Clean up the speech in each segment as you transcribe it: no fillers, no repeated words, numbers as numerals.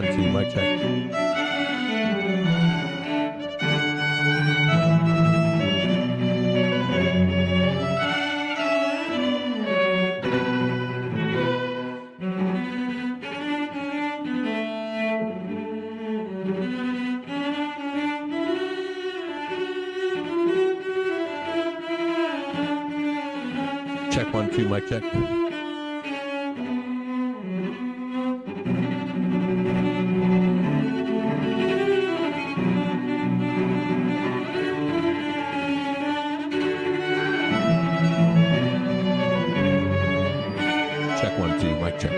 1, 2, mic check. Check 1, 2, mic check. Check 1, 2, mic check.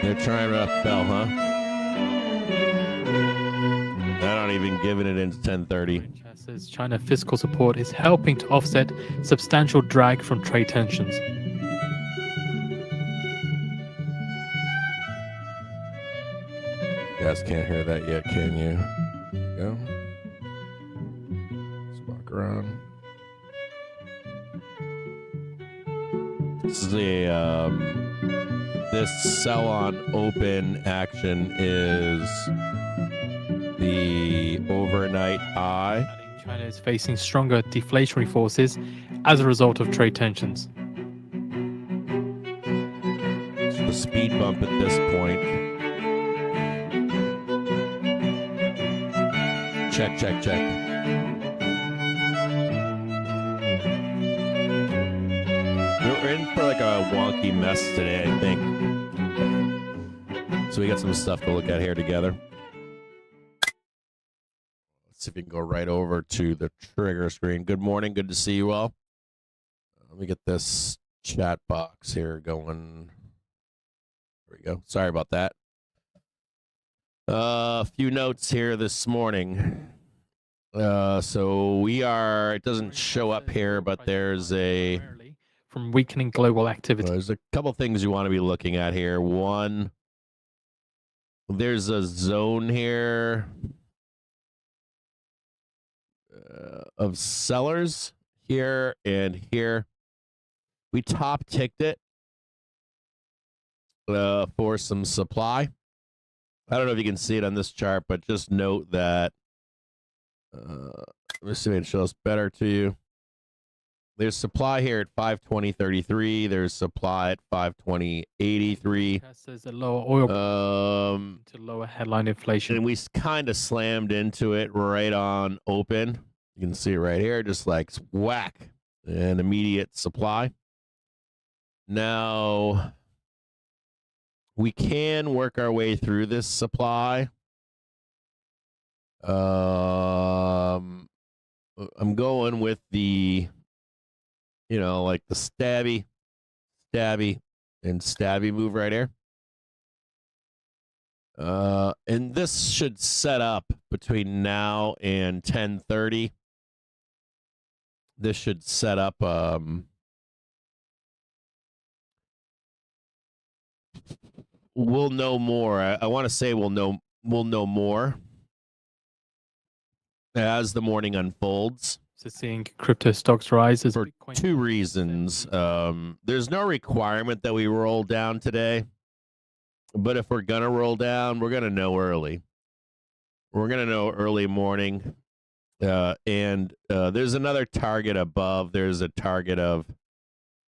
They're trying to bell, huh? They're not even giving it into 10:30. Says China fiscal support is helping to offset substantial drag from trade tensions. You guys can't hear that yet, can you? There you go. Let's walk around. This is this sell on open action is the overnight high. China is facing stronger deflationary forces as a result of trade tensions. It's the speed bump at this point. Check, check, check. We're in for like a wonky mess today, I think. So we got some stuff to look at here together. Let's see if we can go right over to the trigger screen. Good morning. Good to see you all. Let me get this chat box here going. There we go. Sorry about that. A few notes here this morning. So we are, it doesn't show up here, but there's a... From weakening global activity. There's a couple things you want to be looking at here. One, there's a zone here of sellers here and here. We top ticked it for some supply. I don't know if you can see it on this chart, but just note that, let me see if it shows better to you. There's supply here at 520.33. There's supply at 520.83. There's a lower oil to lower headline inflation. And we kind of slammed into it right on open. You can see it right here, just like whack, an immediate supply. Now, we can work our way through this supply. I'm going with the, you know, like the stabby, and stabby move right here. And this should set up between now and 10:30. This should set up we'll know more. I want to say we'll know more as the morning unfolds. So seeing crypto stocks rise for two reasons. There's no requirement that we roll down today, but if we're gonna roll down, we're gonna know early. We're gonna know early morning, and there's another target above. There's a target of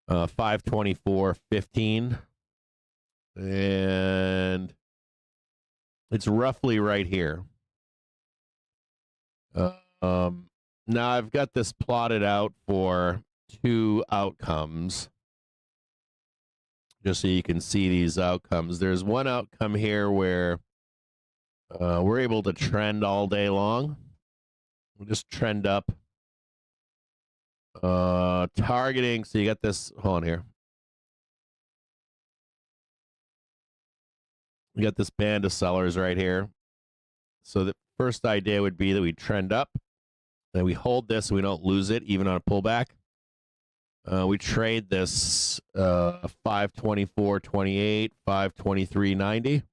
524.15, and it's roughly right here. Now I've got this plotted out for two outcomes, just so you can see these outcomes. There's one outcome here where we're able to trend all day long. We'll just trend up, targeting. So you got this. Hold on here. We got this band of sellers right here. So the first idea would be that we trend up. Then we hold this so we don't lose it, even on a pullback. We trade this 524.28, 523.90.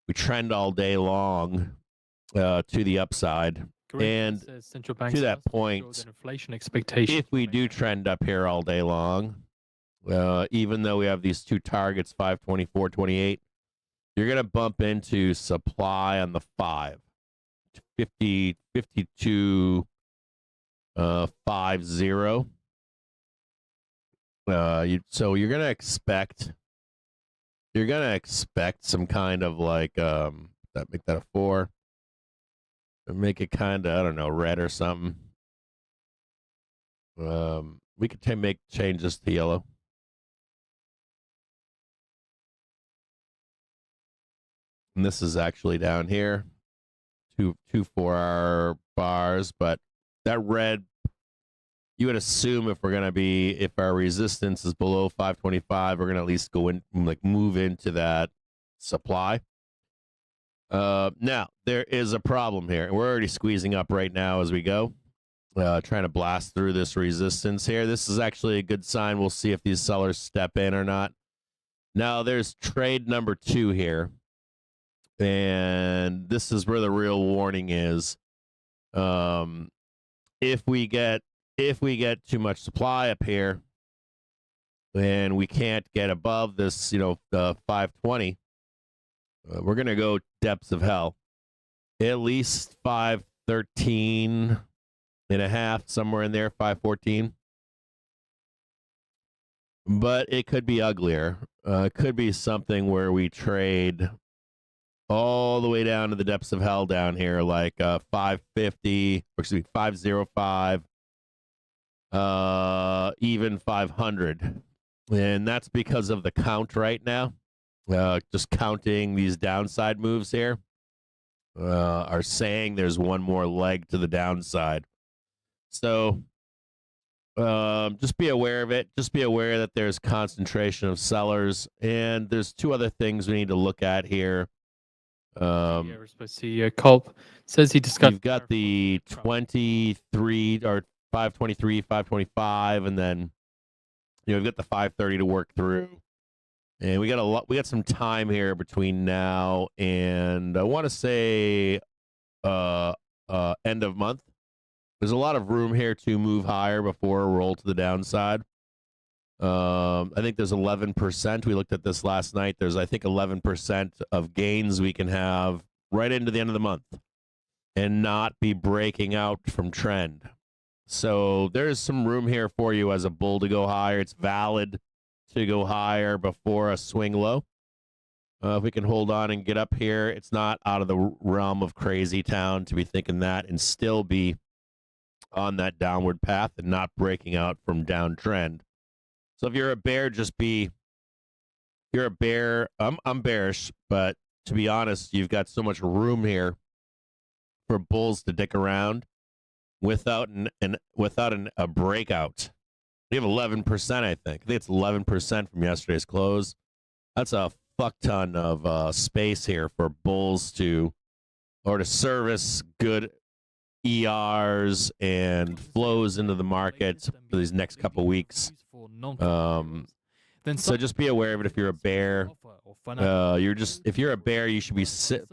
we trend all day long to the upside. And central banks to that must ensure point, that inflation expectations if we remain do high. trend up here all day long, even though we have these two targets, 524, 28, you're going to bump into supply on the 5, 50, 52, 50. So you're going to expect some kind of like that, make that a 4, make it kind of, I don't know, red or something. We could change this to yellow. And this is actually down here, two 4-hour bars, but that red, you would assume if our resistance is below 525, we're gonna at least go in, like move into that supply. Now there is a problem here. We're already squeezing up right now as we go, trying to blast through this resistance here. This is actually a good sign. We'll see if these sellers step in or not. Now there's trade number 2 here. And this is where the real warning is. If we get too much supply up here, and we can't get above this, 520, we're gonna go depths of hell. At least 513 and a half, somewhere in there, 514. But it could be uglier. It could be something where we trade all the way down to the depths of hell down here, like 550, or excuse me, 505, even 500. And that's because of the count right now. Just counting these downside moves here are saying there's one more leg to the downside. So just be aware of it. Just be aware that there's concentration of sellers. And there's 2 other things we need to look at here. CEO Culp says he discussed. You've got the 23 or 523, 525, and then we've got the 530 to work through. And we got some time here between now and I want to say end of month. There's a lot of room here to move higher before a roll to the downside. I think there's 11%. We looked at this last night. There's, I think, 11% of gains we can have right into the end of the month and not be breaking out from trend. So there's some room here for you as a bull to go higher. It's valid to go higher before a swing low. If we can hold on and get up here, it's not out of the realm of crazy town to be thinking that and still be on that downward path and not breaking out from downtrend. So if you're a bear, you're a bear. I'm bearish, but to be honest, you've got so much room here for bulls to dick around without a breakout. We have 11%, I think. I think it's 11% from yesterday's close. That's a fuck ton of space here for bulls to service good ERs and flows into the market for these next couple weeks. So just be aware of it if you're a bear. If you're a bear, you should be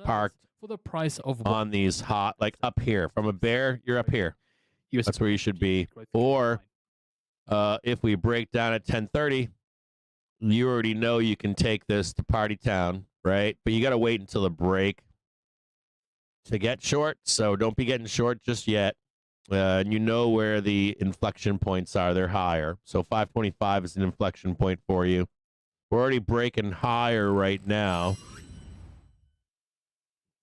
parked for the price of on these hot, like up here. From a bear, you're up here. That's where you should be. Or if we break down at 10:30, you already know you can take this to Party Town, right? But you got to wait until the break to get short, so don't be getting short just yet. And you know where the inflection points are. They're higher. So 525 is an inflection point for you. We're already breaking higher right now.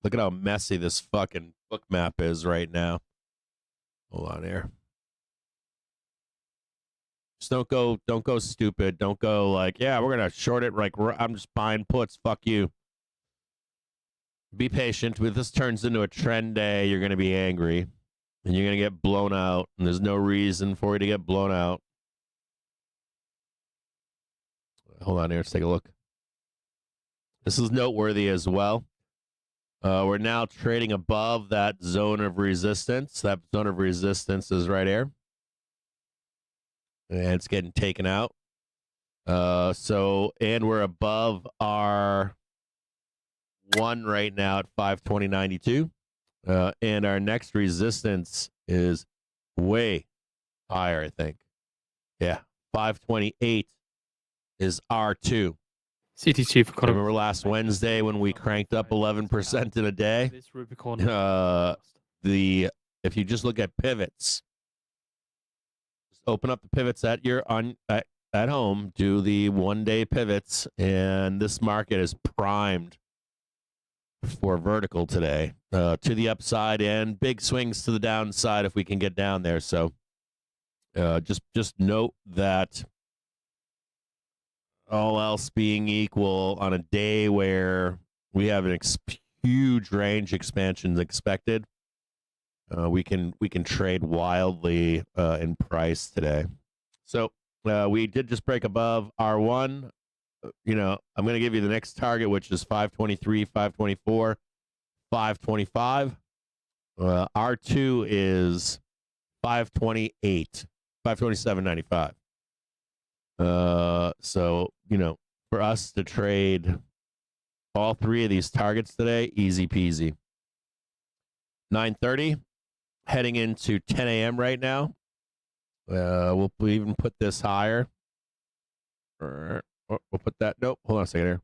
Look at how messy this fucking book map is right now. Hold on here. Just don't go stupid. Don't go like, yeah, we're going to short it. Like, I'm just buying puts. Fuck you. Be patient. If this turns into a trend day, you're going to be angry. And you're going to get blown out. And there's no reason for you to get blown out. Hold on here. Let's take a look. This is noteworthy as well. We're now trading above that zone of resistance. That zone of resistance is right here. And it's getting taken out. And we're above our 1 right now at 520.92. And our next resistance is way higher, I think. Yeah, 528 is R2. CTG for Remember last Wednesday when we cranked up 11% in a day? This Rubicon. If you just look at pivots, just open up the pivots at home, do the 1-day pivots, and this market is primed for vertical today, to the upside and big swings to the downside if we can get down there. So just note that all else being equal, on a day where we have an huge range expansions expected, we can trade wildly in price today. So we did just break above R1. I'm going to give you the next target, which is 523, 524, 525. R2 is 528, 527.95. So, for us to trade all 3 of these targets today, easy peasy. 9:30, heading into 10 a.m. right now. We'll even put this higher. We'll put that. Nope. Hold on a second here.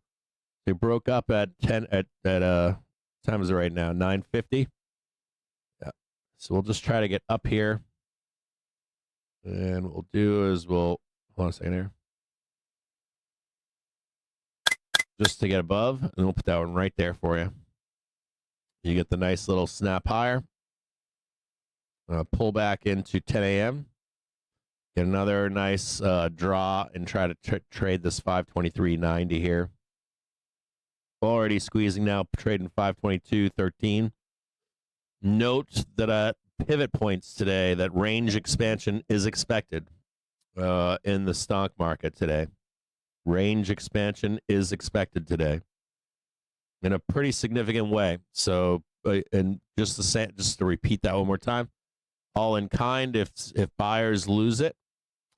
We broke up at 10 at time is it right now? 9:50. Yeah. So we'll just try to get up here. And what we'll do is hold on a second here. Just to get above, and we'll put that one right there for you. You get the nice little snap higher. Pull back into 10 a.m. Get another nice draw and try to trade this 523.90 here. Already squeezing now, trading 522.13. Note that at pivot points today, that range expansion is expected in the stock market today. Range expansion is expected today in a pretty significant way. So, and just to repeat that one more time, all in kind, if buyers lose it,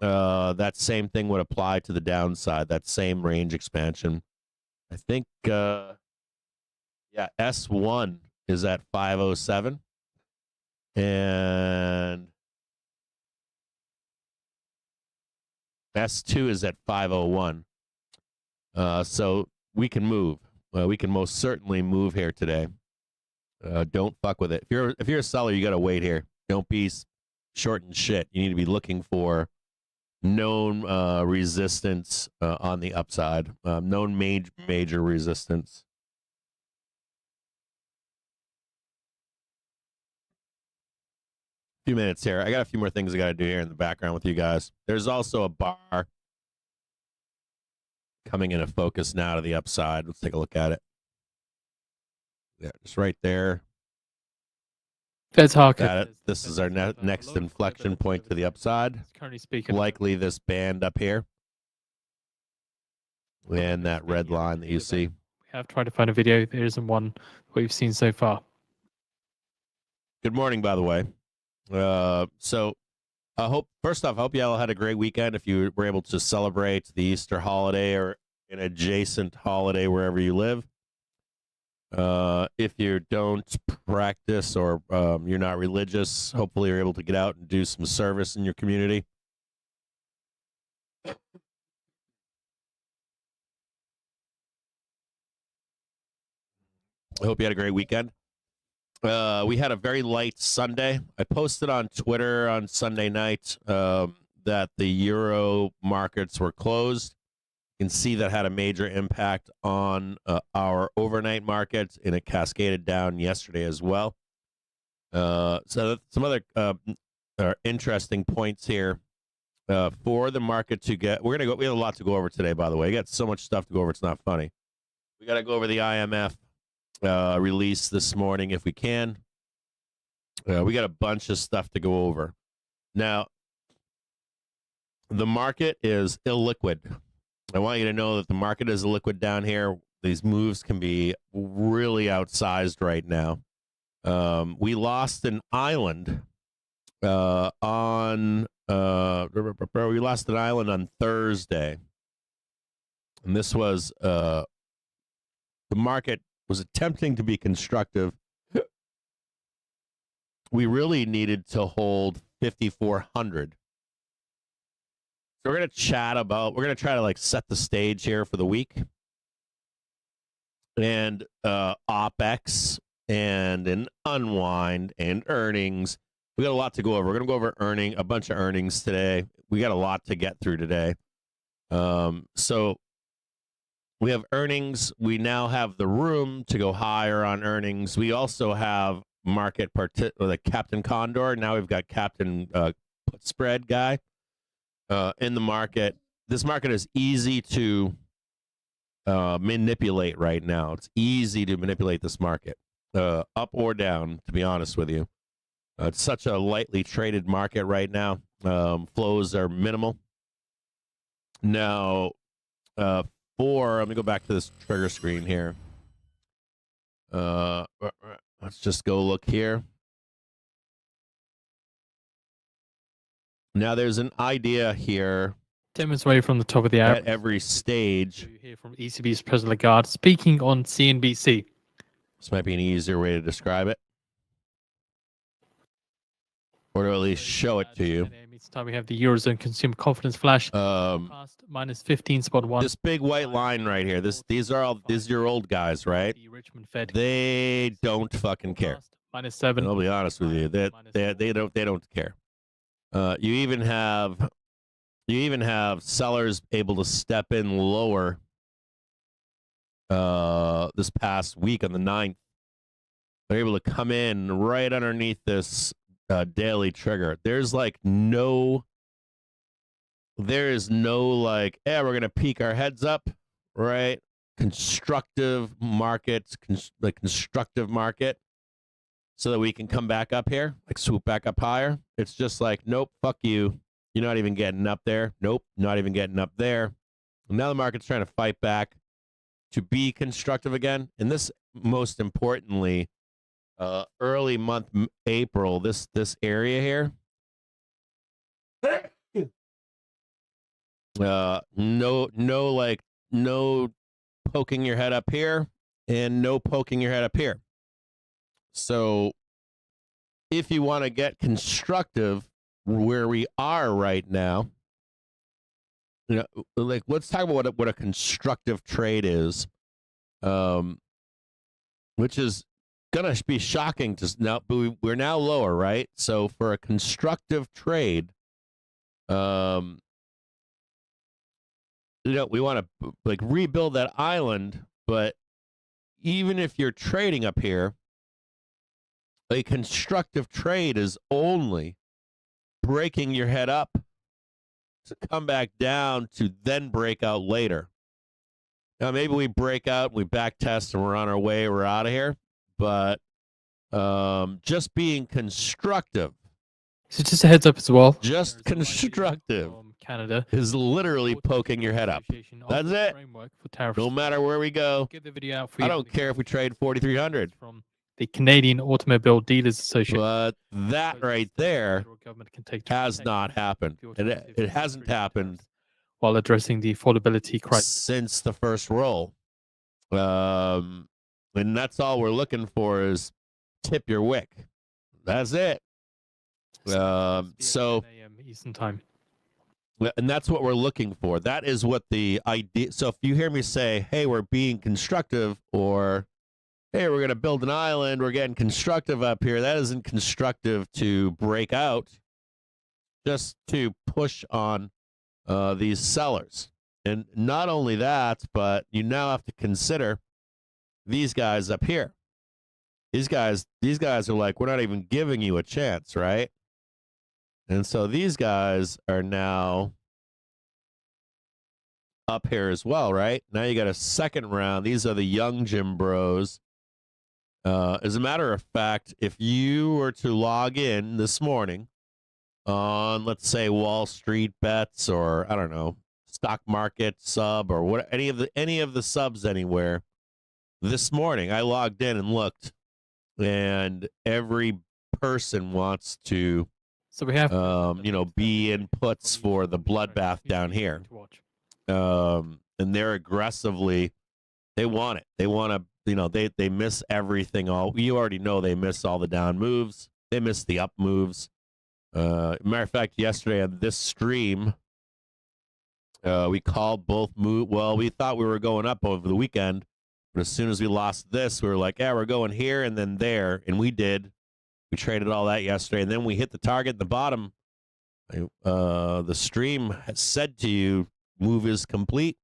that same thing would apply to the downside, that same range expansion. I think, S1 is at 507. And S2 is at 501. So we can move. We can most certainly move here today. Don't fuck with it. If you're a seller, you got to wait here. Don't be short and shit. You need to be looking for known resistance on the upside. Known major resistance. Few minutes here. I got a few more things I got to do here in the background with you guys. There's also a bar coming into focus now to the upside. Let's take a look at it. Yeah, just right there. That's hard. This is our next inflection point to the upside. Currently speaking, likely this band up here, and that red line that you see. We have tried to find a video. There isn't one we've seen so far. Good morning, by the way. So first off, I hope you all had a great weekend. If you were able to celebrate the Easter holiday or an adjacent holiday wherever you live. If you don't practice or you're not religious, hopefully you're able to get out and do some service in your community. I hope you had a great weekend. We had a very light Sunday. I posted on Twitter on Sunday night that the Euro markets were closed. You can see that had a major impact on our overnight markets, and it cascaded down yesterday as well. So some other interesting points here for the market to get. We have a lot to go over today, by the way. We got so much stuff to go over, it's not funny. We got to go over the IMF release this morning if we can. We got a bunch of stuff to go over. Now, the market is illiquid. I want you to know that the market is illiquid down here. These moves can be really outsized right now. We lost an island on Thursday, and this was the market was attempting to be constructive. We really needed to hold 5,400. So we're going to chat about, we're going to try to like set the stage here for the week. And OPEX and an unwind and earnings. We got a lot to go over. We're going to go over a bunch of earnings today. We got a lot to get through today. So we have earnings. We now have the room to go higher on earnings. We also have market like Captain Condor. Now we've got Captain Put Spread guy in the market. This market is easy to manipulate right now. It's easy to manipulate this market, up or down, to be honest with you. It's such a lightly traded market right now. Flows are minimal. Now, let me go back to this trigger screen here. Let's just go look here. Now, there's an idea here. 10 minutes away from the top of the hour. At every stage. You hear from ECB's President Lagarde speaking on CNBC. This might be an easier way to describe it. Or to at least show it to you. Each time we have the Eurozone consumer confidence flash. Minus 15.1. This big white line right here. These are your old guys, right? The Richmond Fed. They don't fucking care. Minus 7. I'll be honest with you. They don't care. You even have sellers able to step in lower this past week on the 9th. They're able to come in right underneath this daily trigger. There is no like, we're going to peek our heads up, right? Constructive markets, the constructive market, so that we can come back up here, like swoop back up higher. It's just like, nope, fuck you. You're not even getting up there. Nope, not even getting up there. And now the market's trying to fight back to be constructive again. And this, most importantly, early month April, this area here, no poking your head up here and no poking your head up here. So if you want to get constructive where we are right now, like, let's talk about what a constructive trade is, which is gonna be shocking to now, but we're now lower, right? So for a constructive trade, we want to like rebuild that island. But even if you're trading up here, a constructive trade is only breaking your head up to come back down to then break out later. Now, maybe we break out, we back test, and we're on our way, we're out of here. But just being constructive. So just a heads up as well. Just constructive. Canada is literally poking your head up. That's it. No matter where we go. Get the video out for you. I don't care if we trade 4,300. From the Canadian Automobile Dealers Association. But that right there has not happened. It hasn't happened while addressing the affordability crisis since the first roll. And that's all we're looking for is tip your wick. That's it. So Eastern time. And that's what we're looking for. That is what the idea. So if you hear me say, hey, we're being constructive, or hey, we're going to build an island, we're getting constructive up here, that isn't constructive to break out, just to push on these sellers. And not only that, but you now have to consider these guys up here. These guys are like, we're not even giving you a chance, right? And so these guys are now up here as well, right? Now you got a second round. These are the young Jim Bros. As a matter of fact, if you were to log in this morning on, let's say, Wall Street Bets, or I don't know, stock market sub, or what, any of the subs anywhere, this morning I logged in and looked, and every person wants to, so we have, be inputs for the bloodbath down here. And they're aggressively They want it. They want to, they miss everything. You already know they miss all the down moves. They miss the up moves. Matter of fact, yesterday on this stream, we called both move. Well, we thought we were going up over the weekend, but as soon as we lost this, we were like, yeah, we're going here and then there, and we did. We traded all that yesterday, and then we hit the target at the bottom. The stream has said to you, move is complete.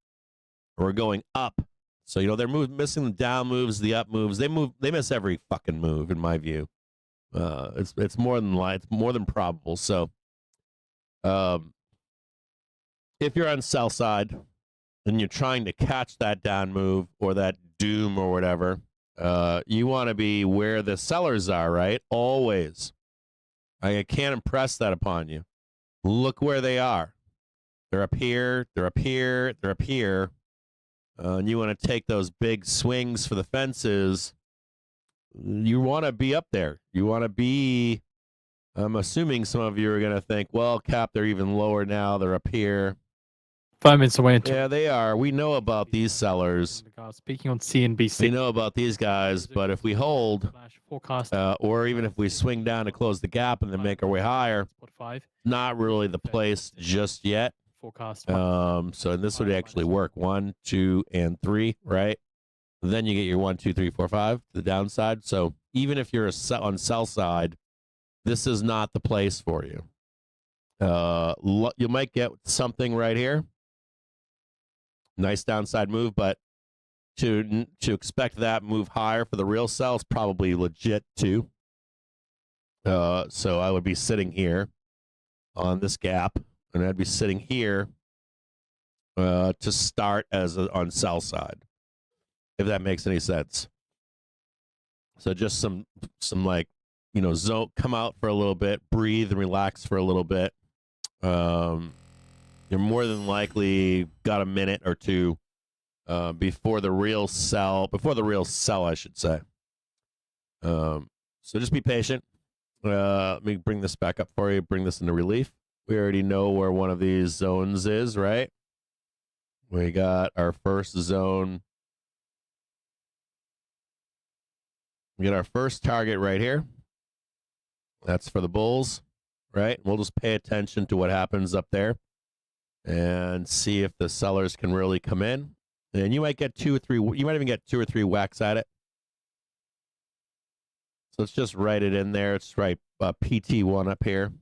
We're going up. So, they're missing the down moves, the up moves. They miss every fucking move, in my view. It's more than probable. So, if you're on sell side and you're trying to catch that down move or that doom or whatever, you want to be where the sellers are, right? Always. I can't impress that upon you. Look where they are. They're up here. They're up here. They're up here. And you want to take those big swings for the fences. You want to be up there. You want to be, I'm assuming some of you are going to think, well, Cap, they're even lower now. They're up here. 5 minutes away. Yeah, they are. We know about these sellers. Speaking on CNBC. We know about these guys, but if we hold, or even if we swing down to close the gap and then make our way higher, not really the place just yet. So this would actually work. 1, 2, and 3, right? Then you get your 1, 2, 3, 4, 5 to the downside. So even if you're on sell side, this is not the place for you. You might get something right here. Nice downside move, but to expect that move higher for the real sell is probably legit too. So I would be sitting here on this gap, and I'd be sitting here to start on sell side, if that makes any sense. So just some like, zone, come out for a little bit, breathe and relax for a little bit. You're more than likely got a minute or two before the real sell, I should say. So just be patient. Let me bring this back up for you, bring this into relief. We already know where one of these zones is, right? We got our first zone. We get our first target right here. That's for the bulls, right? We'll just pay attention to what happens up there and see if the sellers can really come in. And you might get 2 or 3, you might even get 2 or 3 whacks at it. So let's just write it in there. Let's write PT1 up here.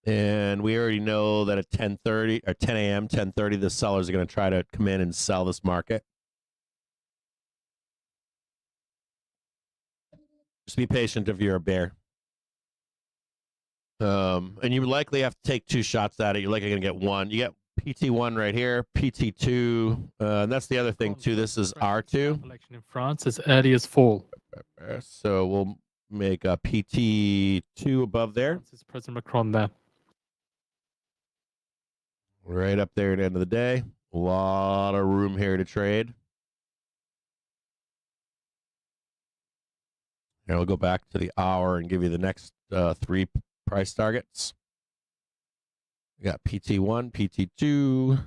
And we already know that at 10:30 or 10 a.m., 10:30, the sellers are going to try to come in and sell this market. Just be patient if you're a bear. And you likely have to take 2 shots at it. You're likely going to get 1. You get PT1 right here, PT2. And that's the other thing, too. This is R2. Election in France as early as fall. So we'll make a PT2 above there. This is President Macron there. Right up there at the end of the day. A lot of room here to trade. Here, we'll go back to the hour and give you the next 3 price targets. We got PT1, PT2,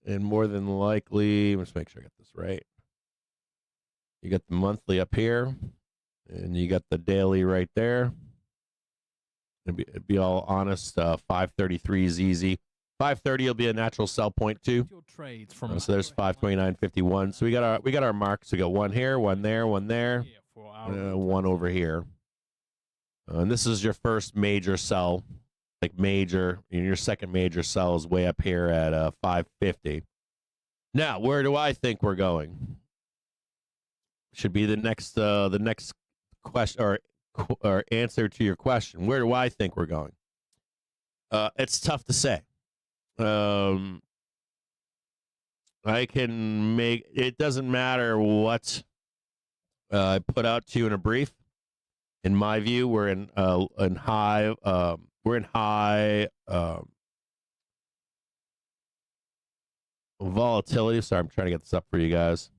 and more than likely, let's make sure I get this right. You got the monthly up here, and you got the daily right there. It'd be all honest. 533 is easy. 530 will be a natural sell point too. So there's 529.51. So we got our marks. We got 1 here, 1 there, 1 there, 1 over here. And this is your first major sell, like major. Your second major sell is way up here at 550. Now, where do I think we're going? Should be the next question or answer to your question. Where do I think we're going? It's tough to say. I can make it doesn't matter what I put out to you in a brief. In my view, we're in high volatility. Sorry, I'm trying to get this up for you guys.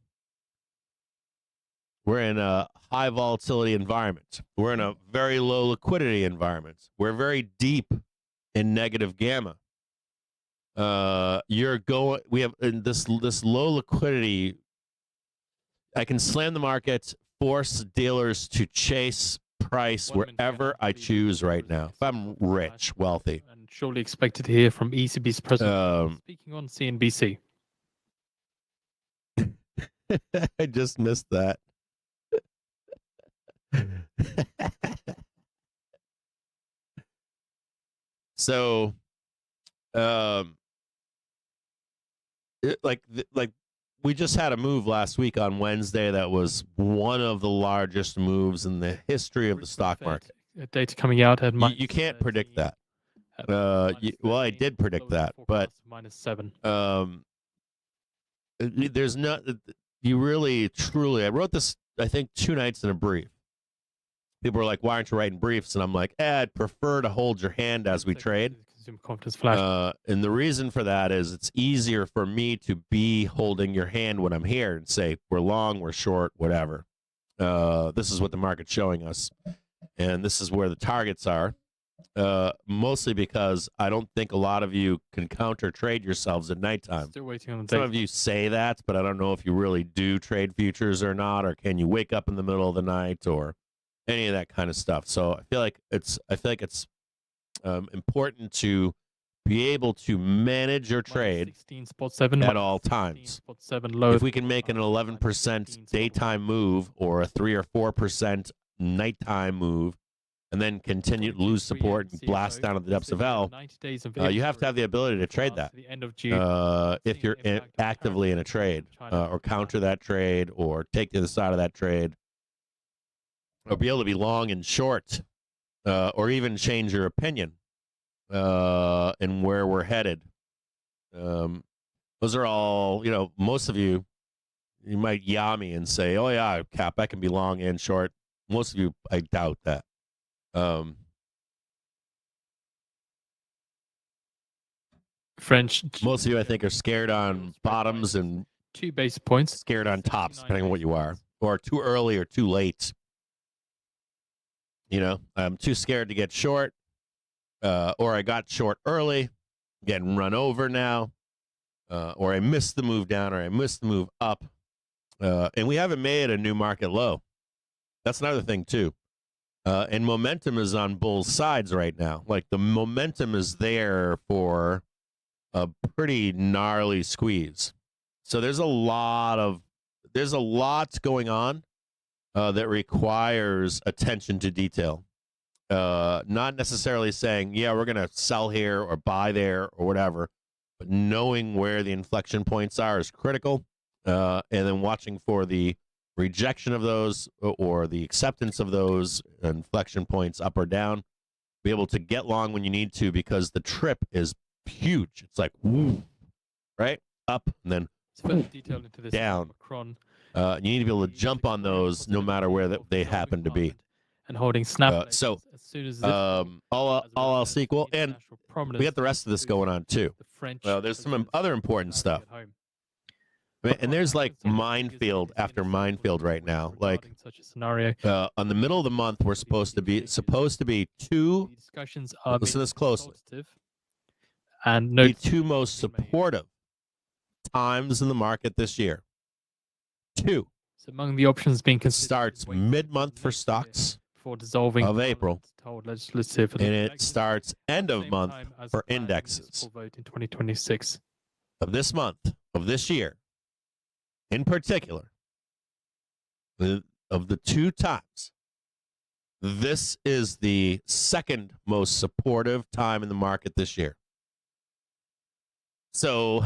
We're in a high volatility environment. We're in a very low liquidity environment. We're very deep in negative gamma. We have in this low liquidity. I can slam the market, force dealers to chase price wherever I choose right now. If I'm rich, wealthy, and surely expected to hear from ECB's president speaking on CNBC. I just missed that. So, like we just had a move last week on Wednesday that was one of the largest moves in the history of the stock market. Data coming out at you can't predict that. Well, I did predict that, but -7. There's not. You really, truly. I wrote this, I think, 2 nights in a brief. People were like, "Why aren't you writing briefs?" And I'm like, "I'd prefer to hold your hand as we trade." Consumer confidence flash. And the reason for that is it's easier for me to be holding your hand when I'm here and say we're long, we're short, whatever. This is what the market's showing us, and this is where the targets are. Mostly because I don't think a lot of you can counter trade yourselves at nighttime. Still waiting on the Some data. of you say that, but I don't know if you really do trade futures or not, or can you wake up in the middle of the night or any of that kind of stuff. So I feel like it's important to be able to manage your trade at all times. If we can make an 11% daytime move or a 3 or 4% nighttime move, and then continue to lose support and blast down at the depths of L, you have to have the ability to trade that if you're actively in a trade, or counter that trade, or take the other side of that trade, or be able to be long and short, or even change your opinion and where we're headed. Those are all, most of you might yah me and say, "Oh yeah, Cap, I can be long and short." Most of you, I doubt that. French. Most of you, I think, are scared on bottoms and 2 basis points. Scared on tops, depending on what you are, or too early or too late. I'm too scared to get short, or I got short early, getting run over now, or I missed the move down, or I missed the move up, and we haven't made a new market low. That's another thing too. And momentum is on both sides right now. Like the momentum is there for a pretty gnarly squeeze. So there's a lot going on that requires attention to detail. Not necessarily saying, yeah, we're going to sell here or buy there or whatever, but knowing where the inflection points are is critical. And then watching for the rejection of those or the acceptance of those inflection points up or down. Be able to get long when you need to, because the trip is huge. It's like, woo, right? Up and then down. You need to be able to jump on those no matter where they happen to be. And holding snap. As soon as all else equal, and we got the rest of this going on too. There's some other important stuff. And there's like minefield after minefield right now. Like on the middle of the month, we're supposed to be 2. Discussions listen to this closely. And the 2 most supportive times in the market this year. 2. So among the options being considered, starts mid-month for stocks before dissolving of April, legislative, and it starts end of month for indexes vote in 2026 of this month of this year. In particular, of the 2 times, this is the second most supportive time in the market this year. So,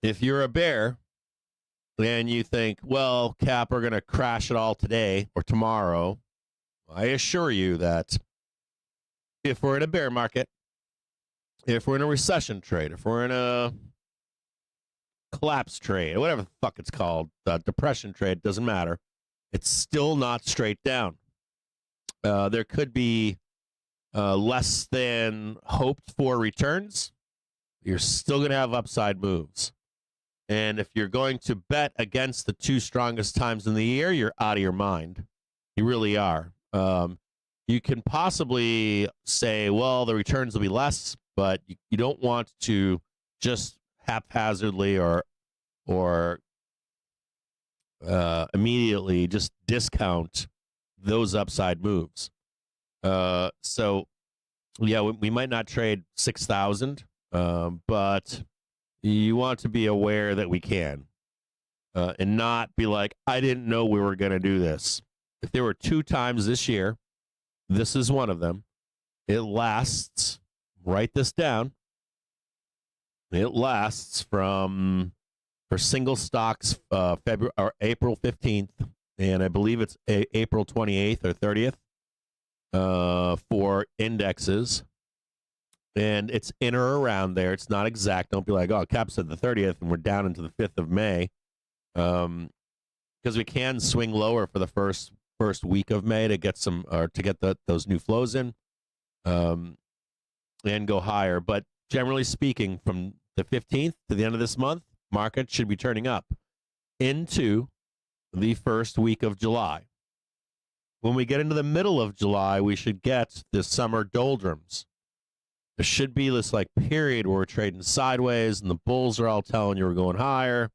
if you're a bear and you think, well, Cap, we're going to crash it all today or tomorrow, I assure you that if we're in a bear market, if we're in a recession trade, if we're in a collapse trade, whatever the fuck it's called, depression trade, doesn't matter. It's still not straight down. There could be less than hoped for returns. You're still going to have upside moves. And if you're going to bet against the 2 strongest times in the year, you're out of your mind. You really are. You you can possibly say, well, the returns will be less, but you don't want to just haphazardly or immediately just discount those upside moves. So yeah, we might not trade 6,000, but you want to be aware that we can, and not be like, I didn't know we were going to do this. If there were 2 times this year, this is one of them. It lasts, write this down. It lasts for single stocks February or April 15th, and I believe it's April 28th or 30th for indexes. And it's in or around there. It's not exact. Don't be like, oh, Cap said the 30th, and we're down into the 5th of May. Because we can swing lower for the first week of May to get those new flows in, and go higher. But generally speaking, from the 15th to the end of this month, market should be turning up into the first week of July. When we get into the middle of July, we should get the summer doldrums. There should be this like period where we're trading sideways, and the bulls are all telling you we're going higher,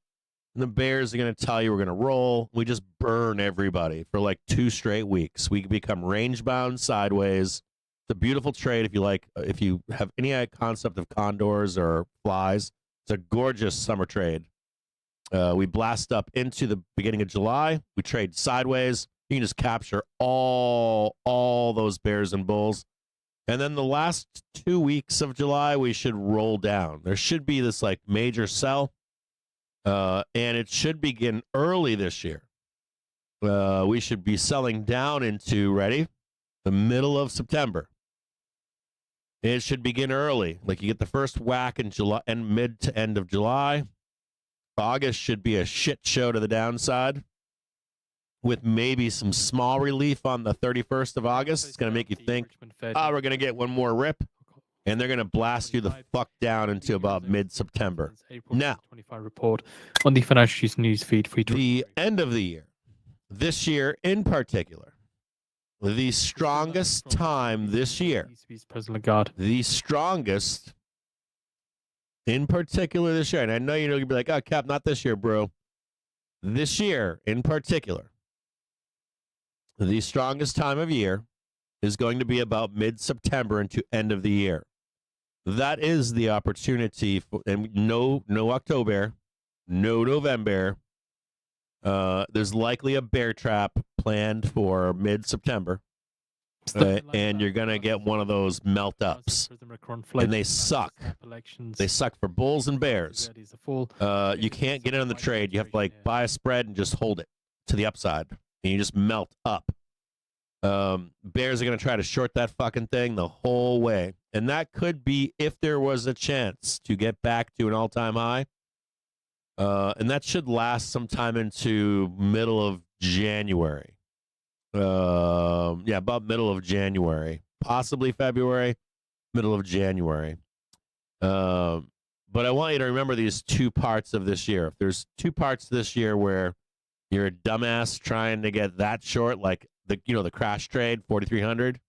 and the bears are going to tell you we're going to roll. We just burn everybody for like 2 straight weeks. We become range bound sideways. It's a beautiful trade if you have any concept of condors or flies. It's a gorgeous summer trade. We blast up into the beginning of July. We trade sideways. You can just capture all those bears and bulls. And then the last 2 weeks of July, we should roll down. There should be this like major sell, and it should begin early this year. We should be selling down into, ready, the middle of September. It should begin early. Like you get the first whack in July and mid to end of July. August should be a shit show to the downside, with maybe some small relief on the 31st of August. It's going to make you think, oh, we're going to get one more rip, and they're going to blast you the fuck down into about mid-September. Now, 25 report on the financial news feed for the end of the year, this year in particular, the strongest time this year, the strongest in particular this year, and I know you're going to be like, oh, Cap, not this year, bro. This year in particular, the strongest time of year is going to be about mid-September into end of the year. That is the opportunity for, and no October, no November. There's likely a bear trap planned for mid-September, and you're going to get one of those melt-ups, and they suck. They suck for bulls and bears. You can't get in on the trade. You have to like buy a spread and just hold it to the upside, and you just melt up. Bears are going to try to short that fucking thing the whole way, and that could be if there was a chance to get back to an all-time high, and that should last sometime into middle of January. About middle of January, possibly February, middle of January. But I want you to remember these 2 parts of this year. If there's 2 parts this year where you're a dumbass trying to get that short, like the crash trade 4,300,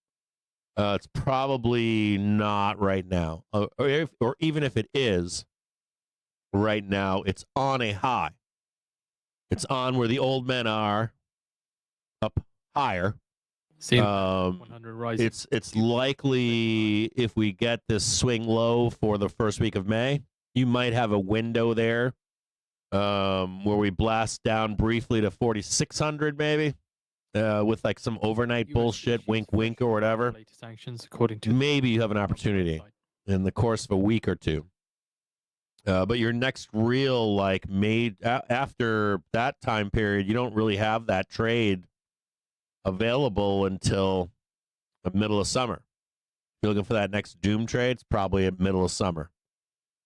it's probably not right now. Or even if it is right now, it's on a high. It's on where the old men are, up higher. It's likely if we get this swing low for the first week of May, you might have a window there where we blast down briefly to 4,600 maybe, with like some overnight bullshit, wink wink or whatever. Maybe you have an opportunity in the course of a week or 2. But your next real after that time period, you don't really have that trade available until the middle of summer. If you're looking for that next doom trade, it's probably at middle of summer.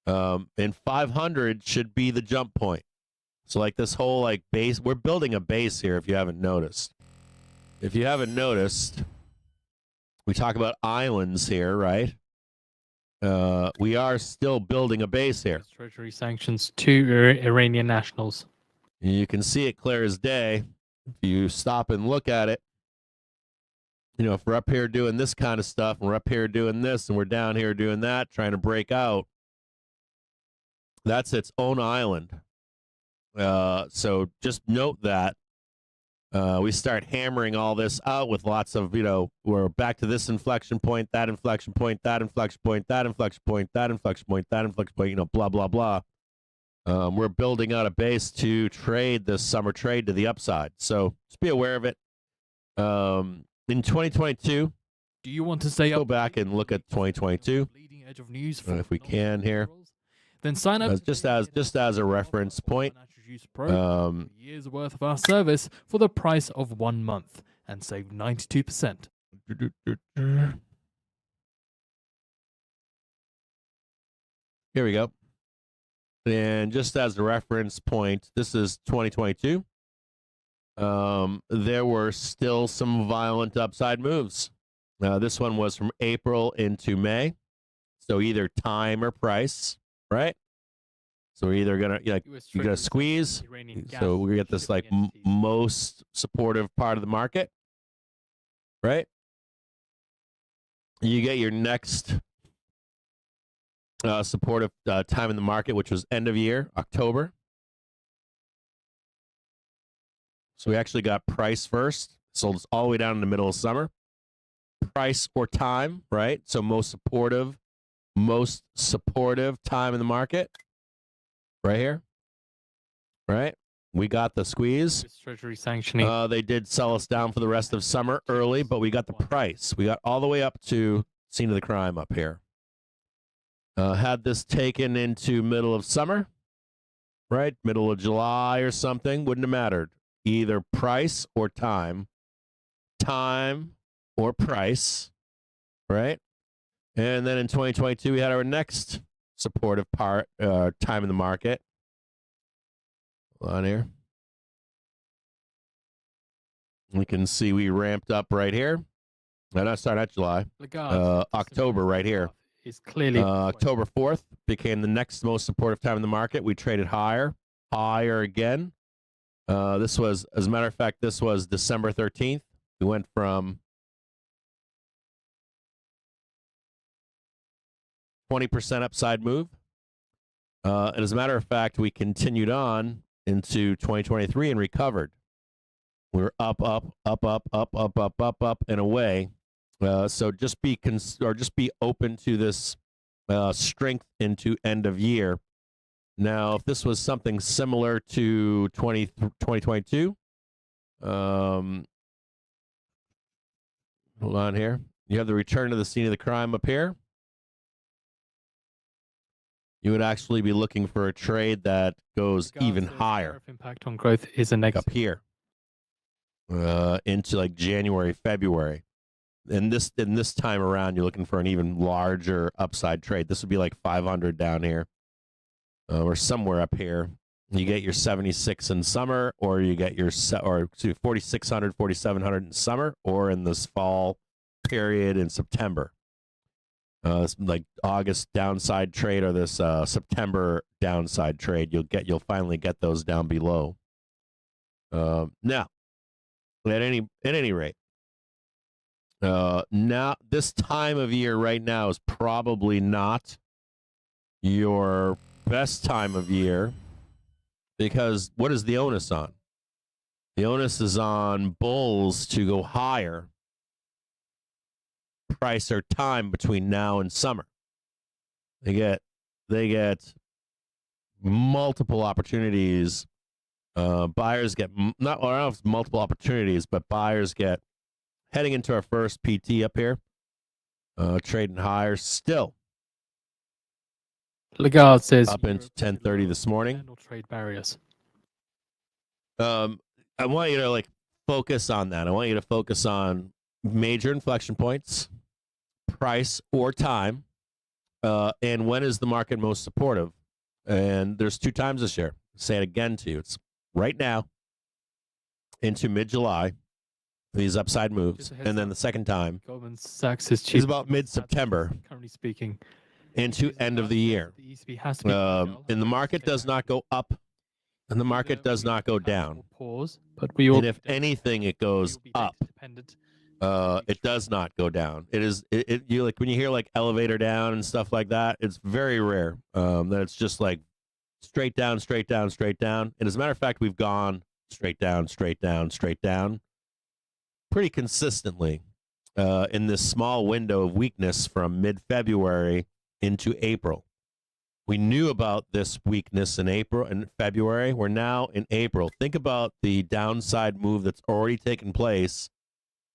And 500 should be the jump point. So like this whole like base, we're building a base here if you haven't noticed. If you haven't noticed, we talk about islands here, right? We are still building a base here. Treasury sanctions 2 Iranian nationals. You can see it clear as day. If you stop and look at it, if we're up here doing this kind of stuff, and we're up here doing this, and we're down here doing that, trying to break out, that's its own island. So just note that we start hammering all this out with lots of, we're back to this inflection point, that inflection point, that inflection point, that inflection point, that inflection point, that inflection point, blah, blah, blah. We're building out a base to trade this summer trade to the upside. So just be aware of it. In 2022, do you want to stay go back and look at 2022 leading edge of news if we can here. Then sign up just as a reference point. Years worth of our service for the price of 1 month and save 92%. Here we go. And just as a reference point, this is 2022. There were still some violent upside moves. This one was from April into May. So either time or price, right? So we're either going to, you're going to squeeze. So we get this most supportive part of the market, right? You get your next supportive time in the market, which was end of year, October. So we actually got price first, sold us all the way down in the middle of summer. Price or time, right? So most supportive time in the market, right here, right? We got the squeeze. Treasury sanctioning. They did sell us down for the rest of summer early, but we got the price. We got all the way up to scene of the crime up here. Had this taken into middle of summer, right? Middle of July or something, wouldn't have mattered. Either price or time or price, right? And then in 2022, we had our next supportive time in the market. Hold on here. We can see we ramped up right here. Not July. October right here. Is clearly October 4th became the next most supportive time in the market. We traded higher again. This was, as a matter of fact, this was December 13th. We went from 20% upside move. And as a matter of fact, we continued on into 2023 and recovered. We were up, and away. So just be open to this strength into end of year. Now, if this was something similar to 2022, hold on here. You have the return to the scene of the crime up here. You would actually be looking for a trade that goes even higher. Impact on growth is a negative. Up here. Into January, February. And this time around, you're looking for an even larger upside trade. This would be 500 down here. Or somewhere up here. You get your 76 in summer, or you get your 4,600, 4,700 in summer, or in this fall period in September. This August downside trade, or this September downside trade. You'll finally get those down below. Now, at any rate, now this time of year right now is probably not your best time of year, because what is the onus on? The onus is on bulls to go higher price or time between now and summer. They get multiple opportunities. Buyers get I don't know if it's multiple opportunities, but buyers get heading into our first PT up here, trading higher still. Lagarde says up into 10:30 this morning. Trade barriers. I want you to focus on that. I want you to focus on major inflection points, price or time, and when is the market most supportive. And there's 2 times this year. I'll say it again to you. It's right now into mid-July, these upside moves, and then the second time Goldman Sachs is about mid-September. Currently speaking. Into end of the year. And the market does not go up, and the market does not go down. Pause, but we all, and if anything, it goes up. It does not go down. You like when you hear like elevator down and stuff like that, it's very rare that it's just like straight down, straight down, straight down. And as a matter of fact, we've gone straight down, straight down, straight down pretty consistently in this small window of weakness from mid-February into April. We knew about this weakness in April and February. We're now in April. Think about the downside move that's already taken place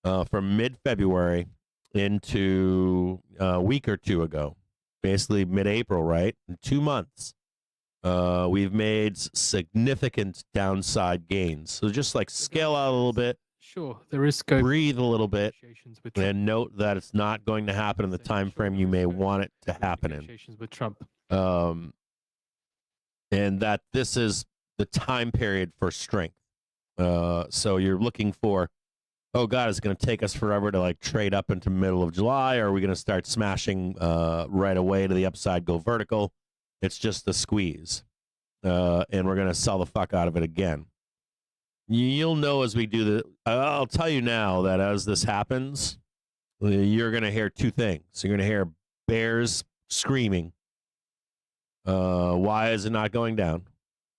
from mid-February into a week or two ago, basically mid-April, right? In 2 months, we've made significant downside gains. So just like scale out a little bit. Sure, there is scope. Breathe a little bit, and note that it's not going to happen in the time frame you may want it to happen in. With Trump. And that this is the time period for strength. So you're looking for, oh God, is it going to take us forever to like trade up into middle of July? Or are we going to start smashing right away to the upside, go vertical? It's just a squeeze. And we're going to sell the fuck out of it again. You'll know as we do the. I'll tell you now that as this happens, you're going to hear two things. You're going to hear bears screaming, why is it not going down?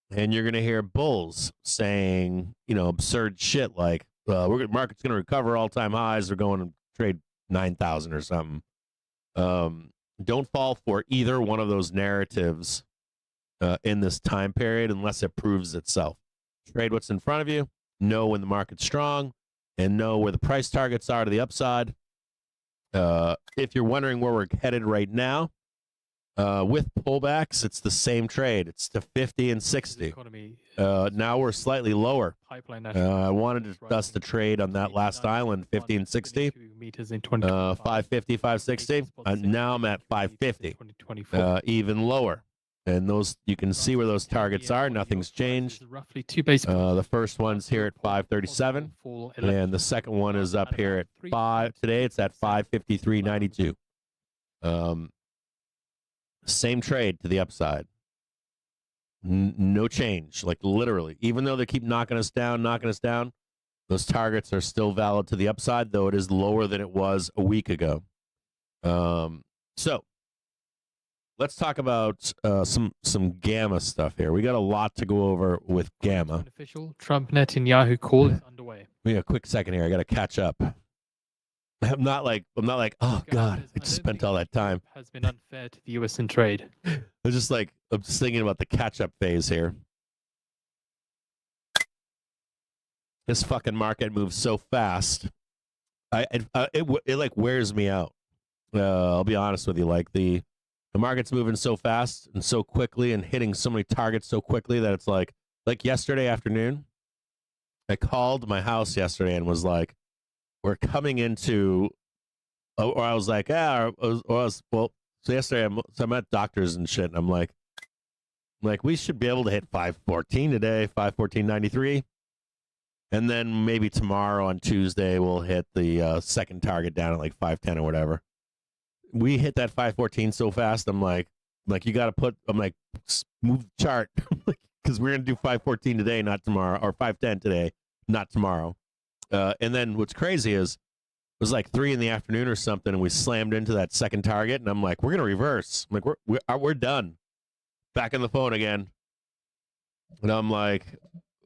And you're going to hear bulls saying, absurd shit like, market's going to recover all-time highs. They're going to trade 9,000 or something. Don't fall for either one of those narratives in this time period unless it proves itself. Trade what's in front of you, know when the market's strong, and know where the price targets are to the upside. If you're wondering where we're headed right now, with pullbacks, it's the same trade. It's to 50 and 60. Now we're slightly lower. I wanted us to trade on that last island, 50 and 60, 550, 560. Now I'm at 550, even lower. And those, you can see where those targets are. Nothing's changed. Roughly 2 basis points. The first one's here at 537, and the second one is up here at 5. Today it's at 553.92. Same trade to the upside. No change, like literally. Even though they keep knocking us down, those targets are still valid to the upside, though it is lower than it was a week ago. So let's talk about some Gamma stuff here. We got a lot to go over with Gamma. Official Trump Netanyahu call is underway. We got a quick second here. I got to catch up. I'm not like, oh God, I just spent all that time. Has been unfair to the U.S. in trade. I'm just thinking about the catch-up phase here. This fucking market moves so fast. It like wears me out. I'll be honest with you. Like the market's moving so fast and so quickly and hitting so many targets so quickly that it's like yesterday afternoon, I called my house yesterday and was like, we're coming into, or I was like, so yesterday I'm at doctors and shit, and I'm like, we should be able to hit 514 today, 514.93, and then maybe tomorrow on Tuesday we'll hit the second target down at like 510 or whatever. We hit that 514 so fast, I'm like you got to move the chart because we're gonna do 514 today, not tomorrow, or 510 today, not tomorrow. And then what's crazy is it was like 3 p.m. or something, and we slammed into that second target, and I'm like, we're gonna reverse. I'm like, we're done. Back on the phone again, and I'm like,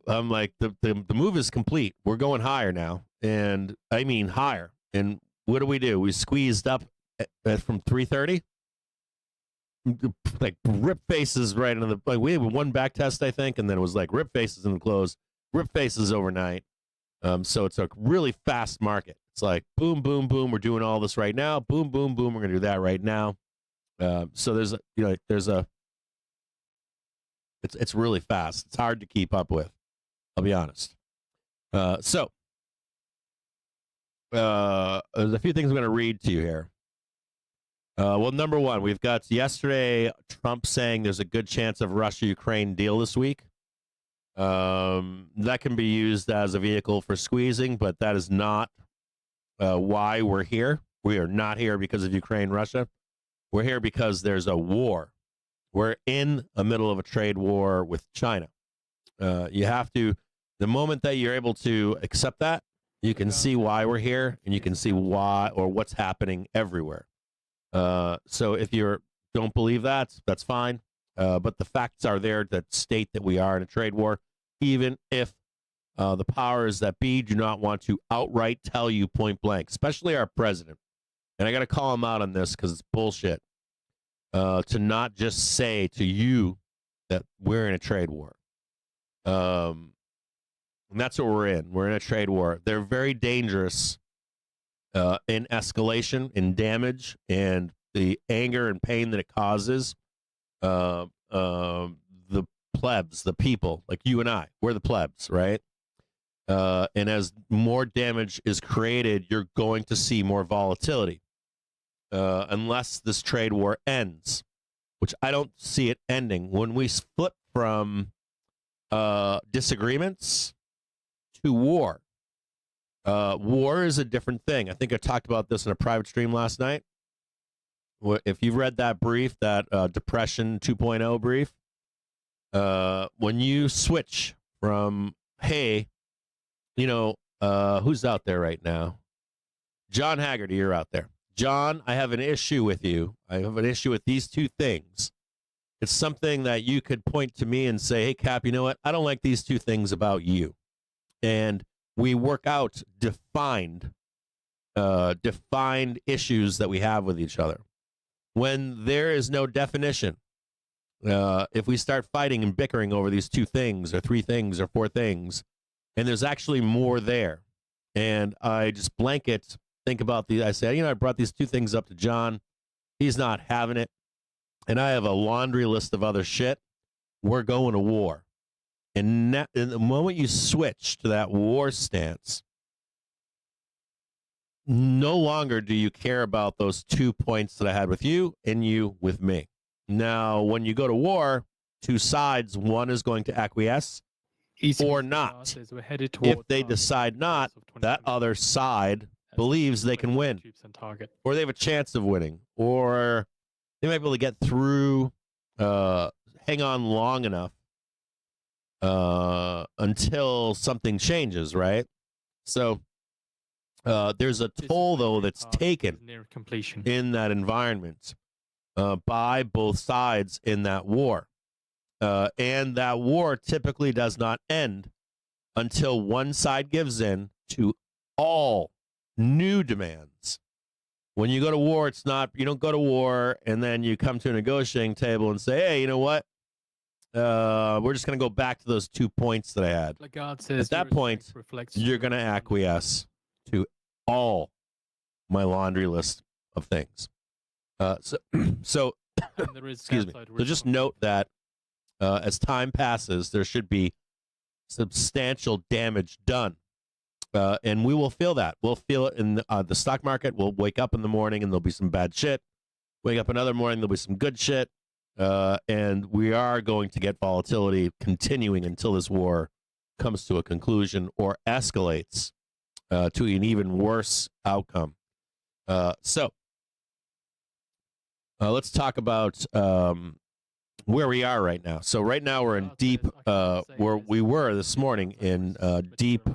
the move is complete. We're going higher now, and I mean higher. And what do? We squeezed up from 330, like rip faces right into the. We had one back test, I think, and then it was like rip faces in the close, rip faces overnight. So it's a really fast market. It's like boom, boom, boom. We're doing all this right now. Boom, boom, boom. We're gonna do that right now. So it's really fast. It's hard to keep up with. I'll be honest. So there's a few things I'm gonna read to you here. Well, number one, we've got yesterday Trump saying there's a good chance of Russia-Ukraine deal this week. That can be used as a vehicle for squeezing, but that is not why we're here. We are not here because of Ukraine, Russia. We're here because there's a war. We're in the middle of a trade war with China. You have to, the moment that you're able to accept that You can see why we're here, and you can see why or what's happening everywhere. So if you don't believe that, that's fine. But the facts are there that state that we are in a trade war, even if the powers that be do not want to outright tell you point blank, especially our president. And I got to call him out on this because it's bullshit to not just say to you that we're in a trade war. And that's what we're in. We're in a trade war. They're very dangerous in escalation, in damage, and the anger and pain that it causes. The plebs, the people, like you and I, we're the plebs, right? And as more damage is created, you're going to see more volatility. Unless this trade war ends, which I don't see it ending. When we flip from disagreements to war, war is a different thing. I think I talked about this in a private stream last night. If you've read that brief, that Depression 2.0 brief, when you switch from, hey, who's out there right now? John Haggerty, you're out there. John, I have an issue with you. I have an issue with these two things. It's something that you could point to me and say, hey, Cap, you know what? I don't like these two things about you. And we work out defined issues that we have with each other. When there is no definition, if we start fighting and bickering over these two things or three things or four things, and there's actually more there, and I just blanket think about I say, I brought these two things up to John. He's not having it. And I have a laundry list of other shit. We're going to war. And the moment you switch to that war stance, no longer do you care about those 2 points that I had with you and you with me. Now, when you go to war, two sides, one is going to acquiesce or not. If they decide not, that other side believes they can win, or they have a chance of winning, or they might be able to get through, hang on long enough until something changes, right? So there's a toll, though, that's taken in that environment by both sides in that war. And that war typically does not end until one side gives in to all new demands. When you go to war, it's not, you don't go to war and then you come to a negotiating table and say, hey, you know what? We're just going to go back to those 2 points that I had. Like God says, at that point, you're going to acquiesce to all my laundry list of things. So excuse me. So just note that as time passes, there should be substantial damage done. And we will feel that. We'll feel it in the stock market. We'll wake up in the morning and there'll be some bad shit. Wake up another morning, there'll be some good shit. And we are going to get volatility continuing until this war comes to a conclusion or escalates to an even worse outcome. So let's talk about where we are right now. So right now we're in deep, where we were this morning in deep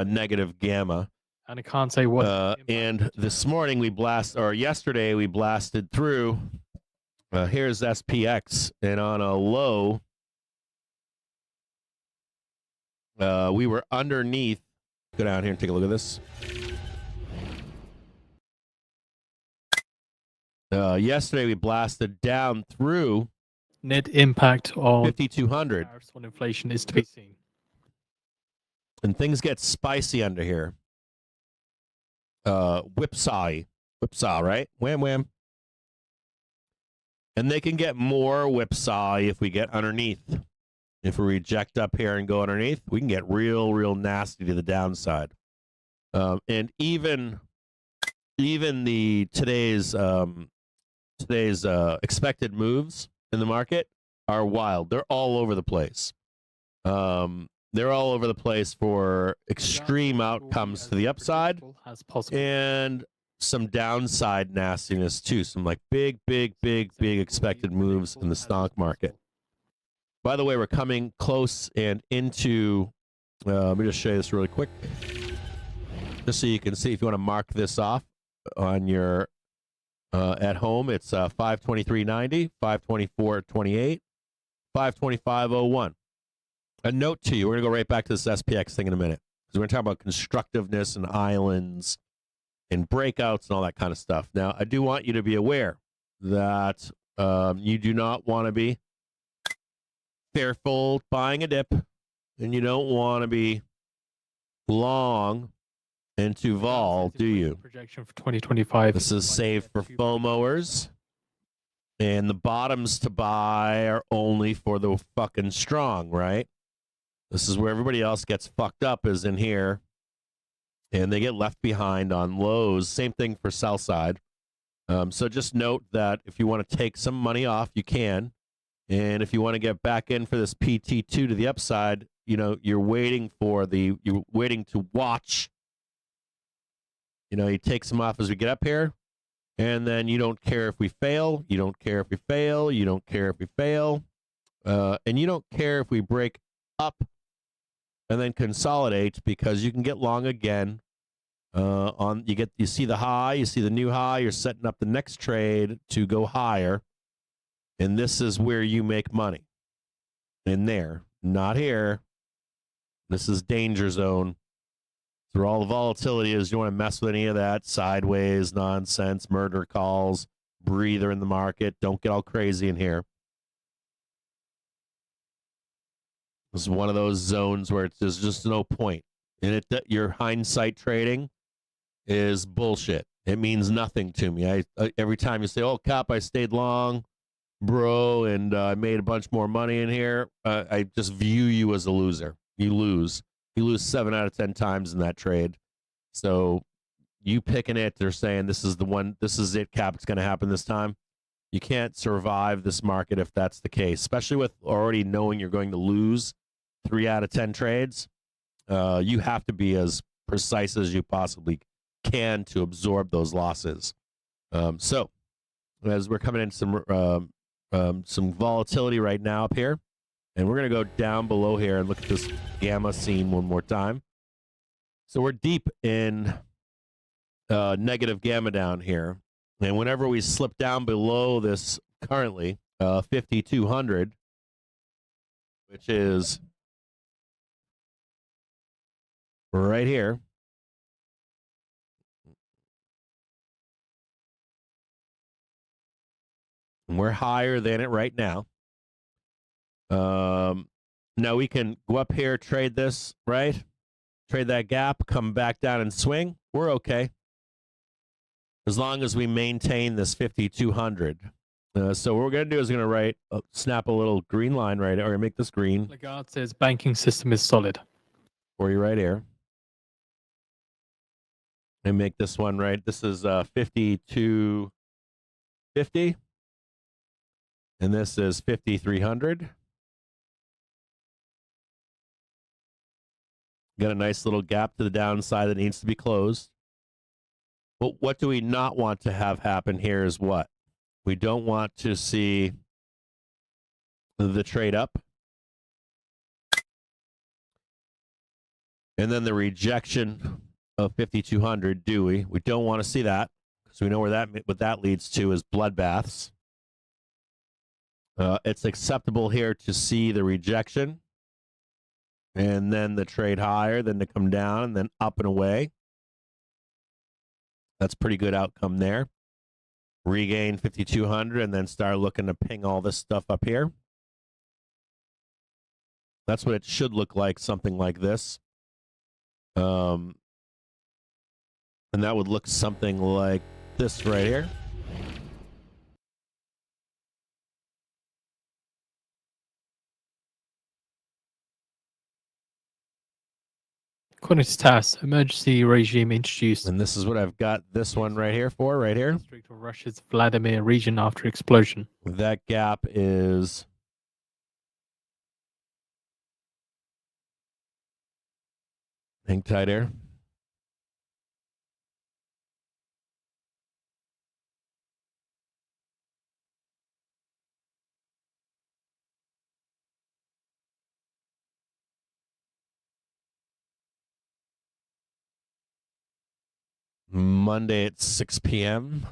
negative gamma. And I can't say what. And this morning yesterday we blasted through. Here's SPX, and on a low, we were underneath. Go down here and take a look at this. Yesterday we blasted down through net impact on 5,200 on inflation is to be seen. And things get spicy under here. Whipsaw, right? Wham, wham. And they can get more whipsaw if we get underneath. If we reject up here and go underneath, we can get real, real nasty to the downside. And even today's expected moves in the market are wild. They're all over the place. They're all over the place for extreme outcomes to the upside and some downside nastiness too. Some like big expected moves in the stock market. By the way, we're coming close and into, let me just show you this really quick. Just so you can see, if you want to mark this off on your at home, it's 523.90, 524.28, 525.01. A note to you, we're going to go right back to this SPX thing in a minute, because we're going to talk about constructiveness and islands and breakouts and all that kind of stuff. Now, I do want you to be aware that you do not want to be fearful buying a dip, and you don't want to be long into vol, do you? Projection for 2025. This is saved for FOMOers, and the bottoms to buy are only for the fucking strong, right? This is where everybody else gets fucked up, is in here, and they get left behind on lows. Same thing for sell side. So just note that if you want to take some money off, you can. And if you want to get back in for this PT2 to the upside, you know, you're waiting to watch. You know, you take some off as we get up here, and then you don't care if we fail. You don't care if we fail. You don't care if we fail. And you don't care if we break up and then consolidate, because you can get long again. You see the high, you see the new high, you're setting up the next trade to go higher, and this is where you make money. In there, not here. This is danger zone. Through all the volatility is, you want to mess with any of that sideways nonsense, murder calls, breather in the market. Don't get all crazy in here. This is one of those zones where there's just no point. And your hindsight trading is bullshit. It means nothing to me. Every time you say, oh, Cap, I stayed long, bro, and I made a bunch more money in here, I just view you as a loser. You lose. You lose 7 out of 10 times in that trade. So you picking it, they're saying this is the one, this is it, Cap, it's going to happen this time. You can't survive this market if that's the case, especially with already knowing you're going to lose 3 out of 10 trades. You have to be as precise as you possibly can to absorb those losses. So as we're coming into some volatility right now up here, and we're going to go down below here and look at this gamma scene one more time. So we're deep in negative gamma down here. And whenever we slip down below this currently, 5,200, which is right here, and we're higher than it right now. Now we can go up here, trade this, right? Trade that gap, come back down and swing. We're okay. As long as we maintain this 5,200. So what we're going to do is going to snap a little green line right, or make this green. Lagarde says banking system is solid. For you right here. And make this one right. This is 5,250. And this is 5,300. Got a nice little gap to the downside that needs to be closed. But what do we not want to have happen here is what? We don't want to see the trade up. And then the rejection of 5,200, do we? We don't want to see that, because we know what that leads to is bloodbaths. It's acceptable here to see the rejection, and then the trade higher, then to come down, and then up and away. That's pretty good outcome there. Regain 5,200, and then start looking to ping all this stuff up here. That's what it should look like, something like this. And that would look something like this right here. According to TASS, emergency regime introduced. And this is what I've got this one right here for, right here. District of Russia's Vladimir region after explosion. That gap is hang tight here. Monday at 6 p.m.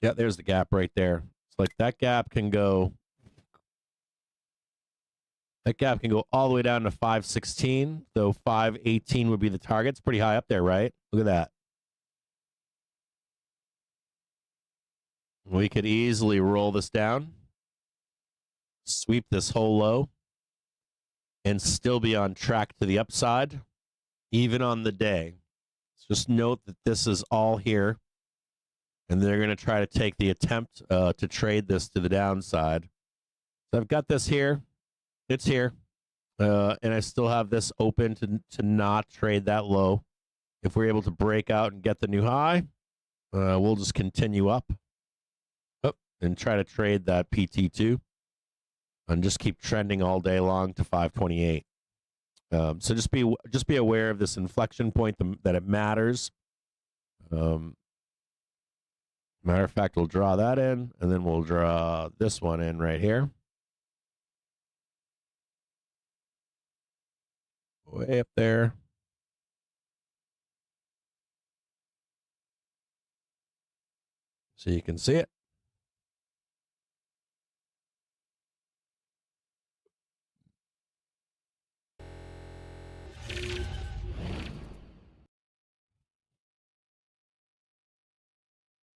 Yeah, there's the gap right there. It's like that gap can go all the way down to 516, though 518 would be the target. It's pretty high up there, right? Look at that. We could easily roll this down, sweep this whole low, and still be on track to the upside, even on the day. Just note that this is all here, and they're going to try to take the attempt to trade this to the downside. So I've got this here. It's here. And I still have this open to not trade that low. If we're able to break out and get the new high, we'll just continue up. And try to trade that PT2 and just keep trending all day long to 528. So just be aware of this inflection point, that it matters. Matter of fact, we'll draw that in, and then we'll draw this one in right here. Way up there. So you can see it.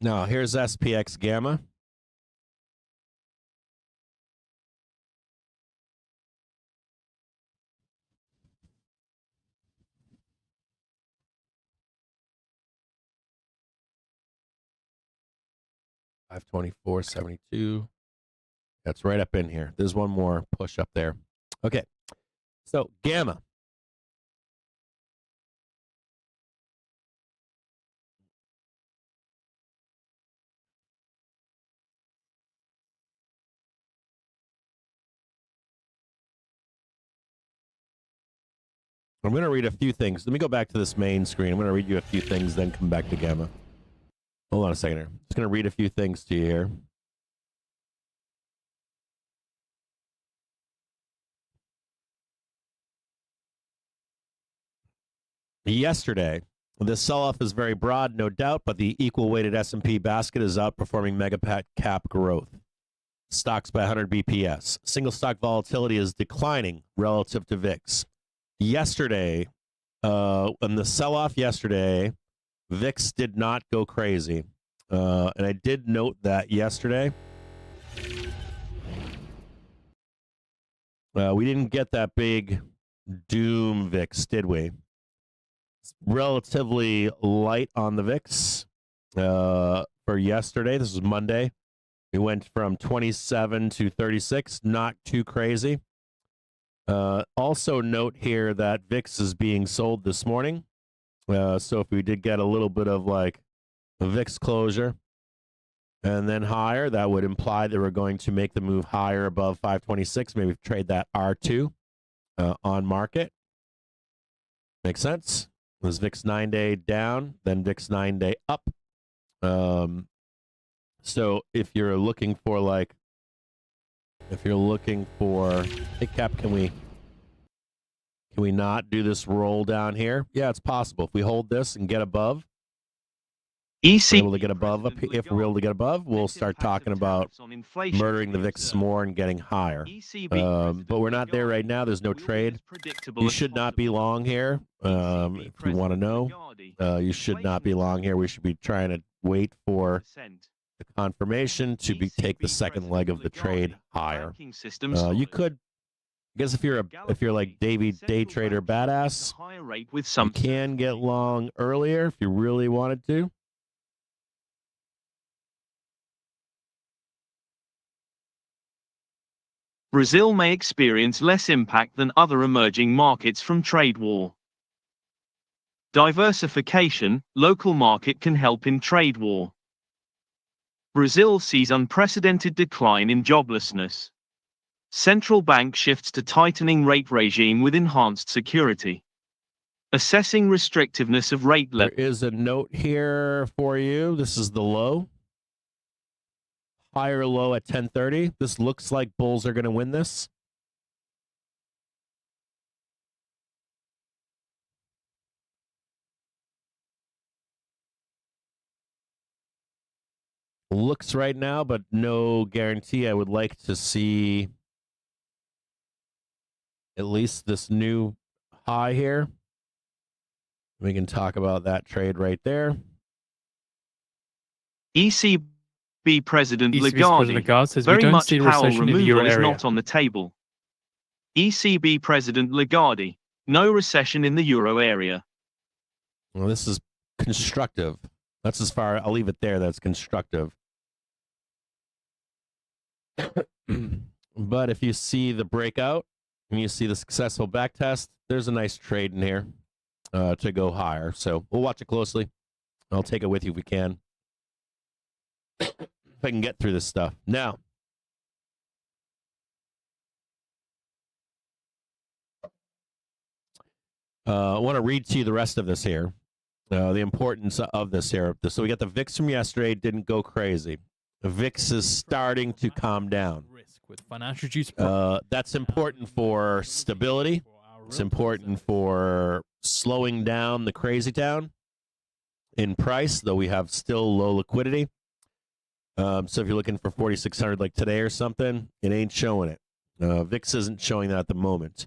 Now, here's SPX Gamma. $524.72. That's right up in here. There's one more push up there. Okay. So, Gamma. I'm going to read a few things. Let me go back to this main screen. I'm going to read you a few things, then come back to Gamma. Hold on a second here. Just going to read a few things to you here. Yesterday, the sell-off is very broad, no doubt, but the equal-weighted S&P basket is outperforming mega cap growth. Stocks by 100 BPS. Single stock volatility is declining relative to VIX. Yesterday, in the sell-off yesterday, VIX did not go crazy. And I did note that yesterday. We didn't get that big doom VIX, did we? It's relatively light on the VIX for yesterday. This was Monday. We went from 27 to 36. Not too crazy. Also note here that VIX is being sold this morning. So if we did get a little bit of like a VIX closure and then higher, that would imply that we're going to make the move higher above 526. Maybe trade that R2 on market. Makes sense? It was VIX 9-day down, then VIX 9-day up. So if you're looking for hey Cap, can we not do this roll down here? Yeah, it's possible. If we hold this and get above, if we're able to get above, we'll start talking about murdering the VIX some more and getting higher. But we're not there right now. There's no trade. You should not be long here. If you want to know, you should not be long here. We should be trying to wait for the confirmation to take the second leg of the trade higher. You could, I guess, if you're like Davey day trader badass, you can get long earlier if you really wanted to. Brazil may experience less impact than other emerging markets from trade war. Diversification, local market can help in trade war. Brazil sees unprecedented decline in joblessness. Central bank shifts to tightening rate regime with enhanced security. Assessing restrictiveness of rate level. There is a note here for you. This is the low. Higher low at 10:30. This looks like bulls are going to win this. looks right now, but no guarantee. I would like to see at least this new high here. We can talk about that trade right there. ECB President ECB's Lagarde, President says we very don't much see Powell recession in the euro removal is area. not on the table. ECB President Lagarde, no recession in the euro area. Well, this is constructive. That's as far, I'll leave it there. That's constructive. But if you see the breakout and you see the successful back test, there's a nice trade in here to go higher. So we'll watch it closely. I'll take it with you if we can. If I can get through this stuff. Now, I want to read to you the rest of this here. The importance of this here. So we got the VIX from yesterday. Didn't go crazy. The VIX is starting to calm down. That's important for stability. It's important for slowing down the crazy town in price, though we have still low liquidity. So if you're looking for 4,600 like today or something, it ain't showing it. VIX isn't showing that at the moment.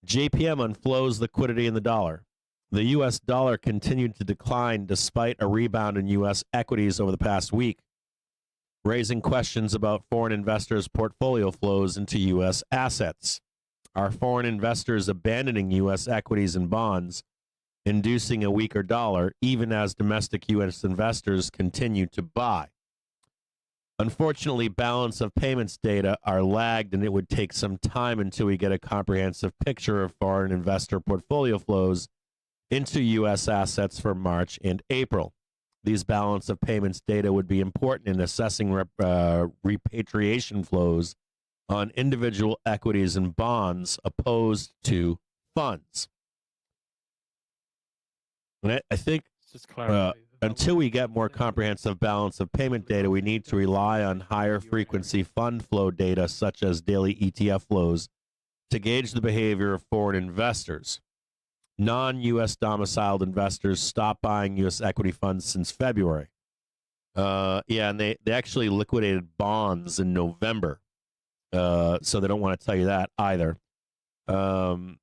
JPM on flows, liquidity in the dollar. The U.S. dollar continued to decline despite a rebound in U.S. equities over the past week, raising questions about foreign investors' portfolio flows into U.S. assets. Are foreign investors abandoning U.S. equities and bonds, inducing a weaker dollar, even as domestic U.S. investors continue to buy? Unfortunately, balance of payments data are lagged, and it would take some time until we get a comprehensive picture of foreign investor portfolio flows into U.S. assets for March and April. These balance of payments data would be important in assessing repatriation flows on individual equities and bonds opposed to funds. And I think until we get more comprehensive balance of payment data, we need to rely on higher frequency fund flow data, such as daily ETF flows, to gauge the behavior of foreign investors. Non-U.S. domiciled investors stopped buying U.S. equity funds since February. And they actually liquidated bonds in November. So they don't want to tell you that either. Non-U.S.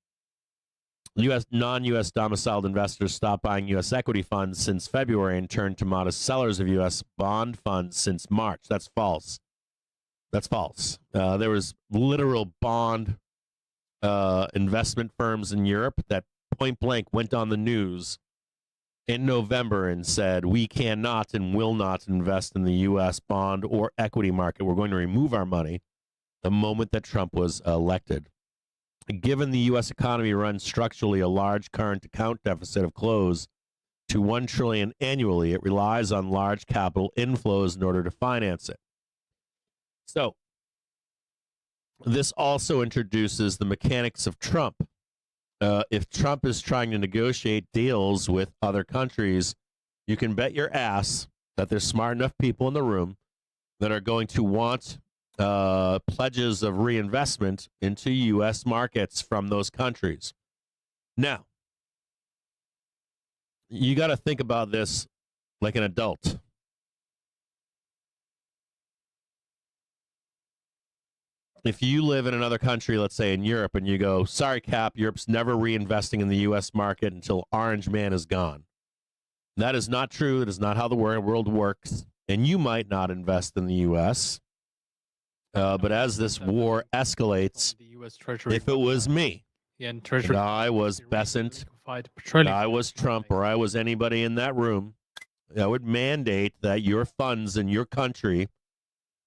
domiciled investors stopped buying U.S. equity funds since February and turned to modest sellers of U.S. bond funds since March. That's false. That's false. There was literal bond investment firms in Europe that point blank went on the news in November and said, we cannot and will not invest in the U.S. bond or equity market. We're going to remove our money the moment that Trump was elected. Given the U.S. economy runs structurally a large current account deficit of close to $1 trillion annually, it relies on large capital inflows in order to finance it. So this also introduces the mechanics of Trump. If Trump is trying to negotiate deals with other countries, you can bet your ass that there's smart enough people in the room that are going to want pledges of reinvestment into U.S. markets from those countries. Now, you got to think about this like an adult. If you live in another country, let's say in Europe, and you go, sorry, Cap, Europe's never reinvesting in the U.S. market until Orange Man is gone. That is not true. It is not how the world works. And you might not invest in the U.S., but as this war escalates, if it was me, and I was Besant, and I was Trump, or I was anybody in that room, I would mandate that your funds in your country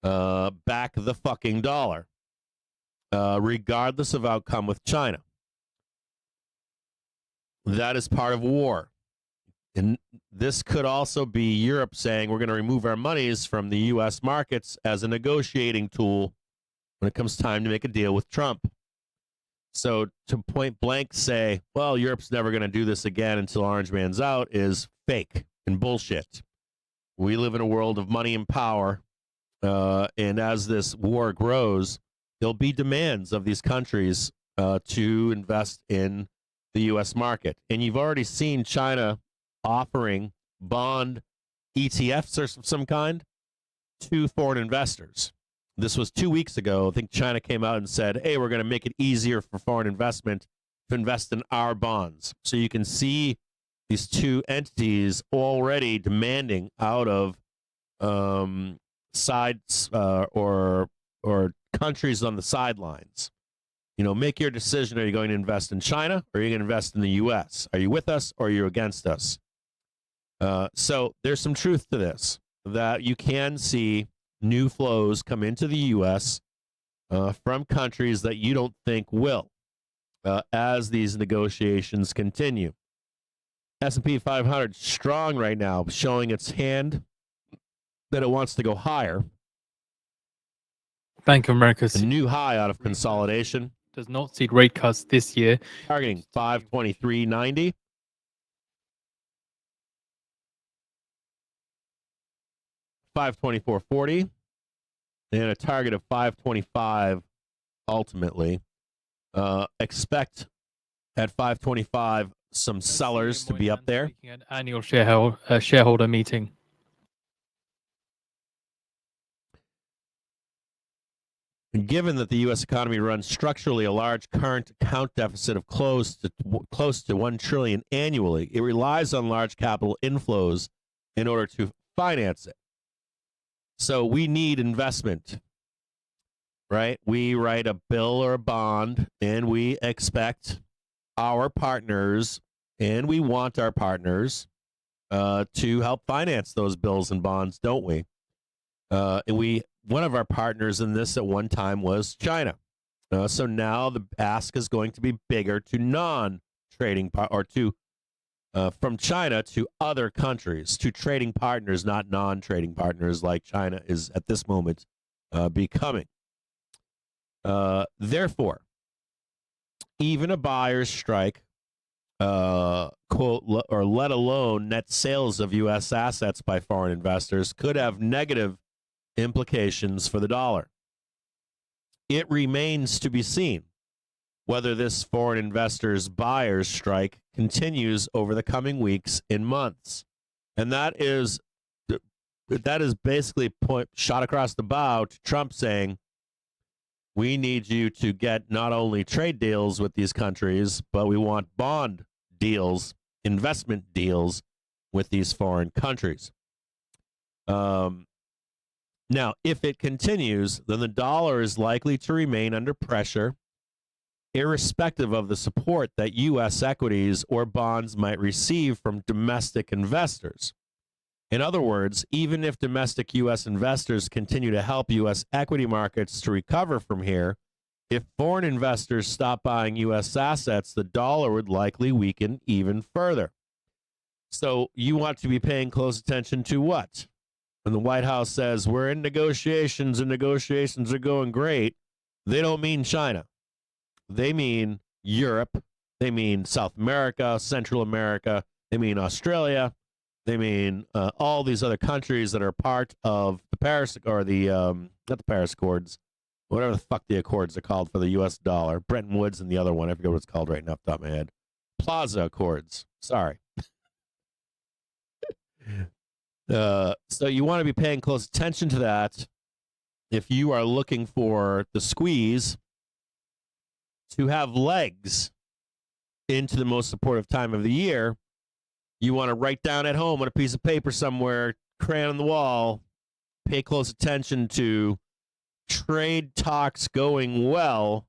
back the fucking dollar, regardless of outcome with China. That is part of war. And this could also be Europe saying we're going to remove our monies from the U.S. markets as a negotiating tool when it comes time to make a deal with Trump. So to point blank say, well, Europe's never going to do this again until Orange Man's out is fake and bullshit. We live in a world of money and power, and as this war grows, there'll be demands of these countries to invest in the U.S. market. And you've already seen China offering bond ETFs or some kind to foreign investors. This was 2 weeks ago. I think China came out and said, hey, we're going to make it easier for foreign investment to invest in our bonds. So you can see these two entities already demanding out of sides or countries on the sidelines. Make your decision. Are you going to invest in China or are you going to invest in the U.S.? Are you with us or are you against us? So there's some truth to this, that you can see new flows come into the U.S. From countries that you don't think will as these negotiations continue. S&P 500 strong right now, showing its hand that it wants to go higher. Bank of America A new high out of consolidation. does not see rate cuts this year. Targeting 523.90. $524.40 and a target of 525 ultimately. Expect at 525 some sellers to be up there. An annual shareholder meeting. And given that the U.S. economy runs structurally a large current account deficit of close to $1 trillion annually, it relies on large capital inflows in order to finance it. So we need investment, right? We write a bill or a bond, and we expect our partners, and we want our partners to help finance those bills and bonds, don't we? And one of our partners in this at one time was China. So now the ask is going to be bigger to non-trading from China to other countries, to trading partners, not non-trading partners like China is at this moment becoming. Therefore, even a buyer's strike, quote, or let alone net sales of U.S. assets by foreign investors could have negative implications for the dollar. It remains to be seen whether this foreign investors' buyer's strike continues over the coming weeks and months. And that is basically shot across the bow to Trump saying, we need you to get not only trade deals with these countries, but we want bond deals, investment deals with these foreign countries. Now, if it continues, then the dollar is likely to remain under pressure, irrespective of the support that U.S. equities or bonds might receive from domestic investors. In other words, even if domestic U.S. investors continue to help U.S. equity markets to recover from here, if foreign investors stop buying U.S. assets, the dollar would likely weaken even further. So you want to be paying close attention to what? When the White House says we're in negotiations and negotiations are going great, they don't mean China. They mean Europe. They mean South America, Central America. They mean Australia. They mean all these other countries that are part of the Paris, or the, not the Paris Accords, whatever the fuck the accords are called for the U.S. dollar. Bretton Woods and the other one. I forget what it's called right now off the top of my head. Plaza Accords. Sorry. So you want to be paying close attention to that if you are looking for the squeeze to have legs into the most supportive time of the year. You want to write down at home on a piece of paper somewhere, crayon on the wall, pay close attention to trade talks going well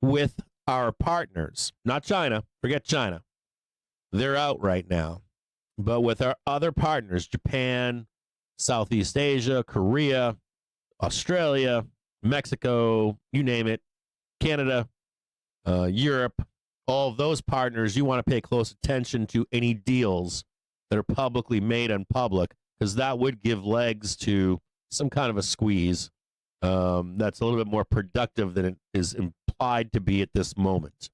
with our partners. Not China. Forget China. They're out right now. But with our other partners, Japan, Southeast Asia, Korea, Australia, Mexico, you name it, Canada, Europe, all of those partners, you want to pay close attention to any deals that are publicly made in public, because that would give legs to some kind of a squeeze that's a little bit more productive than it is implied to be at this moment.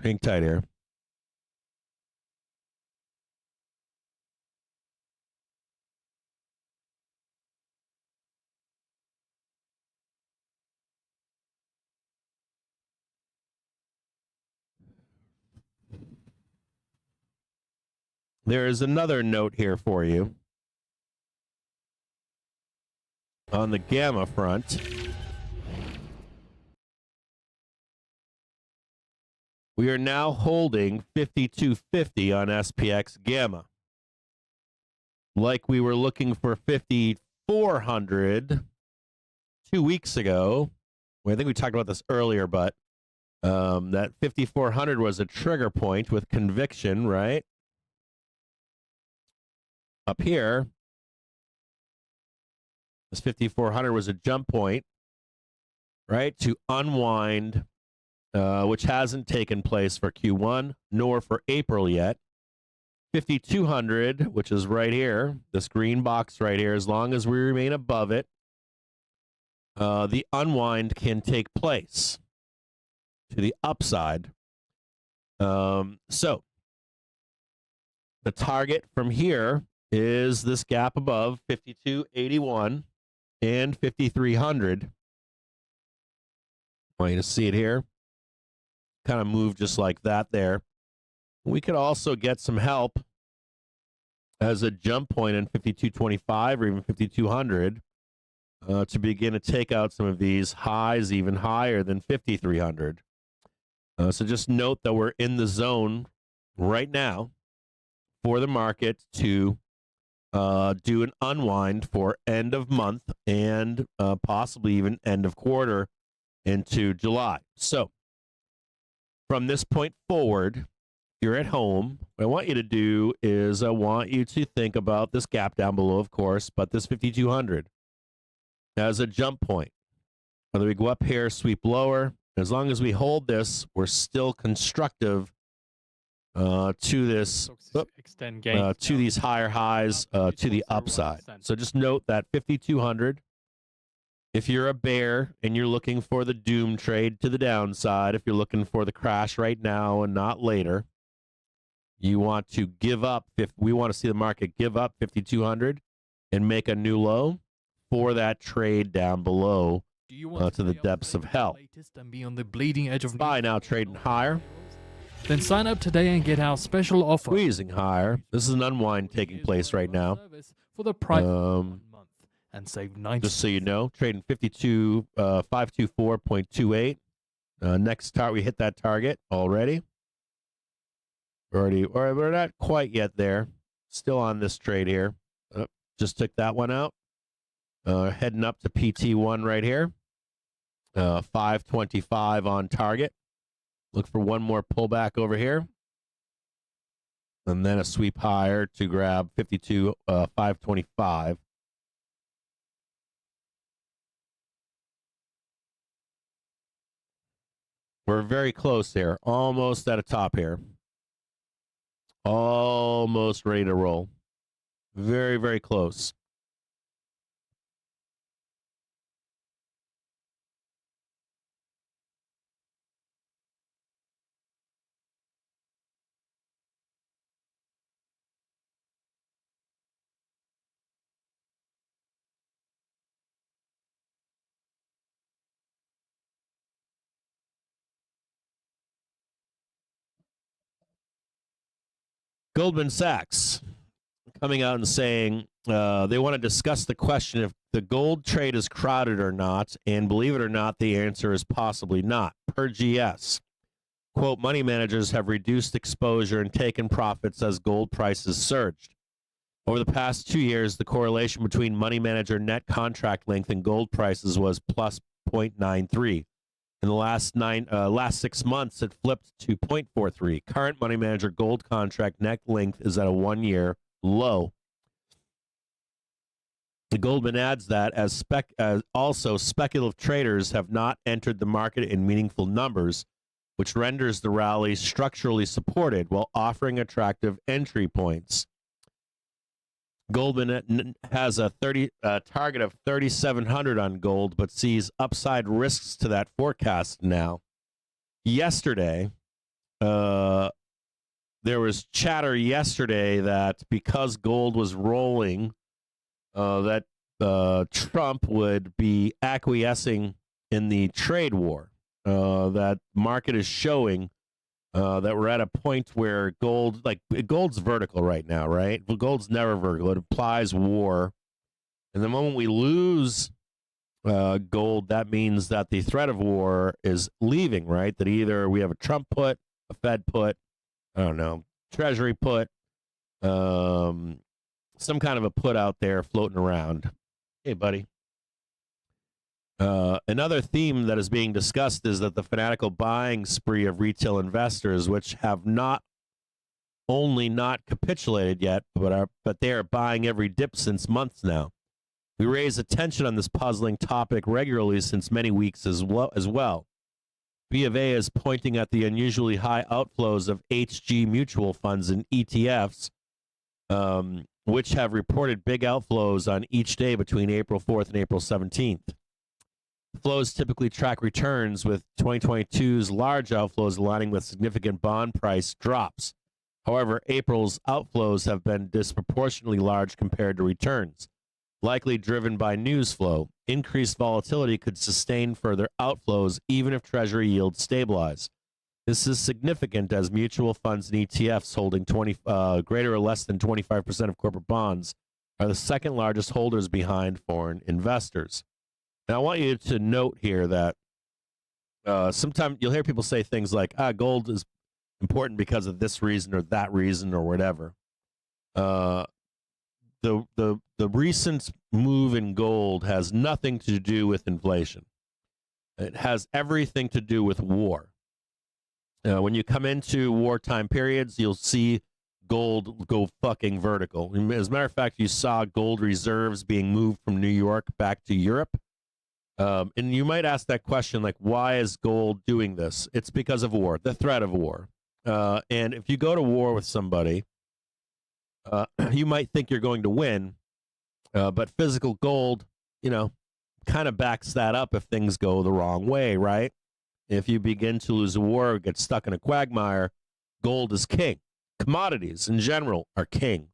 Hang tight here. there is another note here for you. On the gamma front, we are now holding 5250 on SPX gamma. Like we were looking for 5400 2 weeks ago. Well, I think we talked about this earlier, but that 5400 was a trigger point with conviction, right? Up here, this 5400 was a jump point, right, to unwind, which hasn't taken place for Q1 nor for April yet. 5200, which is right here, this green box right here, as long as we remain above it, the unwind can take place to the upside. So the target from here is this gap above 5281 and 5300. I want you to see it here. Kind of move just like that there. We could also get some help as a jump point in 5225 or even 5200 to begin to take out some of these highs even higher than 5300. So just note that we're in the zone right now for the market to do an unwind for end of month and possibly even end of quarter into July. So from this point forward, if you're at home, what I want you to do is I want you to think about this gap down below, of course, but this 5200 as a jump point. Whether we go up here, sweep lower, as long as we hold this, we're still constructive to this, extend gains to these higher highs, to the upside. So just note that 5200. If you're a bear and you're looking for the doom trade to the downside, if you're looking for the crash right now and not later, you want to give up. If we want to see the market give up 5200 and make a new low for that trade down below to the depths of hell. And be on the bleeding edge of Buy now, trading higher. Then sign up today and get our special offer. Squeezing higher. This is an unwind taking place right now. For the price of 1 month and save 90. Just so you know, trading 524.28. Next target, we hit that target already. We're not quite yet there. Still on this trade here. Just took that one out. Heading up to PT1 right here. 525 on target. Look for one more pullback over here. And then a sweep higher to grab 525. We're very close here. Almost at a top here. Almost ready to roll. Very, very close. Goldman Sachs coming out and saying they want to discuss the question if the gold trade is crowded or not, and believe it or not, the answer is possibly not. Per GS, quote, money managers have reduced exposure and taken profits as gold prices surged. Over the past 2 years, the correlation between money manager net contract length and gold prices was plus 0.93. In the last 6 months, it flipped to 0.43. Current money manager gold contract net length is at a 1-year low. The Goldman adds that as also speculative traders have not entered the market in meaningful numbers, which renders the rally structurally supported while offering attractive entry points. Goldman has a target of 3,700 on gold, but sees upside risks to that forecast now. Yesterday, there was chatter yesterday that because gold was rolling, that Trump would be acquiescing in the trade war. That market is showing that we're at a point where gold's vertical right now, right? Well, gold's never vertical. It implies war. And the moment we lose gold, that means that the threat of war is leaving, right? That either we have a Trump put, a Fed put, I don't know, Treasury put, some kind of a put out there floating around. Hey, buddy. Another theme that is being discussed is that the fanatical buying spree of retail investors, which have not only not capitulated yet, but they are buying every dip since months now. We raise attention on this puzzling topic regularly since many weeks as well. B of A is pointing at the unusually high outflows of HG mutual funds and ETFs, which have reported big outflows on each day between April 4th and April 17th. Flows typically track returns, with 2022's large outflows aligning with significant bond price drops. However, April's outflows have been disproportionately large compared to returns, likely driven by news flow. Increased volatility could sustain further outflows even if Treasury yields stabilize. This is significant as mutual funds and ETFs holding greater or less than 25% of corporate bonds are the second largest holders behind foreign investors. Now, I want you to note here that sometimes you'll hear people say things like, gold is important because of this reason or that reason or whatever. The recent move in gold has nothing to do with inflation. It has everything to do with war. When you come into wartime periods, you'll see gold go fucking vertical. As a matter of fact, you saw gold reserves being moved from New York back to Europe. And you might ask that question, like, why is gold doing this? It's because of war, the threat of war. And if you go to war with somebody, you might think you're going to win, but physical gold, kind of backs that up if things go the wrong way, right? If you begin to lose a war or get stuck in a quagmire, gold is king. Commodities in general are king.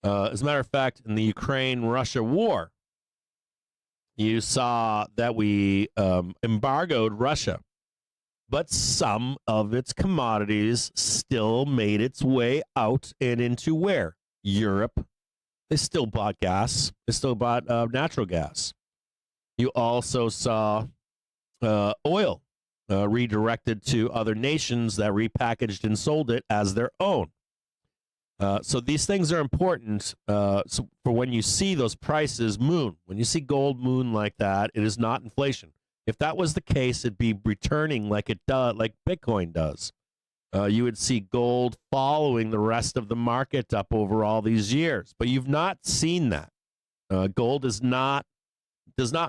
As a matter of fact, in the Ukraine-Russia war, you saw that we embargoed Russia, but some of its commodities still made its way out and into where? Europe. They still bought gas. They still bought natural gas. You also saw oil redirected to other nations that repackaged and sold it as their own. So these things are important for when you see those prices moon. When you see gold moon like that, it is not inflation. If that was the case, it'd be returning like it does, like Bitcoin does. You would see gold following the rest of the market up over all these years, but you've not seen that. Gold does not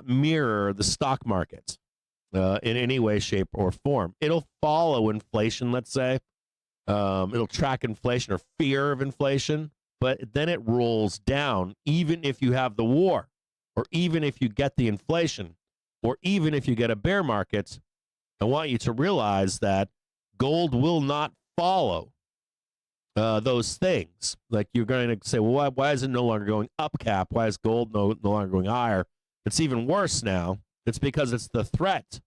mirror the stock market in any way, shape, or form. It'll follow inflation, let's say. It'll track inflation or fear of inflation, but then it rolls down even if you have the war, or even if you get the inflation, or even if you get a bear market. I want you to realize that gold will not follow those things. Like, you're going to say, well, why is it no longer going up cap? Why is gold no longer going higher? It's even worse now. It's because it's the threat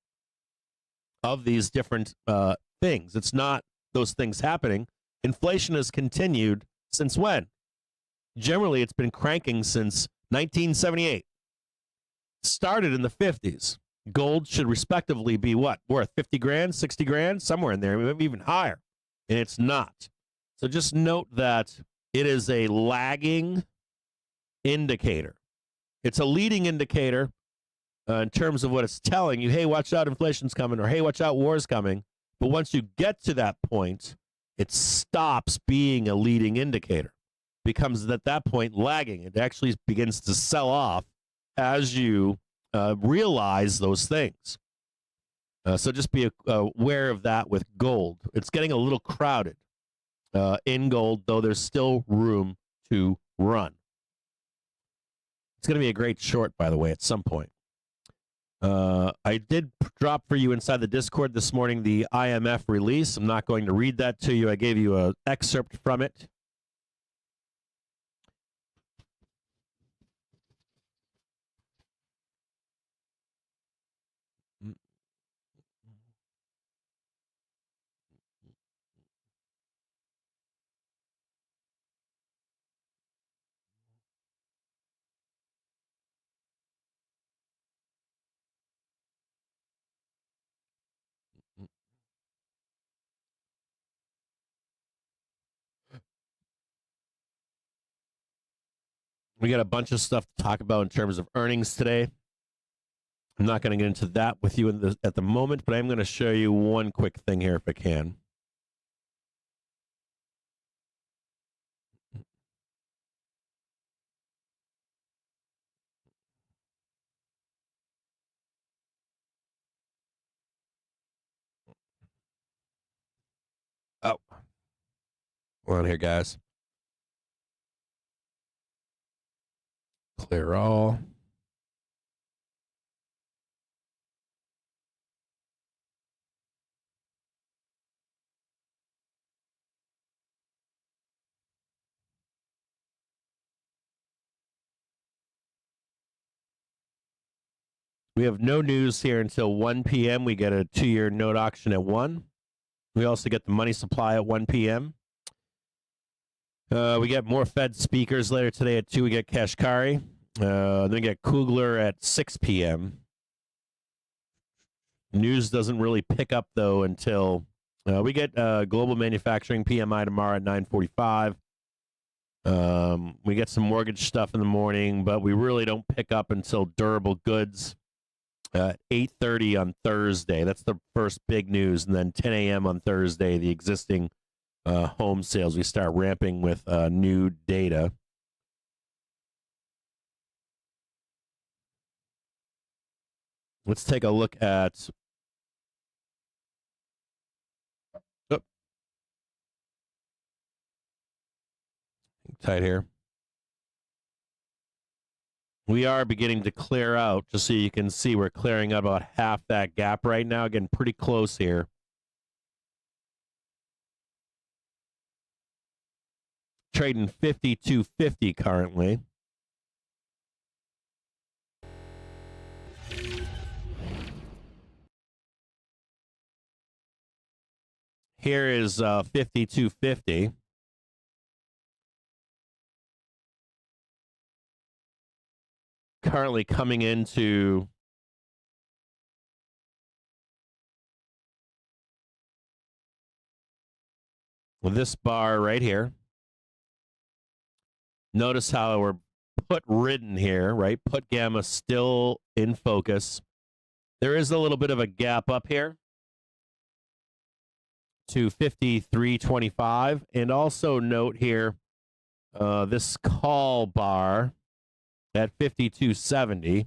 of these different things. It's not those things happening. Inflation has continued since when? Generally, it's been cranking since 1978. Started in the 50s. Gold should respectively be what? Worth 50 grand, 60 grand, somewhere in there, maybe even higher. And it's not. So just note that it is a lagging indicator. It's a leading indicator in terms of what it's telling you. Hey, watch out, inflation's coming, or hey, watch out, war's coming. But once you get to that point, it stops being a leading indicator. Becomes at that point lagging. It actually begins to sell off as you realize those things. So just be aware of that with gold. It's getting a little crowded in gold, though there's still room to run. It's going to be a great short, by the way, at some point. I did drop for you inside the Discord this morning the IMF release. I'm not going to read that to you. I gave you an excerpt from it. We got a bunch of stuff to talk about in terms of earnings today. I'm not going to get into that with you at the moment, but I'm going to show you one quick thing here if I can. Oh, hold on here, guys. Clear all. We have no news here until 1 p.m. We get a 2-year note auction at 1. We also get the money supply at 1 p.m. We get more Fed speakers later today at 2. We get Kashkari. Then we get Kugler at 6 p.m. News doesn't really pick up, though, until we get global manufacturing PMI tomorrow at 9:45. We get some mortgage stuff in the morning, but we really don't pick up until durable goods. 8:30 on Thursday. That's the first big news. And then 10 a.m. on Thursday, the existing home sales. We start ramping with new data. Let's take a look at... Oh. Tight here. We are beginning to clear out, just so you can see we're clearing out about half that gap right now. Getting pretty close here. Trading 52.50 currently. Here is 52.50. Currently coming into this bar right here. Notice how we're put ridden here, right? Put gamma still in focus. There is a little bit of a gap up here to 53.25. And also note here this call bar at 52.70.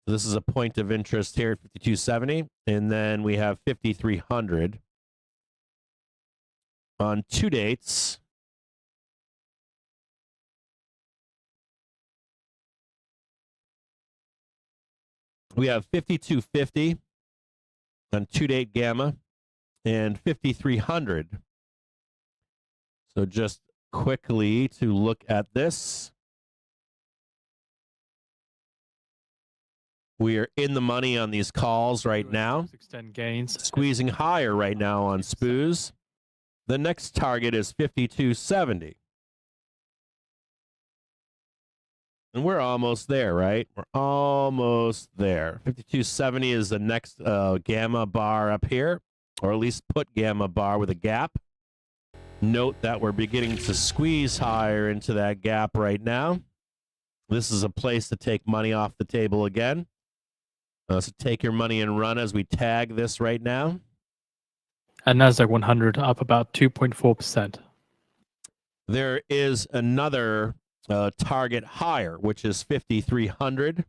So this is a point of interest here at 52.70. And then we have 5300 on 2 dates. We have 52.50 on 2-date gamma and 5300. So just quickly to look at this. We are in the money on these calls right now. Extend gains. Squeezing higher right now on SPOOs. The next target is 52.70. And we're almost there, right? We're almost there. 52.70 is the next gamma bar up here, or at least put gamma bar with a gap. Note that we're beginning to squeeze higher into that gap right now. This is a place to take money off the table again. So take your money and run as we tag this right now. And Nasdaq 100 up about 2.4%. There is another target higher, which is 5,300.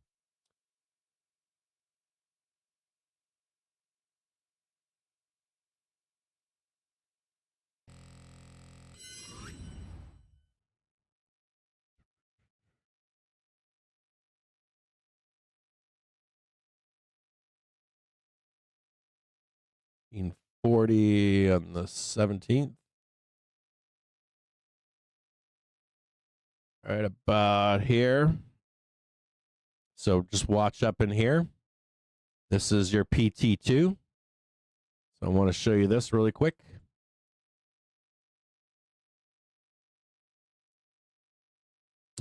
In 40 on the 17th. Right about here. So just watch up in here. This is your PT2. So I want to show you this really quick.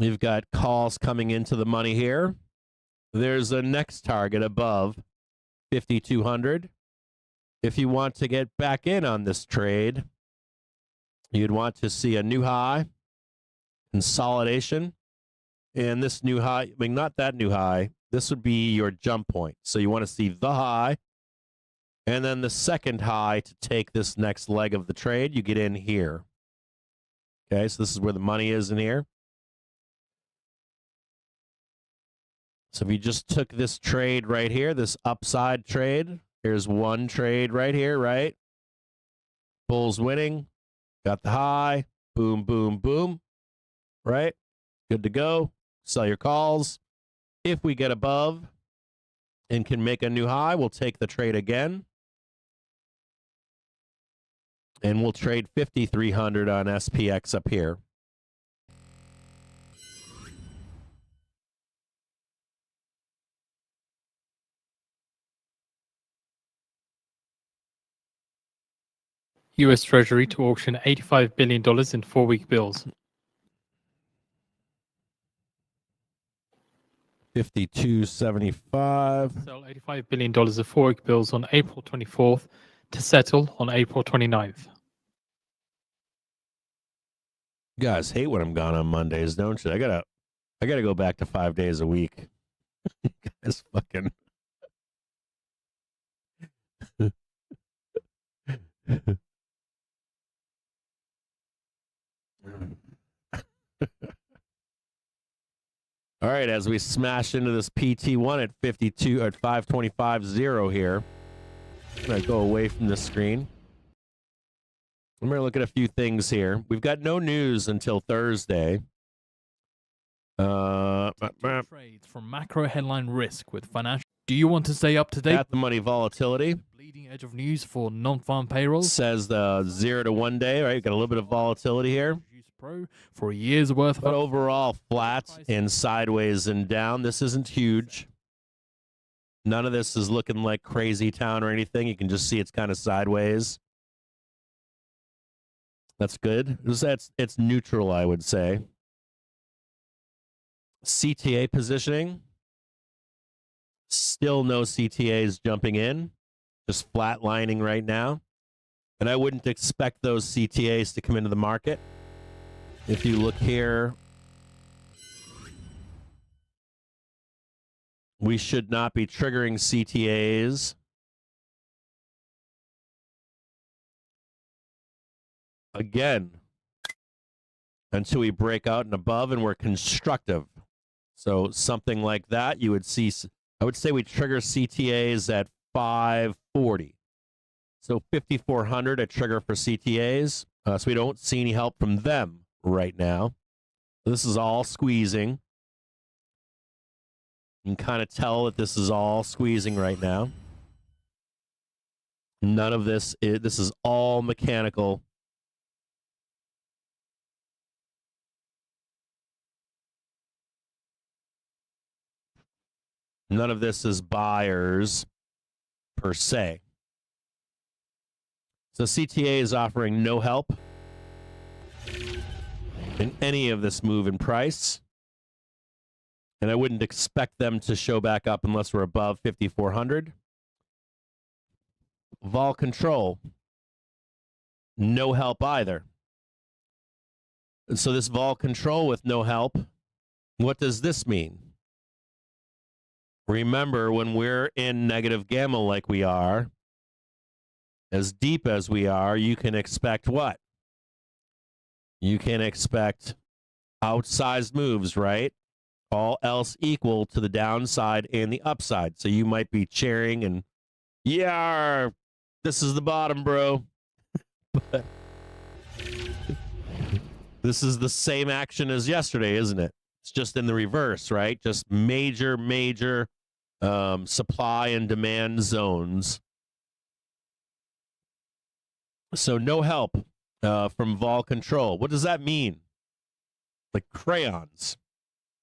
You've got calls coming into the money here. There's a next target above 5,200. If you want to get back in on this trade, you'd want to see a new high, consolidation, And this new high, I mean, not that new high. This would be your jump point. So you want to see the high and then the second high to take this next leg of the trade. You get in here. Okay, so this is where the money is in here. So if you just took this trade right here, this upside trade, here's one trade right here, right? Bulls winning, got the high, boom, boom, boom, right? Good to go. Sell your calls. If we get above and can make a new high, we'll take the trade again. And we'll trade 5,300 on SPX up here. US Treasury to auction $85 billion in 4-week bills. 52.75. Sell $85 billion of 4-week bills on April 24th to settle on April 29th. You guys hate when I'm gone on Mondays, don't you? I gotta go back to 5 days a week. Guys fucking All right, as we smash into this PT1 at 52 at 525.0 here. I'm gonna go away from the screen. I'm gonna look at a few things here. We've got no news until Thursday. Trades from macro headline risk with financial. Do you want to stay up to date? At the money volatility. Bleeding edge of news for non-farm payrolls. Says the 0 to 1 day, right? Got a little bit of volatility here. Pro for a year's worth of. But overall, flat and sideways and down. This isn't huge. None of this is looking like crazy town or anything. You can just see it's kind of sideways. That's good. It's neutral, I would say. CTA positioning. Still no CTAs jumping in. Just flatlining right now. And I wouldn't expect those CTAs to come into the market. If you look here, we should not be triggering CTAs. Again, until we break out and above and we're constructive. So something like that, you would see, I would say we trigger CTAs at 540. So 5,400 a trigger for CTAs. So we don't see any help from them right now. This is all squeezing. You can kind of tell that this is all squeezing right now. None of this is all mechanical. None of this is buyers per se. So CTA is offering no help in any of this move in price. And I wouldn't expect them to show back up unless we're above 5,400. Vol control, no help either. And so this vol control with no help, what does this mean? Remember, when we're in negative gamma like we are, as deep as we are, you can expect what? You can expect outsized moves, right? All else equal to the downside and the upside. So you might be cheering and, yeah, this is the bottom, bro. But this is the same action as yesterday, isn't it? It's just in the reverse, right? Just major supply and demand zones. So no help from vol control. What does that mean? Like crayons.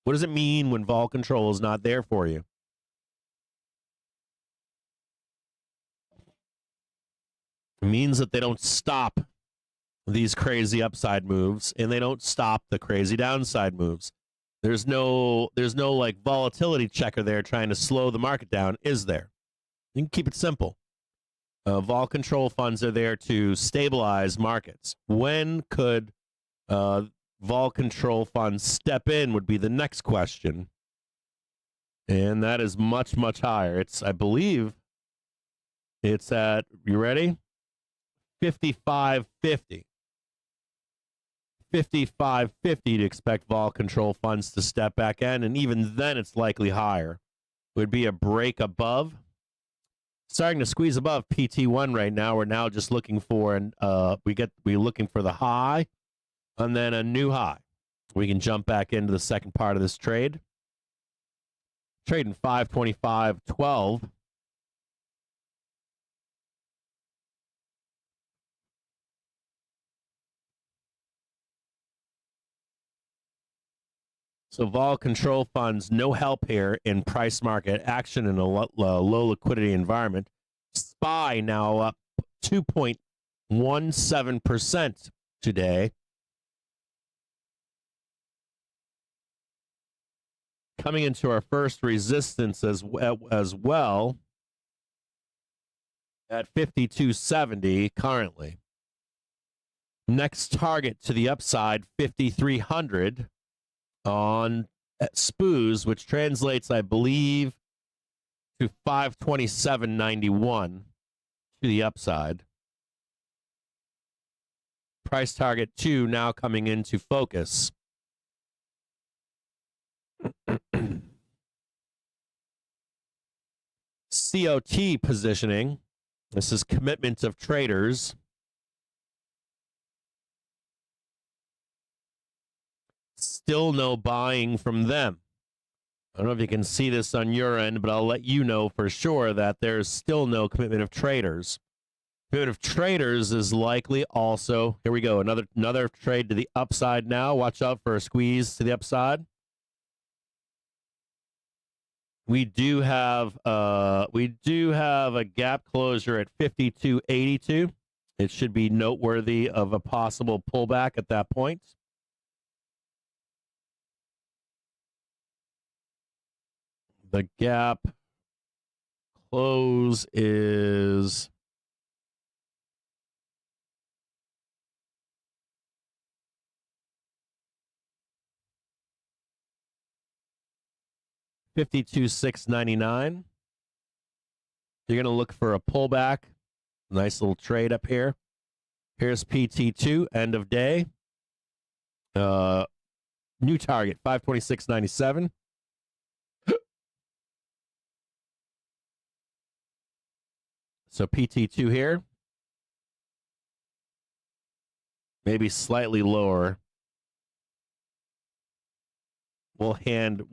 What does it mean when vol control is not there for you? It means that they don't stop these crazy upside moves and they don't stop the crazy downside moves. There's no like volatility checker there trying to slow the market down, is there? You can keep it simple. Vol control funds are there to stabilize markets. When could vol control funds step in would be the next question. And that is much, much higher. It's, I believe, it's at, you ready? 55.50. 55.50 to expect vol control funds to step back in, and even then it's likely higher. It would be a break above. Starting to squeeze above PT1 right now. We're now just looking for we're looking for the high and then a new high. We can jump back into the second part of this trade. Trading 525.12. So vol control funds, no help here in price market action in a low liquidity environment. SPY now up 2.17% today. Coming into our first resistance as well at 52.70 currently. Next target to the upside, 5,300 on SPOOs, which translates, I believe, to 527.91 to the upside. Price target 2 now coming into focus. COT positioning. This is commitment of traders. Still no buying from them. I don't know if you can see this on your end, but I'll let you know for sure that there's still no commitment of traders. Commitment of traders is likely also, here we go, another trade to the upside now. Watch out for a squeeze to the upside. We do have a gap closure at 52.82. It should be noteworthy of a possible pullback at that point. The gap close is 52,699. You're going to look for a pullback. Nice little trade up here. Here's PT2, end of day. New target, 526.97. So PT2 here. Maybe slightly lower. We'll hand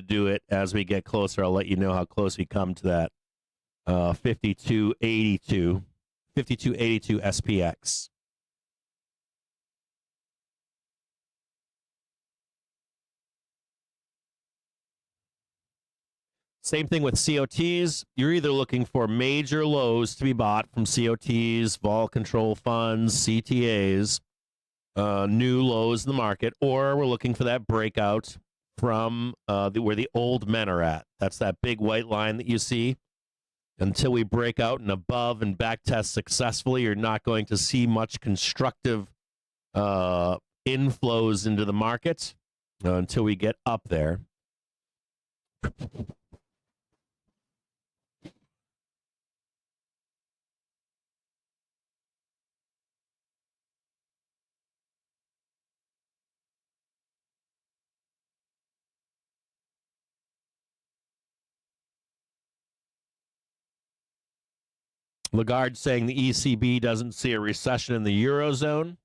do it as we get closer. I'll let you know how close we come to that. 52.82 SPX. Same thing with COTs. You're either looking for major lows to be bought from COTs, vol control funds, CTAs, new lows in the market, or we're looking for that breakout from where the old men are at. That's that big white line that you see. Until we break out and above and back test successfully, you're not going to see much constructive inflows into the market until we get up there. Lagarde saying the ECB doesn't see a recession in the Eurozone.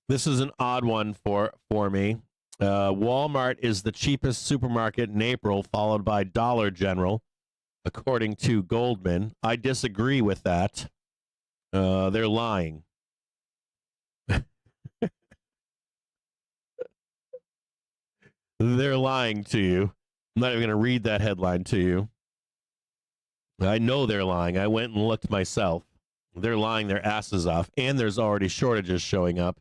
This is an odd one for me. Walmart is the cheapest supermarket in April, followed by Dollar General, according to Goldman. I disagree with that. They're lying. They're lying to you. I'm not even going to read that headline to you. I know they're lying. I went and looked myself. They're lying their asses off, and there's already shortages showing up.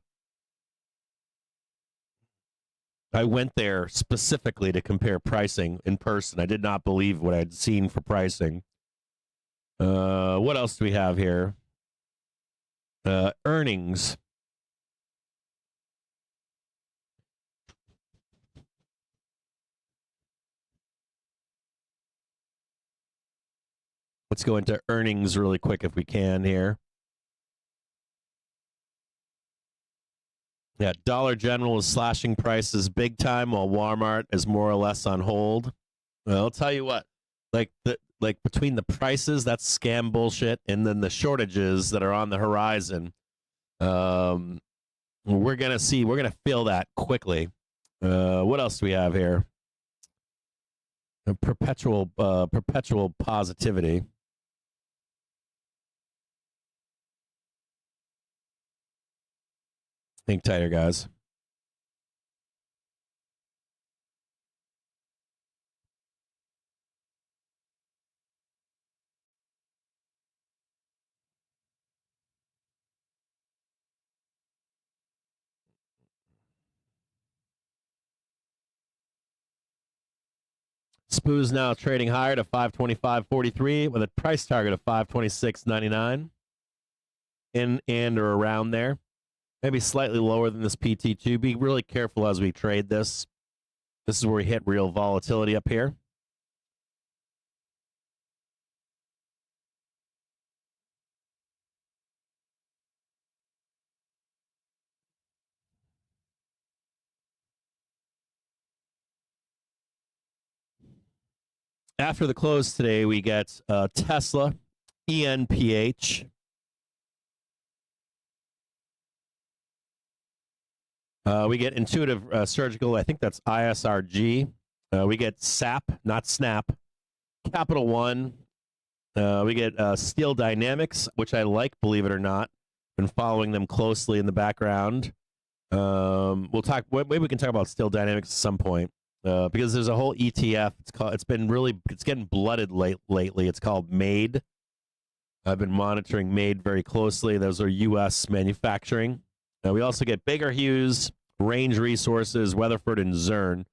I went there specifically to compare pricing in person. I did not believe what I'd seen for pricing. What else do we have here? Earnings. Let's go into earnings really quick if we can here. Yeah, Dollar General is slashing prices big time while Walmart is more or less on hold. Well, I'll tell you what, like between the prices, that's scam bullshit, and then the shortages that are on the horizon, we're gonna feel that quickly. What else do we have here? A perpetual positivity. Think tighter, guys. SPOO's now trading higher to 525.43 with a price target of 526.99 in and or around there. Maybe slightly lower than this PT2. Be really careful as we trade this. This is where we hit real volatility up here. After the close today, we get Tesla, ENPH. We get Intuitive Surgical. I think that's ISRG. We get SAP, not SNAP. Capital One. We get Steel Dynamics, which I like, believe it or not. Been following them closely in the background. We'll talk. Maybe we can talk about Steel Dynamics at some point because there's a whole ETF. It's getting blooded lately. It's called MADE. I've been monitoring MADE very closely. Those are U.S. manufacturing. We also get Baker Hughes, Range Resources, Weatherford, and Zurn.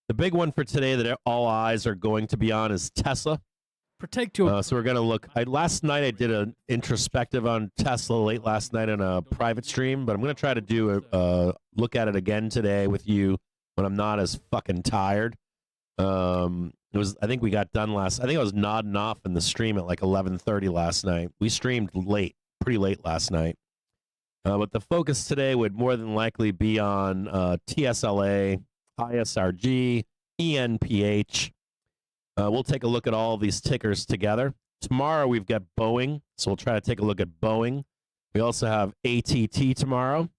The big one for today that all eyes are going to be on is Tesla. Protect your. So we're going to look. Last night I did an introspective on Tesla late last night on a private stream, but I'm going to try to do a look at it again today with you when I'm not as fucking tired. I think we got done I think I was nodding off in the stream at like 11:30 last night. We streamed pretty late last night. But the focus today would more than likely be on TSLA, ISRG, ENPH. We'll take a look at all of these tickers together. Tomorrow we've got Boeing, so we'll try to take a look at Boeing. We also have ATT tomorrow.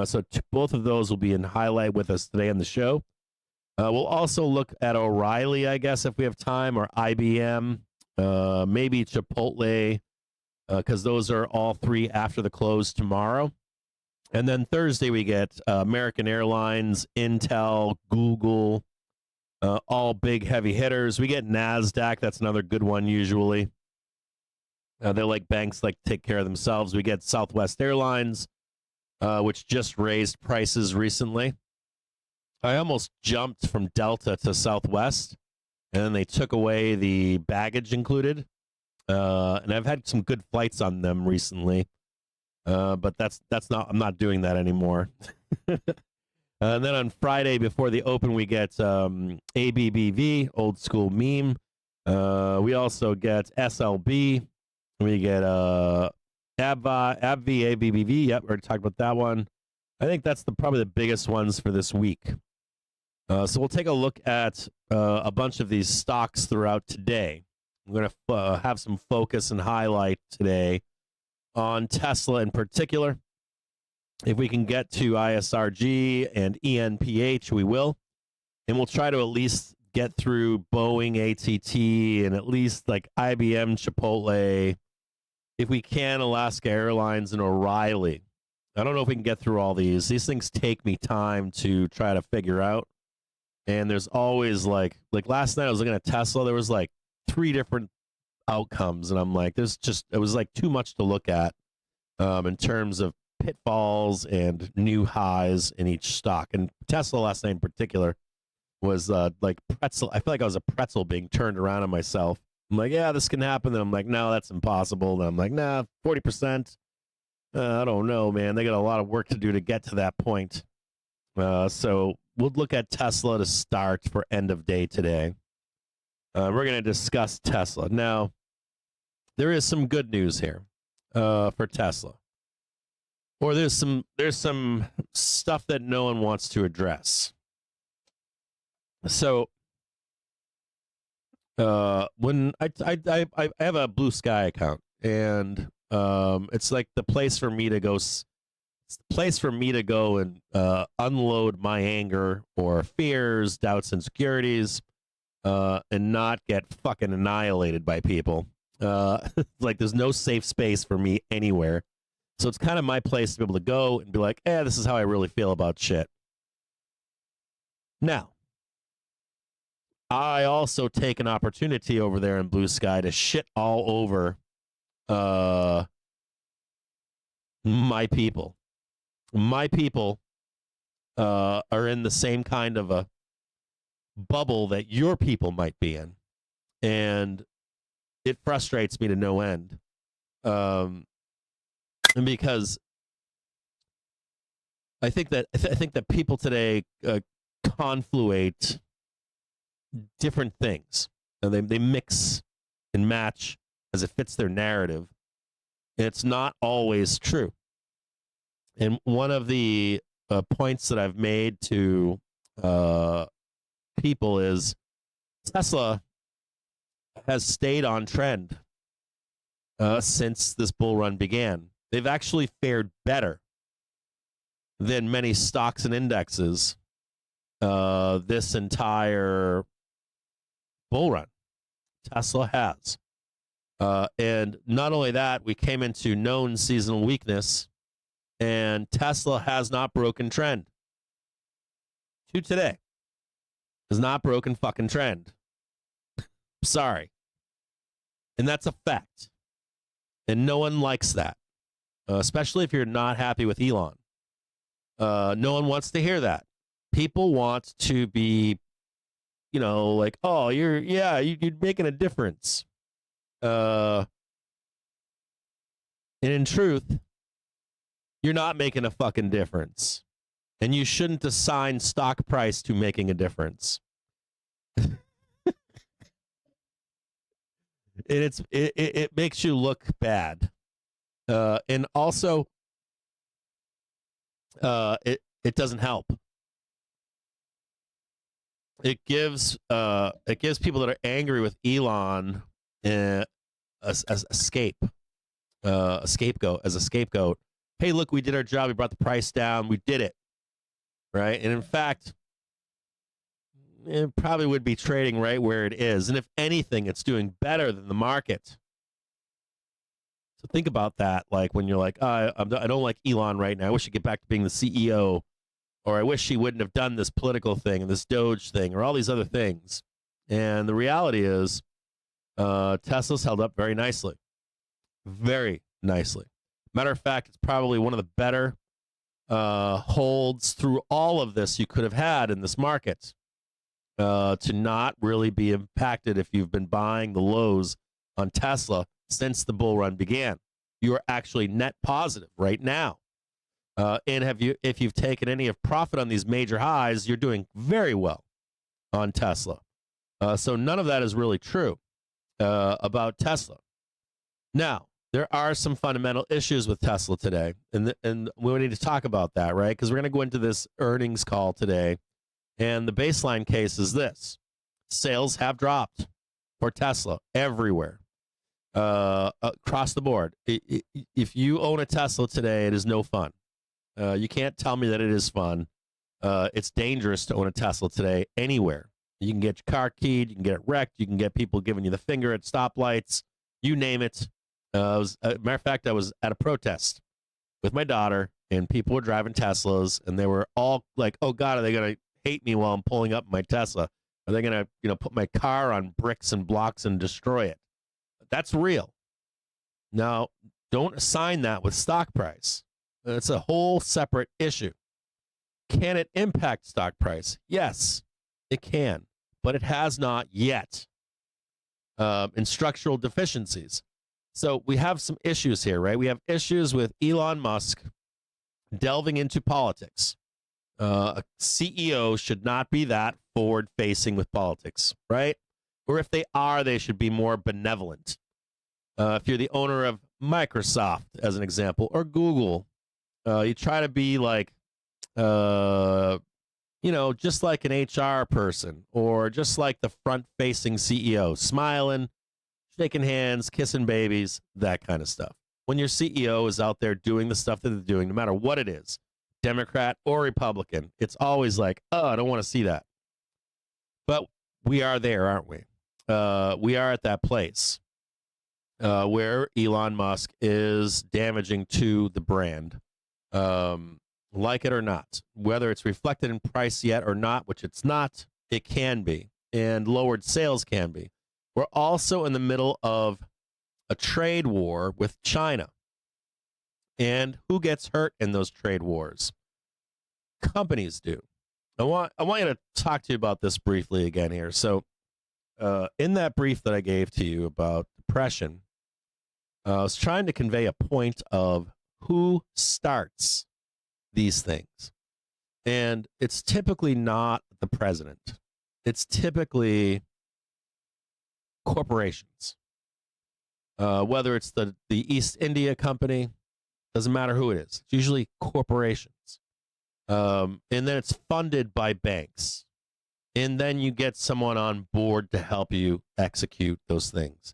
So both of those will be in highlight with us today on the show. We'll also look at O'Reilly, I guess, if we have time, or IBM, maybe Chipotle, because those are all three after the close tomorrow. And then Thursday we get American Airlines, Intel, Google, all big heavy hitters. We get NASDAQ. That's another good one usually. They're like banks, like take care of themselves. We get Southwest Airlines, which just raised prices recently. I almost jumped from Delta to Southwest, and then they took away the baggage included. And I've had some good flights on them recently, but I'm not doing that anymore. And then on Friday before the open, we get ABBV, old school meme. We also get SLB. We get AbbVie, ABBV. Yep, we already talked about that one. I think that's probably the biggest ones for this week. So we'll take a look at a bunch of these stocks throughout today. I'm going to have some focus and highlight today on Tesla in particular. If we can get to ISRG and ENPH, we will. And we'll try to at least get through Boeing, ATT, and at least like IBM, Chipotle. If we can, Alaska Airlines and O'Reilly. I don't know if we can get through all these. These things take me time to try to figure out. And there's always like last night I was looking at Tesla. There was like 3 different outcomes, and I'm like, it was like too much to look at in terms of pitfalls and new highs in each stock. And Tesla last night in particular was like pretzel. I feel like I was a pretzel being turned around on myself. I'm like, yeah, this can happen. Then I'm like, no, that's impossible. Then I'm like, nah, 40%. I don't know, man. They got a lot of work to do to get to that point. So we'll look at Tesla to start for end of day today. We're going to discuss Tesla. Now, there is some good news here for Tesla. Or there's some stuff that no one wants to address. So when I have a BluesSky account, and it's like the place for me to go. It's the place for me to go and unload my anger or fears, doubts, insecurities, and not get fucking annihilated by people. Like there's no safe space for me anywhere. So it's kind of my place to be able to go and be like, this is how I really feel about shit. Now, I also take an opportunity over there in BluesSky to shit all over my people. My people are in the same kind of a bubble that your people might be in. And it frustrates me to no end. And because I think that people today confluate different things. And they mix and match as it fits their narrative. And it's not always true. And one of the points that I've made to people is Tesla has stayed on trend since this bull run began. They've actually fared better than many stocks and indexes this entire bull run. Tesla has. And not only that, we came into known seasonal weakness, and Tesla has not broken trend. To today. Has not broken fucking trend. Sorry. And that's a fact. And no one likes that. Especially if you're not happy with Elon. No one wants to hear that. People want to be, like, oh, you're making a difference. And in truth, you're not making a fucking difference. And you shouldn't assign stock price to making a difference. It makes you look bad. And also, it doesn't help. It gives people that are angry with Elon a scapegoat. Hey, look, we did our job. We brought the price down. We did it, right? And in fact, it probably would be trading right where it is. And if anything, it's doing better than the market. So think about that. Like when you're like, I don't like Elon right now. I wish he'd get back to being the CEO. Or I wish he wouldn't have done this political thing and this Doge thing or all these other things. And the reality is Tesla's held up very nicely. Very nicely. Matter of fact, it's probably one of the better holds through all of this you could have had in this market to not really be impacted if you've been buying the lows on Tesla since the bull run began. You are actually net positive right now. And if you've taken any of profit on these major highs, you're doing very well on Tesla. So none of that is really true about Tesla. Now, there are some fundamental issues with Tesla today, and we need to talk about that, right? Because we're going to go into this earnings call today, and the baseline case is this. Sales have dropped for Tesla everywhere, across the board. If you own a Tesla today, it is no fun. You can't tell me that it is fun. It's dangerous to own a Tesla today anywhere. You can get your car keyed, you can get it wrecked, you can get people giving you the finger at stoplights, you name it. Matter of fact, I was at a protest with my daughter, and people were driving Teslas, and they were all like, "Oh God, are they gonna hate me while I'm pulling up my Tesla? Are they gonna, put my car on bricks and blocks and destroy it?" That's real. Now, don't assign that with stock price. It's a whole separate issue. Can it impact stock price? Yes, it can, but it has not yet in structural deficiencies. So we have some issues here, right? We have issues with Elon Musk delving into politics. A CEO should not be that forward facing with politics, right? Or if they are, they should be more benevolent. If you're the owner of Microsoft, as an example, or Google, you try to be like, just like an HR person or just like the front facing CEO, smiling, shaking hands, kissing babies, that kind of stuff. When your CEO is out there doing the stuff that they're doing, no matter what it is, Democrat or Republican, it's always like, oh, I don't want to see that. But we are there, aren't we? We are at that place where Elon Musk is damaging to the brand, like it or not. Whether it's reflected in price yet or not, which it's not, it can be, and lowered sales can be. We're also in the middle of a trade war with China. And who gets hurt in those trade wars? Companies do. I want you to talk to you about this briefly again here. So in that brief that I gave to you about depression, I was trying to convey a point of who starts these things. And it's typically not the president. It's typically corporations. Whether it's the East India Company, doesn't matter who it is. It's usually corporations. And then it's funded by banks. And then you get someone on board to help you execute those things.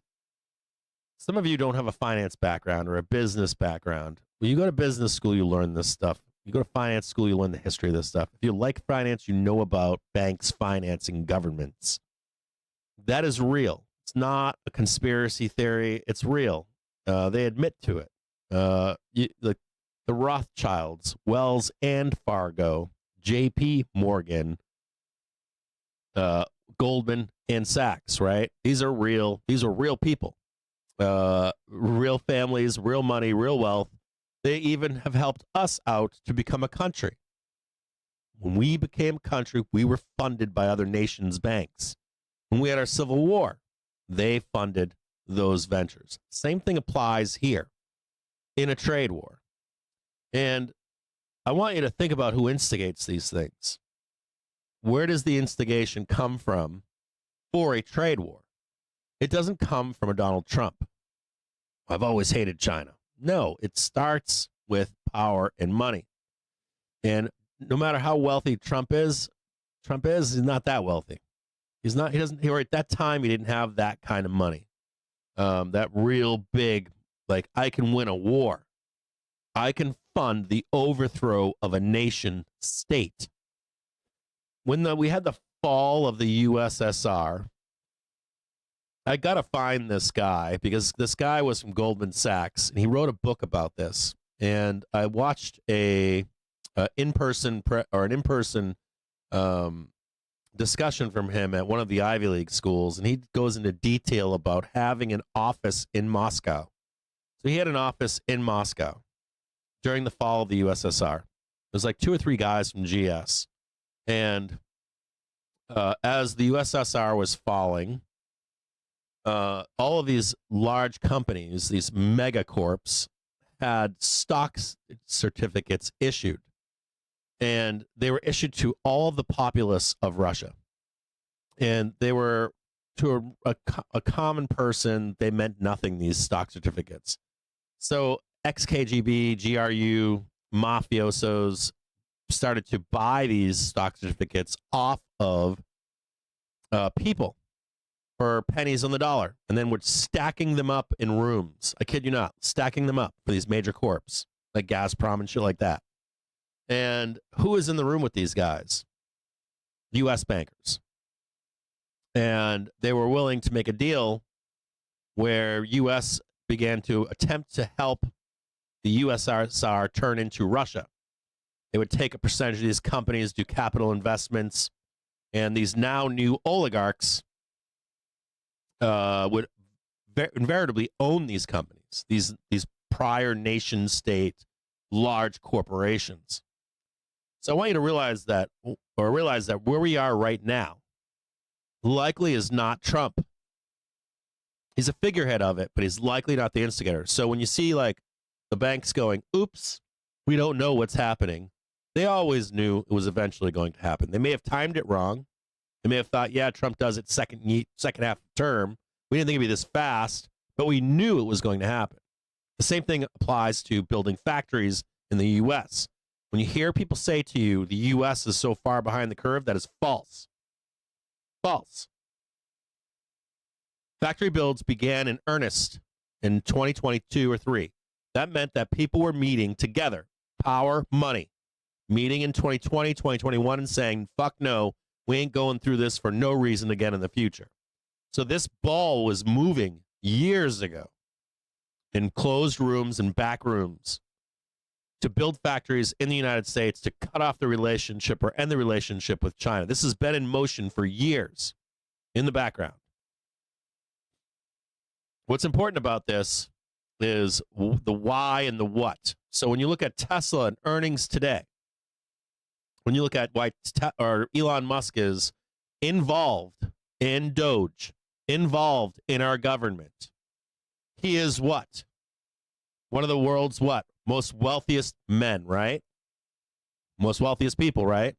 Some of you don't have a finance background or a business background. When you go to business school, you learn this stuff. You go to finance school, you learn the history of this stuff. If you like finance, you know about banks financing governments. That is real. It's not a conspiracy theory. It's real. They admit to it. The Rothschilds, Wells and Fargo, J.P. Morgan, Goldman and Sachs, right? These are real people. Real families, real money, real wealth. They even have helped us out to become a country. When we became a country, we were funded by other nations' banks. When we had our Civil War, they funded those ventures. Same thing applies here in a trade war. And I want you to think about who instigates these things. Where does the instigation come from for a trade war? It doesn't come from a Donald Trump. I've always hated China. No, it starts with power and money. And no matter how wealthy Trump is, he's not that wealthy. Or at that time, he didn't have that kind of money. That real big, like, I can win a war. I can fund the overthrow of a nation state. When we had the fall of the USSR, I got to find this guy because this guy was from Goldman Sachs, and he wrote a book about this. And I watched an in-person discussion from him at one of the Ivy League schools, and he goes into detail about having an office in Moscow. So he had an office in Moscow during the fall of the USSR. There's like 2 or 3 guys from GS. And as the USSR was falling, all of these large companies, these megacorps, had stock certificates issued. And they were issued to all of the populace of Russia. And they were, to a common person, they meant nothing, these stock certificates. So ex-KGB, GRU, mafiosos started to buy these stock certificates off of people for pennies on the dollar, and then would stacking them up in rooms. I kid you not, stacking them up for these major corps like Gazprom and shit like that. And who is in the room with these guys? U.S. bankers. And they were willing to make a deal where U.S. began to attempt to help the USSR turn into Russia. They would take a percentage of these companies, do capital investments, and these now new oligarchs would invariably own these companies, these prior nation state large corporations. So I want you to realize that where we are right now likely is not Trump. He's a figurehead of it, but he's likely not the instigator. So when you see like the banks going, oops, we don't know what's happening, they always knew it was eventually going to happen. They may have timed it wrong. They may have thought, yeah, Trump does it second half of the term. We didn't think it'd be this fast, but we knew it was going to happen. The same thing applies to building factories in the U.S. When you hear people say to you, the U.S. is so far behind the curve, that is false. False. Factory builds began in earnest in 2022 or 3. That meant that people were meeting together, power, money, meeting in 2020, 2021, and saying, fuck no, we ain't going through this for no reason again in the future. So this ball was moving years ago in closed rooms and back rooms to build factories in the United States to cut off the relationship or end the relationship with China. This has been in motion for years in the background. What's important about this is the why and the what. So when you look at Tesla and earnings today, when you look at why Elon Musk is involved in Doge, involved in our government, he is what? One of the world's what? Most wealthiest men, right? Most wealthiest people, right?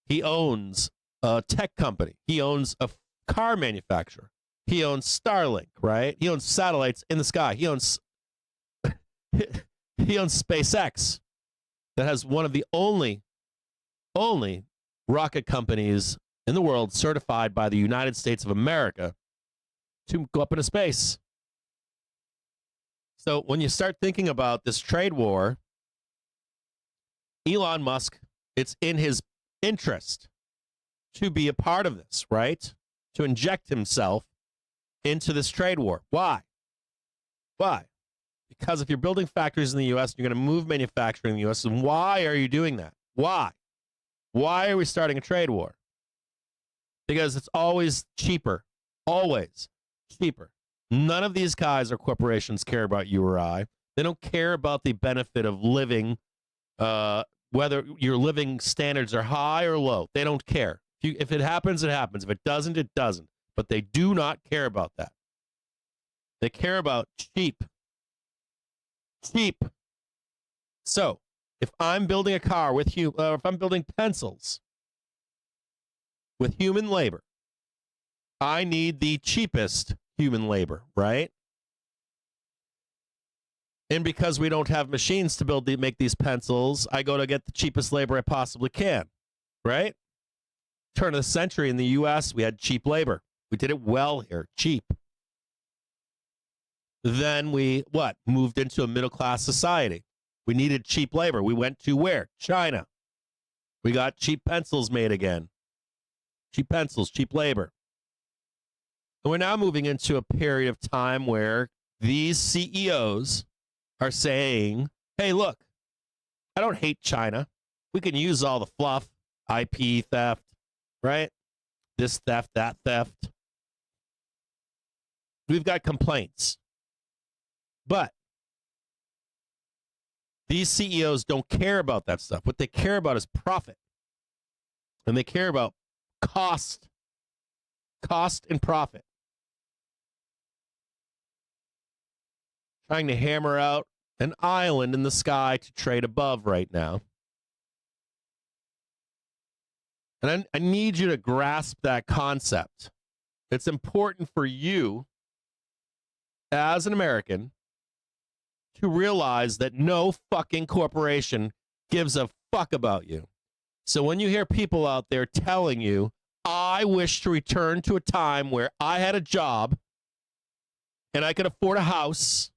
He owns a tech company. He owns a car manufacturer. He owns Starlink, right? He owns satellites in the sky. He owns he owns SpaceX, that has one of the only rocket companies in the world certified by the United States of America to go up into space. So when you start thinking about this trade war, Elon Musk, it's in his interest to be a part of this, right? To inject himself into this trade war. Why? Why? Because if you're building factories in the U.S., you're going to move manufacturing in the U.S., and why are you doing that? Why? Why are we starting a trade war? Because it's always cheaper. Always cheaper. None of these guys or corporations care about you or I. They don't care about the benefit of living, whether your living standards are high or low. They don't care. If it happens, it happens. If it doesn't, it doesn't. But they do not care about that. They care about cheap. Cheap. So, if I'm building a car with if I'm building pencils with human labor, I need the cheapest human labor, right? And because we don't have machines to make these pencils, I go to get the cheapest labor I possibly can, right? Turn of the century in the U.S., we had cheap labor. We did it well here, cheap. Then we, moved into a middle-class society. We needed cheap labor. We went to where? China. We got cheap pencils made again. Cheap pencils, cheap labor. And we're now moving into a period of time where these CEOs are saying, hey, look, I don't hate China. We can use all the fluff, IP theft, right? This theft, that theft. We've got complaints. But these CEOs don't care about that stuff. What they care about is profit. And they care about cost and profit. Trying to hammer out an island in the sky to trade above right now. And I need you to grasp that concept. It's important for you as an American to realize that no fucking corporation gives a fuck about you. So when you hear people out there telling you, I wish to return to a time where I had a job and I could afford a house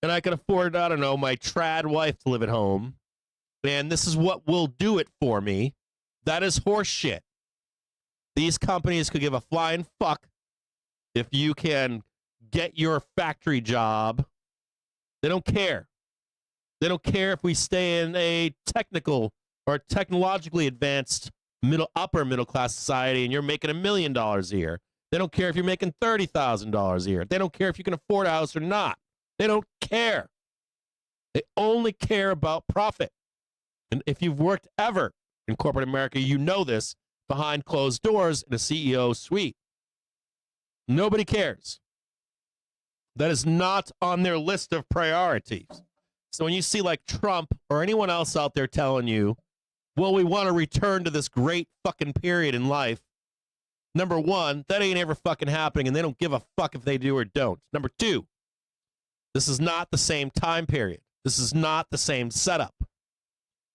and I could afford, I don't know, my trad wife to live at home, and this is what will do it for me, that is horse shit. These companies could give a flying fuck if you can get your factory job. They don't care. They don't care if we stay in a technical or technologically advanced upper middle class society and you're making $1 million a year. They don't care if you're making $30,000 a year. They don't care if you can afford a house or not. They don't care. They only care about profit. And if you've worked ever in corporate America, you know this behind closed doors in a CEO suite. Nobody cares. That is not on their list of priorities. So when you see like Trump or anyone else out there telling you, well, we want to return to this great fucking period in life. Number one, that ain't ever fucking happening, and they don't give a fuck if they do or don't. Number two, this is not the same time period. This is not the same setup.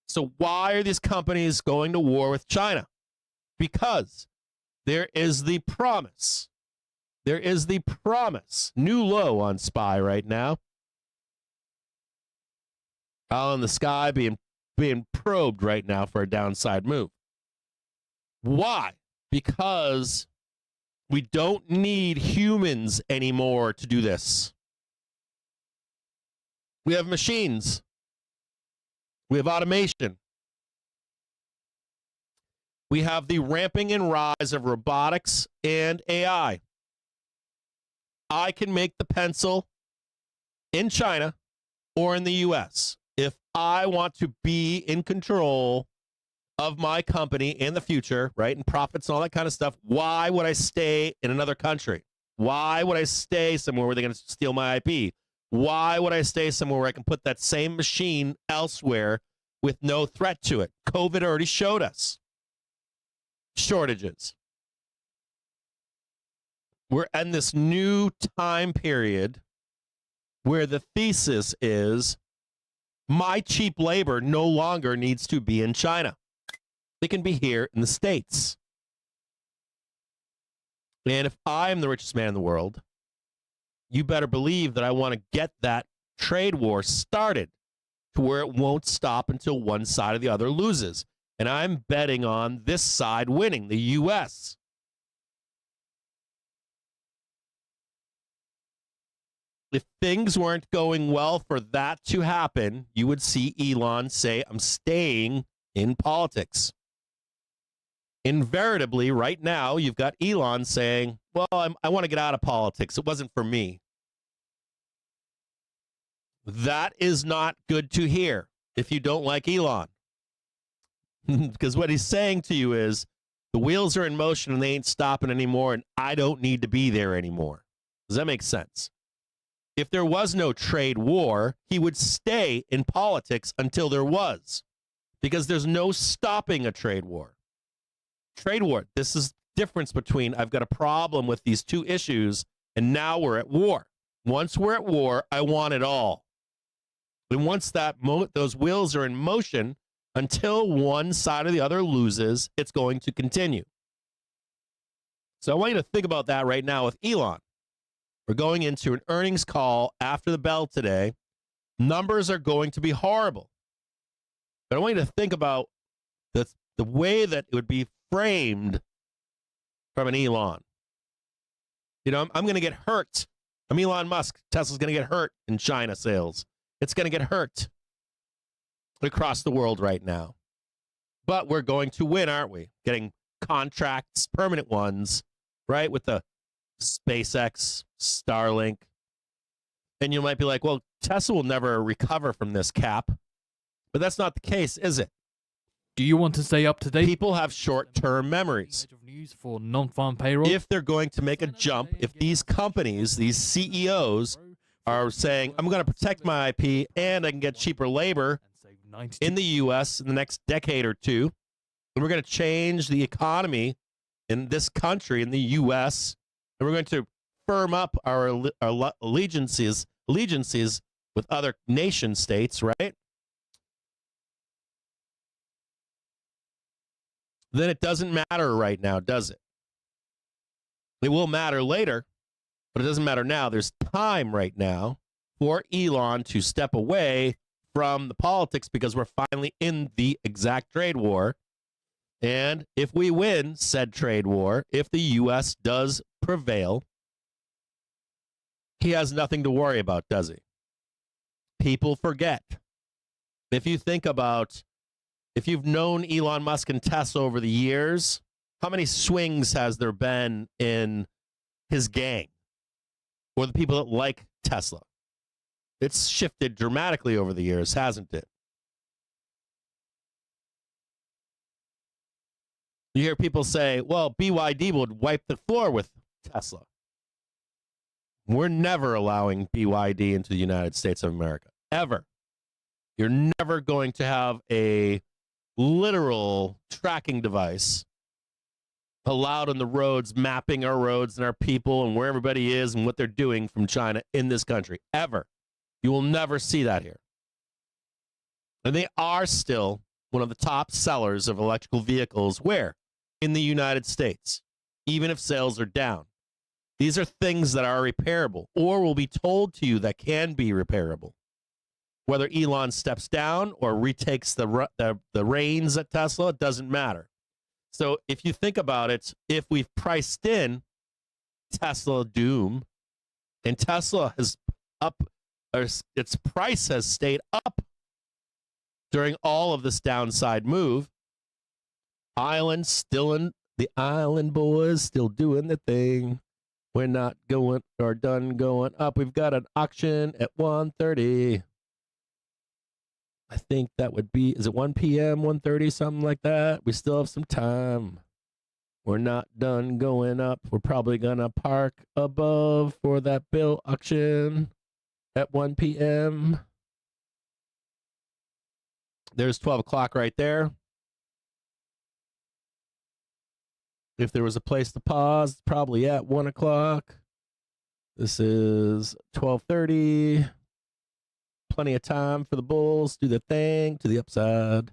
So why are these companies going to war with China? Because there is the promise. There is the promise. New low on SPY right now. Out in the sky being probed right now for a downside move. Why? Because we don't need humans anymore to do this. We have machines. We have automation. We have the ramping and rise of robotics and AI. I can make the pencil in China or in the US. If I want to be in control of my company in the future, right, and profits and all that kind of stuff, why would I stay in another country? Why would I stay somewhere where they're going to steal my IP? Why would I stay somewhere where I can put that same machine elsewhere with no threat to it? COVID already showed us shortages. We're in this new time period where the thesis is my cheap labor no longer needs to be in China. They can be here in the States. And if I'm the richest man in the world, you better believe that I want to get that trade war started to where it won't stop until one side or the other loses. And I'm betting on this side winning, the U.S. If things weren't going well for that to happen, you would see Elon say, I'm staying in politics. Invariably, right now, you've got Elon saying, well, I want to get out of politics. It wasn't for me. That is not good to hear if you don't like Elon. Because what he's saying to you is, the wheels are in motion and they ain't stopping anymore, and I don't need to be there anymore. Does that make sense? If there was no trade war, he would stay in politics until there was, because there's no stopping a trade war. Trade war, this is the difference between I've got a problem with these two issues and now we're at war. Once we're at war, I want it all. And once those wheels are in motion, until one side or the other loses, it's going to continue. So I want you to think about that right now with Elon. We're going into an earnings call after the bell today. Numbers are going to be horrible. But I want you to think about the way that it would be framed from an Elon. You know, I'm going to get hurt. I'm Elon Musk. Tesla's going to get hurt in China sales. It's going to get hurt across the world right now. But we're going to win, aren't we? Getting contracts, permanent ones, right? With the SpaceX, Starlink. And you might be like, well, Tesla will never recover from this cap. But that's not the case, is it? Do you want to stay up to date? People have short-term memories. News for non-farm payroll. If they're going to make a jump, if these companies, these CEOs are saying, I'm going to protect my IP and I can get cheaper labor in the U.S. in the next decade or two, and we're going to change the economy in this country, in the U.S., and we're going to firm up our allegiances with other nation states, right? Then it doesn't matter right now, does it? It will matter later, but it doesn't matter now. There's time right now for Elon to step away from the politics because we're finally in the exact trade war. And if we win said trade war, if the U.S. does prevail, he has nothing to worry about, does he? People forget. If you think about, if you've known Elon Musk and Tesla over the years, how many swings has there been in his gang or the people that like Tesla? It's shifted dramatically over the years, hasn't it? You hear people say, well, BYD would wipe the floor with Tesla. We're never allowing BYD into the United States of America, ever. You're never going to have a literal tracking device allowed on the roads, mapping our roads and our people and where everybody is and what they're doing from China in this country, ever. You will never see that here. And they are still one of the top sellers of electrical vehicles. Where? In the United States, even if sales are down. These are things that are repairable or will be told to you that can be repairable. Whether Elon steps down or retakes the reins at Tesla, it doesn't matter. So if you think about it, if we've priced in Tesla doom and Tesla has up, or its price has stayed up during all of this downside move, island still in the island boys still doing the thing. We're not going or done going up. We've got an auction at 1:30. I think that would be, is it 1 p.m., 1:30, something like that? We still have some time. We're not done going up. We're probably going to park above for that bill auction at 1 p.m. There's 12 o'clock right there. If there was a place to pause, probably at 1 o'clock. This is 12:30. Plenty of time for the bulls. Do their thing to the upside.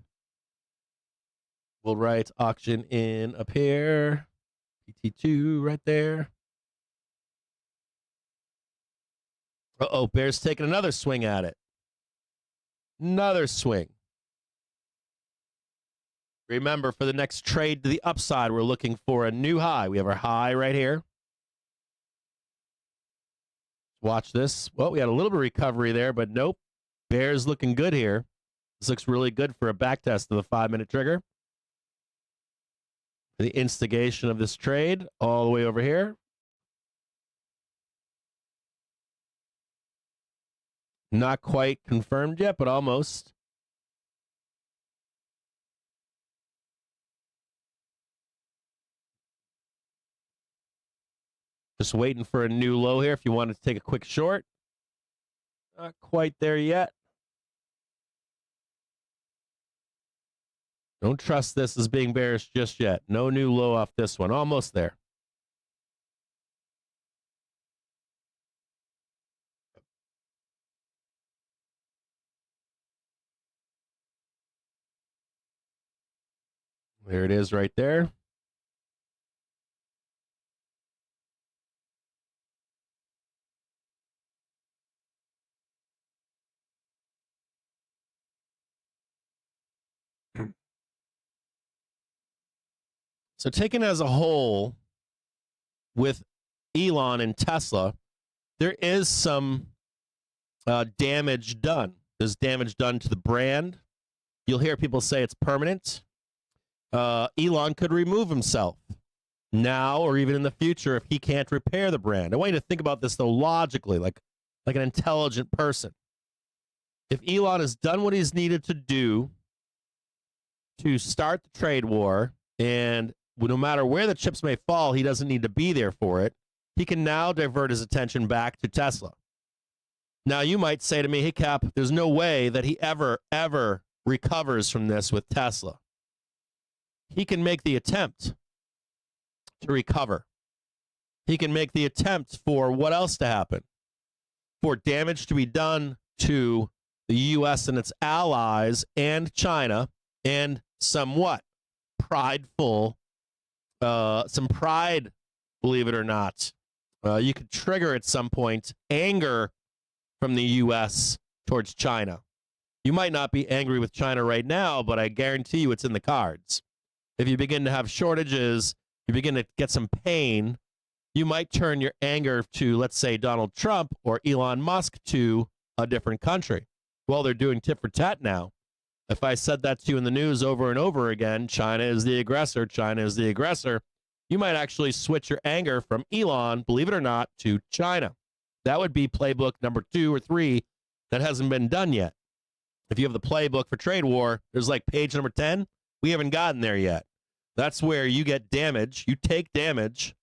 We'll write auction in up here. PT2 right there. Uh-oh, Bear's taking another swing at it. Another swing. Remember, for the next trade to the upside, we're looking for a new high. We have our high right here. Watch this. Well, we had a little bit of recovery there, but nope. Bear's looking good here. This looks really good for a back test of the 5-minute trigger. The instigation of this trade all the way over here. Not quite confirmed yet, but almost. Just waiting for a new low here if you wanted to take a quick short. Not quite there yet. Don't trust this as being bearish just yet. No new low off this one. Almost there. There it is right there. So taken as a whole, with Elon and Tesla, there is some damage done. There's damage done to the brand. You'll hear people say it's permanent. Elon could remove himself now or even in the future if he can't repair the brand. I want you to think about this, though, logically, like an intelligent person. If Elon has done what he's needed to do to start the trade war, and no matter where the chips may fall, he doesn't need to be there for it, he can now divert his attention back to Tesla. Now, you might say to me, hey, Cap, there's no way that he ever recovers from this with Tesla. He can make the attempt to recover. He can make the attempt for what else to happen? For damage to be done to the U.S. and its allies and China, and somewhat prideful, some pride, believe it or not. You could trigger at some point anger from the U.S. towards China. You might not be angry with China right now, but I guarantee you it's in the cards. If you begin to have shortages, you begin to get some pain, you might turn your anger to, let's say, Donald Trump or Elon Musk to a different country. Well, they're doing tit for tat now. If I said that to you in the news over and over again, China is the aggressor, China is the aggressor, you might actually switch your anger from Elon, believe it or not, to China. That would be playbook number 2 or 3 That hasn't been done yet. If you have the playbook for trade war, there's like page number 10. We haven't gotten there yet. That's where you get damage, you take damage,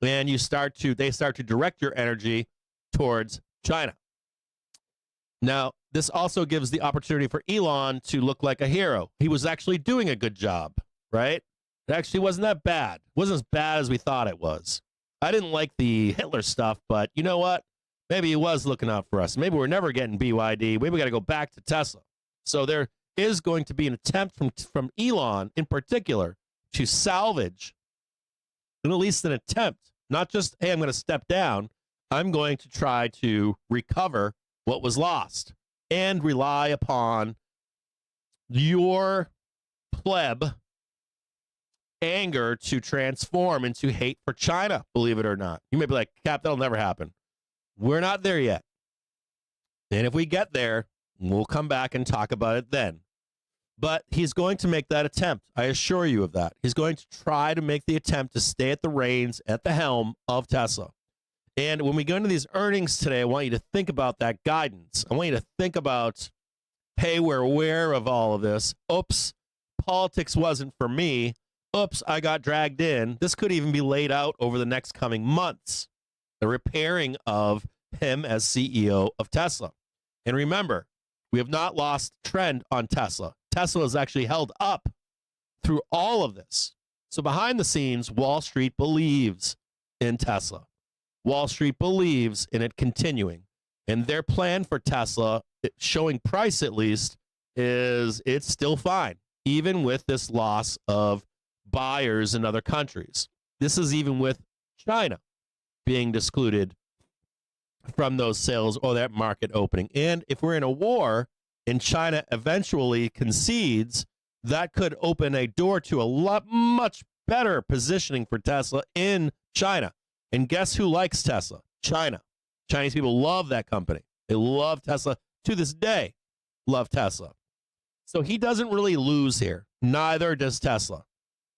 and they start to direct your energy towards China. Now, this also gives the opportunity for Elon to look like a hero. He was actually doing a good job, right? It actually wasn't that bad. It wasn't as bad as we thought it was. I didn't like the Hitler stuff, but you know what? Maybe he was looking out for us. Maybe we're never getting BYD. Maybe we got to go back to Tesla. So there is going to be an attempt from Elon in particular to salvage, at least an attempt, not just, hey, I'm going to step down. I'm going to try to recover what was lost and rely upon your pleb anger to transform into hate for China, believe it or not. You may be like, Cap, that'll never happen. We're not there yet. And if we get there, we'll come back and talk about it then. But he's going to make that attempt. I assure you of that. He's going to try to make the attempt to stay at the reins, at the helm of Tesla. And when we go into these earnings today, I want you to think about that guidance. I want you to think about, hey, we're aware of all of this. Oops, politics wasn't for me. Oops, I got dragged in. This could even be laid out over the next coming months. The repairing of him as CEO of Tesla. And remember, we have not lost trend on Tesla. Tesla has actually held up through all of this. So behind the scenes, Wall Street believes in Tesla. Wall Street believes in it continuing. And their plan for Tesla, showing price at least, is it's still fine, even with this loss of buyers in other countries. This is even with China being excluded from those sales or that market opening. And if we're in a war and China eventually concedes, that could open a door to a much better positioning for Tesla in China. And guess who likes Tesla? China. Chinese people love that company. They love Tesla to this day. Love Tesla. So he doesn't really lose here. Neither does Tesla.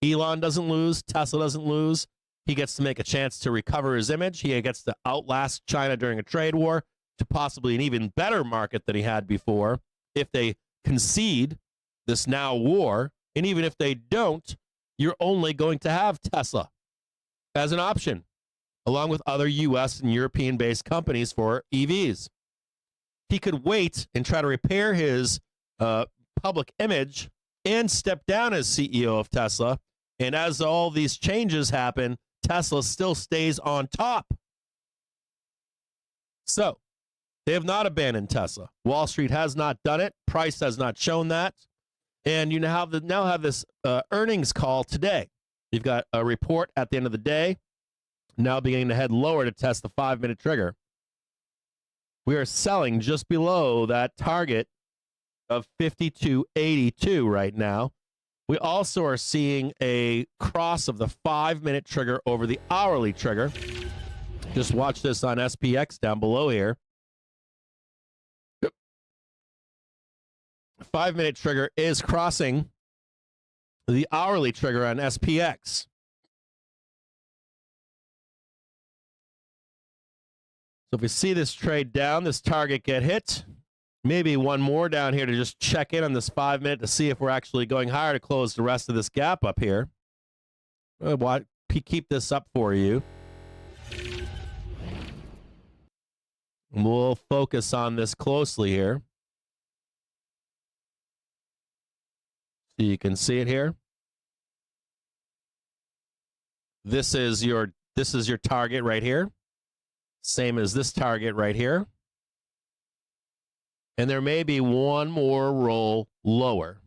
Elon doesn't lose. Tesla doesn't lose. He gets to make a chance to recover his image. He gets to outlast China during a trade war to possibly an even better market than he had before if they concede this now war. And even if they don't, you're only going to have Tesla as an option, along with other U.S. and European-based companies for EVs. He could wait and try to repair his public image and step down as CEO of Tesla. And as all these changes happen, Tesla still stays on top. So they have not abandoned Tesla. Wall Street has not done it. Price has not shown that. And you now have this earnings call today. You've got a report at the end of the day, now beginning to head lower to test the 5-minute trigger. We are selling just below that target of 52.82 right now. We also are seeing a cross of the 5-minute trigger over the hourly trigger. Just watch this on SPX down below here. 5-minute trigger is crossing the hourly trigger on SPX. So if we see this trade down, this target get hit, maybe one more down here to just check in on this 5-minute to see if we're actually going higher to close the rest of this gap up here. Keep this up for you. We'll focus on this closely here. So you can see it here. This is your target right here. Same as this target right here. And there may be one more roll lower.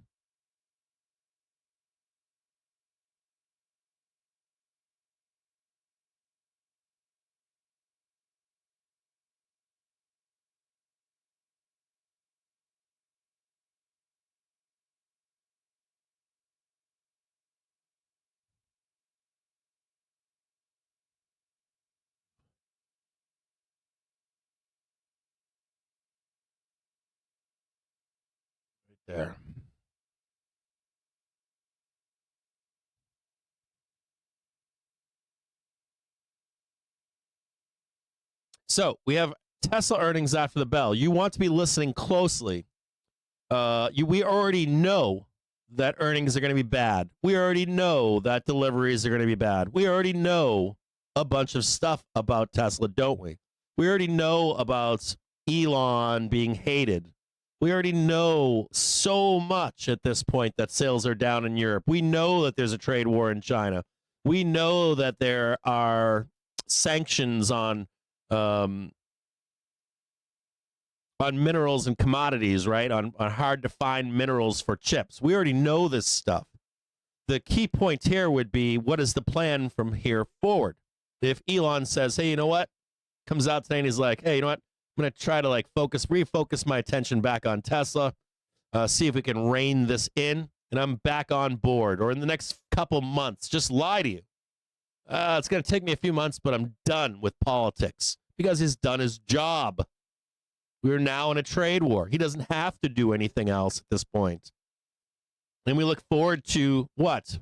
There. So we have Tesla earnings after the bell. You want to be listening closely. We already know that earnings are going to be bad. We already know that deliveries are going to be bad. We already know a bunch of stuff about Tesla, don't we? We already know about Elon being hated. We already know so much at this point that sales are down in Europe. We know that there's a trade war in China. We know that there are sanctions on minerals and commodities, right? On hard to find minerals for chips. We already know this stuff. The key point here would be, what is the plan from here forward? If Elon says, hey, you know what? Comes out today and he's like, hey, you know what? I'm going to try to refocus my attention back on Tesla, see if we can rein this in, and I'm back on board. Or in the next couple months, just lie to you. It's going to take me a few months, but I'm done with politics because he's done his job. We're now in a trade war. He doesn't have to do anything else at this point. And we look forward to what?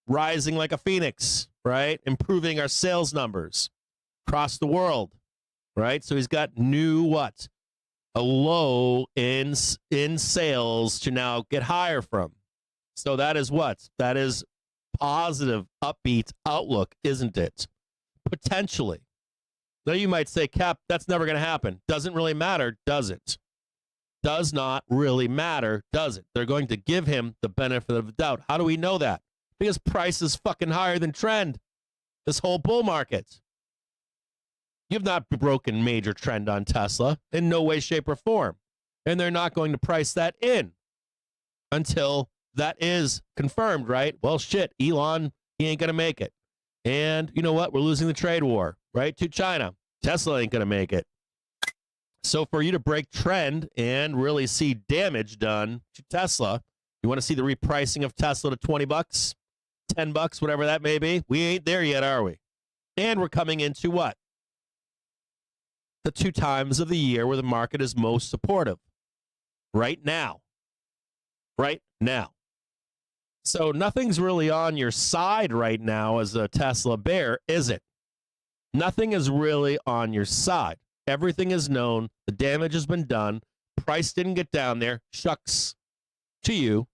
Rising like a phoenix, right? Improving our sales numbers across the world, right? So he's got new what? A low in sales to now get higher from. So that is what? That is positive, upbeat outlook, isn't it? Potentially. Now you might say, Cap, that's never going to happen. Doesn't really matter, does it? Does not really matter, does it? They're going to give him the benefit of the doubt. How do we know that? Because price is fucking higher than trend. This whole bull market. You've not broken major trend on Tesla in no way, shape, or form. And they're not going to price that in until that is confirmed, right? Well, shit, Elon, he ain't going to make it. And you know what? We're losing the trade war, right? To China. Tesla ain't going to make it. So for you to break trend and really see damage done to Tesla, you want to see the repricing of Tesla to $20, $10, whatever that may be. We ain't there yet, are we? And we're coming into what? The 2 times of the year where the market is most supportive. Right now. Right now. So nothing's really on your side right now as a Tesla bear, is it? Nothing is really on your side. Everything is known. The damage has been done. Price didn't get down there. Shucks to you.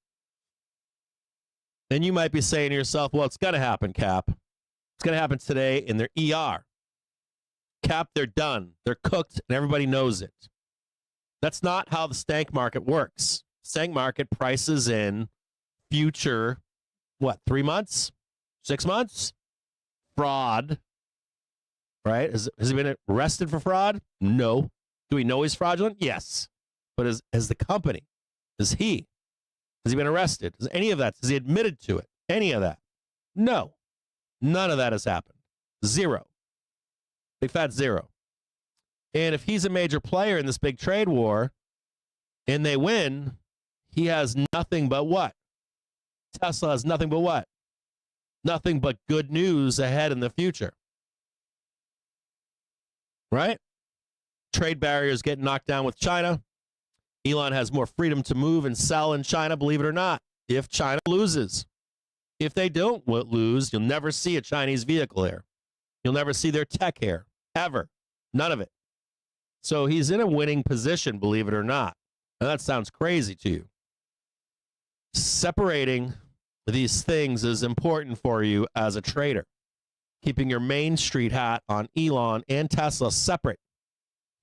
And you might be saying to yourself, well, it's going to happen, Cap. It's going to happen today in their ER. Cap, they're done. They're cooked, and everybody knows it. That's not how the stank market works. Stank market prices in future, 3 months? 6 months? Fraud. Right? Has he been arrested for fraud? No. Do we know he's fraudulent? Yes. But has the company, has he been arrested? Has any of that, has he admitted to it? Any of that? No. None of that has happened. Zero. Big fat zero. And if he's a major player in this big trade war and they win, he has nothing but what? Tesla has nothing but what? Nothing but good news ahead in the future. Right? Trade barriers get knocked down with China. Elon has more freedom to move and sell in China, believe it or not, if China loses. If they don't lose, you'll never see a Chinese vehicle here. You'll never see their tech here, ever. None of it. So he's in a winning position, believe it or not. And that sounds crazy to you. Separating these things is important for you as a trader. Keeping your Main Street hat on Elon and Tesla separate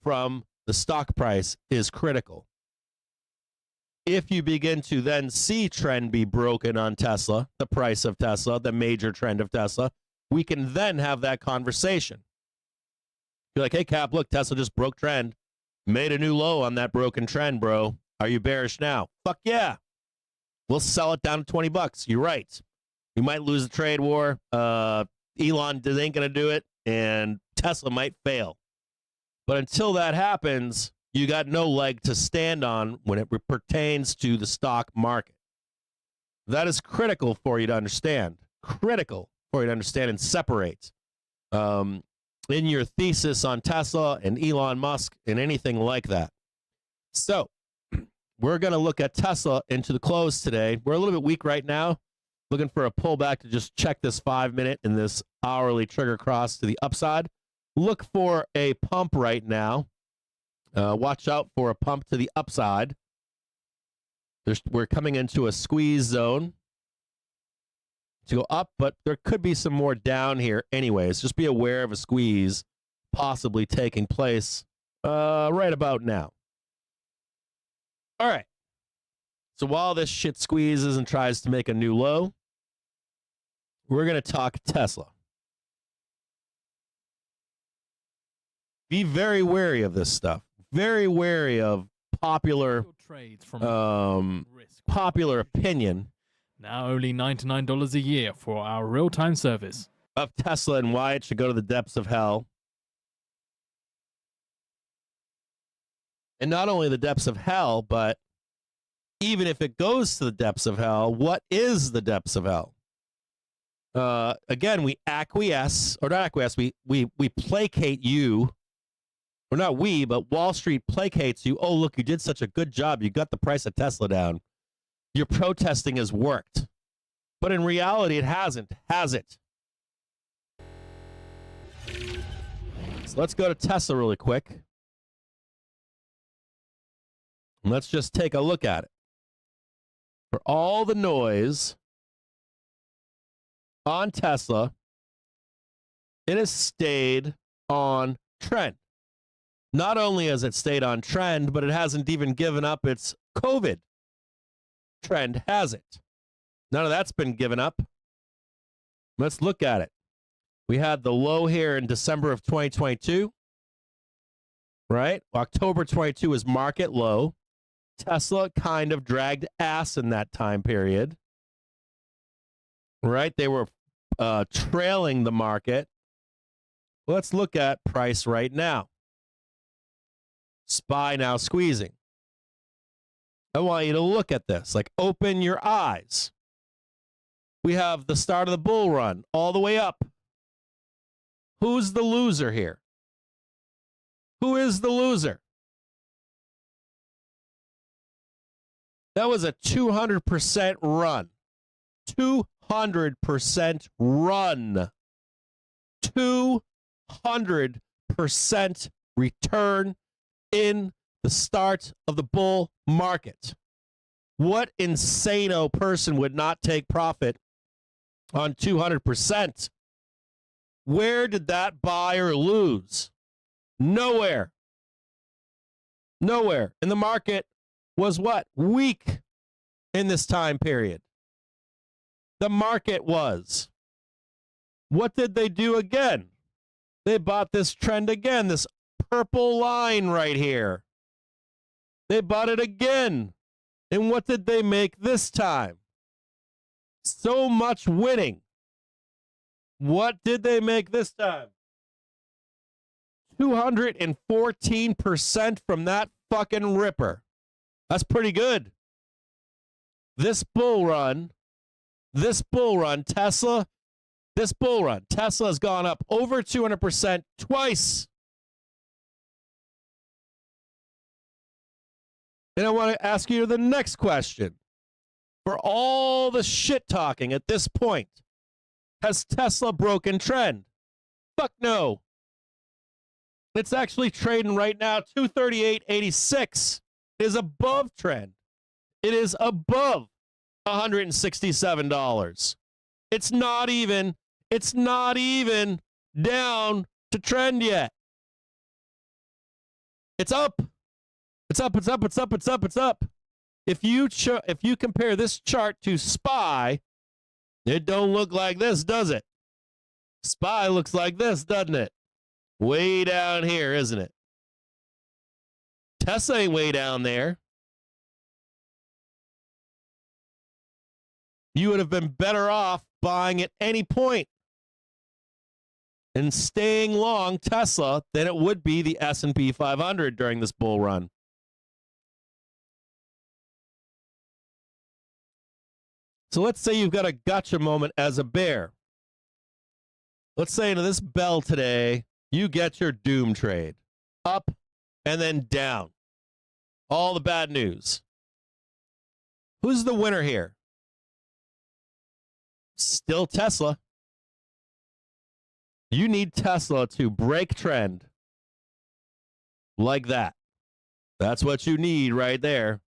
from the stock price is critical. If you begin to then see trend be broken on Tesla, the price of Tesla, the major trend of Tesla, we can then have that conversation. You're like, hey, Cap, look, Tesla just broke trend. Made a new low on that broken trend, bro. Are you bearish now? Fuck yeah. We'll sell it down to $20. You're right. We might lose the trade war. Elon ain't going to do it, and Tesla might fail. But until that happens, you got no leg to stand on when it pertains to the stock market. That is critical for you to understand. Critical for you to understand and separate in your thesis on Tesla and Elon Musk and anything like that. So we're going to look at Tesla into the close today. We're a little bit weak right now. Looking for a pullback to just check this 5-minute and this hourly trigger cross to the upside. Look for a pump right now Watch out for a pump to the upside. We're coming into a squeeze zone to go up, but there could be some more down here anyways. Just be aware of a squeeze possibly taking place right about now. All right. So while this shit squeezes and tries to make a new low, we're going to talk Tesla. Be very wary of this stuff. Very wary of popular trades from popular opinion. Now only $99 a year for our real-time service Of Tesla and why it should go to the depths of hell. And not only the depths of hell, but even if it goes to the depths of hell, what is the depths of hell? Again, we acquiesce, or not acquiesce, we placate you. Or not we, but Wall Street placates you. Oh, look, you did such a good job. You got the price of Tesla down. Your protesting has worked. But in reality, it hasn't, has it? So let's go to Tesla really quick. And let's just take a look at it. For all the noise on Tesla, it has stayed on trend. Not only has it stayed on trend, but it hasn't even given up its COVID trend, has it? None of that's been given up. Let's look at it. We had the low here in December of 2022, right? October 22 is market low. Tesla kind of dragged ass in that time period, right? They were trailing the market. Let's look at price right now. SPY now squeezing. I want you to look at this, like open your eyes. We have the start of the bull run all the way up. Who's the loser here? Who is the loser? That was a 200% run. 200% run. 200% return in the start of the bull market. What insano person would not take profit on 200%? Where did that buyer lose? Nowhere. Nowhere. And the market was what? Weak in this time period. The market was. What did they do again? They bought this trend again, this purple line right here. They bought it again. And what did they make this time? So much winning. What did they make this time? 214% from that fucking ripper. That's pretty good. This bull run, Tesla, Tesla's gone up over 200% twice. And I want to ask you the next question. For all the shit talking at this point, has Tesla broken trend? Fuck no. It's actually trading right now 238.86. It is above trend. It is above $167. It's not even down to trend yet. It's up. It's up, it's up, it's up, it's up, it's up. If you compare this chart to SPY, it don't look like this, does it? SPY looks like this, doesn't it? Way down here, isn't it? Tesla ain't way down there. You would have been better off buying at any point and staying long Tesla than it would be the S&P 500 during this bull run. So let's say you've got a gotcha moment as a bear. Let's say into this bell today, you get your doom trade. Up and then down. All the bad news. Who's the winner here? Still Tesla. You need Tesla to break trend like that. That's what you need right there.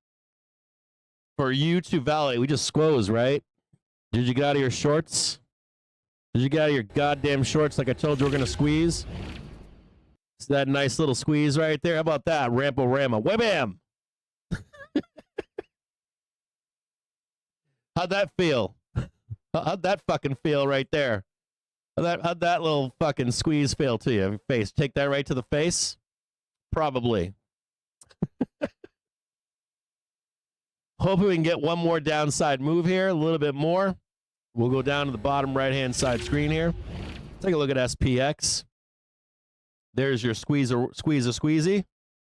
For you to validate, we just squoze, right? Did you get out of your shorts? Did you get out of your goddamn shorts like I told you we're going to squeeze? Is that a nice little squeeze right there? How about that? Rampo-rama. Wham-bam! How'd that feel? How'd that fucking feel right there? How'd that little fucking squeeze feel to you? Face. Take that right to the face? Probably. Hoping we can get one more downside move here, a little bit more. We'll go down to the bottom right-hand side screen here. Take a look at SPX. There's your squeezy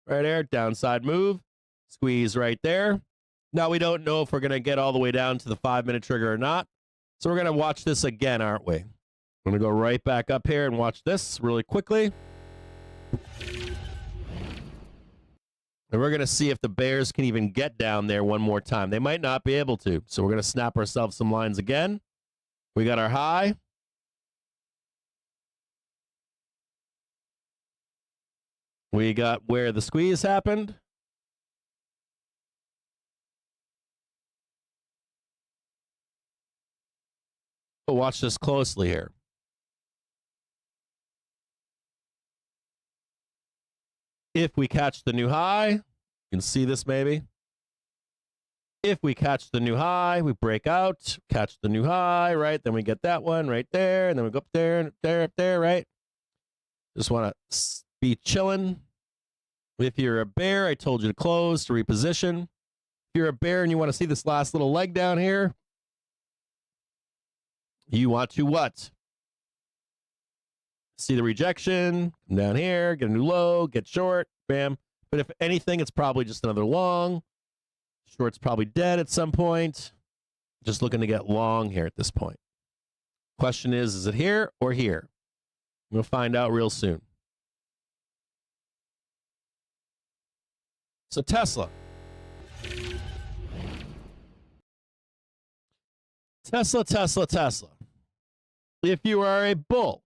right there, downside move. Squeeze right there. Now we don't know if we're going to get all the way down to the 5-minute trigger or not. So we're going to watch this again, aren't we? I'm going to go right back up here and watch this really quickly. And we're going to see if the bears can even get down there one more time. They might not be able to. So we're going to snap ourselves some lines again. We got our high. We got where the squeeze happened. But watch this closely here. If we catch the new high, you can see this maybe. If we catch the new high, we break out, catch the new high, right? Then we get that one right there, and then we go up there, and up there, right? Just want to be chilling. If you're a bear, I told you to close, to reposition. If you're a bear and you want to see this last little leg down here, you want to what? See the rejection, come down here, get a new low, get short, bam. But if anything, it's probably just another long. Short's probably dead at some point. Just looking to get long here at this point. Question is it here or here? We'll find out real soon. So Tesla. Tesla. If you are a bull,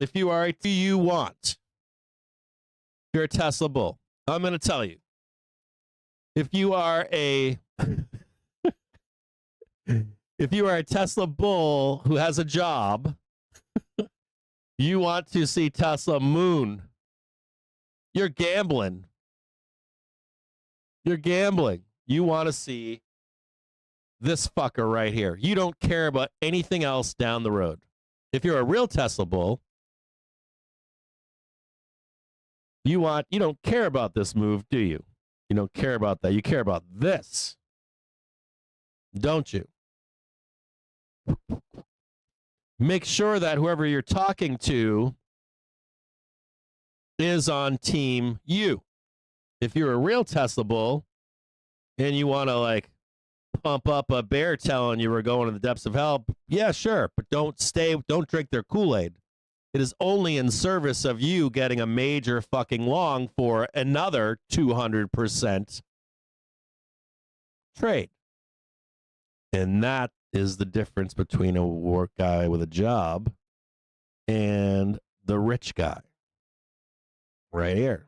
if you are a do you want, you're a Tesla bull. I'm going to tell you. If you are a Tesla bull who has a job, you want to see Tesla moon. You're gambling. You're gambling. You want to see this fucker right here. You don't care about anything else down the road. If you're a real Tesla bull, you don't care about this move, do you? You don't care about that. You care about this. Don't you? Make sure that whoever you're talking to is on team you. If you're a real Tesla bull and you want to like pump up a bear telling you we're going to the depths of hell, yeah, sure, but don't drink their Kool-Aid. It is only in service of you getting a major fucking long for another 200% trade. And that is the difference between a work guy with a job and the rich guy. Right here.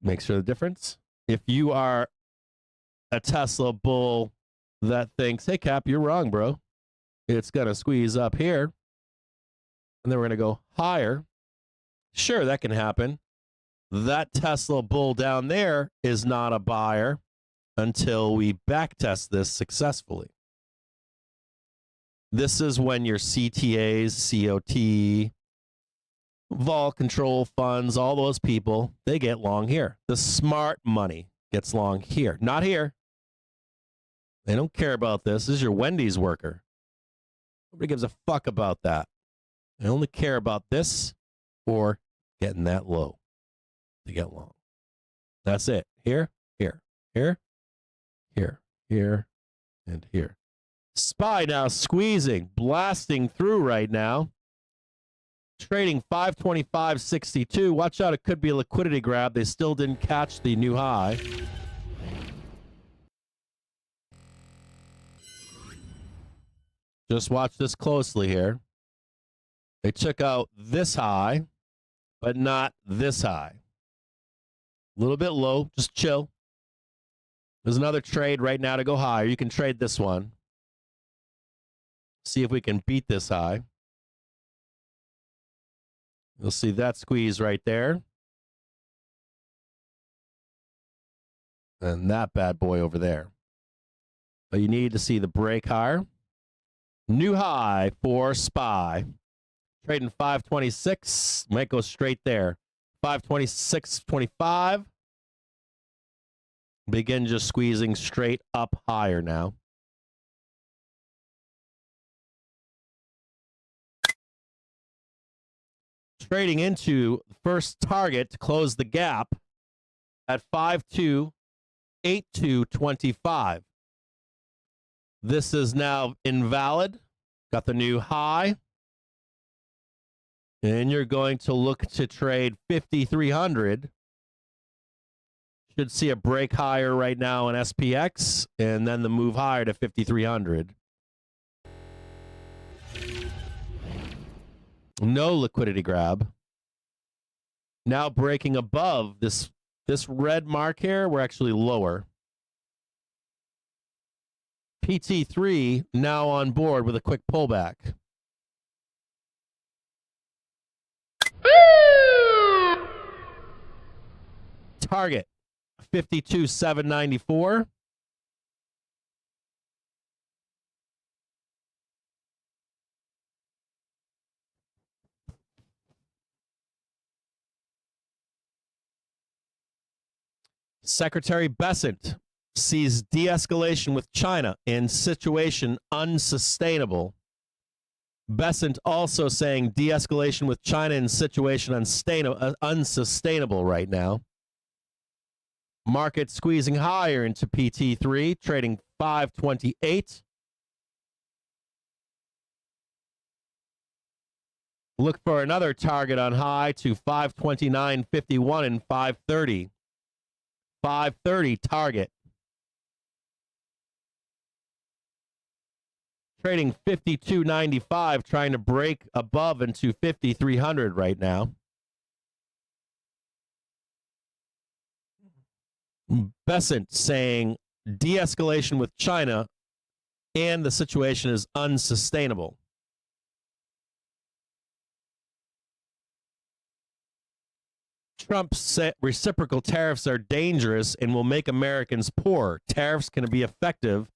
Makes sure the difference. If you are a Tesla bull that thinks, hey, Cap, you're wrong, bro. It's going to squeeze up here. And then we're going to go higher. Sure, that can happen. That Tesla bull down there is not a buyer until we backtest this successfully. This is when your CTAs, COT, vol control funds, all those people, they get long here. The smart money gets long here, not here. They don't care about this. This is your Wendy's worker. Nobody gives a fuck about that. They only care about this or getting that low to get long. That's it. Here, here, here, here, here, and here. SPY now squeezing, blasting through right now. Trading 525.62. Watch out, it could be a liquidity grab. They still didn't catch the new high. Just watch this closely here. They took out this high. but not this high. A little bit low, just chill. There's another trade right now to go higher. You can trade this one. See if we can beat this high. You'll see that squeeze right there. And that bad boy over there. But you need to see the break higher. New high for SPY. Trading 526. Might go straight there. 526.25. Begin just squeezing straight up higher now. Trading into the first target to close the gap at 5282.25. This is now invalid. Got the new high. And you're going to look to trade 5,300. Should see a break higher right now in SPX, and then the move higher to 5,300. No liquidity grab. Now breaking above this red mark here, we're actually lower. PT3 now on board with a quick pullback. Target 52,794. Secretary Bessent sees de-escalation with China and situation unsustainable. Bessent also saying de-escalation with China and situation unsustainable right now. Market squeezing higher into PT3, trading 528. Look for another target on high to 529.51 and 530. 530 target. Trading 52.95, trying to break above into 5,300 right now. Bessent saying de-escalation with China and the situation is unsustainable. Trump said reciprocal tariffs are dangerous and will make Americans poor. Tariffs can be effective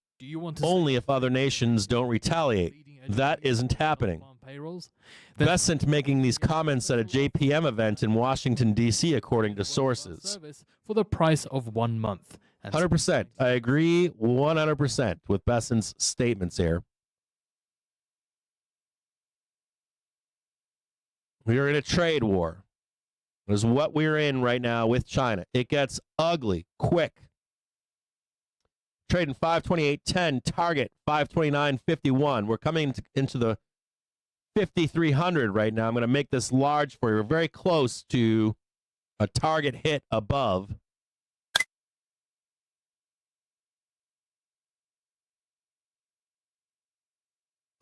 only if other nations don't retaliate. That isn't happening. Bessent making these comments at a JPM event in Washington, D.C., according to sources. For the price of 1 month. 100%. I agree 100% with Bessent's statements here. We are in a trade war. Is what we're in right now with China. It gets ugly quick. Trading 528.10, target 529.51. We're coming into the 5,300 right now. I'm going to make this large for you. We're very close to a target hit above.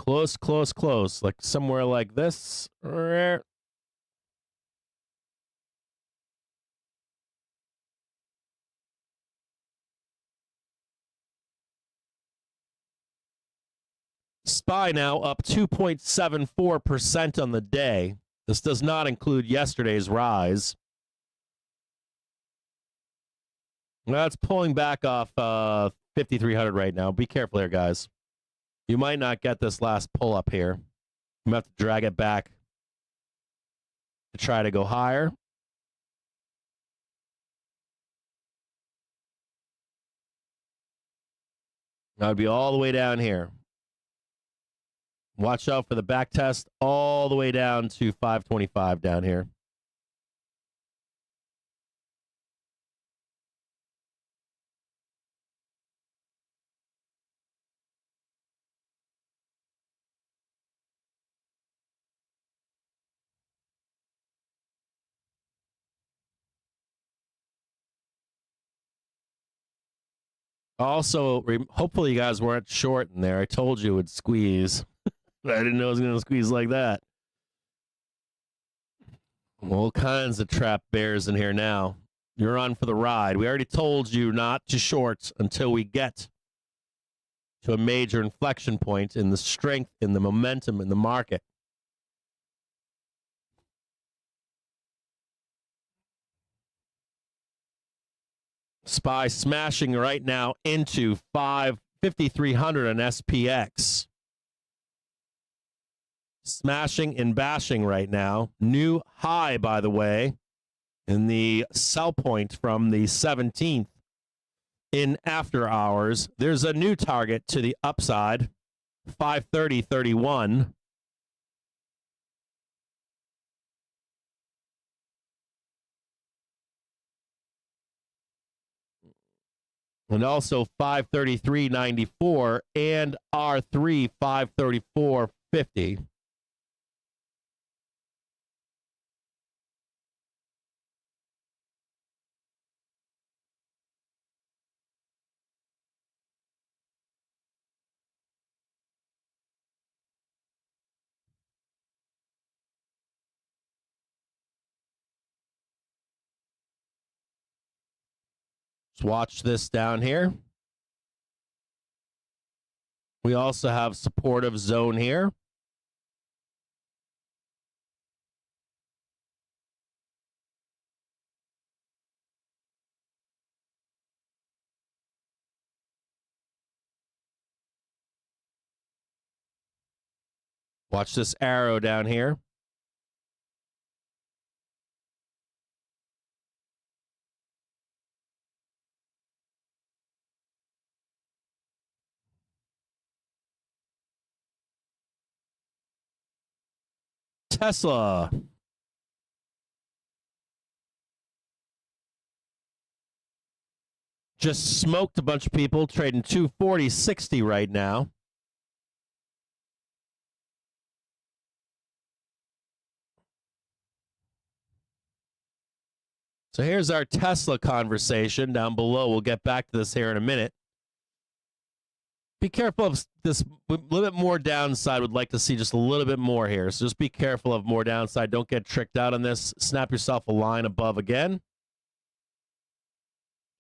Close, close, close. Like somewhere like this. SPY now up 2.74% on the day. This does not include yesterday's rise. Well, it's pulling back off 5,300 right now. Be careful here, guys. You might not get this last pull up here. You might have to drag it back to try to go higher. That would be all the way down here. Watch out for the back test all the way down to 525 down here. Also, hopefully you guys weren't short in there. I told you it would squeeze. I didn't know it was going to squeeze like that. All kinds of trap bears in here now. You're on for the ride. We already told you not to short until we get to a major inflection point in the strength, in the momentum in the market. SPY smashing right now into 5,300 on SPX. Smashing and bashing right now. New high, by the way, in the sell point from the 17th in after hours. There's a new target to the upside, 530.31. And also 533.94 and R3 534.50. Let's watch this down here. We also have supportive zone here. Watch this arrow down here. Tesla. Just smoked a bunch of people, trading 240.60 right now. So here's our Tesla conversation down below. We'll get back to this here in a minute. Be careful of this, a little bit more downside. Would like to see just a little bit more here. So just be careful of more downside. Don't get tricked out on this. Snap yourself a line above again.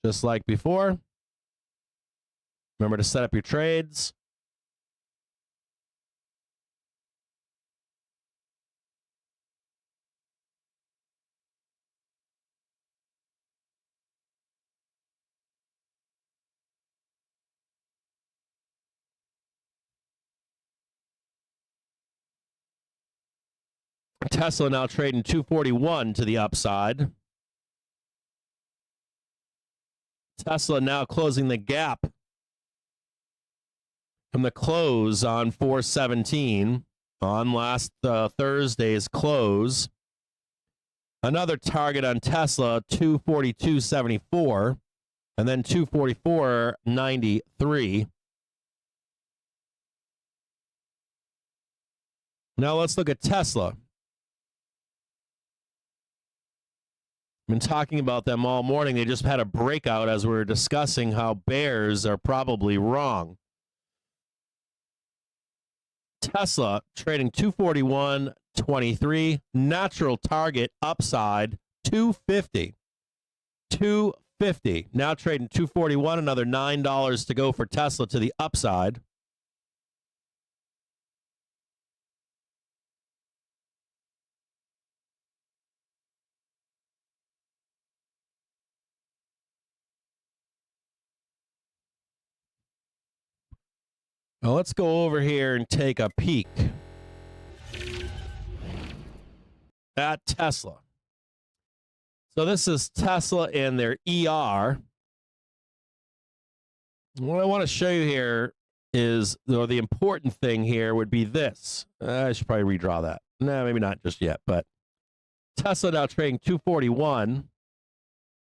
Just like before. Remember to set up your trades. Tesla now trading 241 to the upside. Tesla now closing the gap from the close on 417 on last Thursday's close. Another target on Tesla, 242.74, and then 244.93. Now let's look at Tesla. Been talking about them all morning. They just had a breakout as we were discussing how bears are probably wrong. Tesla trading 241.23. Natural target upside 250. 250. Now trading 241. Another $9 to go for Tesla to the upside. Now let's go over here and take a peek at Tesla. So this is Tesla and their ER. What I want to show you here is, or the important thing here would be this. I should probably redraw that. No, maybe not just yet, but Tesla now trading 241.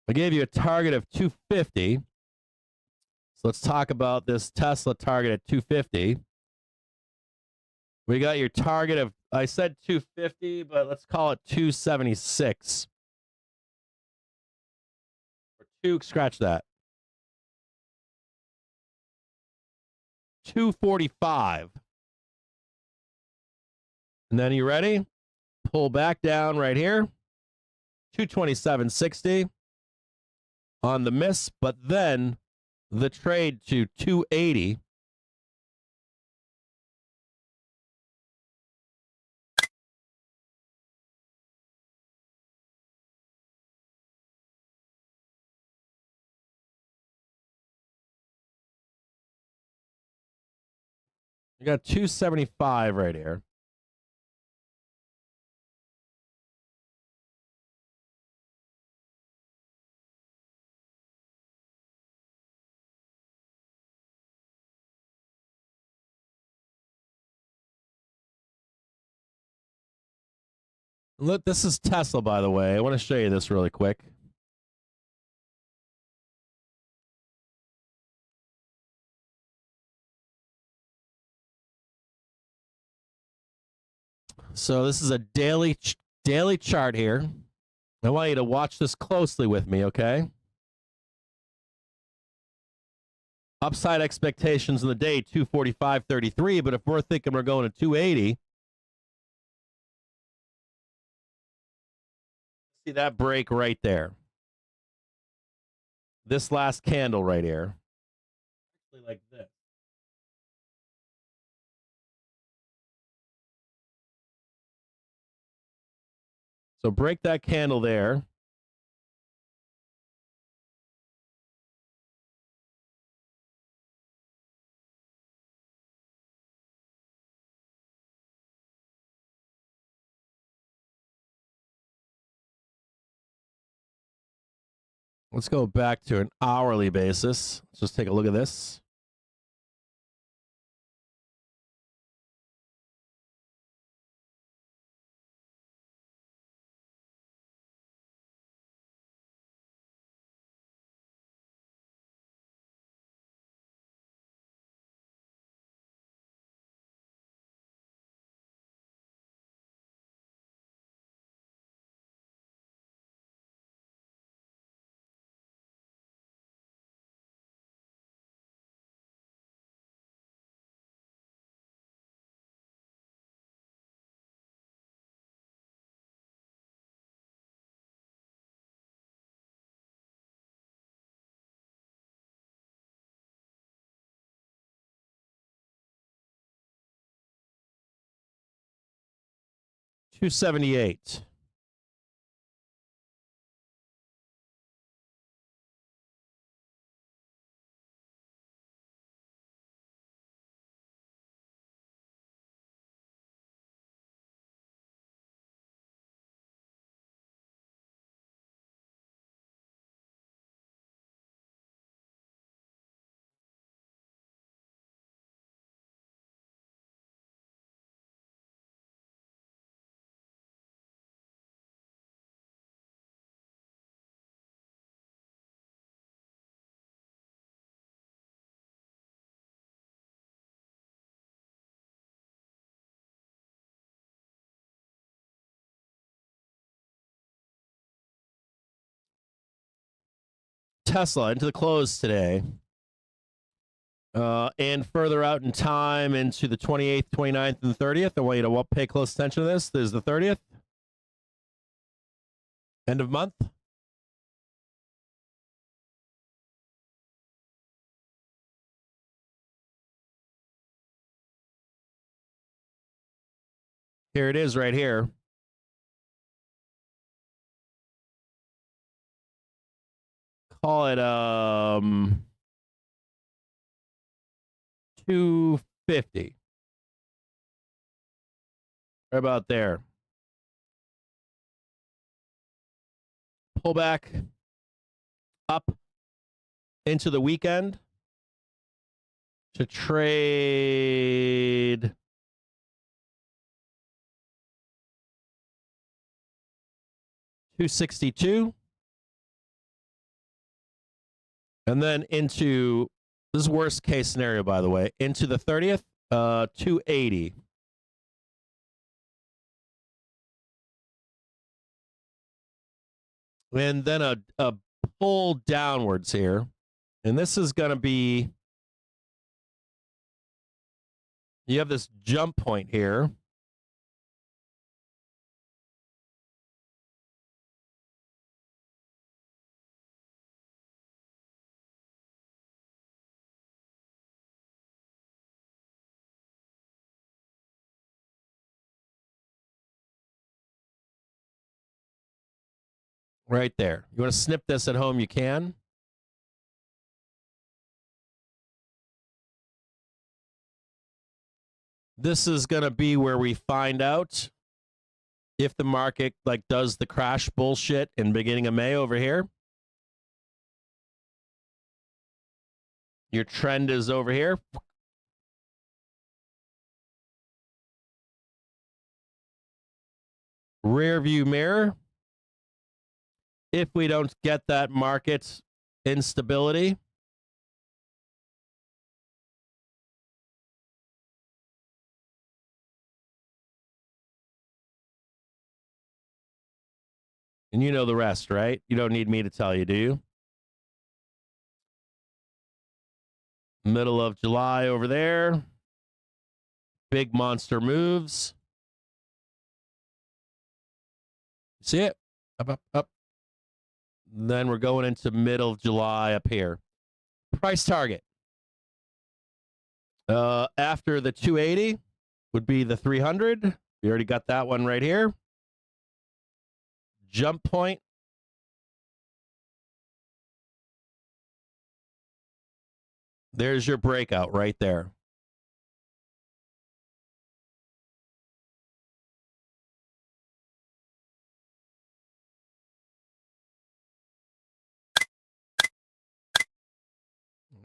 I gave you a target of 250. So let's talk about this Tesla target at 250. We got your target of, I said 250, but let's call it 276. Or scratch that. 245. And then you ready? Pull back down right here. 227.60 on the miss, but then the trade to 280. You got 275 right here. Look, this is Tesla, by the way. I want to show you this really quick. So this is a daily chart here. I want you to watch this closely with me, okay? Upside expectations in the day, 245.33, but if we're thinking we're going to 280, see that break right there. This last candle right here. Actually like this. So break that candle there. Let's go back to an hourly basis. Let's just take a look at this. $278. Tesla into the close today. And further out in time into the 28th, 29th, and 30th. I want you to pay close attention to this. This is the 30th. End of month. Here it is right here. Call it 250. Right about there. Pull back up into the weekend to trade $262. And then into, this is worst case scenario, by the way, into the 30th, 280. And then a pull downwards here. And this is going to be, you have this jump point here. Right there. You want to snip this at home, you can. This is going to be where we find out if the market like does the crash bullshit in beginning of May over here. Your trend is over here. Rear view mirror. If we don't get that market instability, and you know the rest, right? You don't need me to tell you, do you? Middle of July over there. Big monster moves. See it? Up, up, up. Then we're going into middle of July up here. Price target. After the 280 would be the 300. We already got that one right here. Jump point. There's your breakout right there.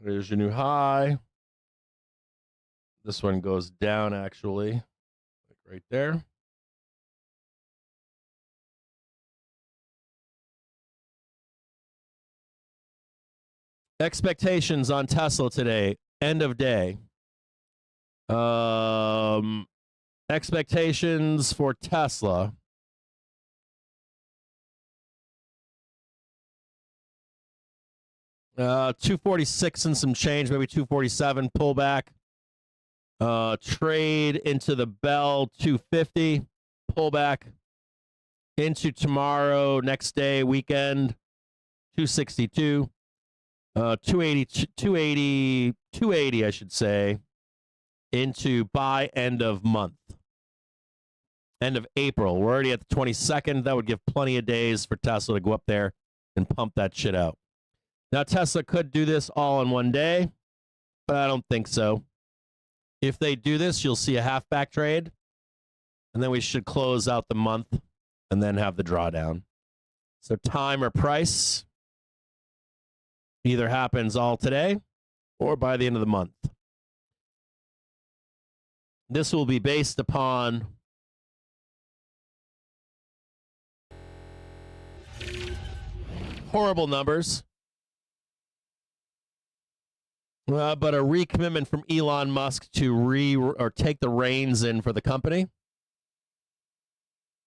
There's your new high. This one goes down, actually, like right there. Expectations on Tesla today, end of day. Expectations for Tesla. $246 and some change, maybe 247 pullback. Trade into the bell, 250 pullback. Into tomorrow, next day, weekend, 262. 280, I should say, into by end of month. End of April. We're already at the 22nd. That would give plenty of days for Tesla to go up there and pump that shit out. Now, Tesla could do this all in one day, but I don't think so. If they do this, you'll see a halfback trade, and then we should close out the month and then have the drawdown. So time or price either happens all today or by the end of the month. This will be based upon horrible numbers, but a recommitment from Elon Musk to take the reins in for the company,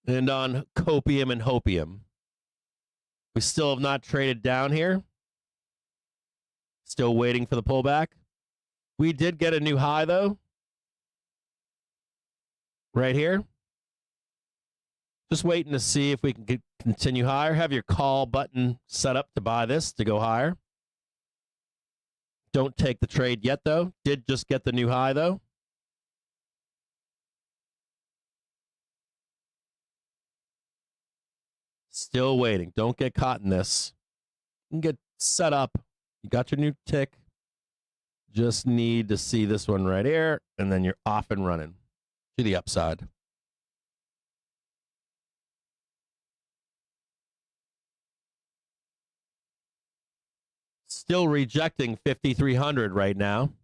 and on copium and hopium. We still have not traded down here. Still waiting for the pullback. We did get a new high, though. Right here. Just waiting to see if we can continue higher. Have your call button set up to buy this to go higher. Don't take the trade yet, though. Did just get the new high, though. Still waiting. Don't get caught in this. You can get set up. You got your new tick. Just need to see this one right here, and then you're off and running to the upside. Still rejecting 5,300 right now.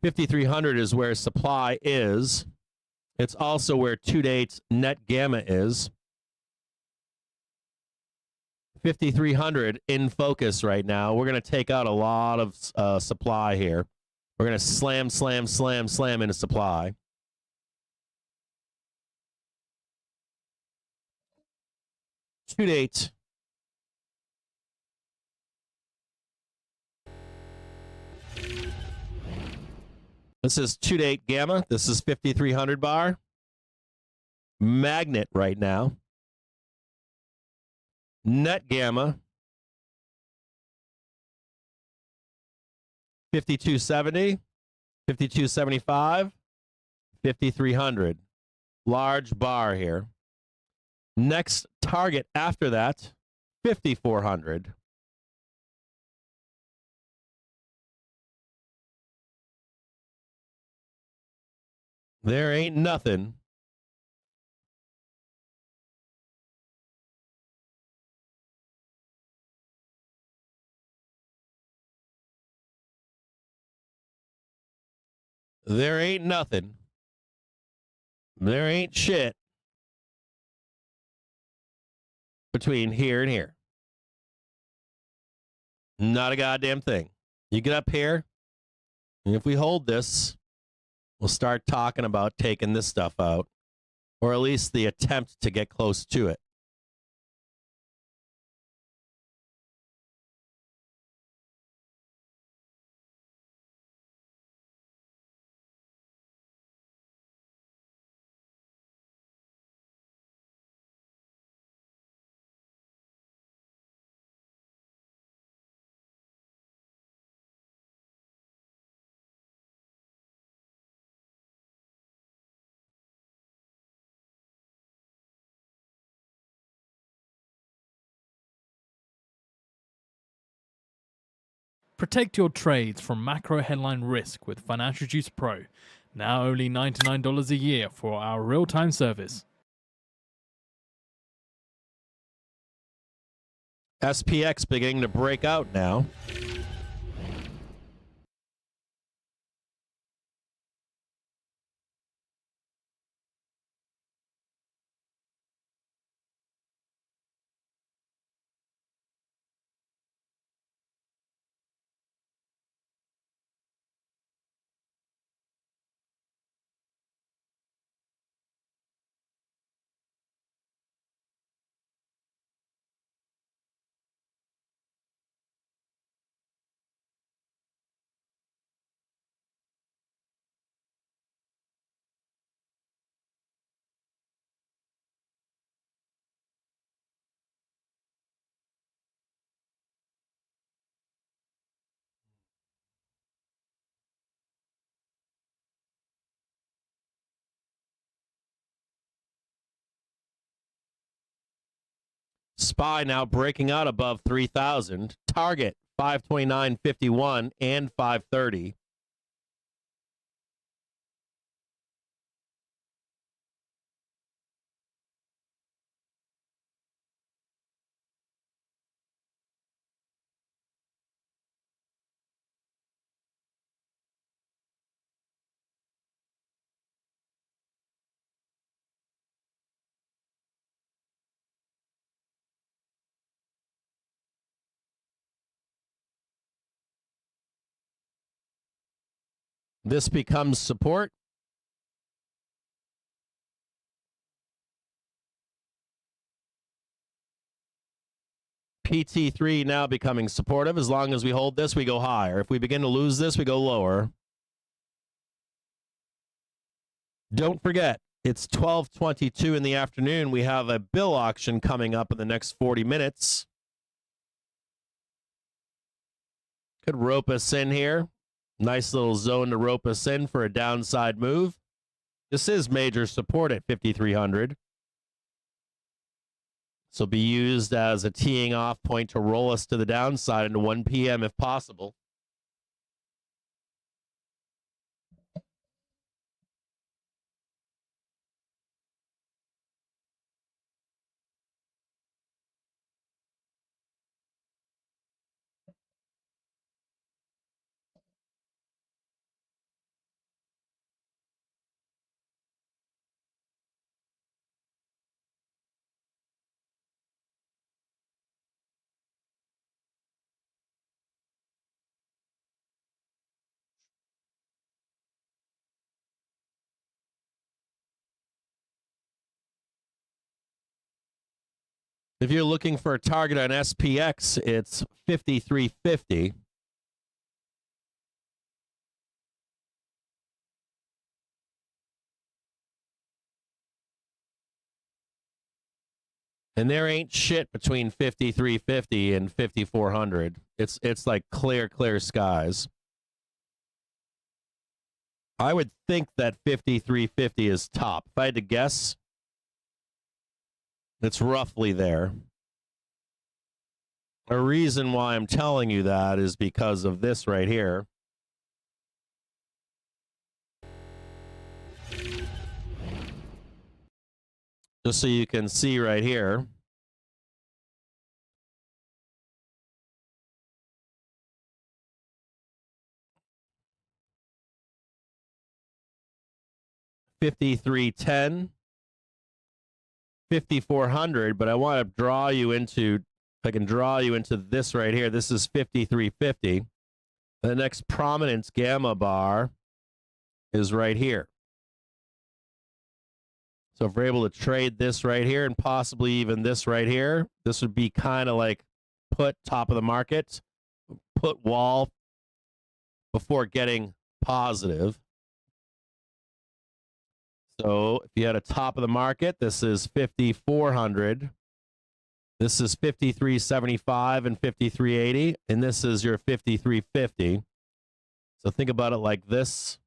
5,300 is where supply is. It's also where 2-date net gamma is. 5,300 in focus right now. We're going to take out a lot of supply here. We're going to slam into supply. To date. This is 2-date gamma. This is 5,300 bar. Magnet right now. Net gamma, 5270, 5275, 5300. Large bar here. Next target after that, 5,400. There ain't nothing. There ain't nothing. There ain't shit between here and here. Not a goddamn thing. You get up here, and if we hold this, we'll start talking about taking this stuff out, or at least the attempt to get close to it. Protect your trades from macro headline risk with Financial Juice Pro. Now only $99 a year for our real-time service. SPX beginning to break out now. SPY now breaking out above 3,000. Target 529.51 and 530. This becomes support. PT3 now becoming supportive. As long as we hold this, we go higher. If we begin to lose this, we go lower. Don't forget, it's 12:22 in the afternoon. We have a bill auction coming up in the next 40 minutes. Could rope us in here. Nice little zone to rope us in for a downside move. This is major support at 5,300. This will be used as a teeing off point to roll us to the downside into 1 p.m. if possible. If you're looking for a target on SPX, it's 5,350. And there ain't shit between 5,350 and 5,400. It's like clear skies. I would think that 5,350 is top. If I had to guess, It's roughly there. A reason why I'm telling you that is because of this right here. Just so you can see right here. $53.10, $5,400, but I want to draw you into, if I can draw you into this right here. This is $53.50. The next prominence gamma bar is right here. So if we're able to trade this right here and possibly even this right here, this would be kind of like put top of the market, put wall before getting positive. So if you had a top of the market, this is 5,400. This is 53.75 and 53.80, and this is your 53.50. So think about it like this.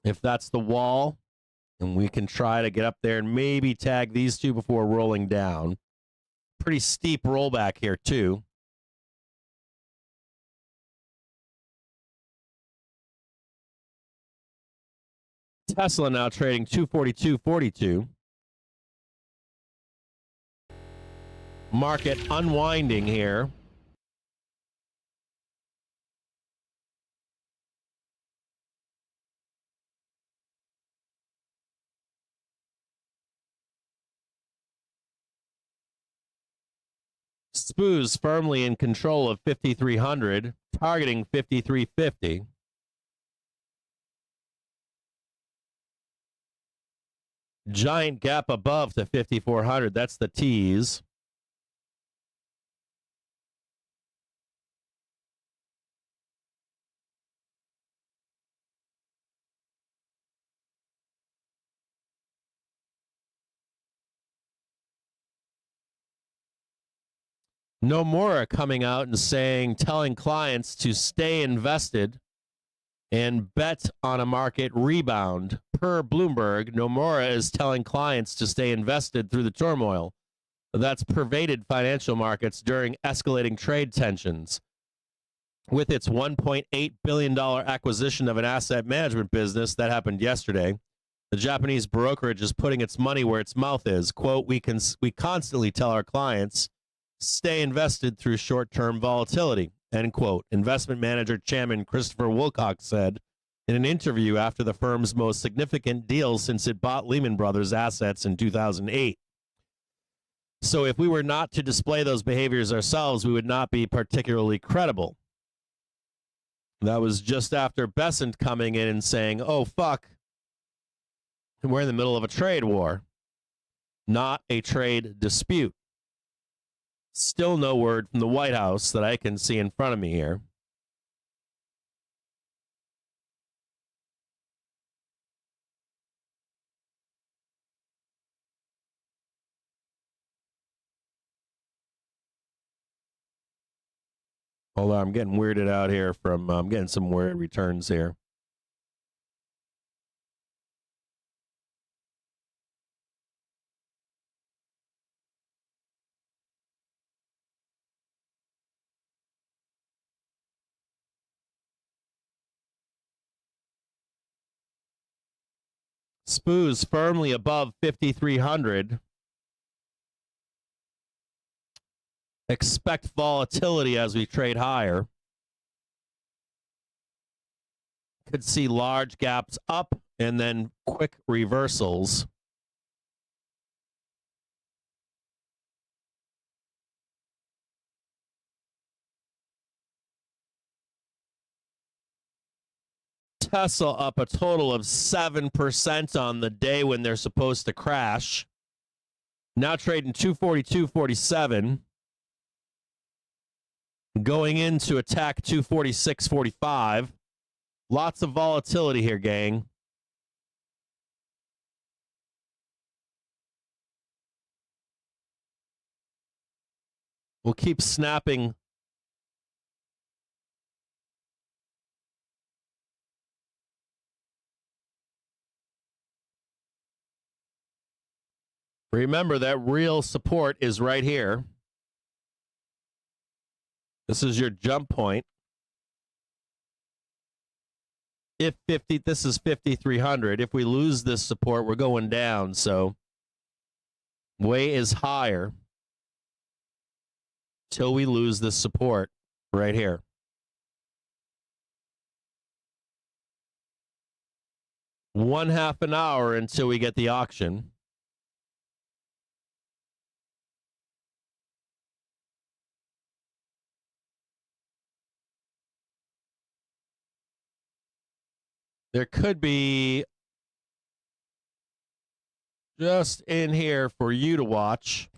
If that's the wall, and we can try to get up there and maybe tag these two before rolling down. Pretty steep rollback here, too. Tesla now trading 242.42. Market unwinding here. SPOO's firmly in control of 5,300, targeting 53.50. Giant gap above to 5,400. That's the tease. Nomura coming out and saying, telling clients to stay invested and bet on a market rebound. Per Bloomberg, Nomura is telling clients to stay invested through the turmoil that's pervaded financial markets during escalating trade tensions. With its $1.8 billion acquisition of an asset management business that happened yesterday, the Japanese brokerage is putting its money where its mouth is. Quote, we constantly tell our clients, stay invested through short-term volatility, end quote. Investment manager chairman Christopher Wilcox said in an interview after the firm's most significant deal since it bought Lehman Brothers assets in 2008. So if we were not to display those behaviors ourselves, we would not be particularly credible. That was just after Besant coming in and saying, oh, fuck, we're in the middle of a trade war, not a trade dispute. Still no word from the White House that I can see in front of me here. Hold on, I'm getting weirded out here from, I'm getting some weird returns here. SPOO's firmly above 5,300. Expect volatility as we trade higher. Could see large gaps up and then quick reversals. Tesla up a total of 7% on the day when they're supposed to crash. Now trading 242.47. Going in to attack 246.45. Lots of volatility here, gang. We'll keep snapping. Remember that real support is right here. This is your jump point. If 50, this is 5,300. If we lose this support, we're going down. So way is higher till we lose this support right here. One half an hour until we get the auction. There could be just in here for you to watch.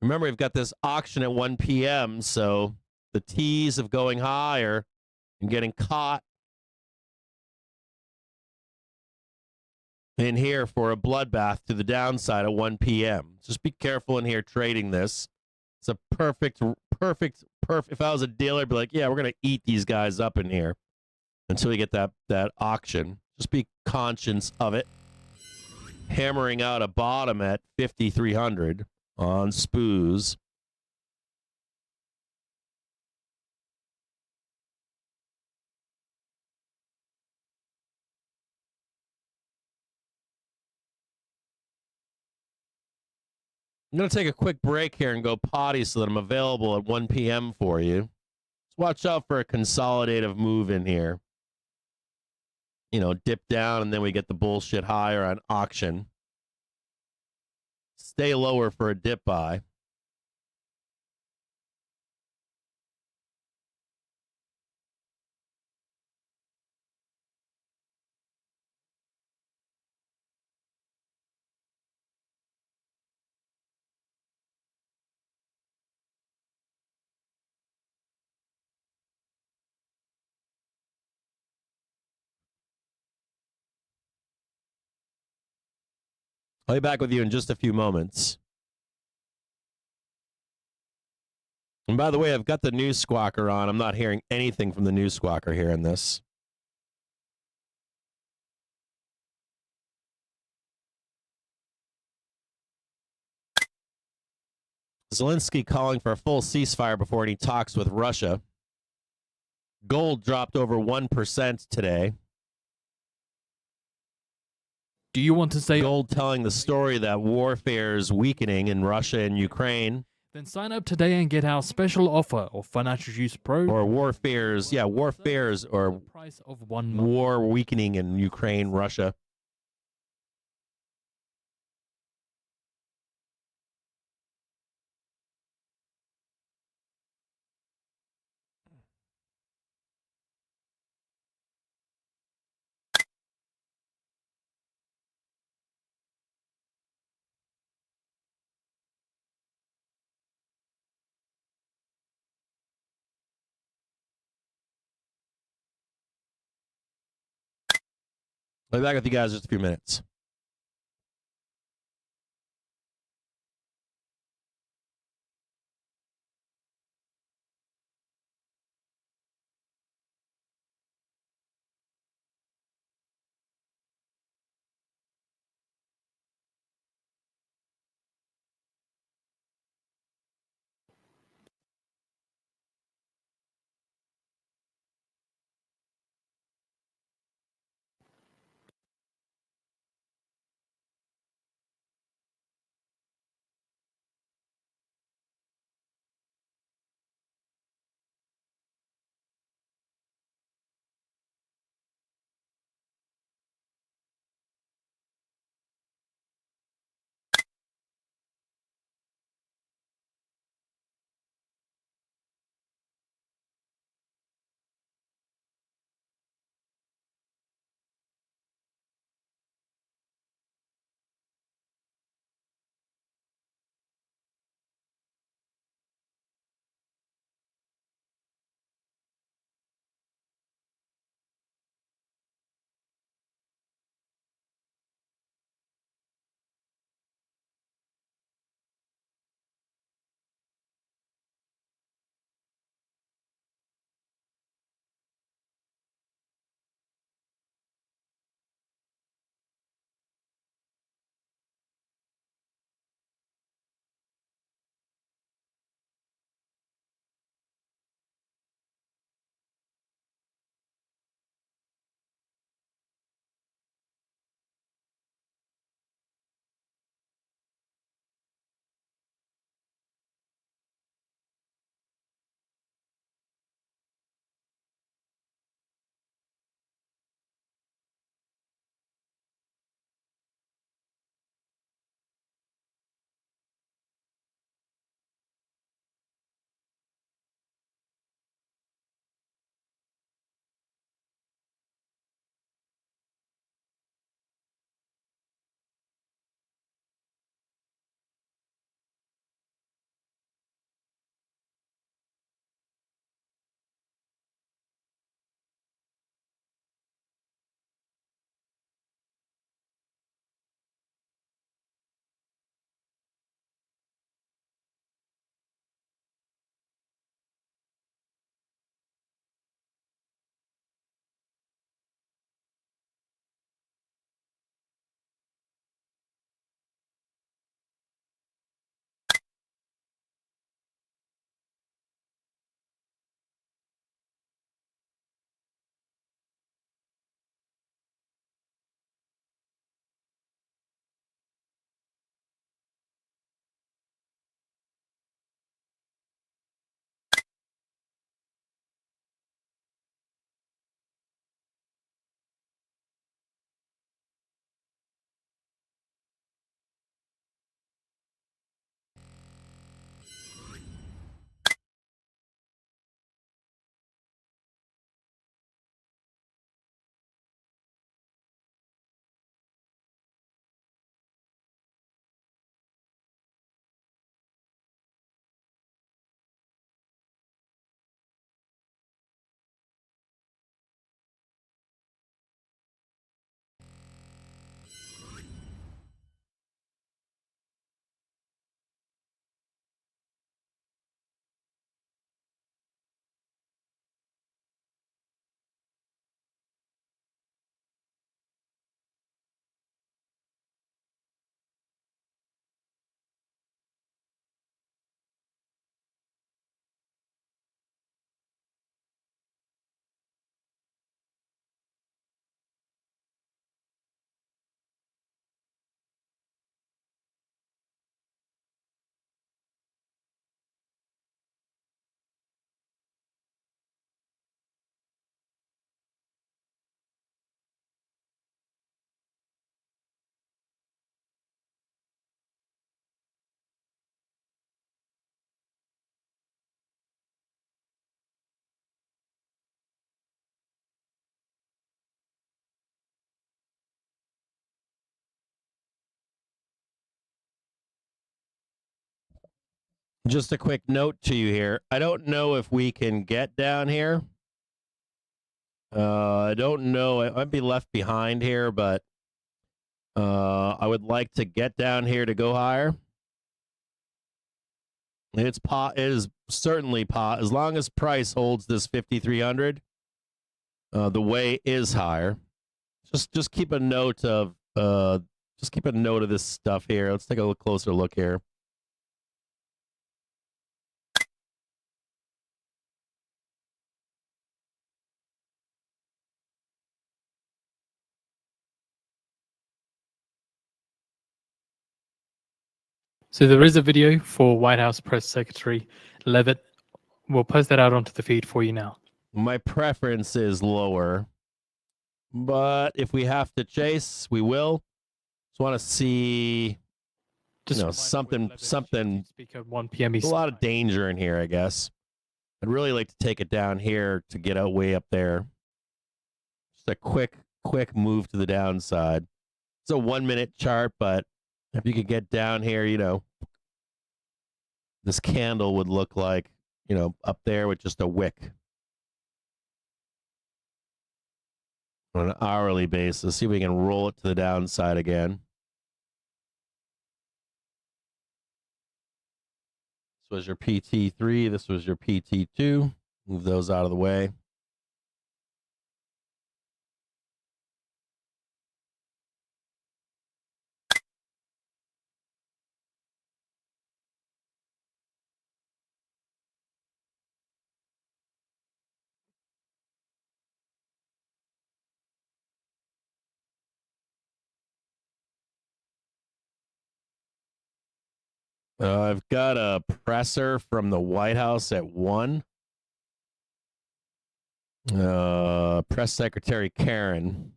Remember, we've got this auction at 1 p.m., so the tease of going higher and getting caught in here for a bloodbath to the downside at 1 p.m. Just be careful in here trading this. It's a perfect. If I was a dealer, I'd be like, yeah, we're going to eat these guys up in here until we get that auction. Just be conscious of it. Hammering out a bottom at 5,300 on SPOOs. I'm going to take a quick break here and go potty so that I'm available at 1 p.m. for you. Just watch out for a consolidative move in here. You know, dip down and then we get the bullshit higher on auction. Stay lower for a dip buy. I'll be back with you in just a few moments. And by the way, I've got the news squawker on. I'm not hearing anything from the news squawker here in this. Zelensky calling for a full ceasefire before any talks with Russia. Gold dropped over 1% today. Do you want to say Gold telling the story that warfare is weakening in Russia and Ukraine. Then sign up today and get our special offer of Financial Juice Pro. Or warfares, yeah, warfares or price of 1 month. war weakening in Ukraine, Russia. I'll be back with you guys in just a few minutes. Just a quick note to you here. I don't know if we can get down here. I don't know. I might be left behind here, but I would like to get down here to go higher. It is certainly as long as price holds this 5,300. The way is higher. Just keep a note of this stuff here. Let's take a closer look here. So there is a video for White House Press Secretary Levitt. We'll post that out onto the feed for you now. My preference is lower, but if we have to chase, we will. Just want to see, something. Speak at 1 p.m. There's a lot of danger in here, I guess. I'd really like to take it down here to get out way up there. Just a quick move to the downside. It's a 1 minute chart, but if you could get down here, this candle would look like, up there with just a wick. On an hourly basis, see if we can roll it to the downside again. This was your PT3. This was your PT2. Move those out of the way. I've got a presser from the White House at 1. Press Secretary Karen.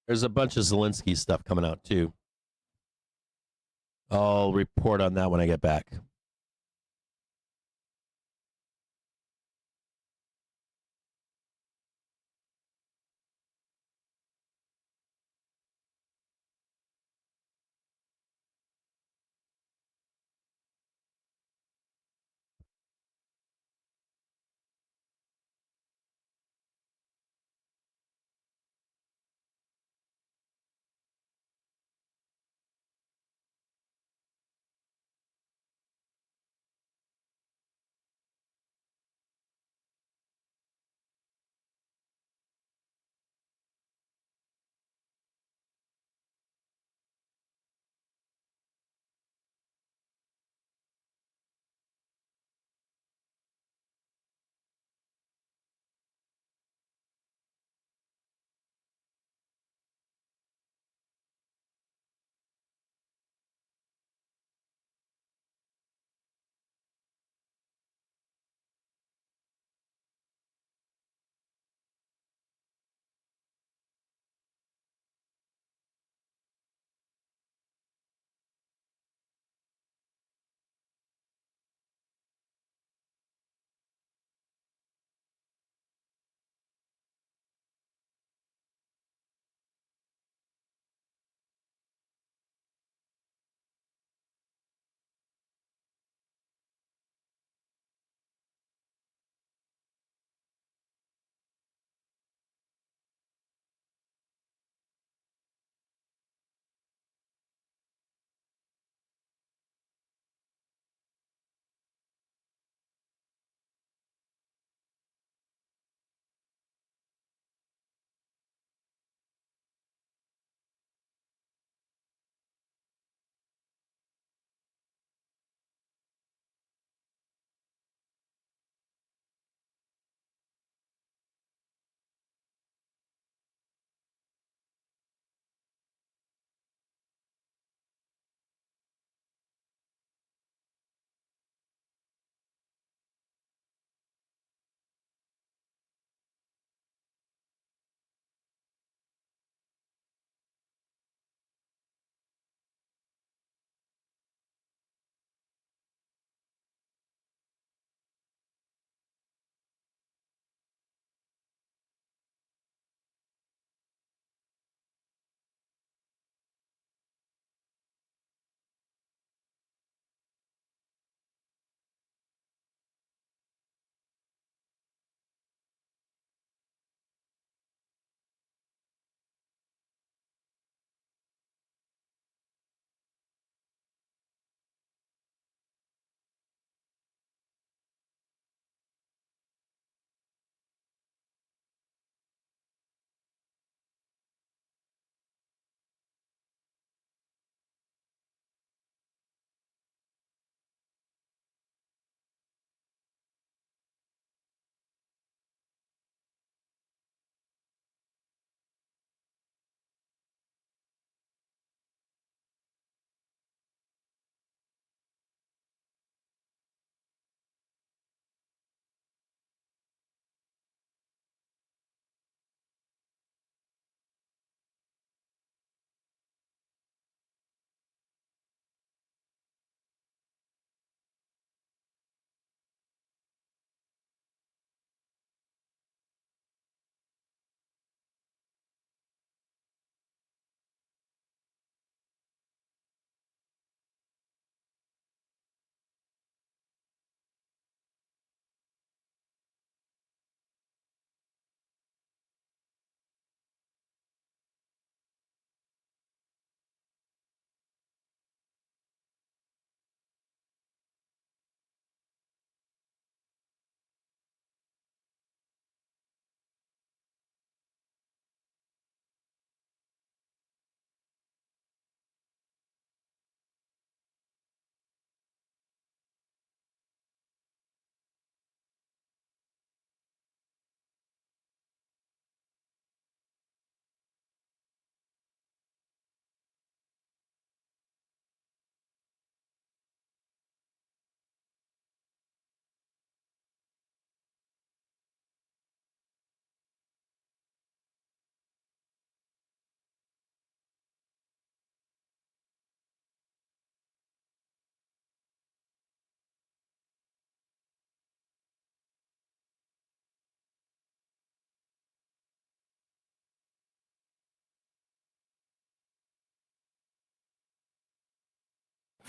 There's a bunch of Zelensky stuff coming out too. I'll report on that when I get back.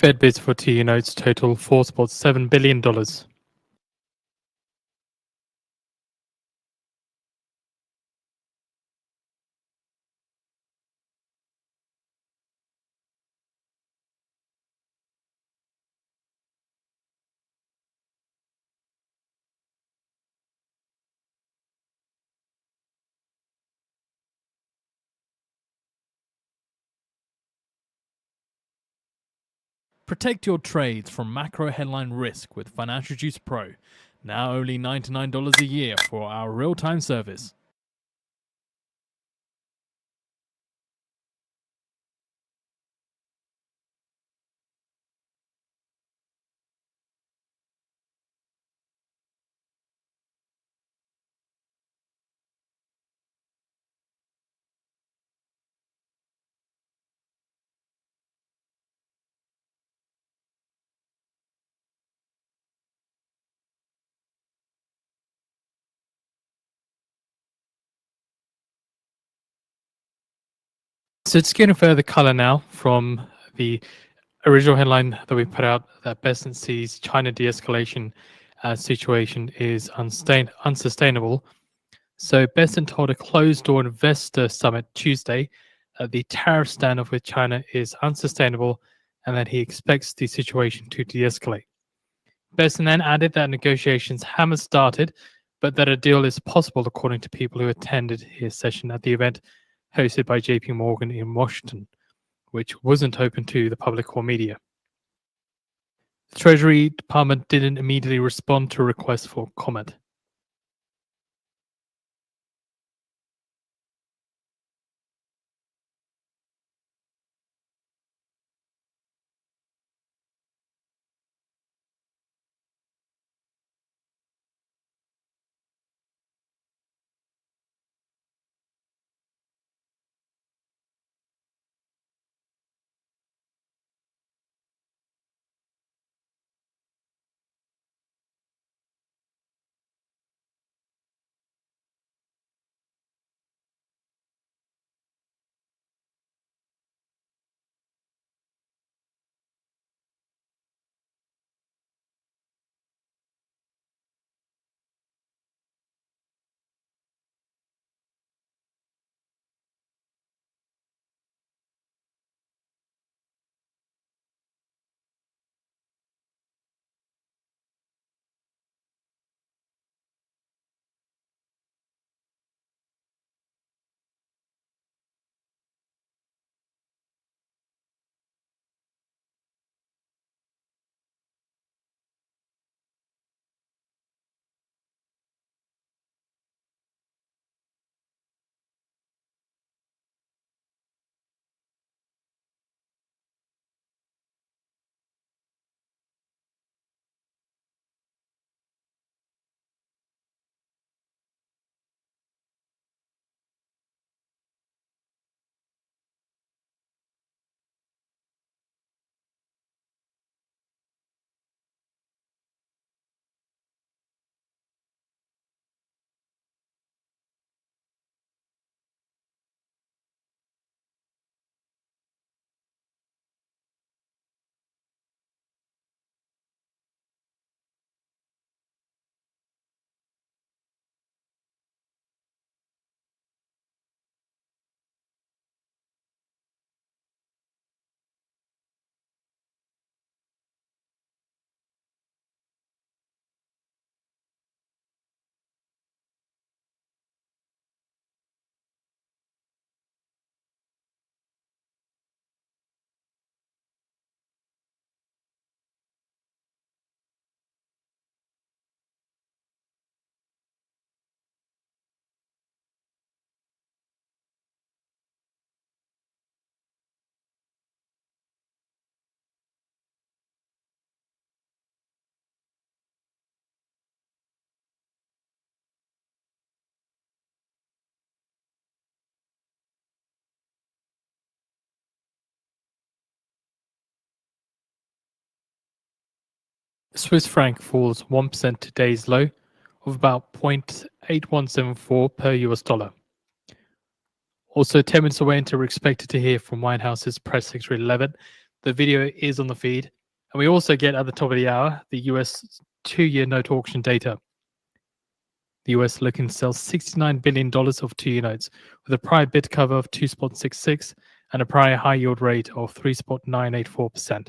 Fed bids for 2-year notes total $4.7 billion. Protect your trades from macro headline risk with Financial Juice Pro. Now only $99 a year for our real-time service. So it's getting further color now from the original headline that we put out that Besant sees China de-escalation situation is unsustainable. So Besant told a closed-door investor summit Tuesday that the tariff standoff with China is unsustainable and that he expects the situation to de-escalate. Besant then added that negotiations haven't started, but that a deal is possible according to people who attended his session at the event hosted by JP Morgan in Washington, which wasn't open to the public or media. The Treasury Department didn't immediately respond to a request for comment. Swiss franc falls 1% to today's low of about 0.8174 per US dollar. Also, 10 minutes away until we're expected to hear from White House's press secretary Levitt, The video is on the feed. And we also get at the top of the hour the US 2-year note auction data. The US looking to sell $69 billion of 2-year notes with a prior bid cover of 2.66 and a prior high yield rate of 3.984%.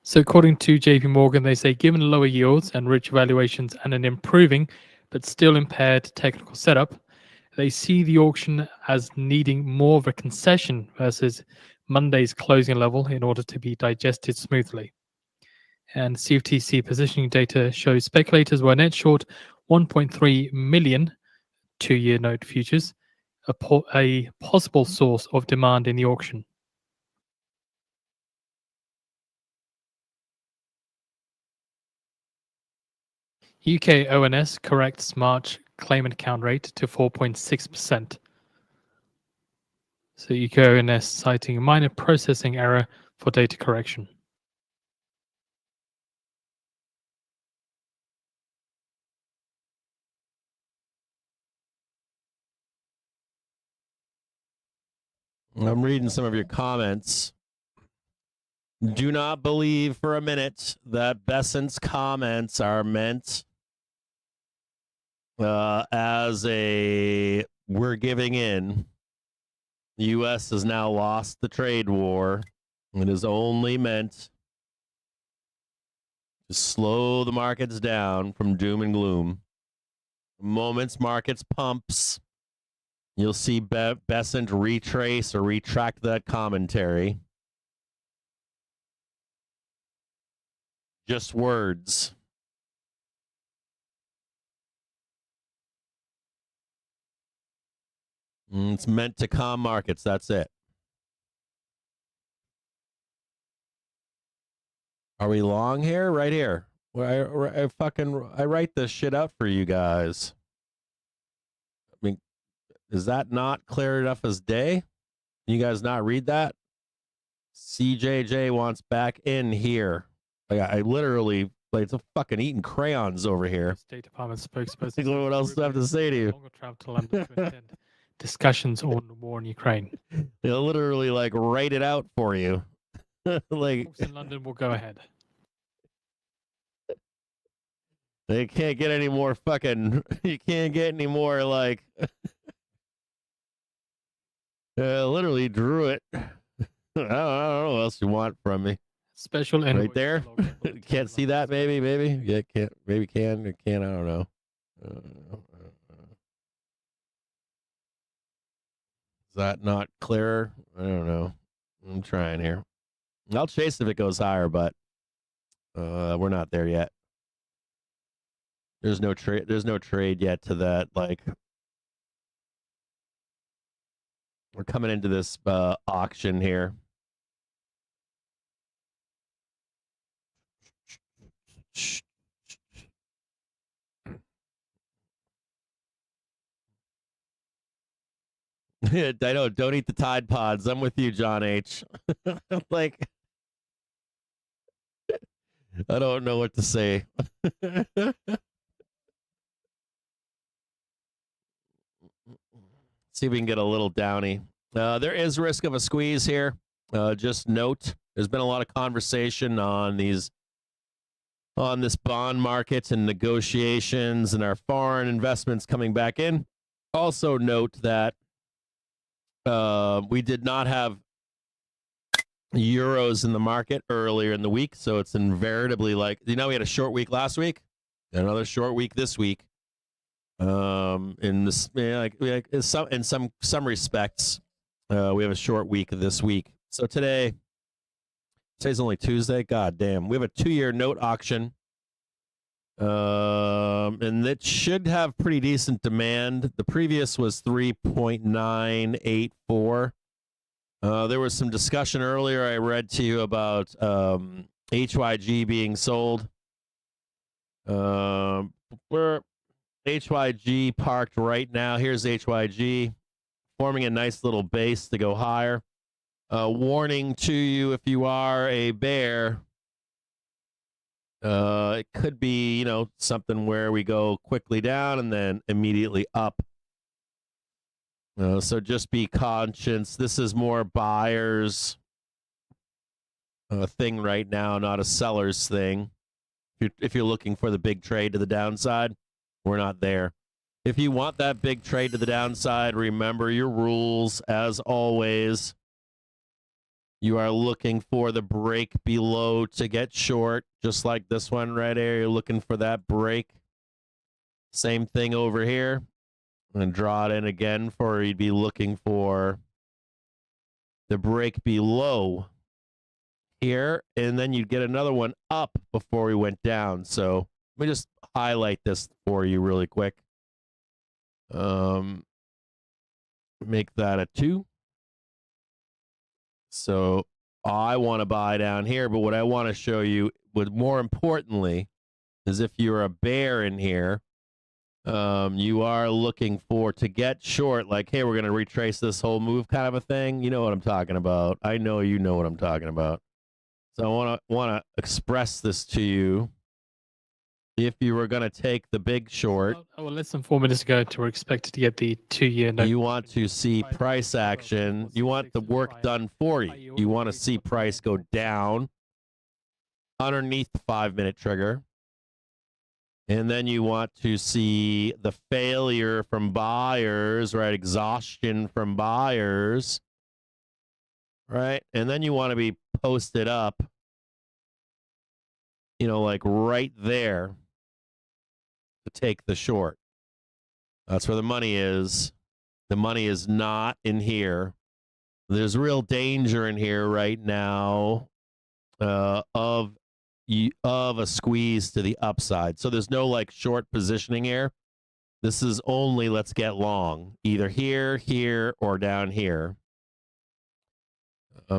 So according to JP Morgan, they say given lower yields and rich valuations and an improving but still impaired technical setup, they see the auction as needing more of a concession versus Monday's closing level in order to be digested smoothly. And CFTC positioning data shows speculators were net short 1.3 million 2-year note futures, a possible source of demand in the auction. UK ONS corrects March claimant count rate to 4.6%. So UK ONS citing a minor processing error for data correction. I'm reading some of your comments. Do not believe for a minute that Bessant's comments are meant as a we're giving in. The U.S. has now lost the trade war. It is only meant to slow the markets down from doom and gloom. The moments markets pumps, you'll see Bessant retrace or retract that commentary. Just words. It's meant to calm markets. That's it. Are we long here? Right here. Where I write this shit up for you guys. I mean, is that not clear enough as day? Can you guys not read that? CJJ wants back in here. Like I literally, like it's a fucking eating crayons over here. State Department spokesperson. What else do I have to say to you? Longer travel to London to attend discussions on the war in Ukraine. They'll literally like write it out for you. Like Folks in London will go ahead. They can't get any more fucking. You can't get any more like. Literally drew it. I don't know what else you want from me. Special right there. Can't see that? Maybe. Yeah, can't. Maybe can. I don't know. Is that not clearer? I don't know. I'm trying here. I'll chase if it goes higher, but we're not there yet. There's no trade. There's no trade yet to that. Like we're coming into this auction here. I know. Don't eat the Tide Pods. I'm with you, John H. Like, I don't know what to say. See if we can get a little downy. There is risk of a squeeze here. Just note, there's been a lot of conversation on this bond market and negotiations and our foreign investments coming back in. Also note that we did not have euros in the market earlier in the week, so it's invariably like, we had a short week last week, another short week this week. In this, in some respects, we have a short week this week. So today's only Tuesday. God damn, we have a 2-year note auction, and it should have pretty decent demand. The previous was 3.984. There was some discussion earlier I read to you about HYG being sold. HYG parked right now. Here's HYG forming a nice little base to go higher. Warning to you, if you are a bear, it could be, something where we go quickly down and then immediately up. So just be conscious. This is more buyers thing right now, not a seller's thing. If you're looking for the big trade to the downside, we're not there. If you want that big trade to the downside, remember your rules as always. You are looking for the break below to get short, just like this one right here. You're looking for that break. Same thing over here. And draw it in again for you'd be looking for the break below here, and then you'd get another one up before we went down. So let me just highlight this for you really quick. Make that a 2. So I want to buy down here, but what I want to show you, more importantly, is if you're a bear in here, you are looking for to get short, like, hey, we're going to retrace this whole move kind of a thing. You know what I'm talking about. I know you know what I'm talking about. So I want to express this to you. If you were going to take the big short, well, less than 4 minutes ago, we're expected to get the 2-year note. You want to see price action. You want the work done for you. You want to see price go down underneath the 5-minute trigger. And then you want to see the failure from buyers, right? Exhaustion from buyers, right? And then you want to be posted up, like right there to take the short. That's where the money is. The money is not in here. There's real danger in here right now of a squeeze to the upside. So there's no short positioning here. This is only let's get long, either here, or down here.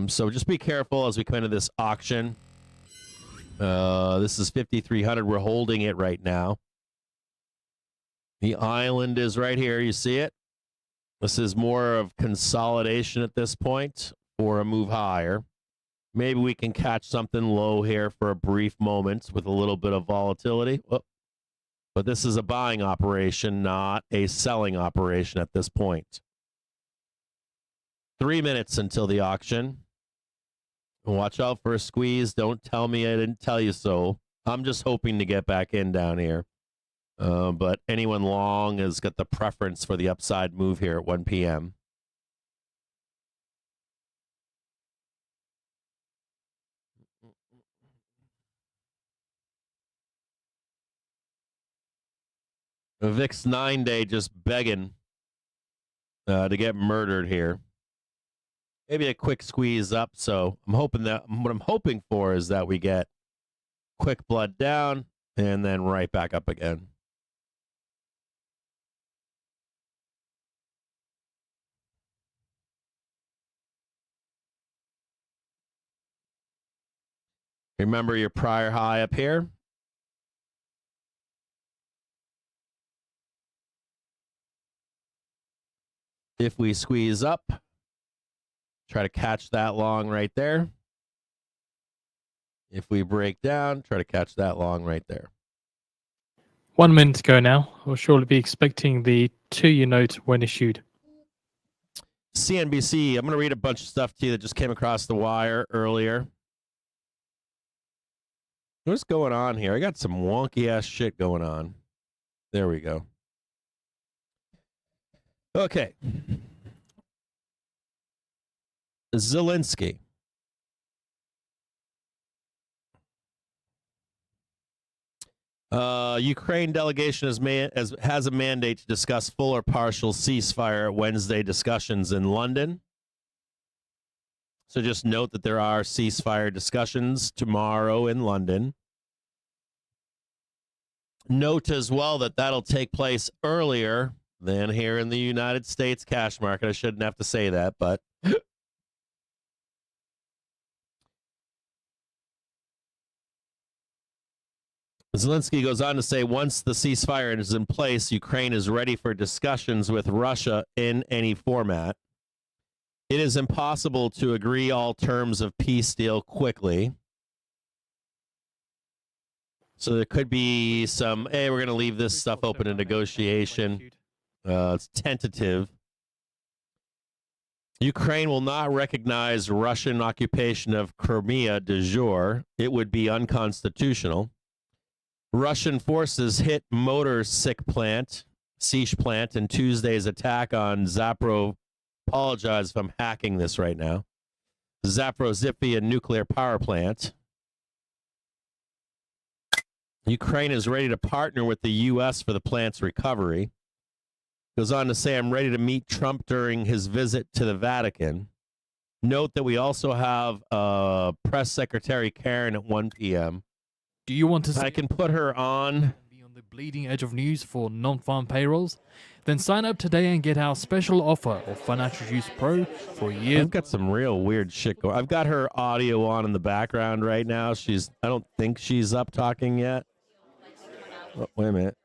So just be careful as we come into this auction. This is 5,300. We're holding it right now. The island is right here. You see it? This is more of consolidation at this point for a move higher. Maybe we can catch something low here for a brief moment with a little bit of volatility. Whoop. But this is a buying operation, not a selling operation at this point. 3 minutes until the auction. Watch out for a squeeze. Don't tell me I didn't tell you so. I'm just hoping to get back in down here. But anyone long has got the preference for the upside move here at 1 p.m. The VIX 9-day just begging to get murdered here. Maybe a quick squeeze up. So I'm hoping that what I'm hoping for is that we get quick blood down and then right back up again. Remember your prior high up here. If we squeeze up, try to catch that long right there. If we break down, try to catch that long right there. 1 minute to go now. We'll surely be expecting the 2-year note when issued. CNBC, I'm going to read a bunch of stuff to you that just came across the wire earlier. What's going on here? I got some wonky ass shit going on. There we go. Okay. Zelensky. Ukraine delegation has a mandate to discuss full or partial ceasefire at Wednesday discussions in London. So just note that there are ceasefire discussions tomorrow in London. Note as well that that'll take place earlier than here in the United States cash market. I shouldn't have to say that, but Zelensky goes on to say, once the ceasefire is in place, Ukraine is ready for discussions with Russia in any format. It is impossible to agree all terms of peace deal quickly. So there could be some, hey, we're going to leave this stuff open to negotiation. It's tentative. Ukraine will not recognize Russian occupation of Crimea de jure. It would be unconstitutional. Russian forces hit motor siege plant in Tuesday's attack on apologize if I'm hacking this right now. Zaporizhzhia nuclear power plant. Ukraine is ready to partner with the U.S. for the plant's recovery. Goes on to say, I'm ready to meet Trump during his visit to the Vatican. Note that we also have Press Secretary Karen at 1 p.m. Do you want to I can put her on. Be on the bleeding edge of news for non-farm payrolls? Then sign up today and get our special offer of Financial Juice Pro for a year. I've got some real weird shit going. I've got her audio on in the background right now. I don't think she's up talking yet. Oh, wait a minute.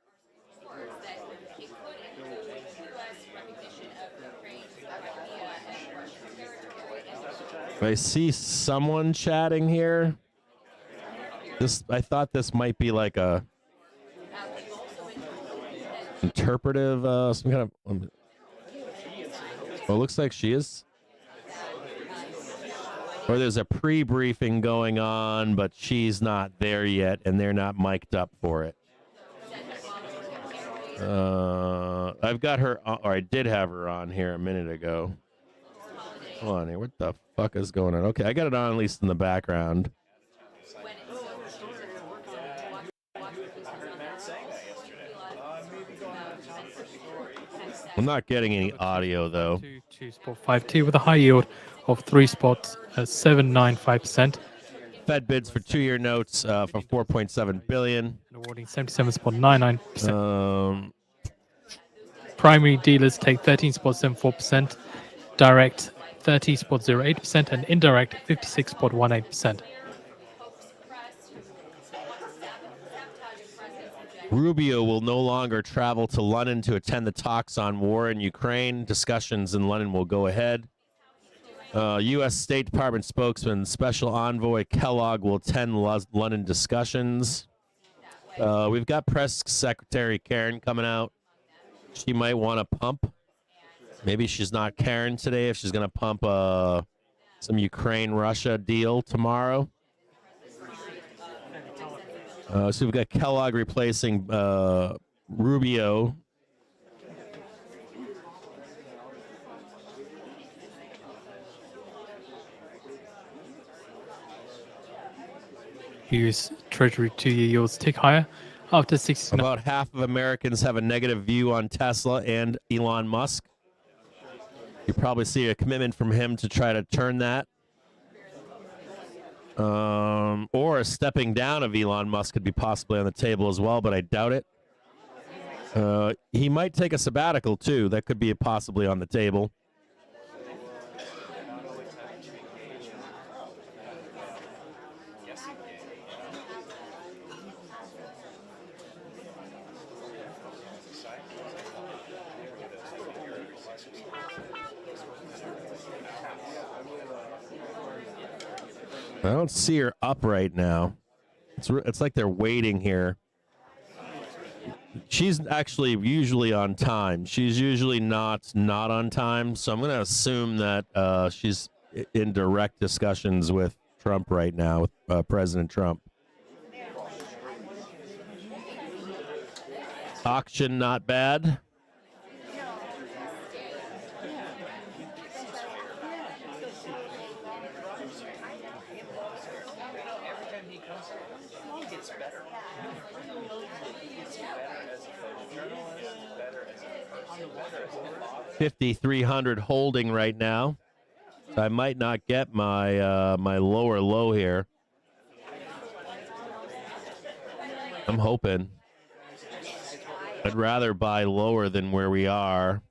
I see someone chatting here. I thought this might be like a interpretive, some kind of. Oh, it looks like she is. Or there's a pre-briefing going on, but she's not there yet, and they're not mic'd up for it. I've got her, or I did have her on here a minute ago. Hold on here. What the fuck is going on? Okay, I got it on at least in the background. I'm not getting any audio though. 2.52 with a high yield of 3 spots at 7.95%. Fed bids for 2-year notes for 4.7 billion. And awarding 77.99%. Primary dealers take 13.74%. Direct 30.08% and indirect 56.18%. Rubio will no longer travel to London to attend the talks on war in Ukraine. Discussions in London will go ahead. U.S. State Department spokesman Special Envoy Kellogg will attend London discussions. We've got Press Secretary Karen coming out. She might want to pump. Maybe she's not Karen today if she's going to pump some Ukraine-Russia deal tomorrow. So we've got Kellogg replacing Rubio. U.S. Treasury 2-year yields tick higher after 69. About half of Americans have a negative view on Tesla and Elon Musk. You probably see a commitment from him to try to turn that. Or a stepping down of Elon Musk could be possibly on the table as well, but I doubt it. He might take a sabbatical too. That could be possibly on the table. I don't see her up right now. It's like they're waiting here. She's actually usually on time. She's usually not on time, so I'm going to assume that she's in direct discussions with Trump right now, with President Trump. Auction not bad. $5,300 holding right now. So I might not get my my lower low here. I'm hoping. I'd rather buy lower than where we are.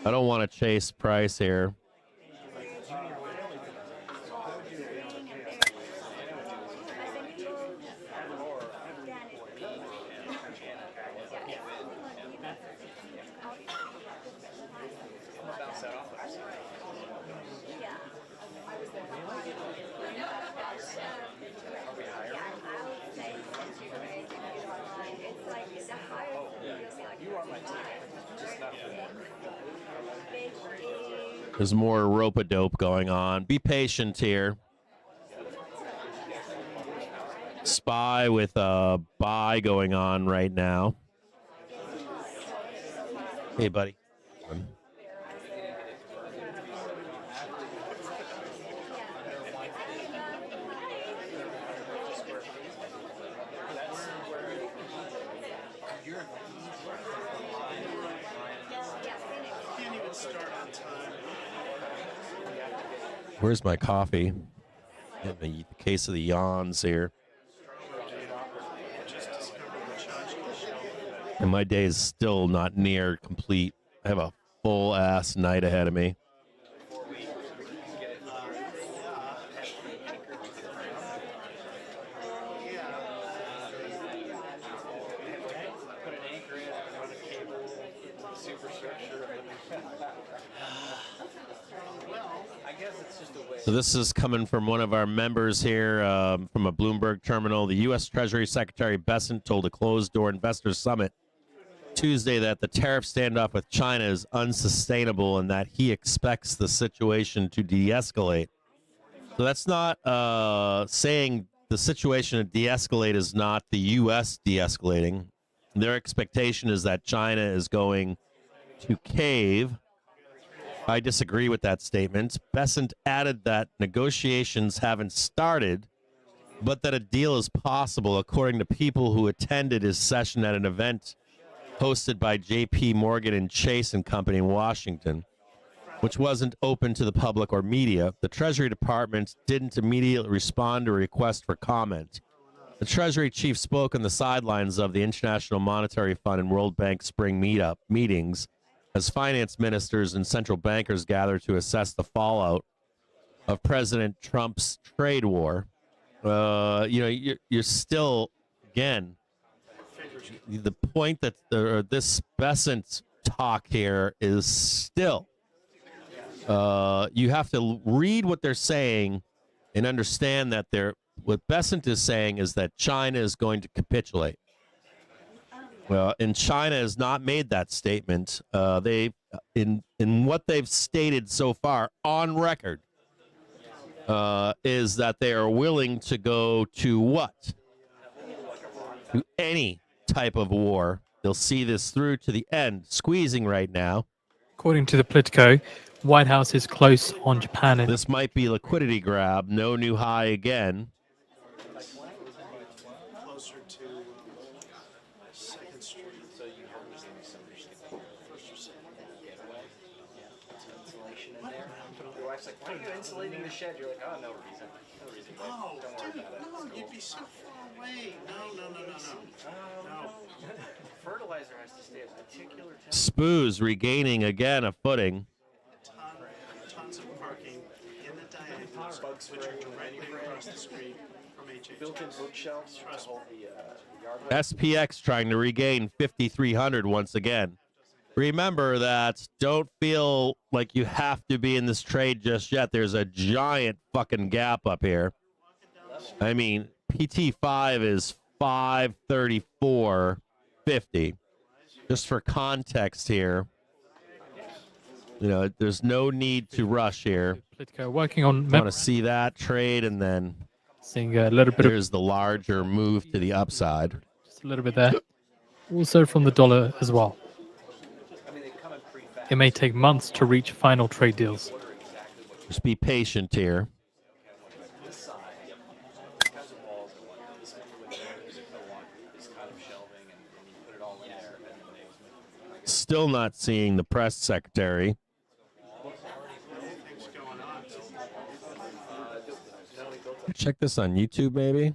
I don't want to chase price here. There's more rope-a-dope going on. Be patient here. SPY with a buy going on right now. Hey, buddy. Where's my coffee? Get the case of the yawns here. And my day is still not near complete. I have a full ass night ahead of me. So this is coming from one of our members here from a Bloomberg terminal. The U.S. Treasury Secretary Bessent told a closed-door investors summit Tuesday that the tariff standoff with China is unsustainable and that he expects the situation to de-escalate. So that's not saying the situation to de-escalate is not the U.S. de-escalating. Their expectation is that China is going to cave. I disagree with that statement. Bessent added that negotiations haven't started, but that a deal is possible, according to people who attended his session at an event hosted by J.P. Morgan and Chase and Company in Washington, which wasn't open to the public or media. The Treasury Department didn't immediately respond to a request for comment. The Treasury chief spoke on the sidelines of the International Monetary Fund and World Bank spring meetings as finance ministers and central bankers gather to assess the fallout of President Trump's trade war. You're still, again, the point that this Bessent talk here is still, you have to read what they're saying and understand that what Bessent is saying is that China is going to capitulate. Well, and China has not made that statement. In what they've stated so far on record is that they are willing to go to what? To any type of war. They'll see this through to the end, squeezing right now. According to the Politico, White House is close on Japan. And this might be liquidity grab. No new high again. Closer to Second Street. So you have first or second. Insulation in there. Your wife's like, why are you insulating the shed? You're like, oh, no reason. No reason. Oh, don't worry about it. No, you'd be so far away. No. Fertilizer has to stay at a particular temperature. Spoos regaining again a footing. Tons of parking in the diagonals, which are directly across the street from HH. Built-in bookshelves to hold the yard. SPX trying to regain 5,300 once again. Remember that don't feel like you have to be in this trade just yet. There's a giant fucking gap up here. I mean, PT5 is 534.50. Just for context here, there's no need to rush here. Politico working on. Want to see that trade, and then seeing a little bit. There's the larger move to the upside. Just a little bit there. Also from the dollar as well. It may take months to reach final trade deals. Just be patient here. Still not seeing the press secretary. Check this on YouTube, maybe.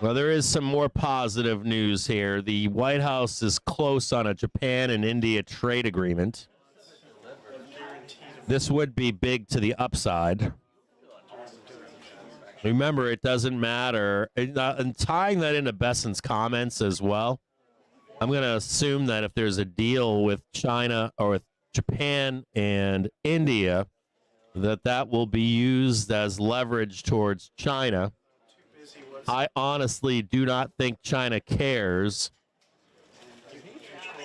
Well, there is some more positive news here. The White House is close on a Japan and India trade agreement. This would be big to the upside. Remember, it doesn't matter. And tying that into Bessent's comments as well, I'm going to assume that if there's a deal with China or with Japan and India, that will be used as leverage towards China. I honestly do not think China cares.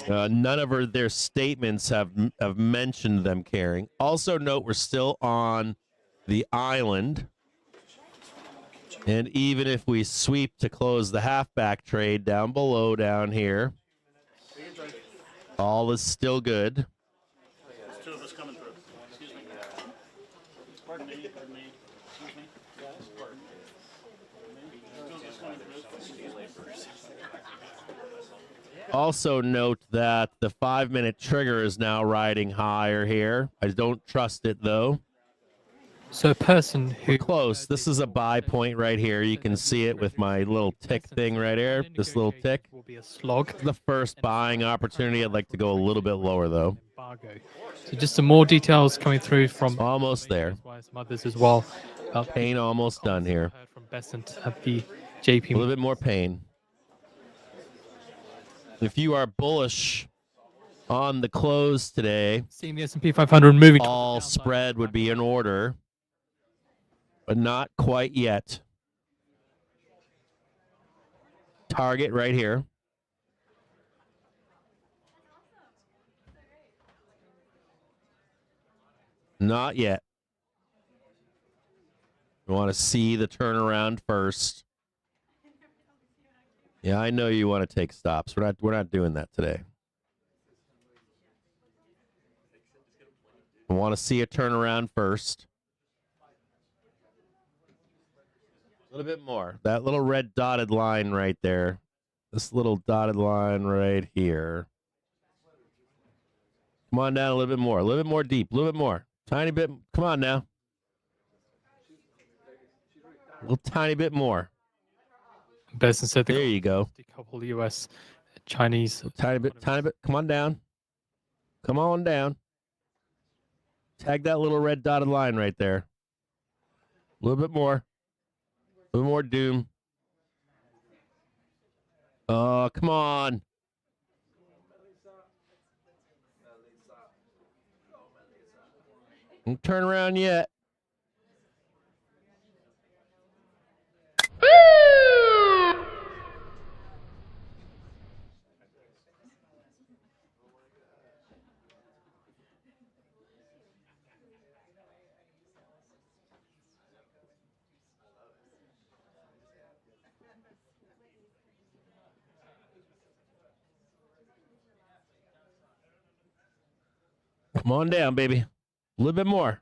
None of their statements have mentioned them caring. Also note we're still on the island. And even if we sweep to close the halfback trade down below down here, all is still good. There's two of us coming through. Excuse me. Pardon me. Pardon me. Excuse me. Yes. Pardon me. Two of us coming through. Also note that the 5-minute trigger is now riding higher here. I don't trust it though. So a person who We're close. This is a buy point right here. You can see it with my little tick thing right here. This little tick. will be a slog. The first buying opportunity. I'd like to go a little bit lower though. Embargo. So just some more details coming through from Almost there. some others as well. Pain almost done here. Heard from Besant at the JP. A little bit more pain. If you are bullish on the close today, Seeing the S&P 500 moving. all spread would be in order, but not quite yet. Target right here. Not yet. We want to see the turnaround first. Yeah, I know you want to take stops. We're not doing that today. I want to see a turnaround first. A little bit more. That little red dotted line right there. This little dotted line right here. Come on down a little bit more. A little bit more deep. A little bit more. Tiny bit. Come on now. A little tiny bit more. Besant said There you go. a couple of US Chinese. Tiny bit. Come on down. Come on down. Tag that little red dotted line right there. A little bit more. A little more doom. Oh, come on. Don't turn around yet. Come on down, baby. A little bit more.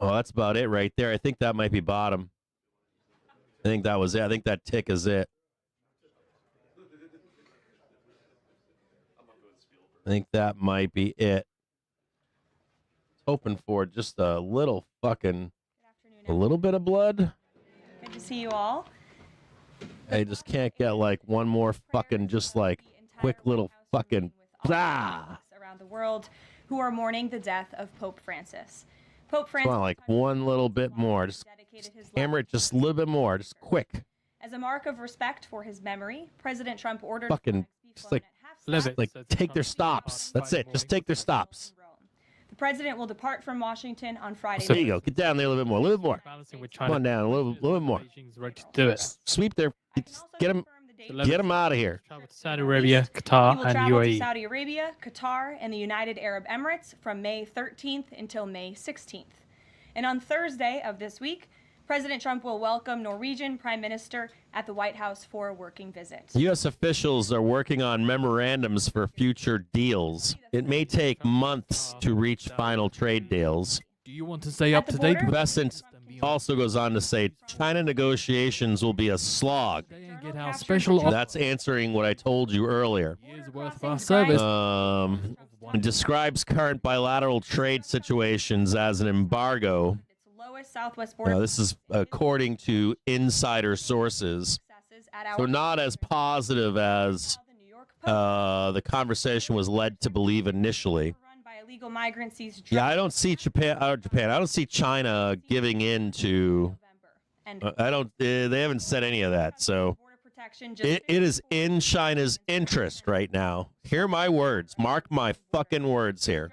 Oh, that's about it right there. I think that might be bottom. I think that was it. I think that tick is it. I think that might be it. Hoping for just a little fucking, a little bit of blood. Good to see you all. I just can't get like one more fucking, just like quick little fucking, blah. Around the world who are mourning the death of Pope Francis. Pope Francis. Come on, like one little bit more. Just hammer it just a little bit more. Just quick. As a mark of respect for his memory, President Trump ordered Fucking, just like take their stops. That's it. Just take their stops. The president will depart from Washington on Friday. There you go. Get down there a little bit more. A little bit more. Balancing with Come China. on down a little bit more. Beijing's ready to do it. Sweep there. Get them out of here. Travel to Saudi Arabia, He Qatar, will and travel to UAE. Saudi Arabia, Qatar, and the United Arab Emirates from May 13th until May 16th. And on Thursday of this week, President Trump will welcome Norwegian Prime Minister at the White House for a working visit. U.S. officials are working on memorandums for future deals. It may take months to reach final trade deals. Do you want to stay up to date with Besant also goes on to say China negotiations will be a slog. and get our special offer? That's answering what I told you earlier. Years worth of our service. It describes current bilateral trade situations as an embargo. Its lowest southwest border. This is according to insider sources. So not as positive as the conversation was led to believe initially. Run by illegal migrants seized Yeah, I don't see Japan. I don't see China giving in to. I don't. They haven't said any of that. So it is in China's interest right now. Hear my words. Mark my fucking words here.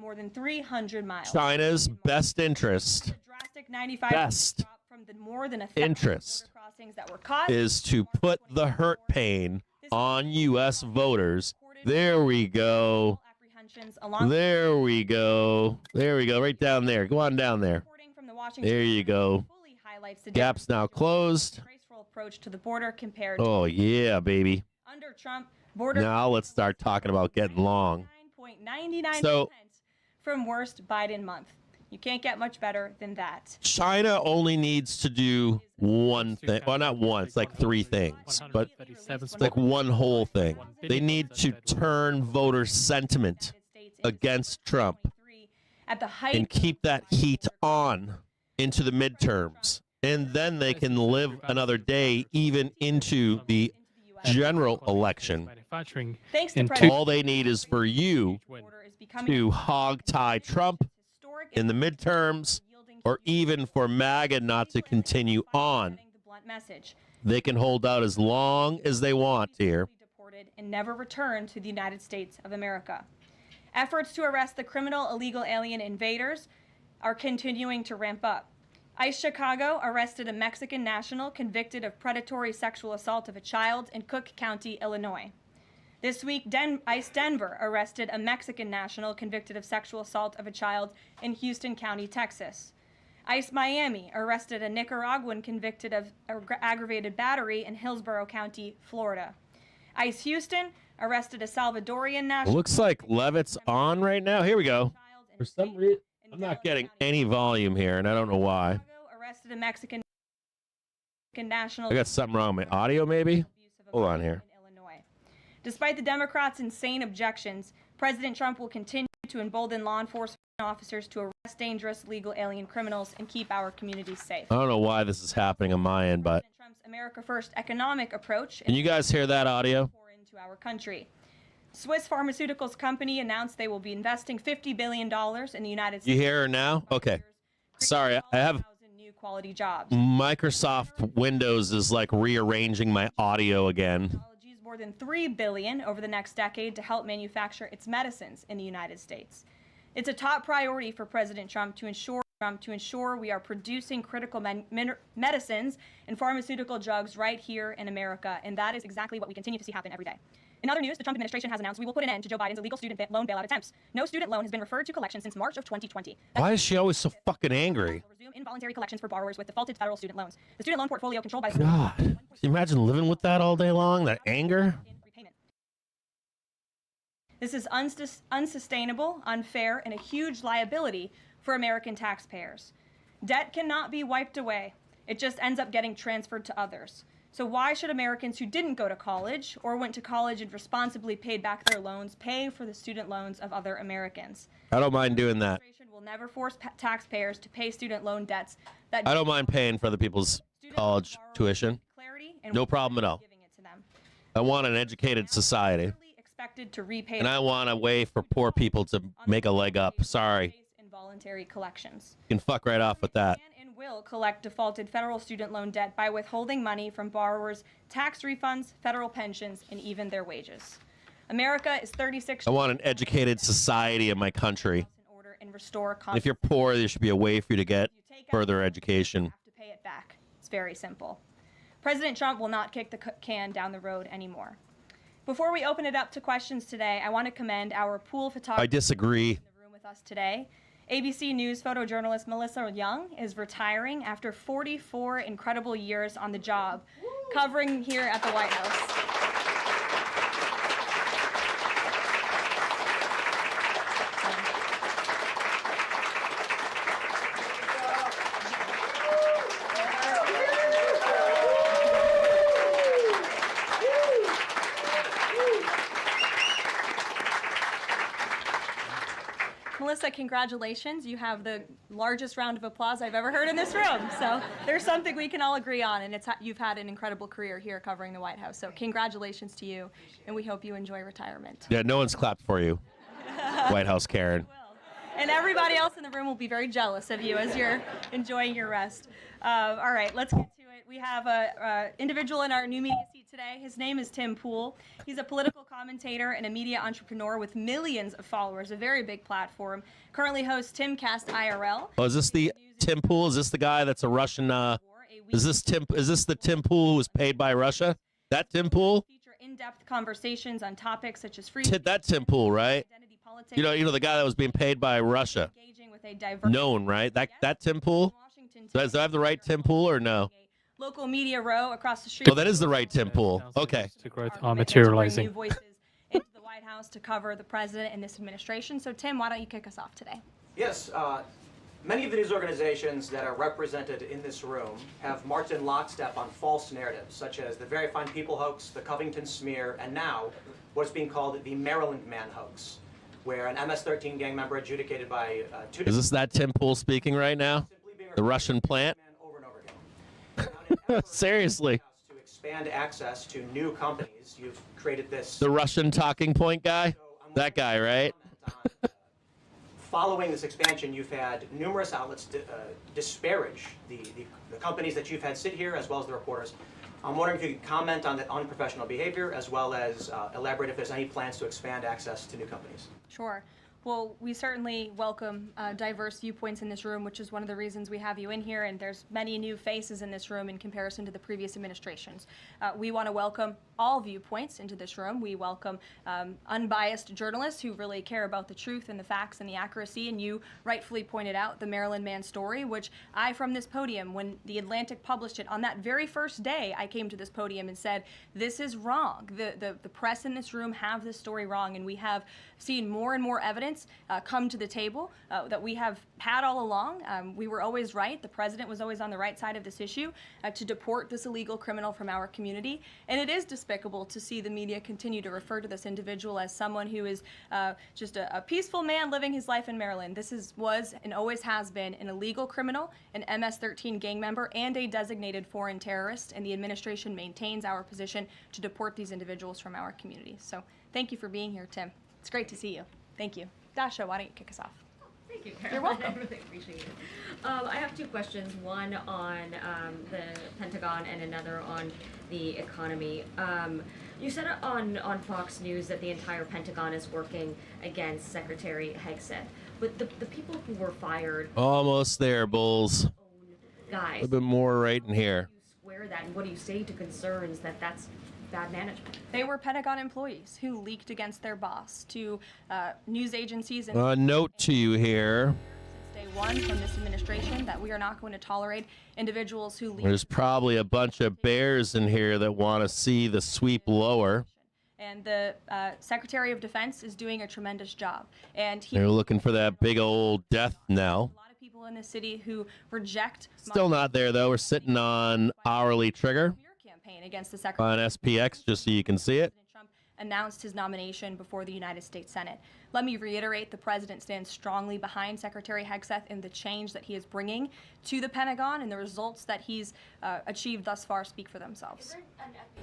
more than 300 miles. China's best interest, A drastic 95% best drop from the more than 1,000 interest border crossings that were caught. is to put the hurt pain on U.S. voters. There we go. Apprehensions along There we go. There we go. Right down there. Go on down there. reporting from the Washington There you Post go. fully highlights the Gap's now closed. graceful approach to the border compared to Oh, yeah, baby. under Trump. Border Now let's start talking about getting long. 9.99% So- from worst Biden month. You can't get much better than that. China only needs to do one thing. Well, not one. It's like three things, but it's like one whole thing. They need to turn voter sentiment against Trump At the height and keep that heat on into the midterms. And then they can live another day even into the general election. Manufacturing thanks to in President All they need is for you border is becoming to hog-tie Trump historic in the midterms, or even for MAGA not to continue on. the blunt message. They can hold out as long as they want here. Deported and never return to the United States of America. Efforts to arrest the criminal illegal alien invaders are continuing to ramp up. ICE Chicago arrested a Mexican national convicted of predatory sexual assault of a child in Cook County, Illinois. This week, ICE Denver arrested a Mexican national convicted of sexual assault of a child in Houston County, Texas. ICE Miami arrested a Nicaraguan convicted of aggravated battery in Hillsborough County, Florida. ICE Houston arrested a Salvadorian national. Looks like Levitt's on right now. Here we go. For some reason, I'm not getting any volume here, and I don't know why. Arrested a Mexican national. I got something wrong with my audio, maybe? Hold on here. in Illinois. Despite the Democrats' insane objections, President Trump will continue to embolden law enforcement officers to arrest dangerous legal alien criminals and keep our communities safe. I don't know why this is happening on my end, but President Trump's America First economic approach can you guys hear that audio? pour into our country. Swiss pharmaceuticals company announced they will be investing $50 billion in the United States. You hear her now? Okay. Sorry, I have 1,000 new quality jobs. Microsoft Windows is like rearranging my audio again. Technologies more than $3 billion over the next decade to help manufacture its medicines in the United States. It's a top priority for President Trump to ensure we are producing critical medicines and pharmaceutical drugs right here in America, and that is exactly what we continue to see happen every day. In other news, the Trump administration has announced we will put an end to Joe Biden's illegal student loan bailout attempts. No student loan has been referred to collection since March of 2020. Why is she always so fucking angry? Will resume involuntary collections for borrowers with defaulted federal student loans. The student loan portfolio controlled by the God, can you imagine living with that all day long? That anger? in repayment. This is unsustainable, unfair, and a huge liability for American taxpayers. Debt cannot be wiped away. It just ends up getting transferred to others. So why should Americans who didn't go to college or went to college and responsibly paid back their loans pay for the student loans of other Americans? I don't mind doing that. Administration will never force taxpayers to pay student loan debts that I don't mind paying for other people's college tuition. clarity and No problem at all. giving it to them. I want an educated society, Expected to repay and I want a way for poor people to make a leg up. Sorry, involuntary collections. you can fuck right off with that. Can and will collect defaulted federal student loan debt by withholding money from borrowers, tax refunds, federal pensions, and even their wages. America is 36 I want an educated society in my country. in order and restore And if you're poor, there should be a way for you to get further education. have to pay it back. It's very simple. President Trump will not kick the can down the road anymore. Before we open it up to questions today, I want to commend our pool I photographer disagree. in the room with us today. ABC News photojournalist Melissa Young is retiring after 44 incredible years on the job, covering here at the White House. Melissa, congratulations. You have the largest round of applause I've ever heard in this room. So there's something we can all agree on, and it's you've had an incredible career here covering the White House. So congratulations to you, and we hope you enjoy retirement. Yeah, no one's clapped for you, White House Karen. And everybody else in the room will be very jealous of you as you're enjoying your rest. All right, let's get to it. We have a individual in our new media seat today. His name is Tim Pool. He's a political commentator and a media entrepreneur with millions of followers, a very big platform. Currently hosts Timcast IRL. Oh, is this the Tim Pool? Is this the guy that's a Russian? Is this the Tim Pool who was paid by Russia? That Tim Pool? Feature in-depth conversations on topics such as free That Tim Pool, right? identity politics. You know the guy that was being paid by Russia. Engaging with a diverse Known, right? That Tim Pool? Washington. Do I have the right Tim Pool or no? Local media row across the street. Oh, that is the right Tim Pool. Okay. To growth Our are commitment to bring materializing. new voices into the White House to cover the president and this administration. So, Tim, why don't you kick us off today? Yes, many of the news organizations that are represented in this room have marched in lockstep on false narratives, such as the Very Fine People hoax, the Covington smear, and now what's being called the Maryland Man hoax, where an MS-13 gang member adjudicated by two Is this that Tim Pool speaking right now? simply being The Russian plant? man over and over again. Now, in an effort Seriously. to expand access to new companies, you've created this. The Russian talking point guy? That guy, right? Following this expansion, you've had numerous outlets disparage the companies that you've had sit here, as well as the reporters. I'm wondering if you could comment on the unprofessional behavior, as well as elaborate if there's any plans to expand access to new companies. Sure. Well, we certainly welcome diverse viewpoints in this room, which is one of the reasons we have you in here, and there's many new faces in this room in comparison to the previous administrations. We want to welcome all viewpoints into this room. We welcome unbiased journalists who really care about the truth and the facts and the accuracy, and you rightfully pointed out the Maryland Man story, which I, from this podium, when The Atlantic published it, on that very first day, I came to this podium and said, this is wrong. The press in this room have this story wrong, and we have seen more and more evidence come to the table that we have had all along. We were always right. The president was always on the right side of this issue to deport this illegal criminal from our community. And it is despicable to see the media continue to refer to this individual as someone who is just a peaceful man living his life in Maryland. This was and always has been an illegal criminal, an MS-13 gang member, and a designated foreign terrorist. And the administration maintains our position to deport these individuals from our community. So thank you for being here, Tim. It's great to see you. Thank you. Dasha, why don't you kick us off? Thank you, Caroline. You're welcome. I really appreciate it. I have two questions, one on the Pentagon and another on the economy. You said on Fox News that the entire Pentagon is working against Secretary Hegseth, but the people who were fired, Almost there, Bulls. A guys, little bit more right in here. you square that, and what do you say to concerns that that's bad management? They were Pentagon employees who leaked against their boss to news agencies and A note to you here. since day one from this administration that we are not going to tolerate individuals who leak. There's probably a bunch of bears in here that want to see the sweep lower. And the Secretary of Defense is doing a tremendous job. And he They're looking for that big old death knell. a lot of people in this city who reject Still not there, though. We're sitting on hourly trigger your campaign against the Secretary. on SPX, just so you can see it. President Trump announced his nomination before the United States Senate. Let me reiterate, the president stands strongly behind Secretary Hegseth and the change that he is bringing to the Pentagon, and the results that he's achieved thus far speak for themselves.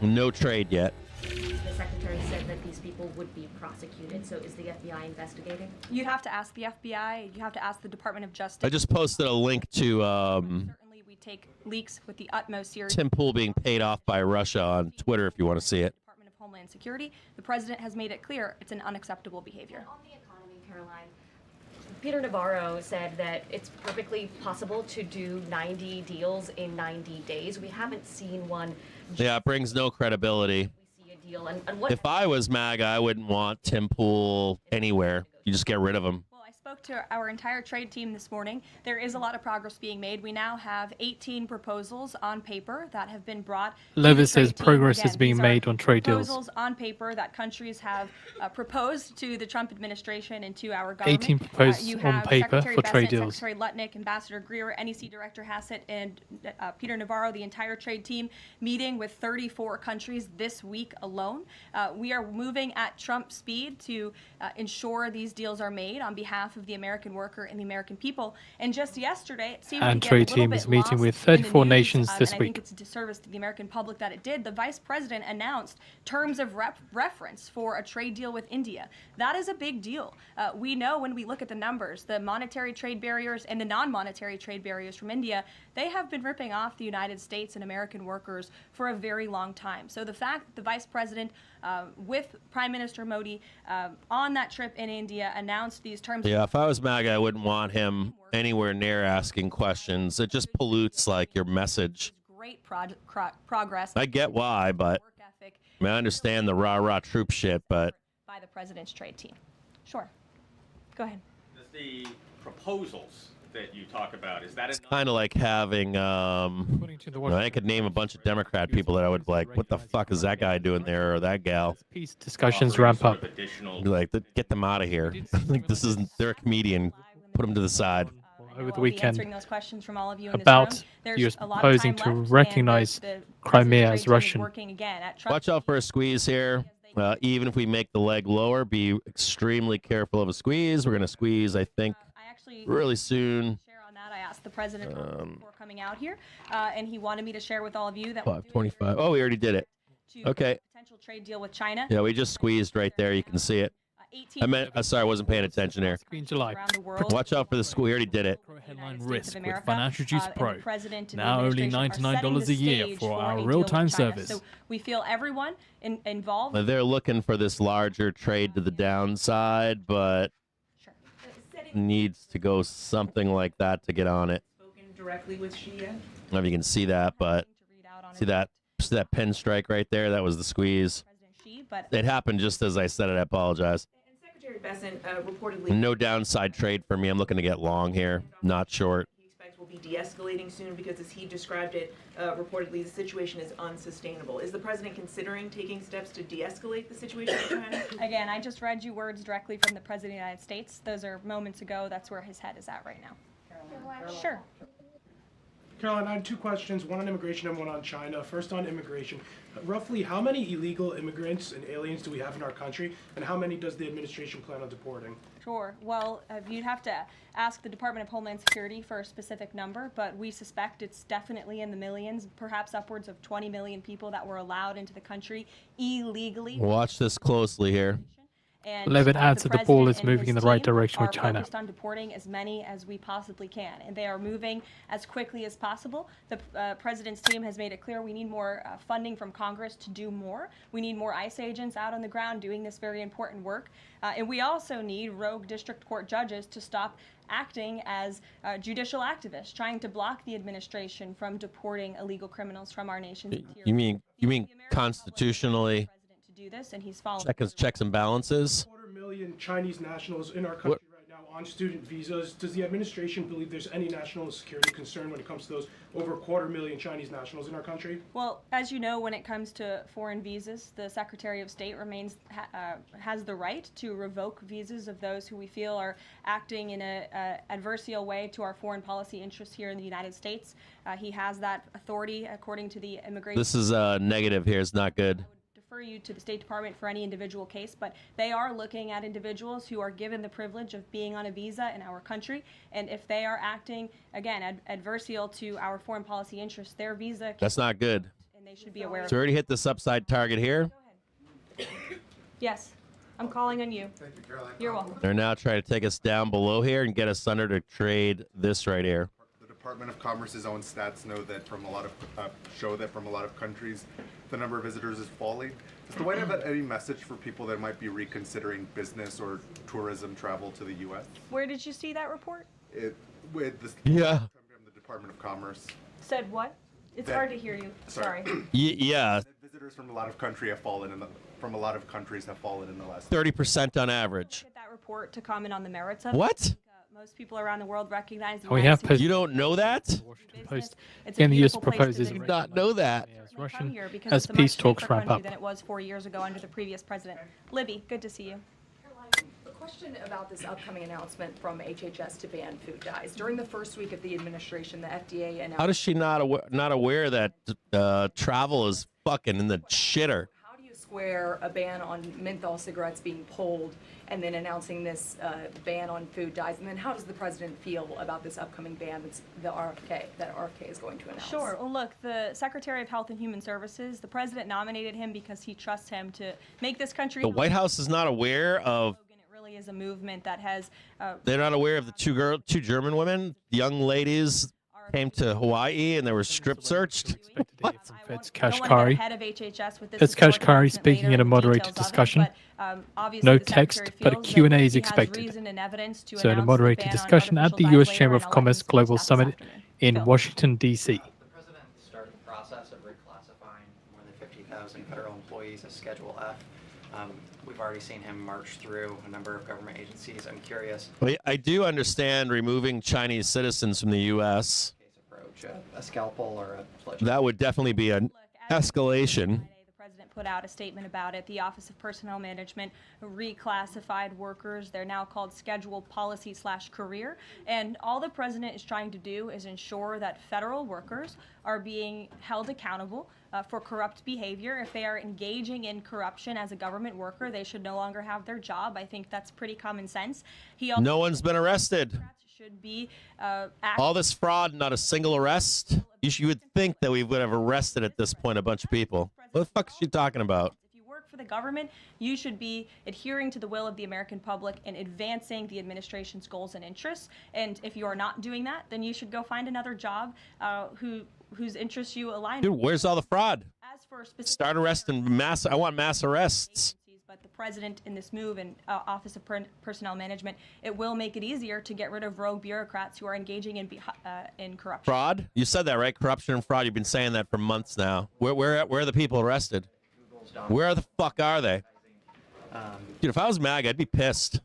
No trade yet. The secretary said that these people would be prosecuted, so is the FBI investigating? You'd have to ask the FBI, you have to ask the Department of Justice. I just posted a link to Certainly, we take leaks with the utmost seriousness. Tim Pool being paid off by Russia on Twitter if you want to see it. Department of Homeland Security. The president has made it clear it's an unacceptable behavior. On the economy, Caroline, Peter Navarro said that it's perfectly possible to do 90 deals in 90 days. We haven't seen one. Yeah, it brings no credibility. We see a deal, and what? If I was MAGA, I wouldn't want Tim Pool anywhere. You just get rid of him. Well, I spoke to our entire trade team this morning. There is a lot of progress being made. We now have 18 proposals on paper that have been brought. to the Levis says trade team. progress is Again, being these are made on trade deals. Proposals on paper that countries have proposed to the Trump administration and to our government. 18 proposed you on have paper Secretary for trade Bessent, deals. Secretary Lutnick, Ambassador Greer, NEC Director Hassett, and Peter Navarro, the entire trade team, meeting with 34 countries this week alone. We are moving at Trump speed to ensure these deals are made on behalf of the American worker and the American people. And just yesterday, it seemed And to get trade a little team bit is meeting lost with in the 34 news, nations this and I week. think it's a disservice to the American public that it did. The vice president announced terms of reference for a trade deal with India. That is a big deal. We know when we look at the numbers, the monetary trade barriers and the non-monetary trade barriers from India, they have been ripping off the United States and American workers for a very long time. So the fact that the vice president, with Prime Minister Modi, on that trip in India, announced these terms. Yeah, if I was MAGA, I wouldn't want him anywhere near asking questions. It just pollutes like your message. Great progress. I get why, but Work ethic I mean, I understand the rah-rah troop shit, but by the president's trade team. Sure. Go ahead. The proposals that you talk about, is that it's kind of like having, According to the I could name a bunch of Democrat people that I would like, what the fuck is that guy doing there or that gal? peace discussions ramp up. Be like, get them out of here. Like, this isn't, they're a comedian. Put them to the side. Over the I'll be weekend answering those questions from all of you in this about room. There's the US a lot of proposing time to left, and recognize the Crimea president's as trade team is Russian. working again at Trump. Watch out for a squeeze here. Even if we make the leg lower, be extremely careful of a squeeze. We're going to squeeze, I think, I actually really soon. share on that. I asked the president before coming out here, and he wanted me to share with all of you that we're doing 25. Oh, we already did it. to Okay. potential trade deal with China. Yeah, we just squeezed right there. You can see it. 18 I meant, sorry, I wasn't paying attention there. In July. around the world. Watch out for the squeeze. We already did it. Pro headline United States risk of with America, Financial Juice and the Pro. president and the Now only administration are setting $99 a the year stage for a our deal real-time with China. service. So we feel everyone involved. They're looking for this larger trade to the downside, but Sure. needs to go something like that to get on it. Spoken directly with Xi yet? I don't know if you can see that, but To read out on see that pin strike right there? That was the squeeze. President Xi, but It happened just as I said it. I apologize. And Secretary Bessent reportedly No downside trade for me. I'm looking to get long here, not short. he expects will be de-escalating soon because, as he described it, reportedly the situation is unsustainable. Is the president considering taking steps to de-escalate the situation in China? again, I just read you words directly from the president of the United States. Those are moments ago. That's where his head is at right now. Sure. Caroline, I had two questions, one on immigration and one on China. First on immigration. Roughly how many illegal immigrants and aliens do we have in our country, and how many does the administration plan on deporting? Sure. Well, you'd have to ask the Department of Homeland Security for a specific number, but we suspect it's definitely in the millions, perhaps upwards of 20 million people that were allowed into the country illegally. Watch this closely here. And Levitt adds the that the ball president is and moving his in the right team direction with are China. focused on deporting as many as we possibly can, and they are moving as quickly as possible. The president's team has made it clear we need more funding from Congress to do more. We need more ICE agents out on the ground doing this very important work, and we also need rogue district court judges to stop acting as judicial activists, trying to block the administration from deporting illegal criminals from our nation's interior. You mean The American public constitutionally wants the president to do this, and he's following. checks and balances? 250,000 Chinese nationals in our country right now on student visas. Does the administration believe there's any national security concern when it comes to those over 250,000 Chinese nationals in our country? Well, as you know, when it comes to foreign visas, the Secretary of State has the right to revoke visas of those who we feel are acting in a adversarial way to our foreign policy interests here in the United States. He has that authority according to the immigration. This is negative here. It's not good. Defer you to the State Department for any individual case, but they are looking at individuals who are given the privilege of being on a visa in our country, and if they are acting, again, adversarial to our foreign policy interests, their visa. That's not good. And they should be aware of So we already hit this upside target here. Yes, I'm calling on you. Thank you, Caroline. You're welcome. They're now trying to take us down below here and get us under to trade this right here. The Department of Commerce's own stats know that from a lot of show that from a lot of countries, the number of visitors is falling. Does the White House have any message for people that might be reconsidering business or tourism travel to the U.S.? Where did you see that report? With this Yeah. from the Department of Commerce. Said what? It's That- hard to hear you. Sorry. Yeah, That visitors from a lot of countries have fallen in the last. 30% on average. Get that report to comment on the merits of it. What? Most people around the world recognize the We United have States You don't know that? Washington Post. It's a Again, the US beautiful place to proposes visit. Did not know that. as Come Russian here because as it's a peace much talks safer ramp country up. than it was 4 years ago under the previous president. Libby, good to see you. A question about this upcoming announcement from HHS to ban food dyes. During the first week of the administration, the FDA announced. How does she not aware that travel is fucking in the shitter? How do you Square a ban on menthol cigarettes being pulled and then announcing this ban on food dyes? And then how does the president feel about this upcoming ban that's that RFK is going to announce? Sure. Well, look, the Secretary of Health and Human Services, the president nominated him because he trusts him to make this country. The White House is not aware of. It really is a movement that has. They're not aware of the two German women, young ladies, came to Hawaii and they were strip searched. What? Fed's Kashkari. Fed's Fed's Kashkari speaking in a moderated discussion. No text, but a Q&A is expected. So in a moderated discussion at the U.S. Chamber of Commerce Global Summit in Washington, D.C. The president started the process of reclassifying more than 50,000 federal employees as Schedule F. We've already seen him march through a number of government agencies. I'm curious. I do understand removing Chinese citizens from the U.S. Approach a scalpel or a sledgehammer. That would definitely be an escalation. The president put out a statement about it. The Office of Personnel Management reclassified workers. They're now called Schedule Policy/Career. And all the president is trying to do is ensure that federal workers are being held accountable for corrupt behavior. If they are engaging in corruption as a government worker, they should no longer have their job. I think that's pretty common sense. He also No one's been arrested. should be All this fraud, not a single arrest. You would think that we would have arrested at this point a bunch of people. What the fuck is she talking about? If you work for the government, you should be adhering to the will of the American public and advancing the administration's goals and interests. And if you are not doing that, then you should go find another job whose interests you align Dude, with. where's all the fraud? As for specific Start arresting mass. I want mass arrests. but the president in this move and Office of Personnel Management, it will make it easier to get rid of rogue bureaucrats who are engaging in corruption. Fraud? You said that, right? Corruption and fraud. You've been saying that for months now. Where are the people arrested? Where the fuck are they? Dude, if I was MAGA, I'd be pissed.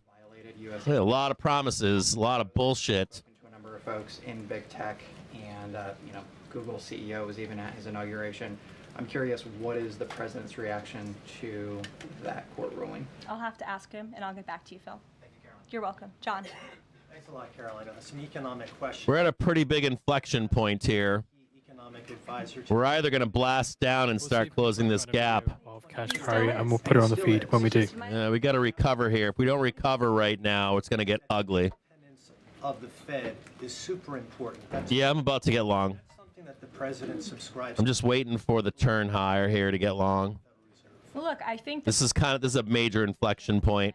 A lot of promises, a lot of bullshit. To a number of folks in big tech, and Google CEO was even at his inauguration. I'm curious, what is the president's reaction to that court ruling? I'll have to ask him, and I'll get back to you, Phil. Thank you, Caroline. You're welcome. John. Thanks a lot, Caroline. Some economic questions. We're at a pretty big inflection point here. Economic advisor. We're either going to blast down and start closing this gap. Of Kashkari, and we'll put it on the feed when we do. Yeah, we got to recover here. If we don't recover right now, it's going to get ugly. Of the Fed is super important. Yeah, I'm about to get long. Something that the president subscribes. I'm just waiting for the turn higher here to get long. Well, look, I think This is a major inflection point.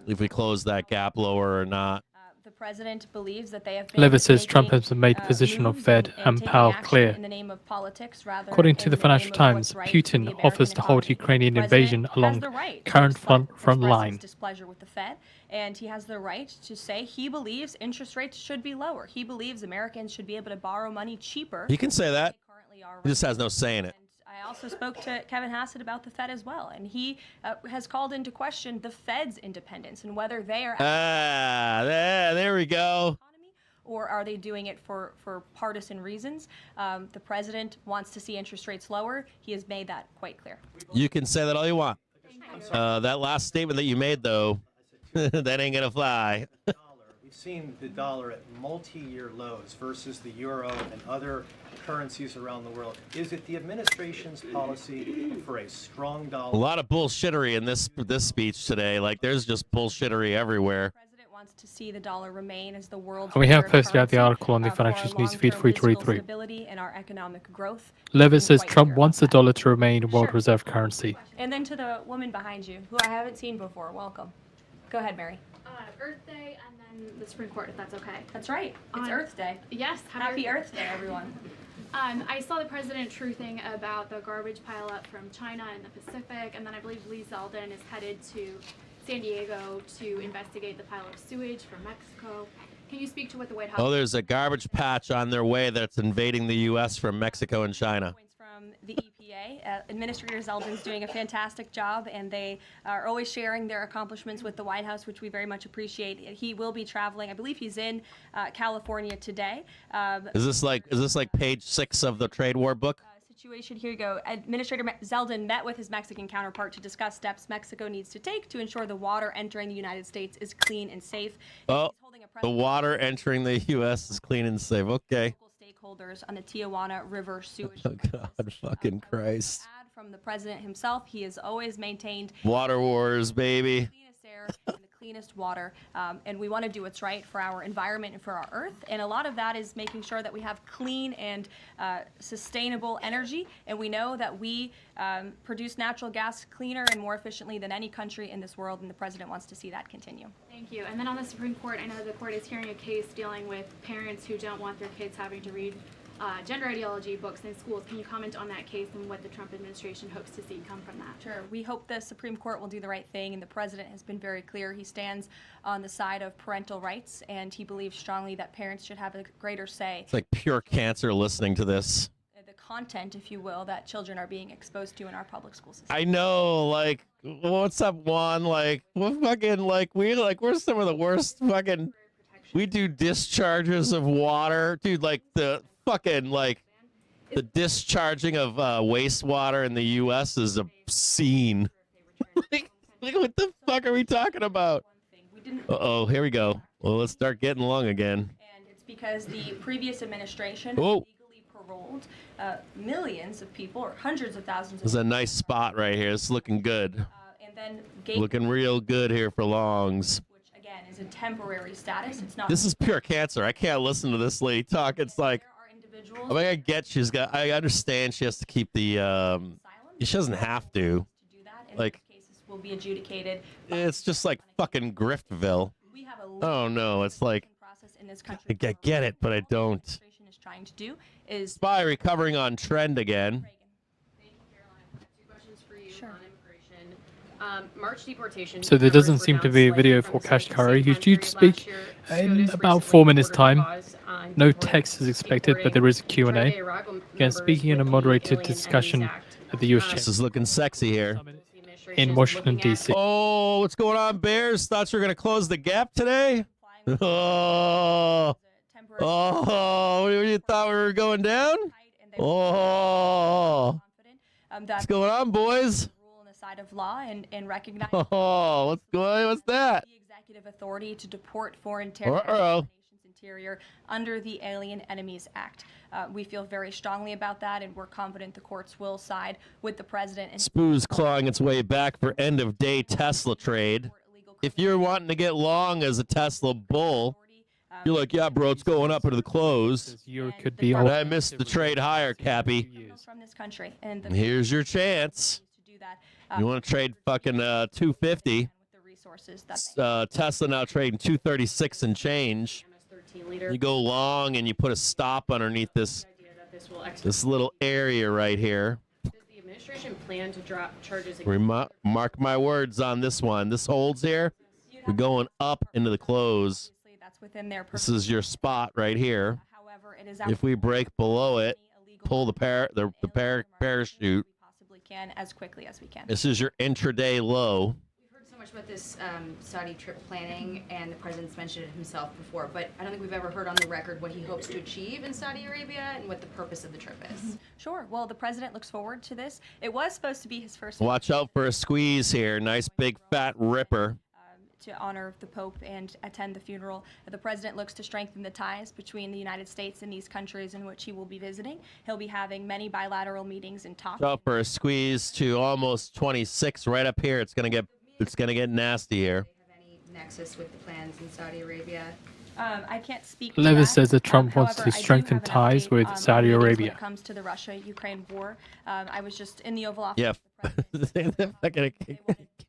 If we close that gap lower or not. the president believes that they have been Levitt says Trump making, has made the position of moves Fed and taking Powell action clear. in the name of politics rather According to in the name Financial of Times, what's right Putin for the offers to American hold economy. Ukrainian The invasion president along has the right to current express front his line. displeasure with the Fed, and he has the right to say he believes interest rates should be lower. He believes Americans should be able to borrow money cheaper. He can say that. than they currently are He just has no say in it. I also spoke to Kevin Hassett about the Fed as well, and he has called into question the Fed's independence and whether they are There we go. or are they doing it for partisan reasons. The president wants to see interest rates lower. He has made that quite clear. You can say that all you want. That last statement that you made, though, that ain't gonna fly. We've seen the dollar at multi-year lows versus the euro and other currencies around the world. Is it the administration's policy for a strong A dollar? lot of bullshittery in this speech today. Like, there's just bullshittery everywhere. Wants to see the dollar remain as the world's And we have reserve posted out the currency, article on the for our Financial News feed long-term for you to read fiscal through. stability and our economic growth. Levitt says Trump wants the dollar to remain world reserve currency. And then to the woman behind you, who I haven't seen before, welcome. Go ahead, Mary. Earth Day and then the Supreme Court, if that's okay. That's right. It's Earth Day. Yes. Happy Earth Day, everyone. I saw the president truthing about the garbage pileup from China in the Pacific, and then I believe Lee Zeldin is headed to San Diego to investigate the pile of sewage from Mexico. Can you speak to what the White House... Oh, there's a garbage patch on their way that's invading the U.S. from Mexico and China. From the EPA. Administrator Zeldin's doing a fantastic job, and they are always sharing their accomplishments with the White House, which we very much appreciate. He will be traveling. I believe he's in California today. Is this like page 6 of the trade war book? Situation. Here you go. Administrator Zeldin met with his Mexican counterpart to discuss steps Mexico needs to take to ensure the water entering the United States is clean and safe. Oh, the water entering the U.S. is clean and safe. Okay. Stakeholders on the Tijuana River sewage. Oh, God, fucking Christ. From the president himself, he has always maintained Water wars, baby. the cleanest air and the cleanest water, and we want to do what's right for our environment and for our earth. And a lot of that is making sure that we have clean and sustainable energy. And we know that we produce natural gas cleaner and more efficiently than any country in this world, and the president wants to see that continue. Thank you. And then on the Supreme Court, I know the court is hearing a case dealing with parents who don't want their kids having to read gender ideology books in schools. Can you comment on that case and what the Trump administration hopes to see come from that? Sure. We hope the Supreme Court will do the right thing, and the president has been very clear. He stands on the side of parental rights, and he believes strongly that parents should have a greater say. It's like pure cancer listening to this. The content, if you will, that children are being exposed to in our public school system. I know, like, what's up, Juan? Like, we're some of the worst fucking. We do discharges of water, dude. Like the fucking the discharging of wastewater in the U.S. is obscene. like, what the fuck are we talking about? Uh-oh, here we go. Well, let's start getting along again. And it's because the previous administration Oh. legally paroled millions of people, or hundreds of thousands This is of a nice spot right here. It's looking good. and then gave, Looking real good here for longs. which again is a temporary status. It's not. This is pure cancer. I can't listen to this lady talk. It's like, I mean, I get I understand she has to keep the, she doesn't have to. Like, cases will be adjudicated. it's just like fucking Griftville. We have a Oh no, it's like, process in this country. I get it, but I don't. Administration is trying to do is Spy recovering on trend again. Sure. March deportation. So there doesn't seem to be a video for Kashkari, who's due to speak in about 4 minutes' time. No text is expected, but there is a Q&A. Again, speaking in a moderated discussion at the U.S. This is looking sexy here. In Washington, D.C. Oh, what's going on, Bears? Thought you were going to close the gap today? Oh, you thought we were going down? Oh, what's going on, boys? Rule on the side of law and recognize Oh, what's that? the executive authority to deport foreign terrorists to the nation's interior under the Alien Enemies Act. We feel very strongly about that, and we're confident the courts will side with the president. And Spoo's clawing its way back for end of day Tesla trade. If you're wanting to get long as a Tesla bull, you're like, yeah, bro, it's going up into the close. Could be But I missed the trade higher, Cappy. from this country, and Here's your chance. You want to trade fucking 250? resources that Tesla now trading 236 and change. You go long and you put a stop underneath this little area right here. Does the administration plan to drop charges against Mark my words on this one. This holds here. We're going up into the close. that's within their This is your spot right here. However, it is If we break below it, pull the parachute. possibly can as quickly as we can. This is your intraday low. We've heard so much about this Saudi trip planning, and the president's mentioned it himself before, but I don't think we've ever heard on the record what he hopes to achieve in Saudi Arabia and what the purpose of the trip is. Sure. Well, the president looks forward to this. It was supposed to be his first Watch out for a squeeze here. Nice big fat ripper. to honor the Pope and attend the funeral. The president looks to strengthen the ties between the United States and these countries in which he will be visiting. He'll be having many bilateral meetings and talks. Watch out for a squeeze to almost 26 right up here. It's gonna get nasty here. Nexus with the plans in Saudi Arabia. I can't speak to Levis that. says that Trump wants However, to I do strengthen have an ties update, with on Saudi meetings Arabia. When it comes to the Russia-Ukraine war, I was just in the Oval Office. Yeah, I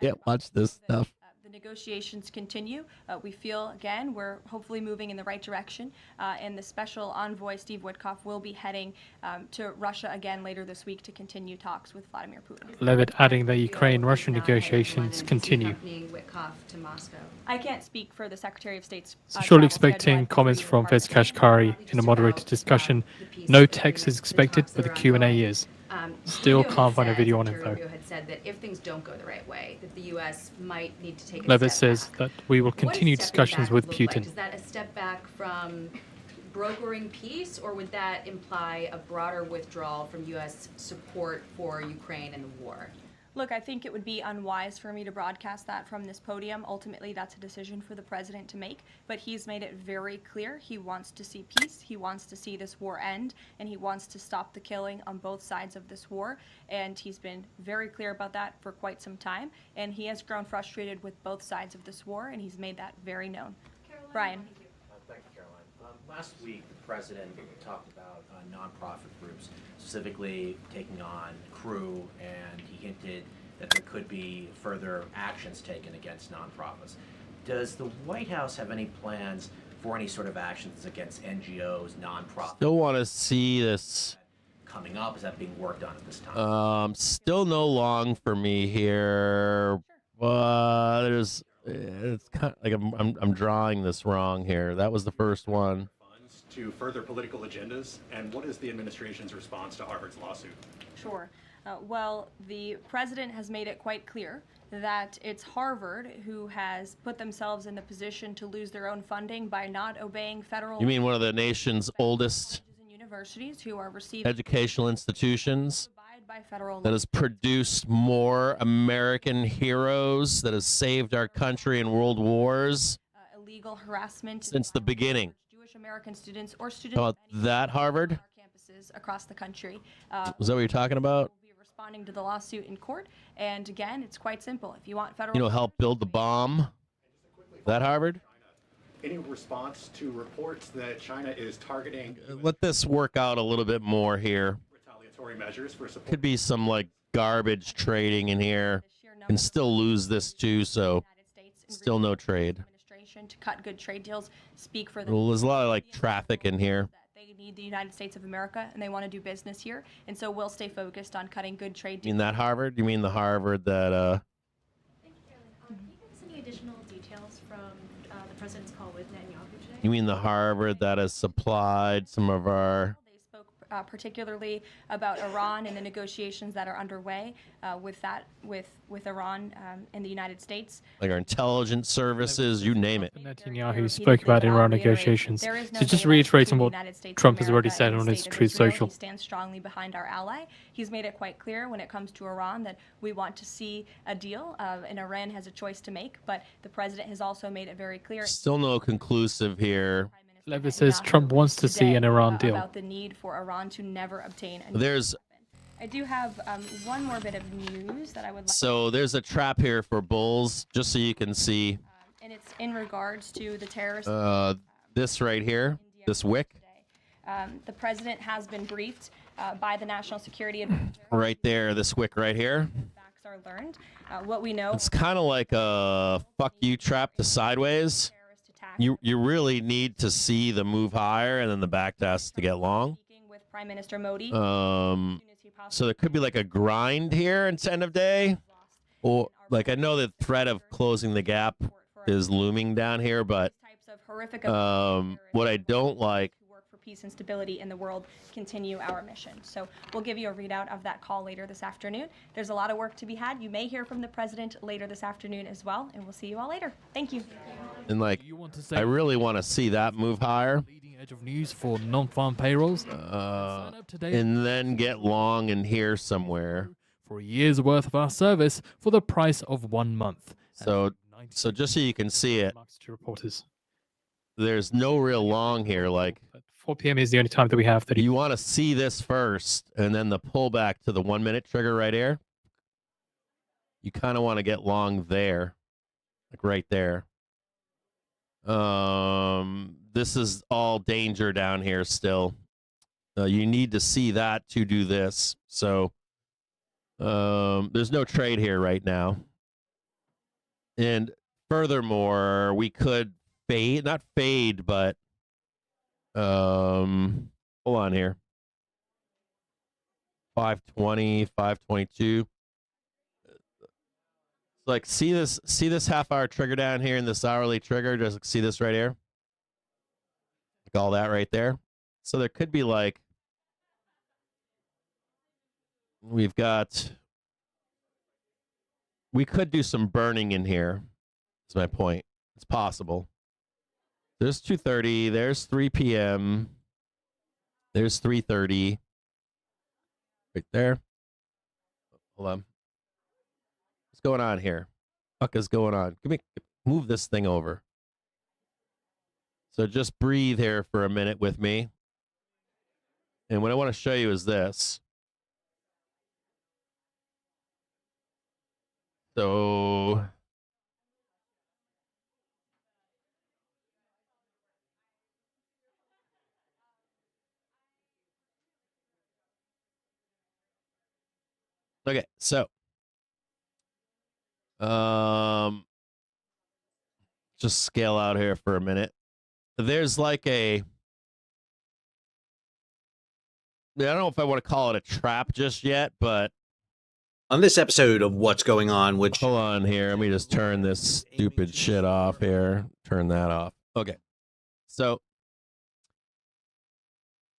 can't watch this stuff. The negotiations continue. We feel, again, we're hopefully moving in the right direction, and the special envoy, Steve Witkoff, will be heading to Russia again later this week to continue talks with Vladimir Putin. Levitt adding that Ukraine-Russian negotiations continue. Witkoff to Moscow. I can't speak for the Secretary of State's Surely travel expecting schedule. comments from Fez Kashkari in a moderated discussion. No text is expected, but the Q&A is. Still can't find a video on it though. Rubio had said that if things don't go the right way, that the U.S. might need to take a Levitt step says that we will What does continue stepping discussions back with look like? Putin. Is that a step back from brokering peace, or would that imply a broader withdrawal from U.S. support for Ukraine and the war? Look, I think it would be unwise for me to broadcast that from this podium. Ultimately, that's a decision for the president to make, but he's made it very clear he wants to see peace, he wants to see this war end, and he wants to stop the killing on both sides of this war, and he's been very clear about that for quite some time, and he has grown frustrated with both sides of this war, and he's made that very known. Brian. Thank you, Caroline. Last week, the president talked about nonprofit groups, specifically taking on crew, and he hinted that there could be further actions taken against nonprofits. Does the White House have any plans for any sort of actions against NGOs, nonprofits? Still want to see this coming up? Is that being worked on at this time? Still no long for me here. There's it's kind of like I'm drawing this wrong here. That was the first one. To further political agendas, and what is the administration's response to Harvard's lawsuit? Sure. Well, the president has made it quite clear that it's Harvard who has put themselves in the position to lose their own funding by not obeying federal. You mean one of the nation's oldest universities who are receiving educational institutions by federal that has produced more American heroes, that has saved our country in world wars illegal harassment since the beginning. Jewish American students or students About that, Harvard? campuses across the country. Was that what you're talking about? We'll be responding to the lawsuit in court, and again, it's quite simple. If you want federal, You know, help build the bomb. That Harvard? Any response to reports that China is targeting Let this work out a little bit more here. retaliatory measures for support? Could be some like garbage trading in here. Can still lose this too, so still no trade. administration to cut good trade deals speak for the. Well, there's a lot of like traffic in here. They need the United States of America, and they want to do business here, and so we'll stay focused on cutting good trade You mean deals. that Harvard? You mean the Harvard that Can you give us any additional details from the president's call with Netanyahu today? you mean the Harvard that has supplied some of our Particularly about Iran and the negotiations that are underway with Iran and the United States. like our intelligence services, you name it. Netanyahu spoke about Iran negotiations. There is no So just daylight reiterating between what the United States of Trump has already America said and on the his state of Truth Israel. Social. He stands strongly behind our ally. He's made it quite clear when it comes to Iran that we want to see a deal, and Iran has a choice to make. But the president has also made it very clear. Still no conclusive here. Levitt says Trump wants to see an Iran deal. About the need for Iran to never obtain a There's I do have one more bit of news that I would like. so there's a trap here for bulls, just so you can see And it's in regards to the terrorist. this right here, this wick The president has been briefed by the National Security Advisor. right there, this wick right here. Facts are learned. What we know. It's kind of like a fuck you trap to sideways. You really need to see the move higher and then the back test to get long. With Prime Minister Modi. So there could be like a grind here at end of day, or like I know the threat of closing the gap is looming down here, but what I don't like. For peace and stability in the world, continue our mission. So we'll give you a readout of that call later this afternoon. There's a lot of work to be had. You may hear from the president later this afternoon as well, and we'll see you all later. Thank you. And like, I really want to see that move higher. Edge of news for non-farm payrolls. And then get long in here somewhere. For a year's worth of our service for the price of 1 month. So just so you can see it, reporters. There's no real long here. Like 4 p.m. is the only time that we have. You want to see this first, and then the pullback to the 1 minute trigger right here. You kind of want to get long there, like right there. This is all danger down here still. You need to see that to do this. So there's no trade here right now. And furthermore, we could fade, not fade, but hold on here. 520, 522. Like see this half hour trigger down here and this hourly trigger, just see this right here. Like all that right there. So there could be like we could do some burning in here. That's my point. It's possible. There's 2:30, there's 3 p.m. There's 3:30. Right there. Hold on. What's going on here? Fuck is going on? Move this thing over. So just breathe here for a minute with me. And what I want to show you is this. So okay, so just scale out here for a minute. There's like I don't know if I want to call it a trap just yet, but on this episode of What's Going On, which hold on here, let me just turn this stupid shit off here. Turn that off. Okay. So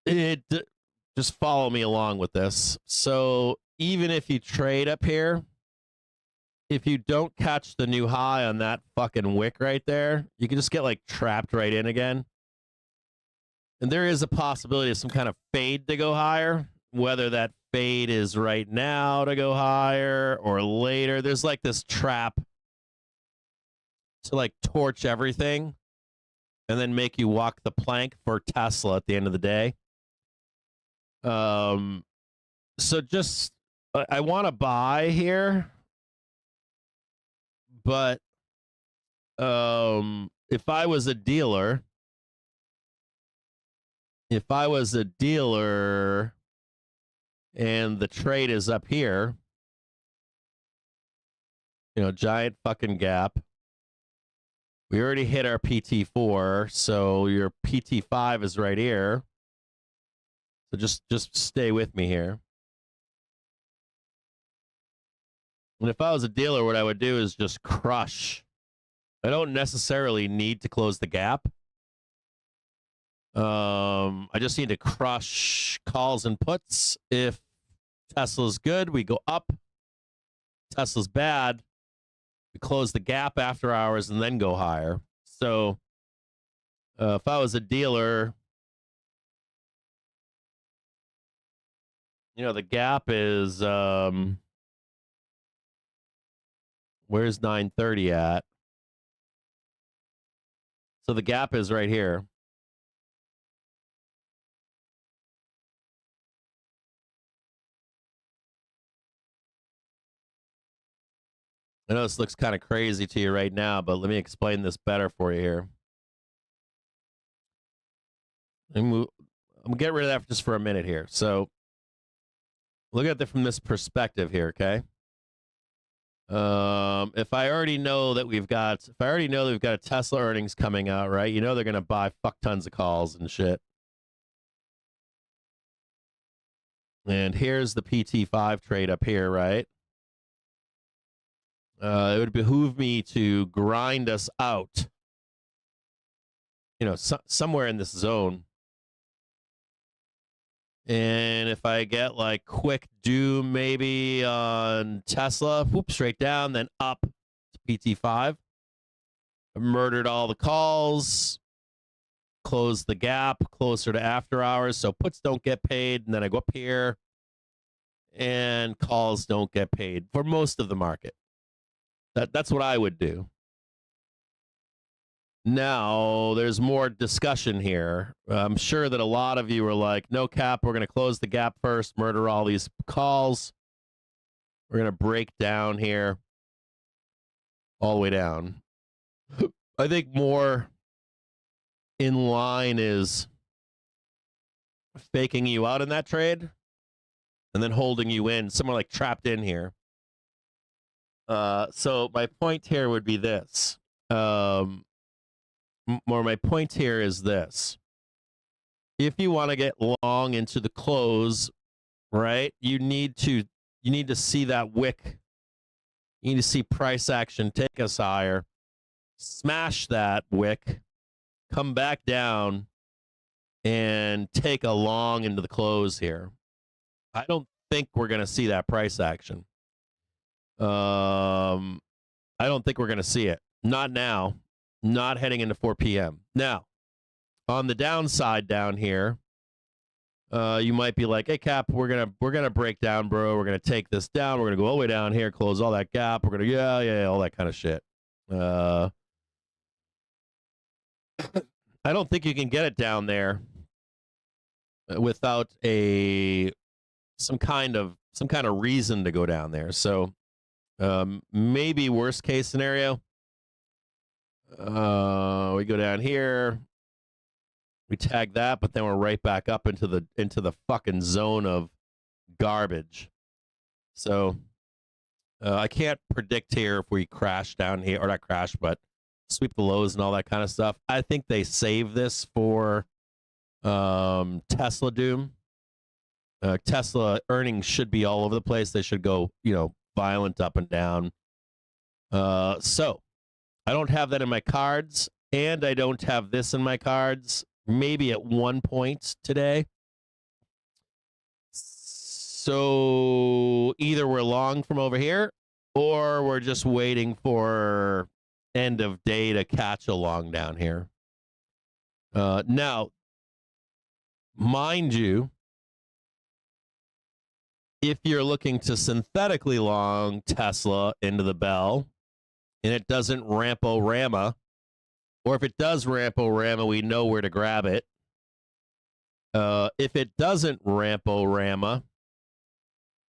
just follow me along with this. So even if you trade up here, if you don't catch the new high on that fucking wick right there, you can just get like trapped right in again. And there is a possibility of some kind of fade to go higher, whether that fade is right now to go higher or later. There's like this trap to like torch everything and then make you walk the plank for Tesla at the end of the day. So just I want to buy here, but if I was a dealer, and the trade is up here, giant fucking gap. We already hit our PT4, so your PT5 is right here. So just stay with me here. And if I was a dealer, what I would do is just crush. I don't necessarily need to close the gap. I just need to crush calls and puts. If Tesla's good, we go up. Tesla's bad, we close the gap after hours and then go higher. So if I was a dealer, the gap is where's 930 at? So the gap is right here. I know this looks kind of crazy to you right now, but let me explain this better for you here. I'm going to get rid of that just for a minute here. So look at it from this perspective here, okay? If I already know that we've got a Tesla earnings coming out, right? They're going to buy fuck tons of calls and shit. And here's the PT5 trade up here, right? It would behoove me to grind us out, somewhere in this zone. And if I get like quick doom maybe on Tesla, whoop, straight down, then up to PT5. I murdered all the calls, closed the gap closer to after hours, so puts don't get paid, and then I go up here, and calls don't get paid for most of the market. That's what I would do. Now, there's more discussion here. I'm sure that a lot of you are like, no cap, we're going to close the gap first, murder all these calls. We're going to break down here, all the way down. I think more in line is faking you out in that trade and then holding you in, somewhere like trapped in here. So my point here would be this. My point here is this. If you want to get long into the close, right, you need to see that wick. You need to see price action take us higher, smash that wick, come back down, and take a long into the close here. I don't think we're going to see that price action. I don't think we're going to see it. Not now. Not heading into 4 p.m. Now, on the downside down here, You might be like, hey Cap, we're gonna break down, bro. We're gonna take this down. We're gonna go all the way down here, close all that gap. We're gonna yeah, all that kind of shit. I don't think you can get it down there without some kind of reason to go down there. So maybe worst case scenario, we go down here. We tag that, but then we're right back up into the fucking zone of garbage. So I can't predict here if we crash down here, or not crash, but sweep the lows and all that kind of stuff. I think they save this for Tesla doom. Tesla earnings should be all over the place. They should go, violent up and down. So I don't have that in my cards, and I don't have this in my cards. Maybe at one point today. So either we're long from over here, or we're just waiting for end of day to catch a long down here. Now, mind you, if you're looking to synthetically long Tesla into the bell, and it doesn't rampo-rama, or if it does rampo-rama, we know where to grab it. If it doesn't rampo-rama,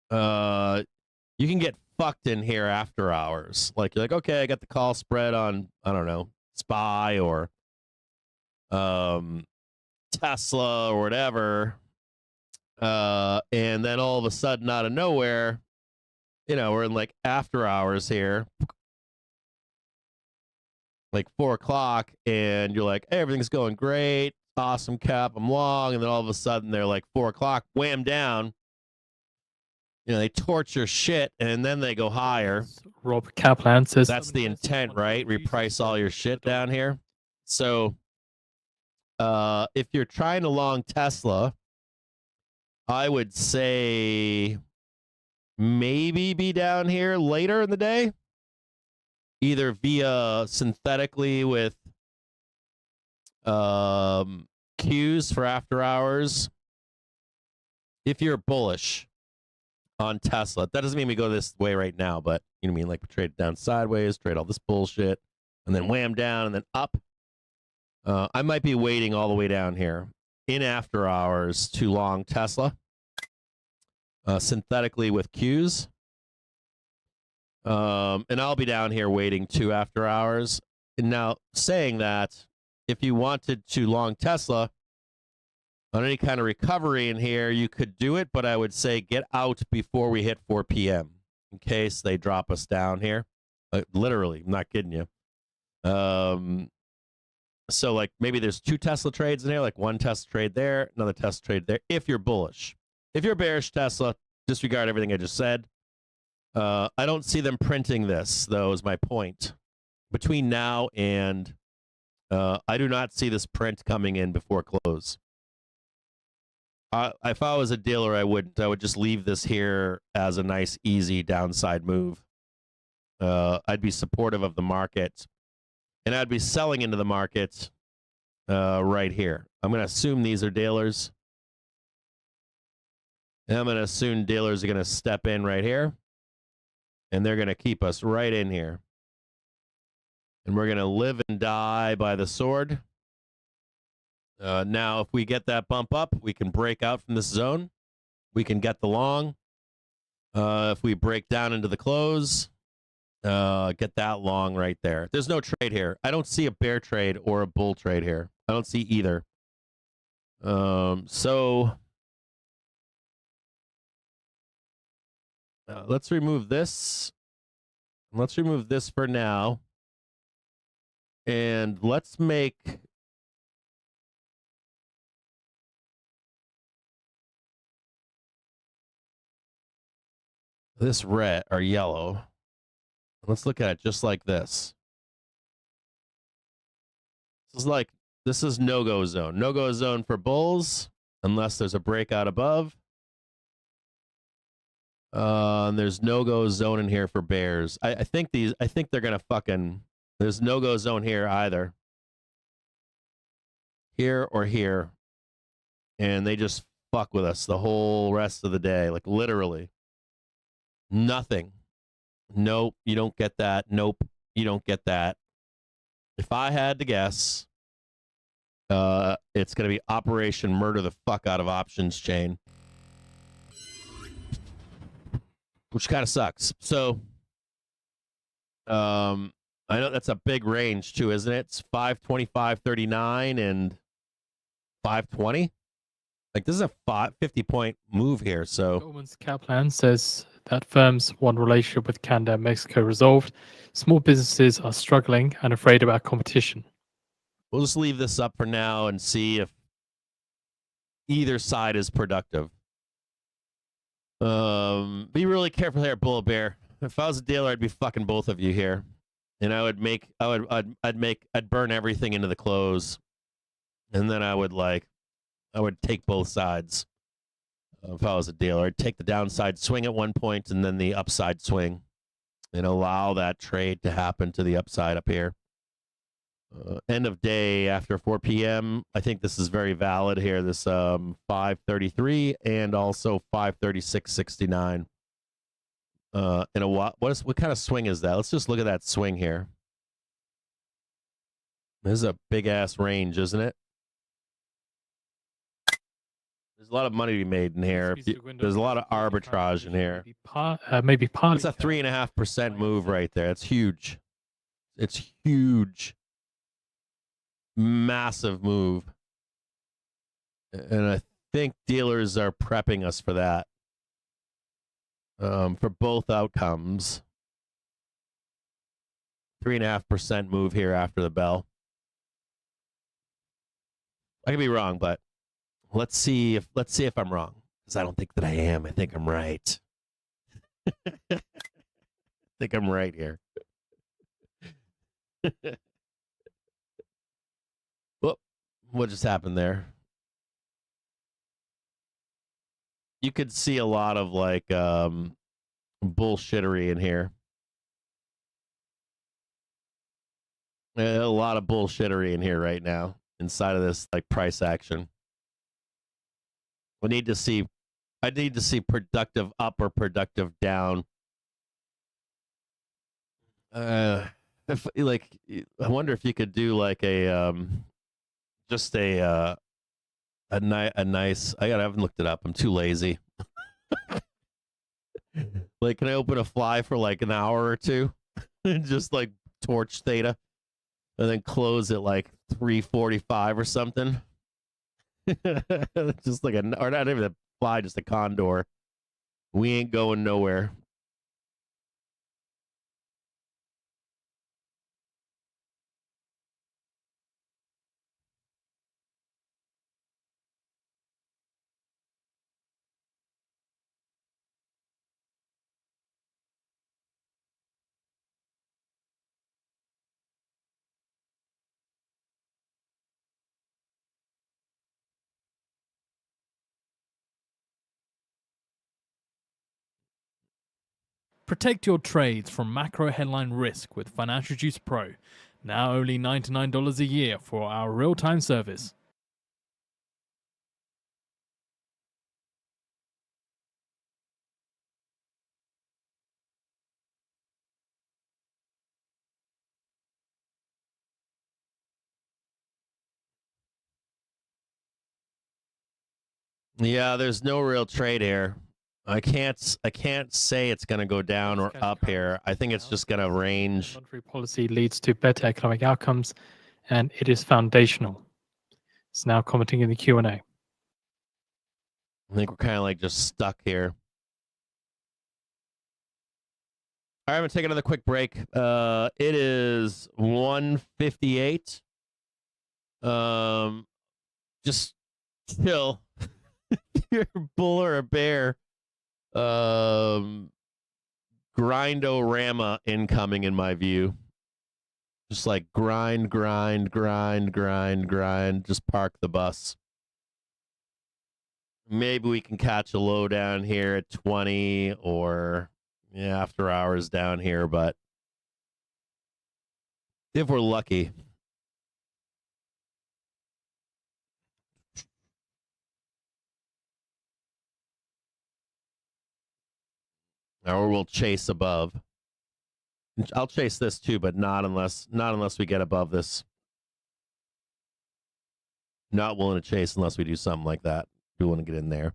you can get fucked in here after hours. Like, you're like, okay, I got the call spread on, I don't know, SPY or Tesla or whatever. And then all of a sudden, out of nowhere, we're in like after hours here. Like 4 o'clock, and you're like, hey, everything's going great, awesome, Cap, I'm long, and then all of a sudden they're like 4 o'clock, wham down. They torch your shit, and then they go higher. Rob Kaplan says that's the intent, right? Reprice all your shit down here. So, if you're trying to long Tesla, I would say maybe be down here later in the day. Either via synthetically with cues for after hours. If you're bullish on Tesla, that doesn't mean we go this way right now, but you know what I mean? Like we trade it down sideways, trade all this bullshit, and then wham down and then up. I might be waiting all the way down here in after hours to long Tesla synthetically with cues. And I'll be down here waiting 2 after hours. And now, saying that, if you wanted to long Tesla on any kind of recovery in here, you could do it, but I would say get out before we hit 4 p.m. in case they drop us down here. Literally, I'm not kidding you. So, like, maybe there's 2 Tesla trades in here, like 1 Tesla trade there, another Tesla trade there, if you're bullish. If you're bearish Tesla, disregard everything I just said. I don't see them printing this, though, is my point. Between now and I do not see this print coming in before close. If I was a dealer, I wouldn't. I would just leave this here as a nice, easy downside move. I'd be supportive of the market, and I'd be selling into the market right here. I'm going to assume these are dealers. And I'm going to assume dealers are going to step in right here. And they're going to keep us right in here. And we're going to live and die by the sword. Now, if we get that bump up, we can break out from this zone. We can get the long. If we break down into the close, get that long right there. There's no trade here. I don't see a bear trade or a bull trade here. I don't see either. Let's remove this. Let's remove this for now. And let's make this red or yellow. Let's look at it just like this. This is no-go zone. No-go zone for bulls unless there's a breakout above. And there's no-go zone in here for bears. I think they're gonna fucking. There's no-go zone here either. Here or here, and they just fuck with us the whole rest of the day. Like literally nothing. Nope, you don't get that. Nope, you don't get that. If I had to guess, it's going to be Operation Murder the Fuck Out of Options Chain, which kind of sucks. So, I know that's a big range too, isn't it? It's 525.39 and 520. Like this is a 50-point move here. So Goldman's Kaplan says that firms want relationship with Canada and Mexico resolved. Small businesses are struggling and afraid about competition. we'll just leave this up for now and see if either side is productive. Be really careful here, Bull Bear. If I was a dealer, I'd be fucking both of you here, and I'd burn everything into the close, and then I would take both sides. If I was a dealer, I'd take the downside swing at one point and then the upside swing, and allow that trade to happen to the upside up here. End of day after 4 p.m. I think this is very valid here. This 533 and also 536.69. In a what kind of swing is that? Let's just look at that swing here. This is a big ass range, isn't it? There's a lot of money to be made in here. There's a lot of arbitrage in here. Maybe partly. It's a 3.5% move right there. It's huge. It's huge. Massive move. And I think dealers are prepping us for that. For both outcomes. 3.5% move here after the bell. I could be wrong, but let's see if I'm wrong. Because I don't think that I am. I think I'm right. I think I'm right here. Whoop. What just happened there? You could see a lot of bullshittery in here. A lot of bullshittery in here right now inside of this price action. I need to see productive up or productive down. I wonder if you could do a nice. I haven't looked it up. I'm too lazy. Can I open a fly for an hour or two and just torch theta and then close at 3:45 or something? Just or not even a fly, just a condor. We ain't going nowhere. Protect your trades from macro headline risk with Financial Juice Pro. Now only $99 a year for our real-time service. Yeah, there's no real trade here. I can't say it's going to go down or up here. I think it's just going to range. Monetary policy leads to better economic outcomes, and it is foundational. It's now commenting in the Q&A. I think we're kind of just stuck here. All right, I'm going to take another quick break. It is 1:58. Just chill. If you're a bull or a bear, grindorama incoming in my view. Just grind. Just park the bus. Maybe we can catch a low down here at 20 or after hours down here, but if we're lucky. Or we'll chase above. I'll chase this too, but not unless we get above this. Not willing to chase unless we do something like that. We want to get in there.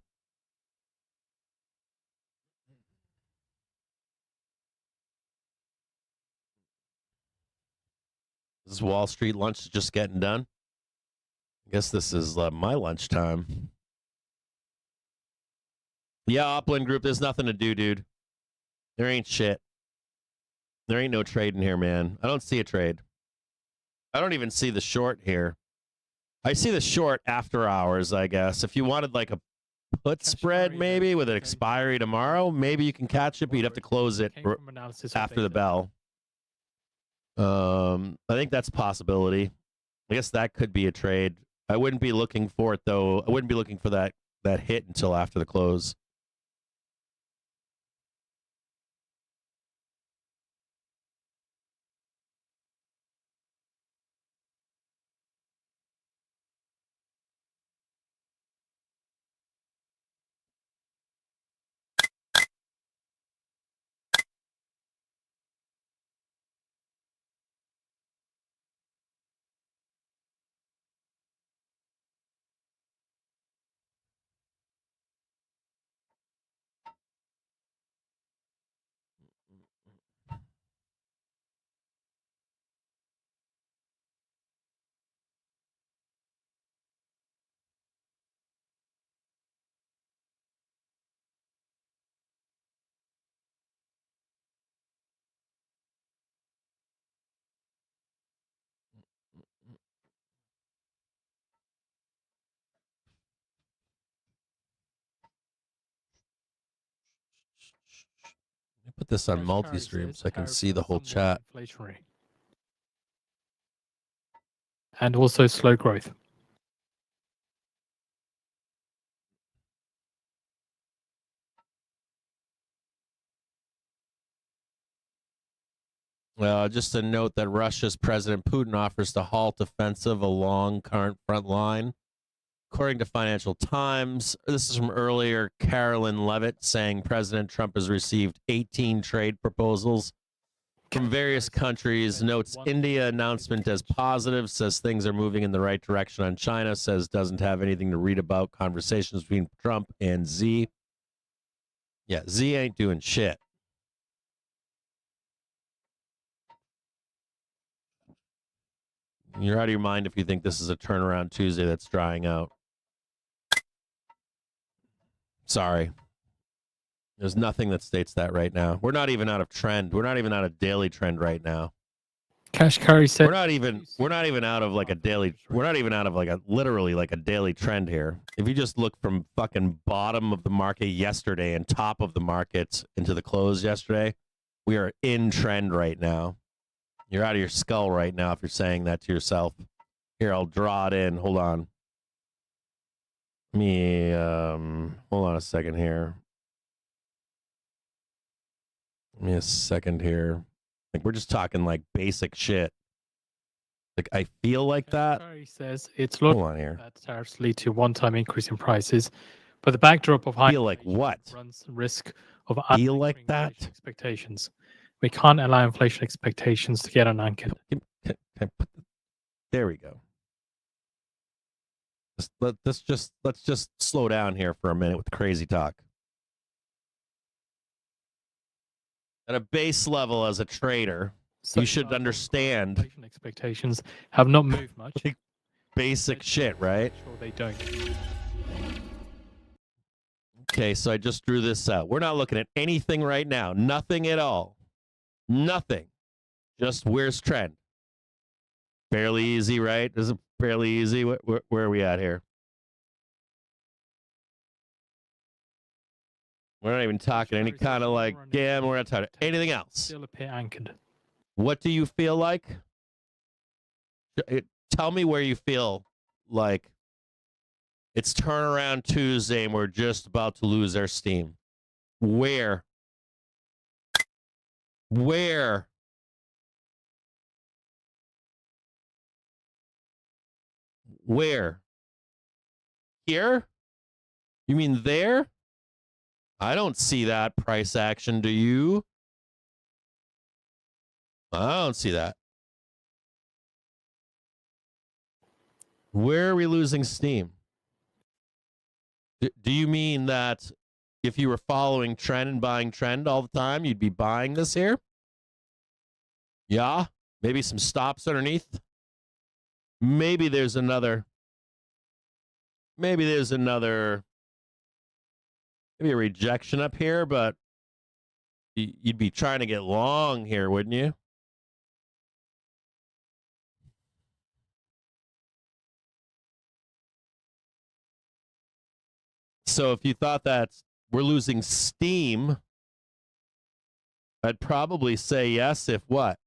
This is Wall Street lunch just getting done. I guess this is my lunchtime. Yeah, Upland Group, there's nothing to do, dude. There ain't shit. There ain't no trade in here, man. I don't see a trade. I don't even see the short here. I see the short after hours, I guess. If you wanted like a put spread maybe with an expiry tomorrow, maybe you can catch it, but you'd have to close it after the bell. I think that's a possibility. I guess that could be a trade. I wouldn't be looking for it, though. I wouldn't be looking for that hit until after the close. Let me put this on multi-stream so I can see the whole chat. Inflationary. And also slow growth. Just a note that Russia's President Putin offers to halt offensive along current front line. According to Financial Times, this is from earlier, Carolyn Levitt saying President Trump has received 18 trade proposals from various countries. Notes India announcement as positive, says things are moving in the right direction on China, says doesn't have anything to read about conversations between Trump and Z. Yeah, Z ain't doing shit. You're out of your mind if you think this is a turnaround Tuesday that's drying out. Sorry. There's nothing that states that right now. We're not even out of trend. We're not even out of daily trend right now. Cash carry said we're not even out of like a daily, we're not even out of like a literally like a daily trend here. If you just look from fucking bottom of the market yesterday and top of the market into the close yesterday, we are in trend right now. You're out of your skull right now if you're saying that to yourself. Here, I'll draw it in. Hold on. Hold on a second here. Give me a second here. Like, we're just talking like basic shit. Like, I feel like that. He says it's logical Hold on here. that tariffs lead to one-time increase in prices, but the backdrop of high feel like what runs the risk of feel like that expectations. We can't allow inflation expectations to get unanchored. There we go. Let's just slow down here for a minute with the crazy talk. At a base level, as a trader, you should understand inflation expectations have not moved much. Like basic shit, right? Sure, they don't. Okay, so I just drew this out. We're not looking at anything right now. Nothing at all. Nothing. Just where's trend? Fairly easy, right? This is fairly easy. Where are we at here? We're not even talking any kind of like, yeah, we're not talking anything else. Still appear anchored. What do you feel like? Tell me where you feel like it's turnaround Tuesday and we're just about to lose our steam. Where? Where? Where? Here? You mean there? I don't see that price action. Do you? I don't see that. Where are we losing steam? Do you mean that if you were following trend and buying trend all the time, you'd be buying this here? Yeah? Maybe some stops underneath? Maybe there's another. Maybe a rejection up here, but you'd be trying to get long here, wouldn't you? So if you thought that we're losing steam, I'd probably say yes if what?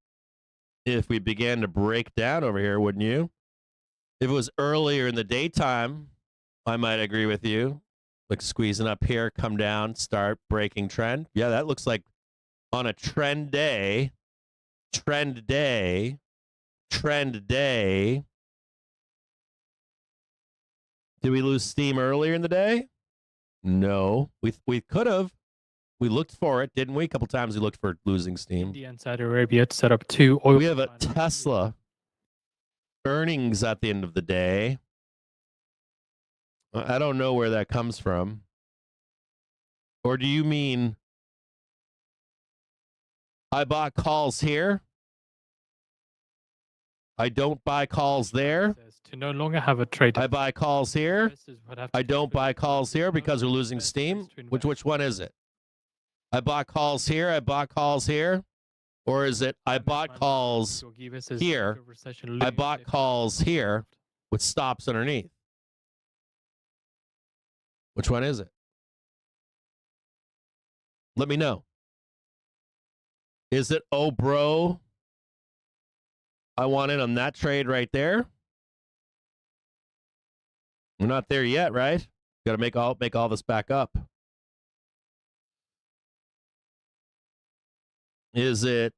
If we began to break down over here, wouldn't you? If it was earlier in the daytime, I might agree with you. Like squeezing up here, come down, start breaking trend. Yeah, that looks like on a trend day. Did we lose steam earlier in the day? No. We could have. We looked for it, didn't we? A couple times we looked for losing steam. India and Saudi Arabia to set up 2 oil. We have a Tesla earnings at the end of the day. I don't know where that comes from. Or do you mean I bought calls here? I don't buy calls there? To no longer have a trade. I buy calls here. I don't buy calls here because we're losing steam. Which one is it? I bought calls here. I bought calls here. Or is it I bought calls here? I bought calls here with stops underneath. Which one is it? Let me know. Is it, oh, bro, I want in on that trade right there? We're not there yet, right? Got to make all this back up. Is it?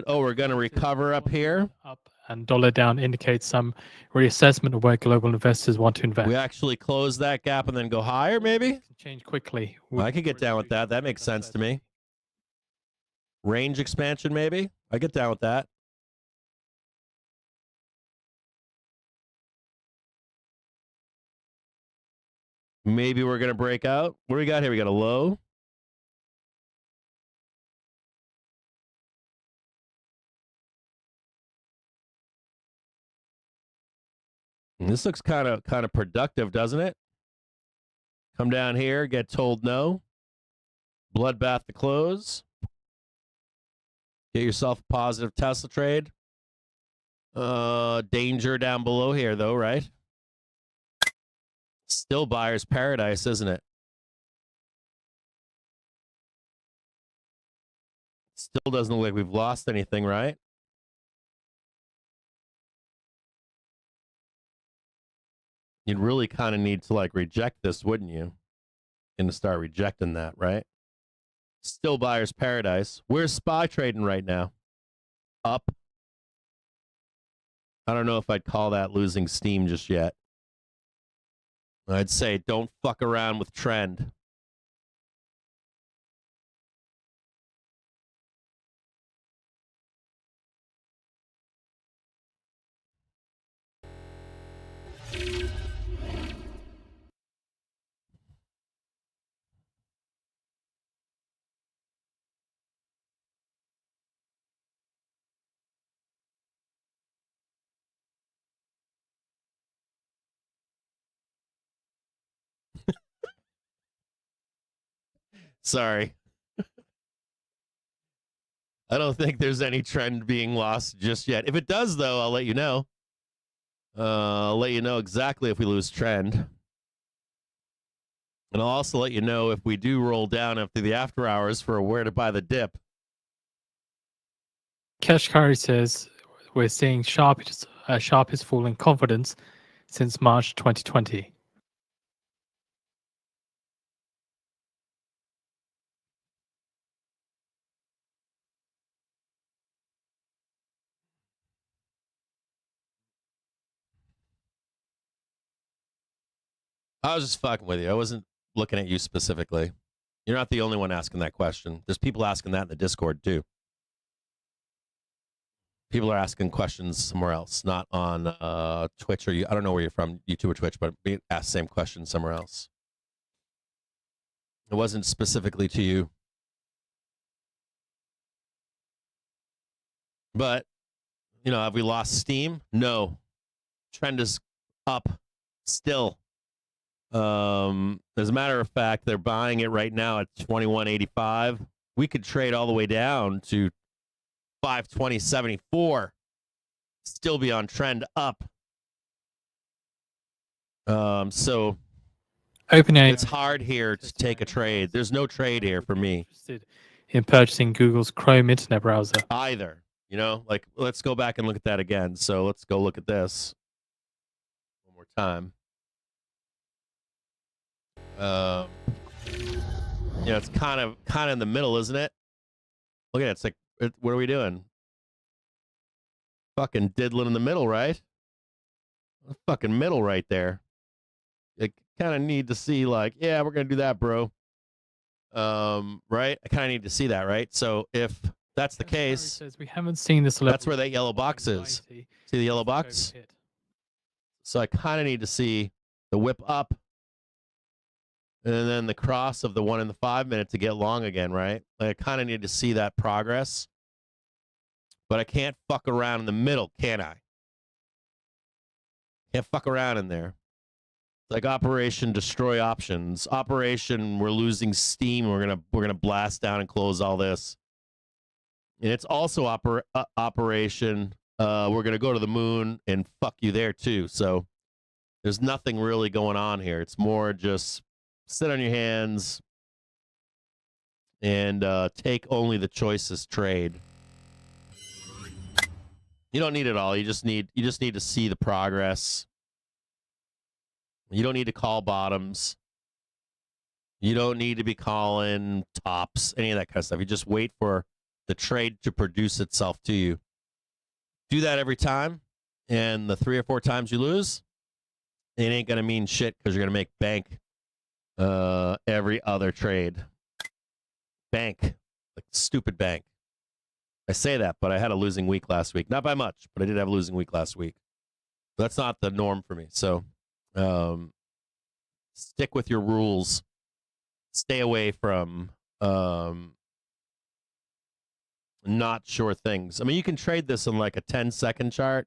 Oh, we're going to recover up here? Up and dollar down indicates some reassessment of where global investors want to invest. We actually close that gap and then go higher, maybe? Change quickly. I could get down with that. That makes sense to me. Range expansion, maybe? I get down with that. Maybe we're going to break out. What do we got here? We got a low. And this looks kind of productive, doesn't it? Come down here, get told no. Bloodbath to close. Get yourself a positive Tesla trade. Danger down below here, though, right? Still buyer's paradise, isn't it? Still doesn't look like we've lost anything, right? You'd really kind of need to like reject this, wouldn't you? And to start rejecting that, right? Still buyer's paradise. Where's SPY trading right now? Up. I don't know if I'd call that losing steam just yet. I'd say don't fuck around with trend. Sorry. I don't think there's any trend being lost just yet. If it does, though, I'll let you know. I'll let you know exactly if we lose trend. And I'll also let you know if we do roll down after the after hours for where to buy the dip. Kashkari says we're seeing sharpest fall in confidence since March 2020. I was just fucking with you. I wasn't looking at you specifically. You're not the only one asking that question. There's people asking that in the Discord too. People are asking questions somewhere else, not on Twitch or I don't know where you're from, YouTube or Twitch, but we ask the same question somewhere else. It wasn't specifically to you. But, you know, have we lost steam? No. Trend is up still. As a matter of fact, they're buying it right now at 21.85. We could trade all the way down to 520.74. Still be on trend up. So it's hard here to take a trade. There's no trade here for me. In purchasing Google's Chrome internet browser. Either. You know, like, let's go back and look at that again. So let's go look at this one more time. You know, it's kind of in the middle, isn't it? Look at it. It's like, what are we doing? Fucking diddling in the middle, right? Fucking middle right there. You kind of need to see, like, yeah, we're gonna do that, bro. Right? I kind of need to see that, right? So if that's the case, says we haven't seen this level. That's where that yellow box is. See the yellow box? So I kind of need to see the whip up and then the cross of the 1 and the 5 minute to get long again, right? Like, I kind of need to see that progress. But I can't fuck around in the middle, can I? Can't fuck around in there. Like Operation Destroy Options. Operation We're Losing Steam. We're gonna blast down and close all this. And it's also Operation we're gonna go to the moon and fuck you there too. So there's nothing really going on here. It's more just sit on your hands and take only the choicest trade. You don't need it all. You just need to see the progress. You don't need to call bottoms. You don't need to be calling tops, any of that kind of stuff. You just wait for the trade to produce itself to you. Do that every time, and the 3 or 4 times you lose, it ain't going to mean shit because you're going to make bank every other trade. Bank. Like stupid bank. I say that, but I had a losing week last week. Not by much, but I did have a losing week last week. That's not the norm for me. So stick with your rules. Stay away from not sure things. I mean, you can trade this in like a 10-second chart.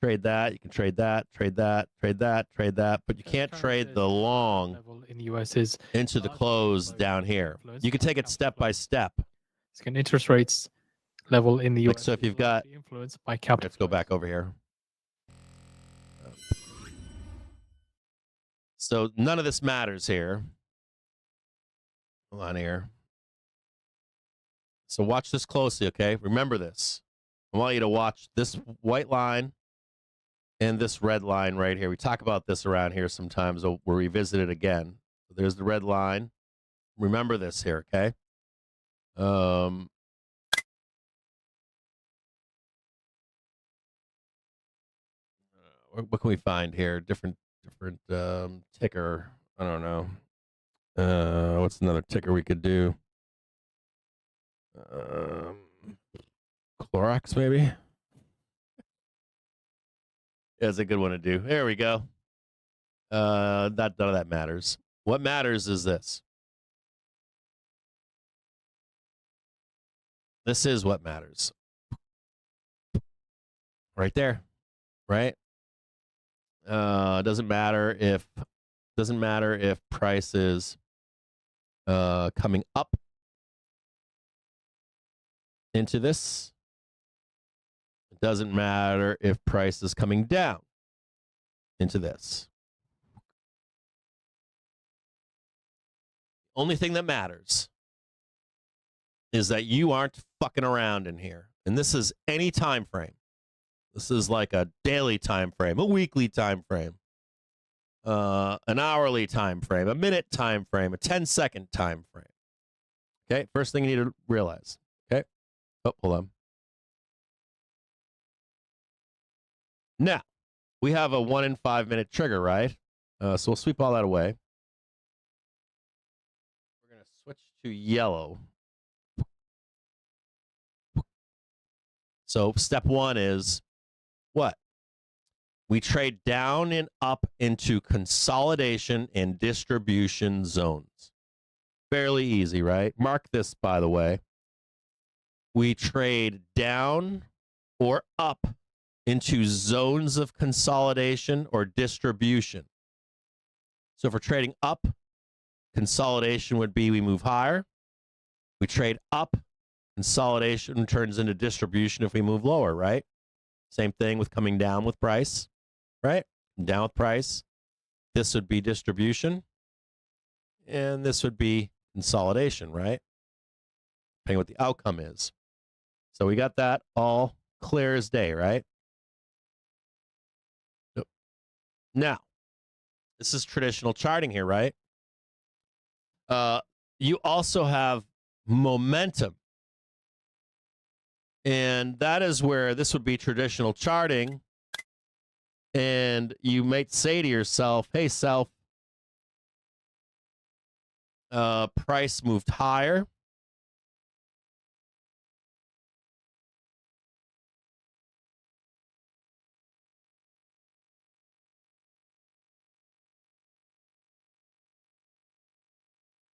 Trade that. You can trade that, trade that, trade that, trade that. But you can't trade the long in the US is into the close down here. You can take it step by step. It's an interest rates level in the US. Like, so if you've got, influenced by capital. Let's go back over here. So none of this matters here. Hold on here. So watch this closely, okay? Remember this. I want you to watch this white line and this red line right here. We talk about this around here sometimes. We'll revisit it again. There's the red line. Remember this here, okay? What can we find here? Different ticker. I don't know. What's another ticker we could do? Clorox, maybe? Yeah, it's a good one to do. There we go. None of that matters. What matters is this. This is what matters. Right there. Right? Doesn't matter if price is coming up into this. It doesn't matter if price is coming down into this. Only thing that matters is that you aren't fucking around in here. And this is any time frame. This is like a daily time frame, a weekly time frame, an hourly time frame, a minute time frame, a 10-second time frame. Okay, first thing you need to realize. Okay, oh, hold on. Now, we have a 1 and 5 minute trigger, right? So we'll sweep all that away. We're going to switch to yellow. So step one is what? We trade down and up into consolidation and distribution zones. Fairly easy, right? Mark this, by the way. We trade down or up into zones of consolidation or distribution. So if we're trading up, consolidation would be we move higher. We trade up, consolidation turns into distribution if we move lower, right? Same thing with coming down with price, right? Down with price. This would be distribution. And this would be consolidation, right? Depending what the outcome is. So we got that all clear as day, right? Now, this is traditional charting here, right? You also have momentum. And that is where this would be traditional charting. And you might say to yourself, hey, self, price moved higher.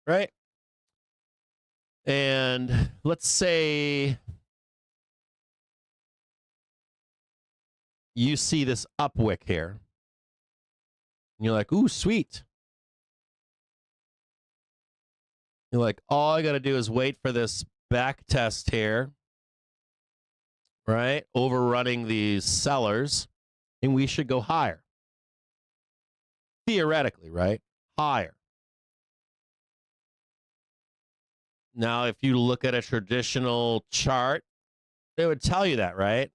Right? And let's say you see this up wick here. And you're like, ooh, sweet. You're like, all I got to do is wait for this back test here. Right? Overrunning these sellers. And we should go higher. Theoretically, right? Higher. Now, if you look at a traditional chart, it would tell you that, right?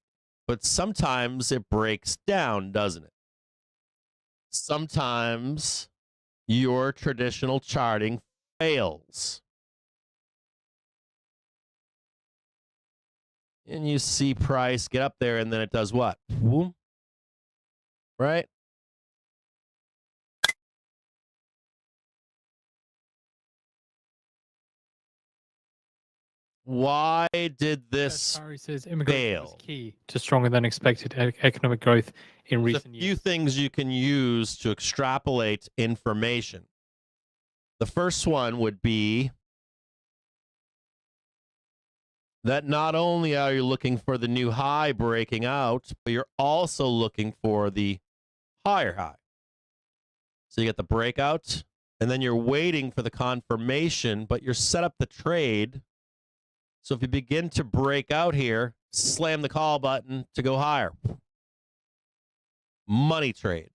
But sometimes it breaks down, doesn't it? Sometimes your traditional charting fails. And you see price get up there, and then it does what? Boom. Right? Why did this says immigration fail? was key to stronger than expected economic growth in There's recent a few years. things you can use to extrapolate information. The first one would be that not only are you looking for the new high breaking out, but you're also looking for the higher high. So you get the breakout, and then you're waiting for the confirmation, but you're set up the trade. So if you begin to break out here, slam the call button to go higher. Money trade.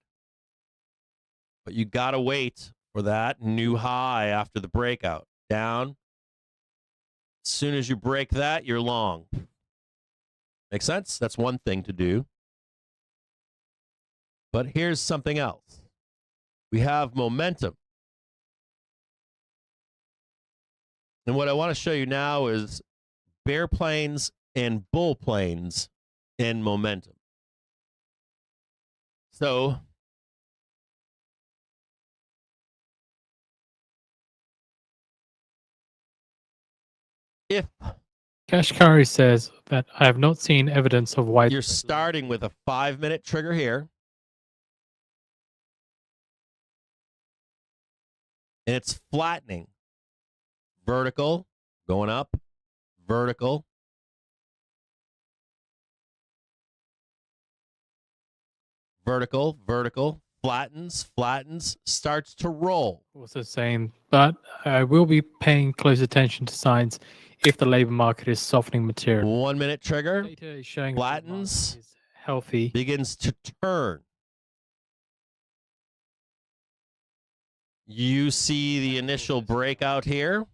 But you got to wait for that new high after the breakout. Down. As soon as you break that, you're long. Make sense? That's one thing to do. But here's something else. We have momentum. And what I want to show you now is bear planes and bull planes in momentum. So if Kashkari says that I have not seen evidence of why you're starting with a 5-minute trigger here, and it's flattening. Vertical, going up, vertical. Vertical, vertical, flattens, starts to roll. Also saying, but I will be paying close attention to signs if the labor market is softening material. 1 minute trigger, Data is showing flattens, is healthy, begins to turn. You see the initial breakout here.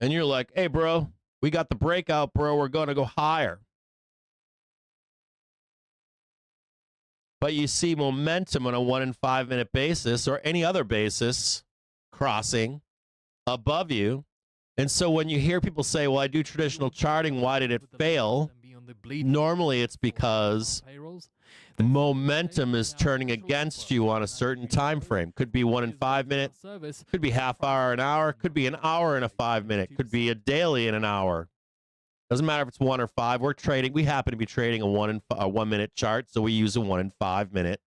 And you're like, hey, bro, we got the breakout, bro. We're going to go higher. but you see momentum on a 1 and 5 minute basis or any other basis crossing above you. And so when you hear people say, well, I do traditional charting, why did it fail? Normally it's because the momentum is turning against you on a certain time frame. Could be 1 and 5 minutes, could be half hour, an hour, could be an hour and a 5 minute, could be a daily in an hour. Doesn't matter if it's 1 or 5. We're trading. We happen to be trading a 1 minute chart, so we use a 1 and 5 minute.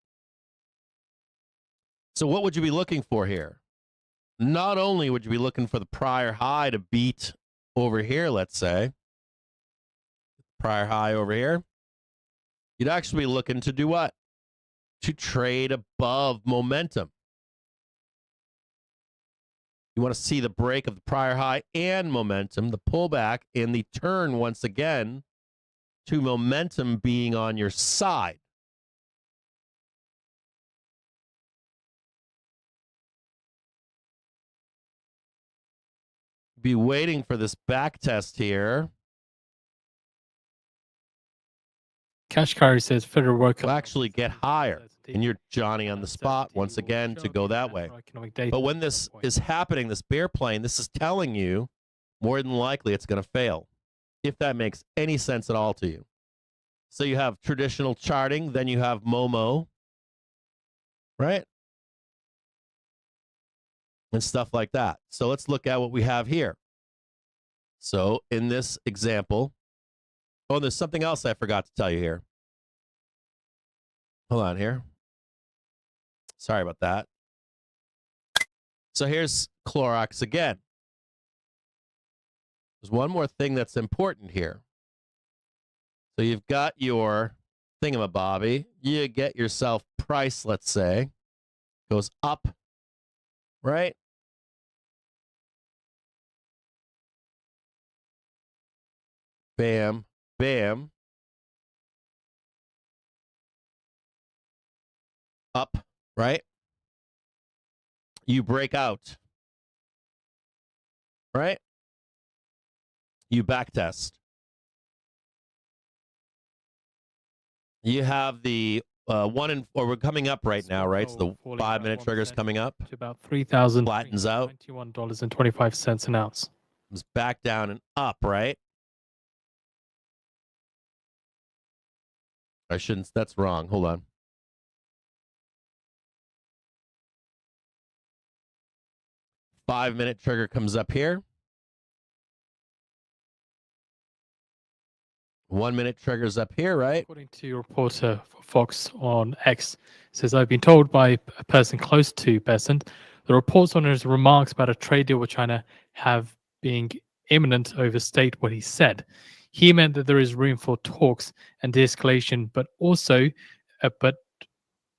So what would you be looking for here? Not only would you be looking for the prior high to beat over here, let's say, prior high over here, you'd actually be looking to do what? To trade above momentum. You want to see the break of the prior high and momentum, the pullback, and the turn once again to momentum being on your side. Be waiting for this back test here. Kashkari says Federal Worker will actually get higher, and you're Johnny on the spot once again to go that way. But when this is happening, this bear plane, this is telling you more than likely it's going to fail, if that makes any sense at all to you. So you have traditional charting, then you have Momo, right? And stuff like that. So let's look at what we have here. So in this example, oh, there's something else I forgot to tell you here. Hold on here. Sorry about that. So here's Clorox again. There's one more thing that's important here. So you've got your thingamabobby. You get yourself price, let's say, goes up, right? Bam, bam. Up, right? You break out, right? You backtest. You have the we're coming up right now, right? So the 5 minute trigger's coming up. To about $3,091.25 flattens out. an ounce. Comes back down and up, right? I shouldn't, that's wrong. Hold on. Five-minute trigger comes up here. 1 minute triggers up here, right? According to your reporter for Fox on X, says, I've been told by a person close to Besant, the reports on his remarks about a trade deal with China have being imminent overstate what he said. He meant that there is room for talks and de-escalation, but also,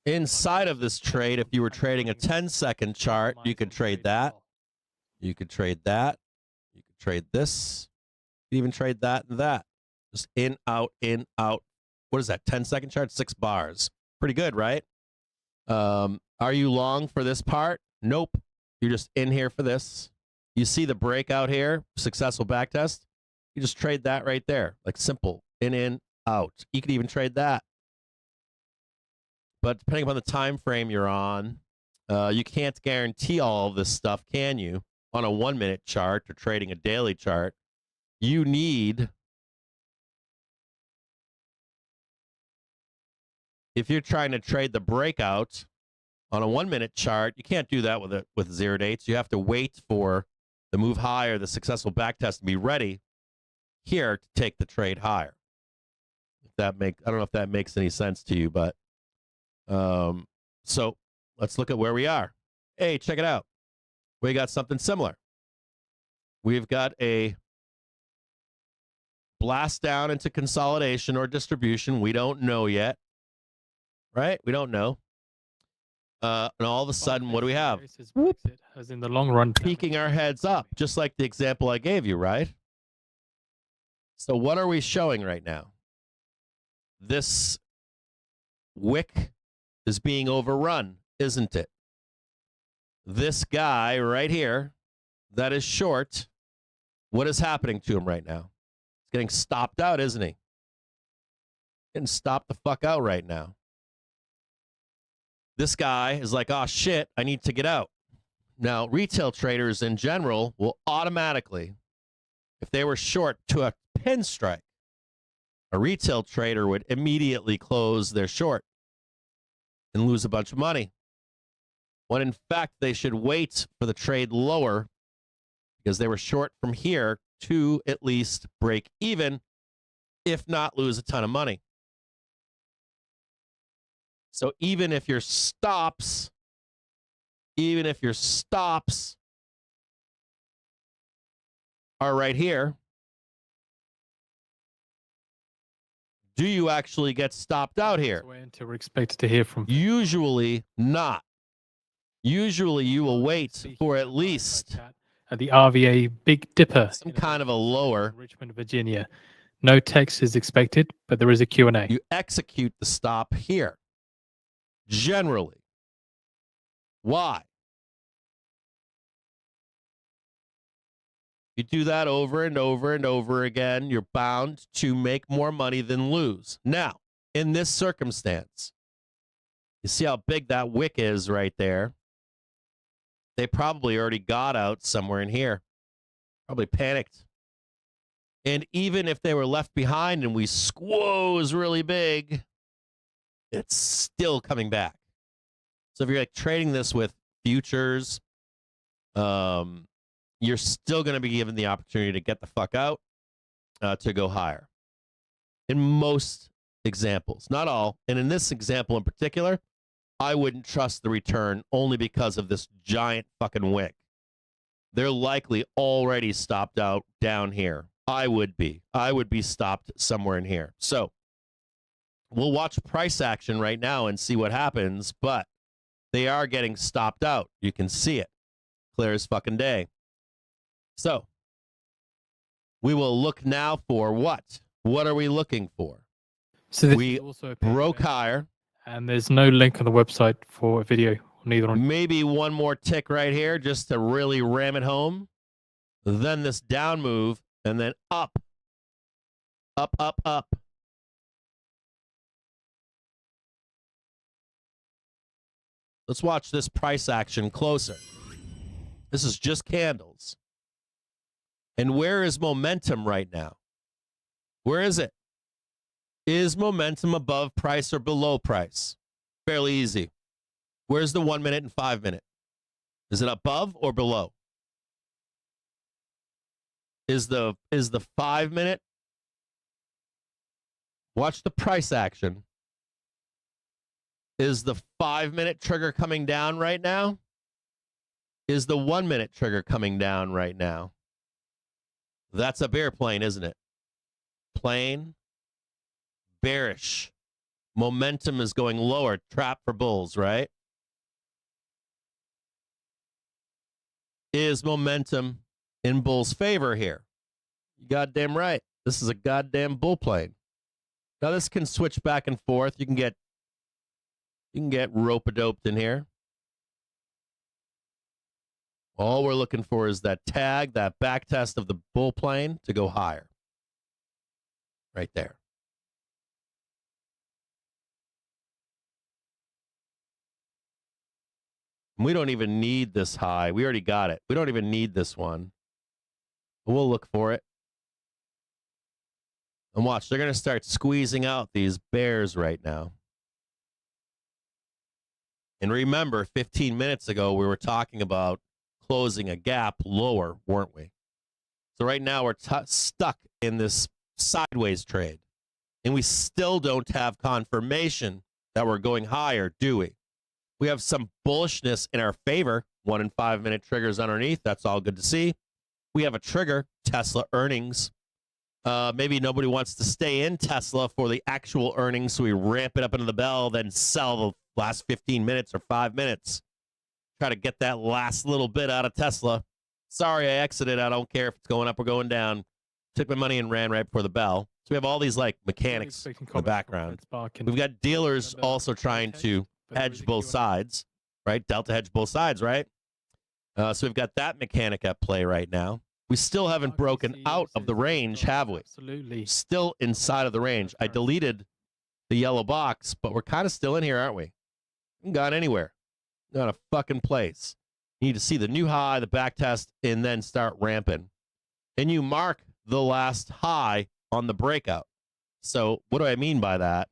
inside of this trade, if you were trading a 10-second chart, you could trade that. You could trade that. You could trade this. You could even trade that and that. Just in, out, in, out. What is that, 10-second chart? 6 bars. Pretty good, right? Are you long for this part? Nope. You're just in here for this. You see the breakout here, successful backtest. You just trade that right there, like simple, in, out. You could even trade that. But depending upon the time frame you're on, you can't guarantee all of this stuff, can you? On a 1 minute chart or trading a daily chart, you need, if you're trying to trade the breakout on a 1 minute chart, you can't do that with 0 dates. You have to wait for the move higher, the successful backtest to be ready here to take the trade higher. I don't know if that makes any sense to you, but so let's look at where we are. Hey, check it out. We got something similar. We've got a blast down into consolidation or distribution. We don't know yet, right? We don't know. And all of a sudden, what do we have? As in the long run, peeking our heads up, just like the example I gave you, right? So what are we showing right now? This wick is being overrun, isn't it? This guy right here that is short, what is happening to him right now? He's getting stopped out, isn't he? Getting stopped the fuck out right now. This guy is like, oh shit, I need to get out. Now, retail traders in general will automatically, if they were short to a pinstripe, a retail trader would immediately close their short and lose a bunch of money. When in fact, they should wait for the trade lower because they were short from here to at least break even, if not lose a ton of money. So even if your stops are right here, do you actually get stopped out here? Until we're expected to hear from. Usually not. Usually you will wait for at least At the RVA Big Dipper, some kind of a lower. Richmond, Virginia. No text is expected, but there is a Q&A. You execute the stop here. Generally. Why? You do that over and over and over again, you're bound to make more money than lose. Now, in this circumstance, you see how big that wick is right there? They probably already got out somewhere in here. Probably panicked. And even if they were left behind and we squoze really big, it's still coming back. So if you're like trading this with futures, you're still going to be given the opportunity to get the fuck out, to go higher. In most examples, not all. And in this example in particular, I wouldn't trust the return only because of this giant fucking wick. They're likely already stopped out down here. I would be stopped somewhere in here. So we'll watch price action right now and see what happens, but they are getting stopped out. You can see it. Clear as fucking day. So we will look now for what? What are we looking for? So this we is also a broke higher. And there's no link on the website for a video, neither on. Maybe one more tick right here just to really ram it home. Then this down move, and then up. Up, up, up. Let's watch this price action closer. This is just candles. And where is momentum right now? Where is it? Is momentum above price or below price? Fairly easy. Where's the 1 minute and 5 minute? Is it above or below? Is the 5 minute? Watch the price action. Is the 5 minute trigger coming down right now? Is the 1 minute trigger coming down right now? That's a bear plane, isn't it? Plane. Bearish. Momentum is going lower. Trap for bulls, right? Is momentum in bulls' favor here? You goddamn right. This is a goddamn bull plane. Now this can switch back and forth. You can get rope-a-doped in here. All we're looking for is that tag, that back test of the bull plane to go higher. Right there. We don't even need this high. We already got it. We don't even need this one. But we'll look for it. And watch, they're going to start squeezing out these bears right now. And remember, 15 minutes ago, we were talking about closing a gap lower, weren't we? So right now, we're stuck in this sideways trade. And we still don't have confirmation that we're going higher, do we? We have some bullishness in our favor. 1 and 5 minute triggers underneath. That's all good to see. We have a trigger, Tesla earnings. Maybe nobody wants to stay in Tesla for the actual earnings, so we ramp it up into the bell, then sell the last 15 minutes or 5 minutes. Try to get that last little bit out of Tesla. Sorry, I exited. I don't care if it's going up or going down. Took my money and ran right before the bell. So we have all these like mechanics in the background. We've got dealers also trying to hedge both sides, right? Delta hedge both sides, right? So we've got that mechanic at play right now. We still haven't broken out of the range, have we? Absolutely. Still inside of the range. I deleted the yellow box, but we're kind of still in here, aren't we? Gone anywhere. Not a fucking place. You need to see the new high, the back test, and then start ramping. And you mark the last high on the breakout. So what do I mean by that?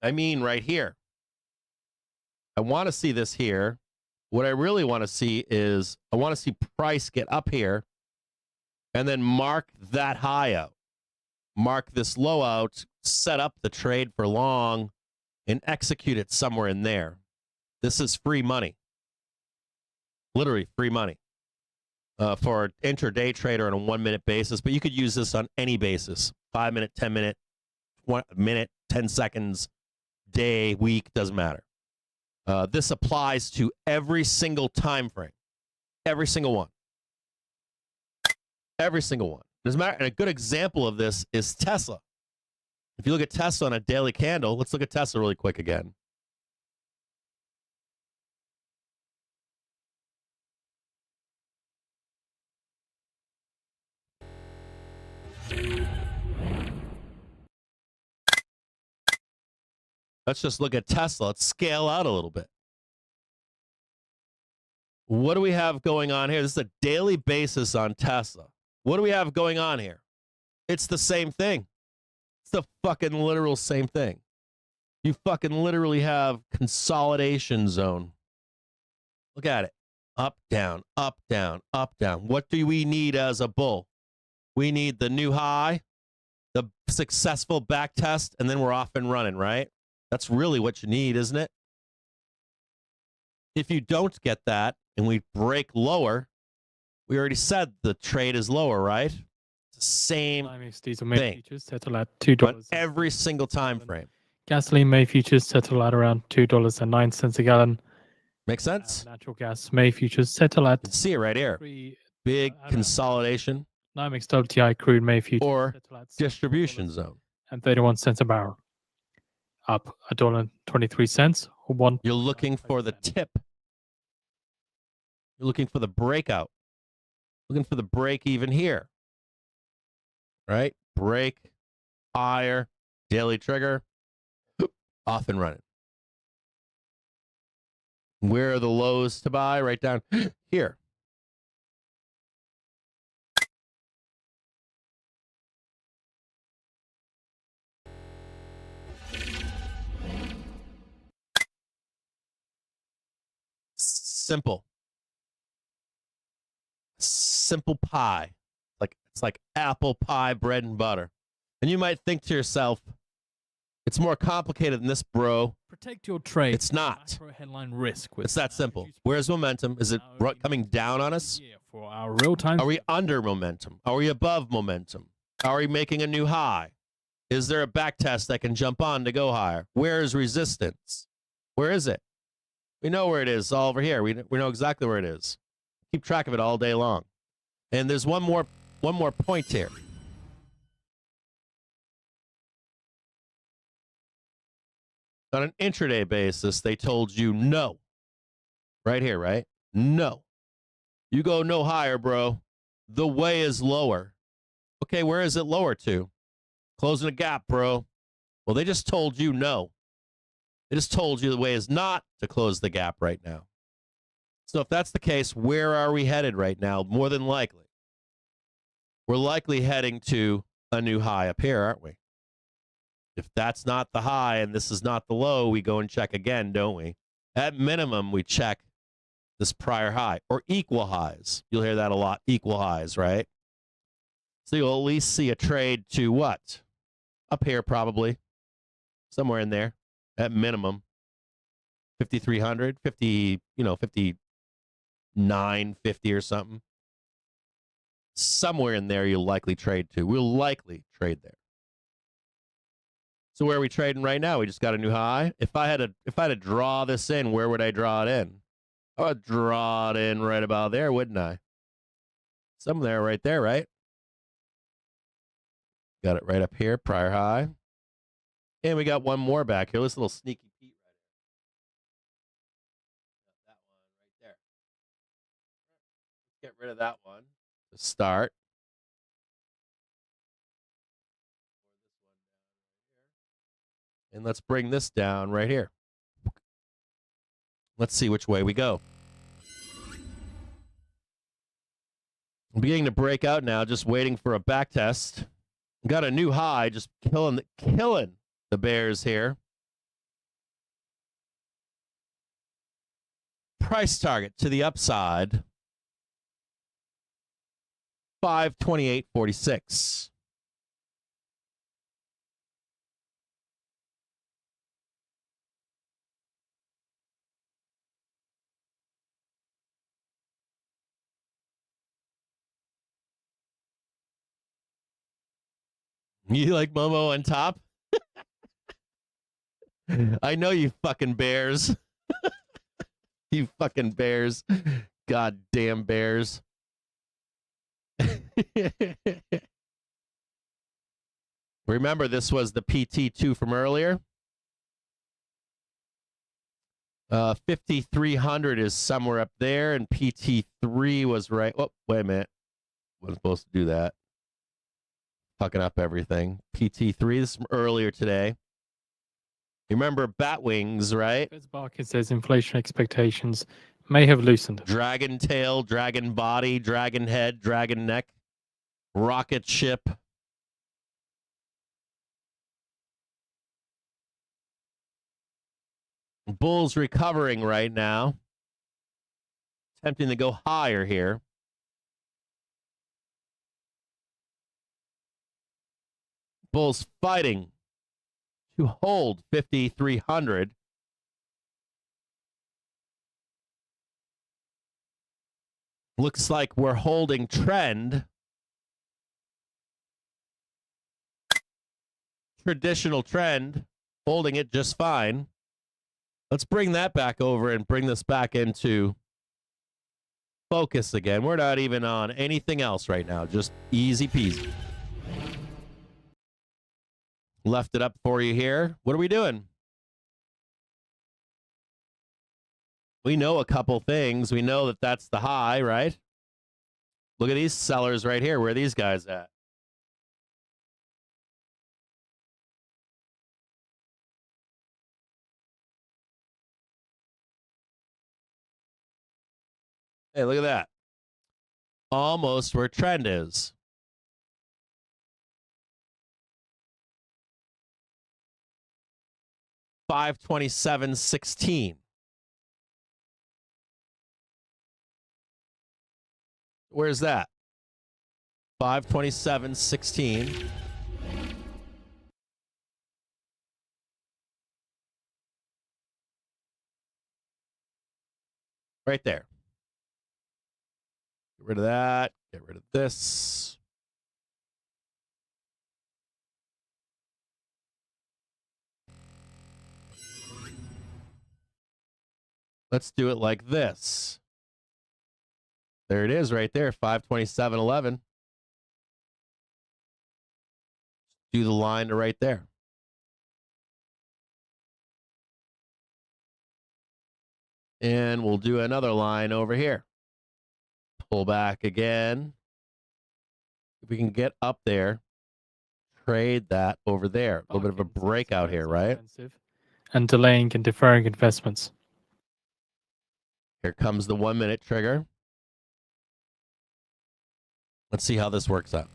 I mean right here. I want to see this here. What I really want to see is I want to see price get up here and then mark that high out. Mark this low out, set up the trade for long, and execute it somewhere in there. This is free money. Literally free money for an intraday trader on a 1 minute basis, but you could use this on any basis. 5 minute, 10 minute, 1 minute, 10 seconds, day, week, doesn't matter. This applies to every single time frame. Every single one. Every single one. Doesn't matter. And a good example of this is Tesla. If you look at Tesla on a daily candle, let's look at Tesla really quick again. Let's just look at Tesla. Let's scale out a little bit. What do we have going on here? This is a daily basis on Tesla. What do we have going on here? It's the same thing. It's the fucking literal same thing. You fucking literally have consolidation zone. Look at it. Up, down, up, down, up, down. What do we need as a bull? We need the new high, the successful back test, and then we're off and running, right? That's really what you need, isn't it? If you don't get that and we break lower, we already said the trade is lower, right? It's the same diesel May thing futures settle at $2 on every single time frame. Gasoline May futures settle at around $2.09 a gallon. Make sense? Natural gas May futures settle at. You can see it right here. Big consolidation. NYMEX WTI crude May futures or settle at distribution zone. and 31 cents a barrel. Up $1.23 or one. You're looking for the tip. You're looking for the breakout. Looking for the break even here. Right? Break, higher, daily trigger, off and running. Where are the lows to buy? Right down here. Simple. Simple pie. It's like apple pie, bread and butter. And you might think to yourself, it's more complicated than this, bro. Protect your trade. It's not. Macro headline risk. With It's that simple. Where's momentum? Is it coming down on us? for our real-time. Are we under momentum? Are we above momentum? Are we making a new high? Is there a back test that can jump on to go higher? Where is resistance? Where is it? We know where it is. It's all over here. We know exactly where it is. Keep track of it all day long. And there's one more point here. On an intraday basis, they told you no. Right here, right? No. You go no higher, bro. The way is lower. Okay, where is it lower to? Closing a gap, bro. Well, they just told you no. They just told you the way is not to close the gap right now. So if that's the case, where are we headed right now? More than likely. We're likely heading to a new high up here, aren't we? If that's not the high and this is not the low, we go and check again, don't we? At minimum, we check this prior high or equal highs. You'll hear that a lot, equal highs, right? So you'll at least see a trade to what? Up here, probably. Somewhere in there, at minimum. 5,300, 50, 59.50 or something. Somewhere in there, you'll likely trade to. We'll likely trade there. So where are we trading right now? We just got a new high. If I had to draw this in, where would I draw it in? I would draw it in right about there, wouldn't I? Somewhere right there, right? Got it right up here, prior high. And we got one more back here. This little sneaky Pete right here. Got that one right there. Get rid of that one to start. And let's bring this down right here. Let's see which way we go. I'm beginning to break out now, just waiting for a back test. Got a new high, just killing the bears here. Price target to the upside, 528.46. You like Momo on top? I know you fucking bears. You fucking bears. Goddamn bears. Remember, this was the PT2 from earlier. 5,300 is somewhere up there, and PT3 was right. Oh, wait a minute. Wasn't supposed to do that. Fucking up everything. PT3, this is from earlier today. You remember bat wings, right? Barkin says inflation expectations may have loosened. Dragon tail, dragon body, dragon head, dragon neck, rocket ship. Bull's recovering right now. Attempting to go higher here. Bull's fighting to hold 5,300. Looks like we're holding trend. Traditional trend, holding it just fine. Let's bring that back over and bring this back into focus again. We're not even on anything else right now, just easy peasy. Left it up for you here. What are we doing? We know a couple things. We know that that's the high, right? Look at these sellers right here. Where are these guys at? Hey, look at that. Almost where trend is. $527.16. Where's that? 527.16. Right there. Get rid of that. Get rid of this. Let's do it like this. There it is right there, 527.11. Do the line to right there. And we'll do another line over here. Pull back again. If we can get up there, trade that over there. A little bit of a breakout here, right? And delaying and deferring investments. Here comes the 1 minute trigger. Let's see how this works out.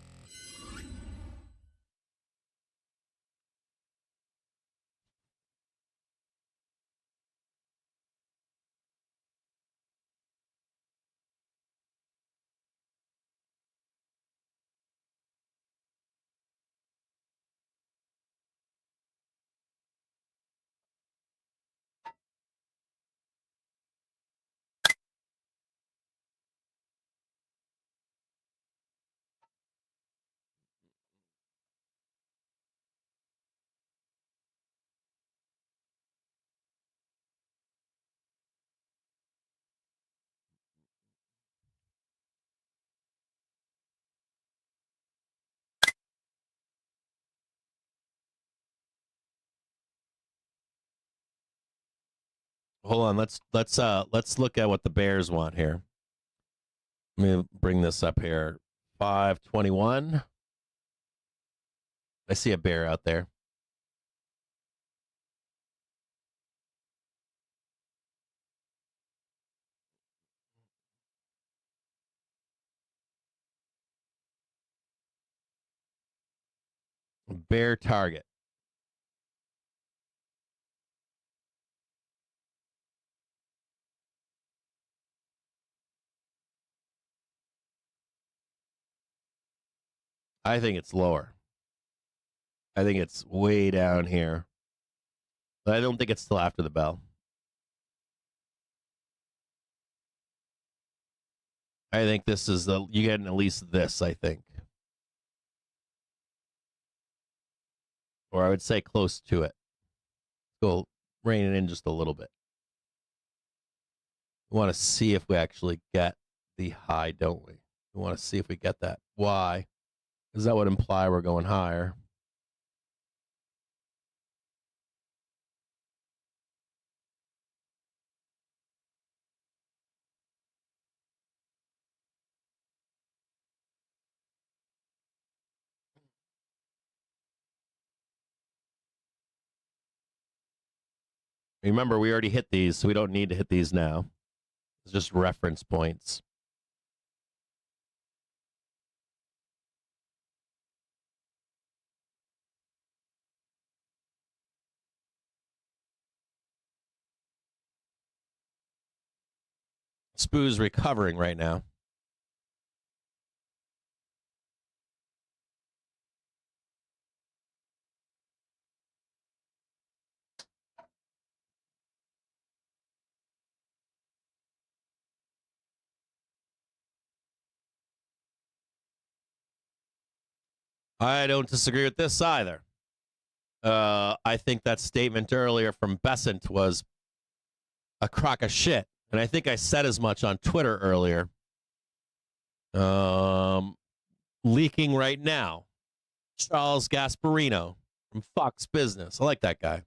Hold on, let's look at what the Bears want here. Let me bring this up here. 521. I see a bear out there. bear target. I think it's lower. I think it's way down here. But I don't think it's till after the bell. I think this is you getting at least this, I think. Or I would say close to it. Go rein it in just a little bit. We want to see if we actually get the high, don't we? We want to see if we get that. Why? Because that would imply we're going higher. Remember, we already hit these, so we don't need to hit these now. It's just reference points. Spoo's recovering right now. I don't disagree with this either. I think that statement earlier from Besant was a crock of shit. And I think I said as much on Twitter earlier. Leaking right now. Charles Gasparino from Fox Business. I like that guy.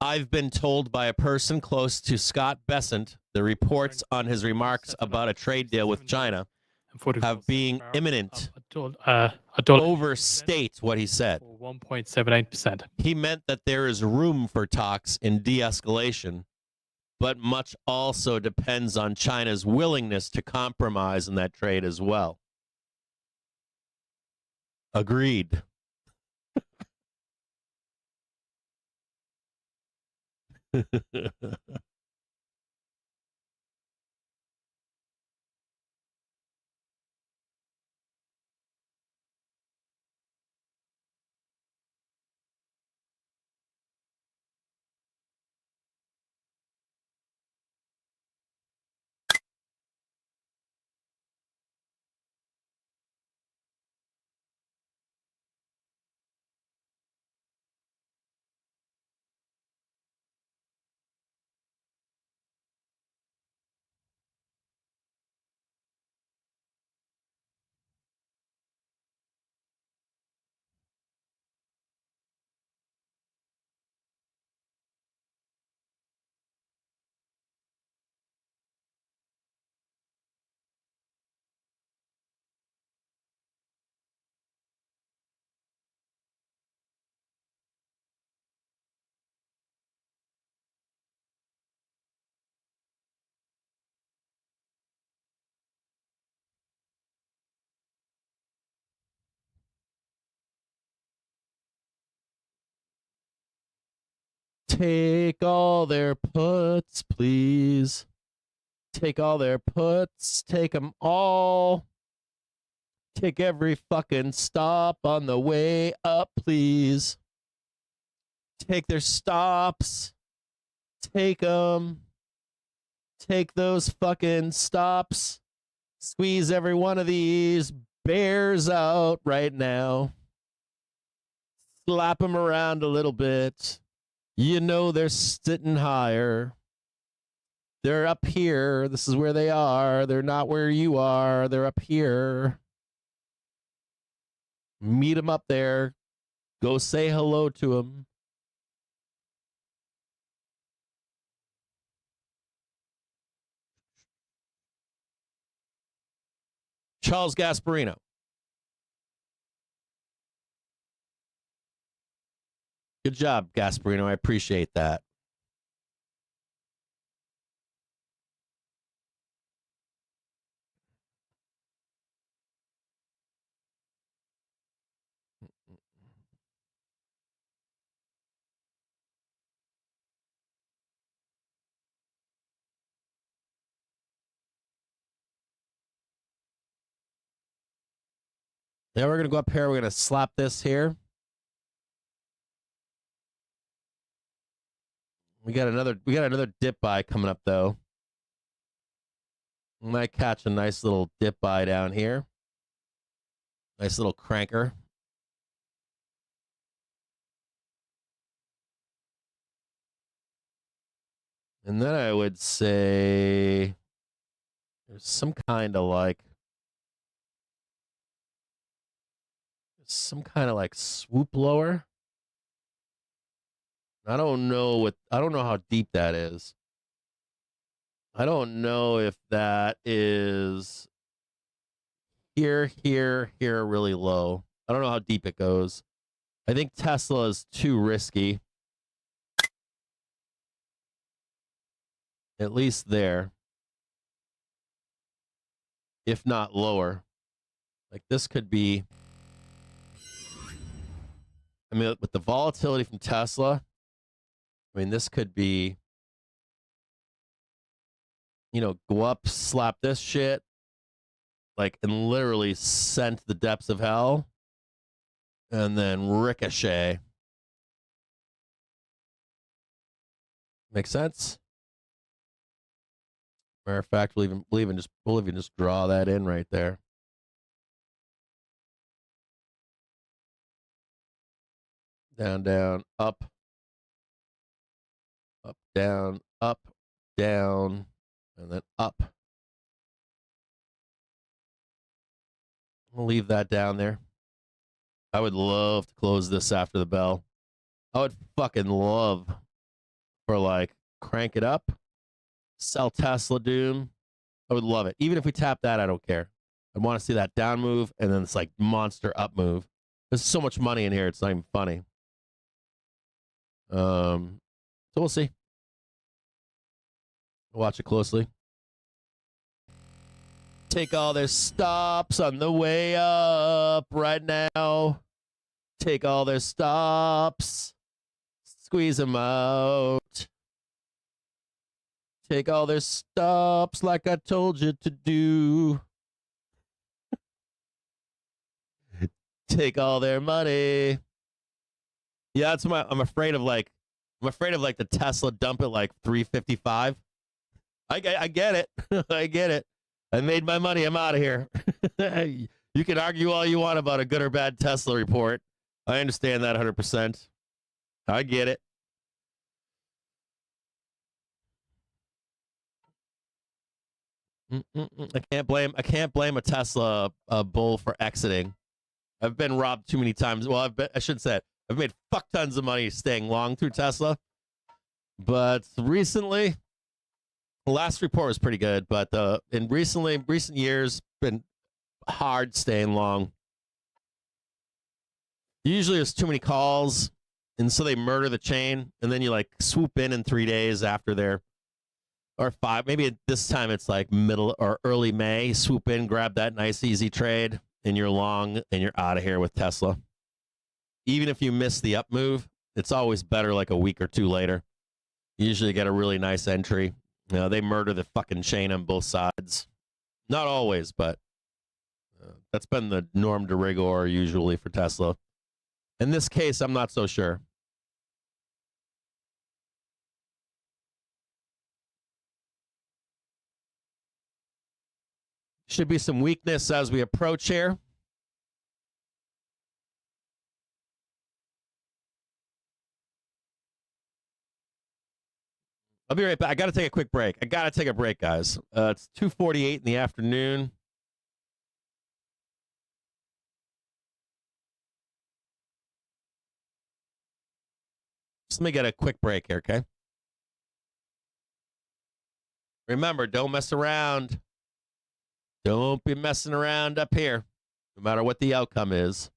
I've been told by a person close to Scott Besant the reports on his remarks about a trade deal with China have being imminent overstate what he said. 1.78%. He meant that there is room for talks in de-escalation, but much also depends on China's willingness to compromise in that trade as well. Agreed. Take all their puts, please. Take all their puts. Take them all. Take every fucking stop on the way up, please. Take their stops. Take them. Take those fucking stops. Squeeze every one of these bears out right now. Slap them around a little bit. You know they're sitting higher. They're up here. This is where they are. They're not where you are. They're up here. Meet them up there. Go say hello to them. Charles Gasparino. Good job, Gasparino. I appreciate that. Now we're gonna go up here. We're gonna slap this here. We got another dip buy coming up though. We might catch a nice little dip buy down here. Nice little cranker. And then I would say there's some kind of like swoop lower. I don't know how deep that is. I don't know if that is here, really low. I don't know how deep it goes. I think Tesla is too risky. At least there. If not lower. Like this could be, I mean, with the volatility from Tesla, I mean, this could be, go up, slap this shit, like, and literally send to the depths of hell, and then ricochet. Make sense? Matter of fact, we'll even just draw that in right there. Down, down, up, down, and then up. I'll leave that down there. I would love to close this after the bell. I would fucking love for like crank it up, sell Tesla Doom. I would love it. Even if we tap that, I don't care. I want to see that down move and then it's like monster up move. There's so much money in here, it's not even funny. So we'll see. Watch it closely. Take all their stops on the way up right now. Take all their stops. Squeeze them out. Take all their stops like I told you to do. Take all their money. Yeah, that's what I'm afraid of. I'm afraid of the Tesla dump at like 355. I get it. I get it. I made my money. I'm out of here. You can argue all you want about a good or bad Tesla report. I understand that 100%. I get it. I can't blame a Tesla bull for exiting. I've been robbed too many times. Well, I should say it. I've made fuck tons of money staying long through Tesla. But recently, the last report was pretty good, but in recent years, been hard staying long. Usually there's too many calls, and so they murder the chain, and then you like swoop in 3 days after or 5. Maybe this time it's like middle or early May. Swoop in, grab that nice easy trade, and you're long, and you're out of here with Tesla. Even if you miss the up move, it's always better like a week or two later. You usually get a really nice entry. They murder the fucking chain on both sides. Not always, but that's been the norm de rigueur usually for Tesla. In this case, I'm not so sure. Should be some weakness as we approach here. I'll be right back. I got to take a quick break. I got to take a break, guys. It's 2:48 in the afternoon. Just let me get a quick break here, okay? Remember, don't mess around. Don't be messing around up here, no matter what the outcome is.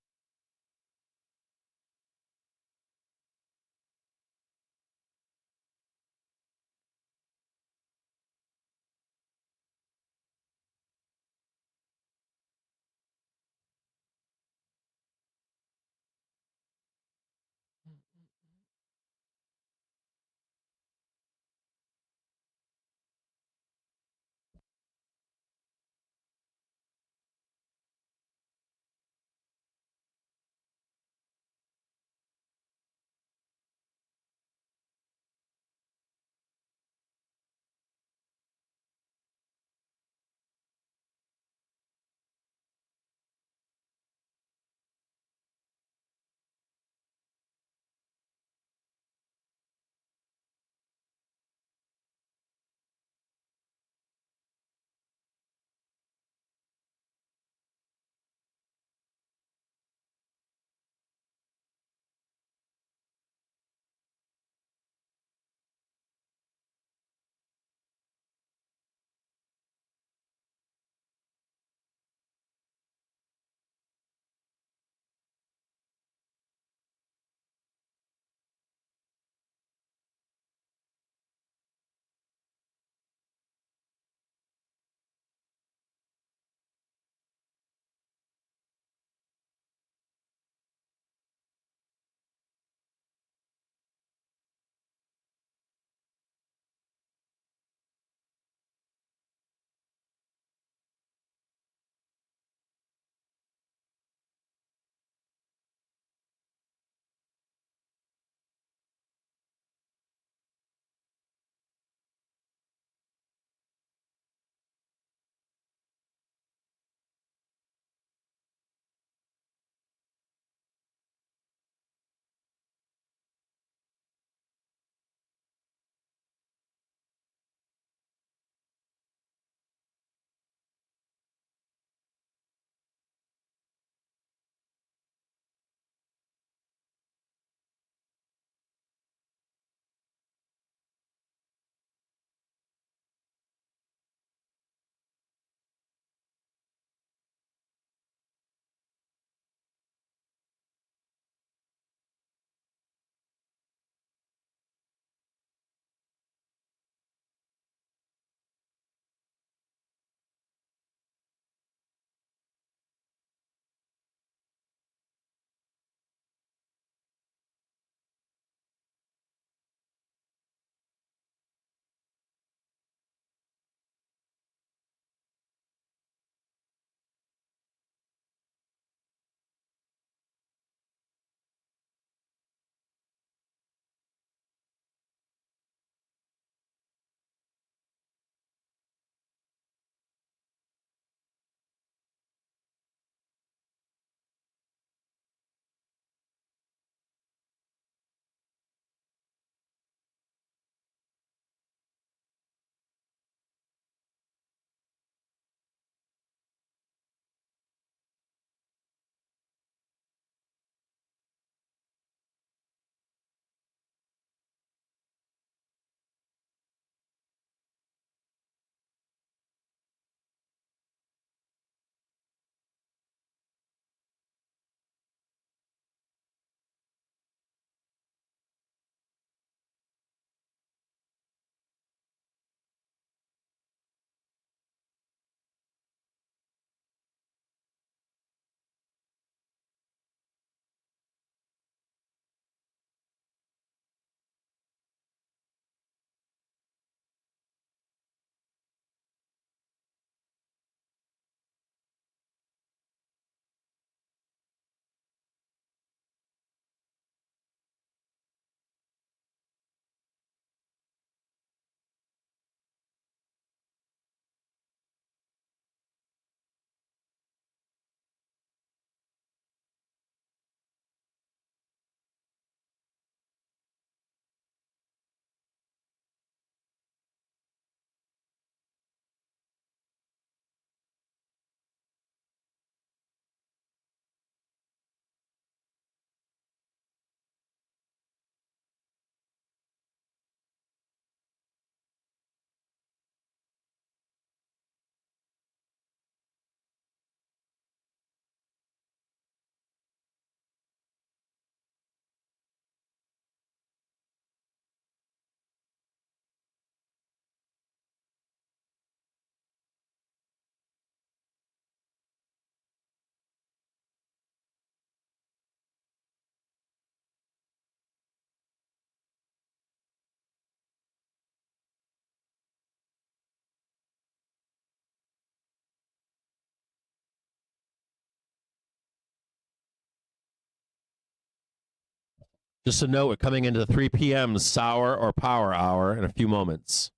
Just a note, we're coming into 3 p.m. sour or power hour in a few moments.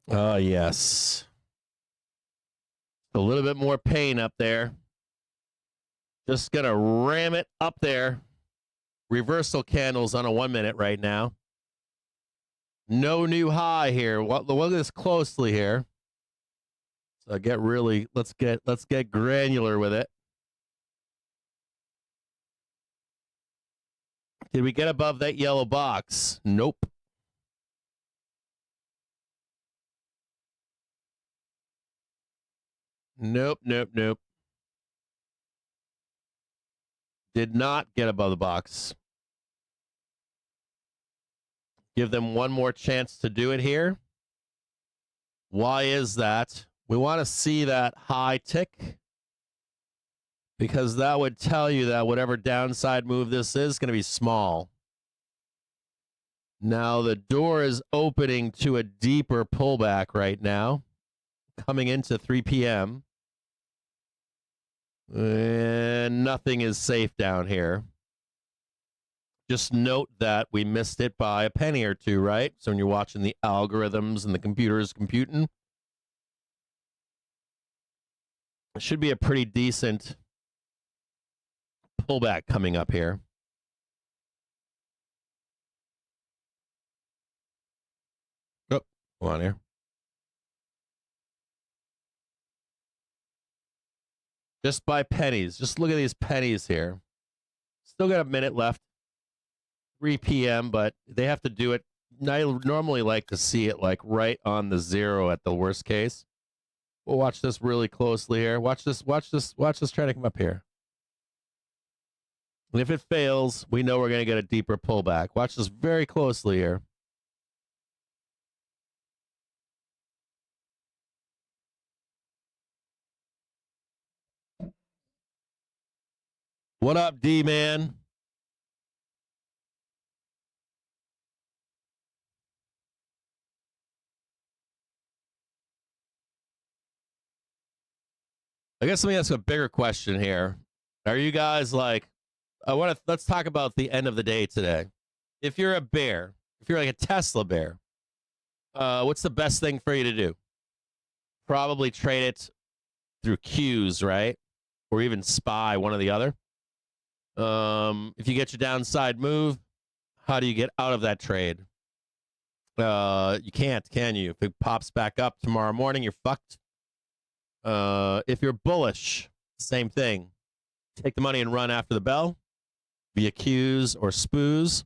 Yes. A little bit more pain up there. Just going to ram it up there. Reversal candles on a 1 minute right now. No new high here. Look at this closely here. So let's get granular with it. Did we get above that yellow box? Nope. Nope. Did not get above the box. Give them one more chance to do it here. Why is that? We want to see that high tick because that would tell you that whatever downside move this is going to be small. Now the door is opening to a deeper pullback right now, coming into 3 p.m. And nothing is safe down here. Just note that we missed it by a penny or two, right? So when you're watching the algorithms and the computers computing, it should be a pretty decent pullback coming up here. Oh, go on here. Just by pennies. Just look at these pennies here. Still got a minute left. 3 p.m., but they have to do it. I normally like to see it like right on the zero at the worst case. We'll watch this really closely here. Watch this try to come up here. And if it fails, we know we're going to get a deeper pullback. Watch this very closely here. What up, D-Man? I guess let me ask a bigger question here. Are you guys like, let's talk about the end of the day today. If you're a bear, if you're like a Tesla bear, what's the best thing for you to do? Probably trade it through Qs, right? Or even SPY, one or the other. If you get your downside move, how do you get out of that trade? You can't, can you? If it pops back up tomorrow morning, you're fucked. If you're bullish, same thing. Take the money and run after the bell via Qs or SPOOs.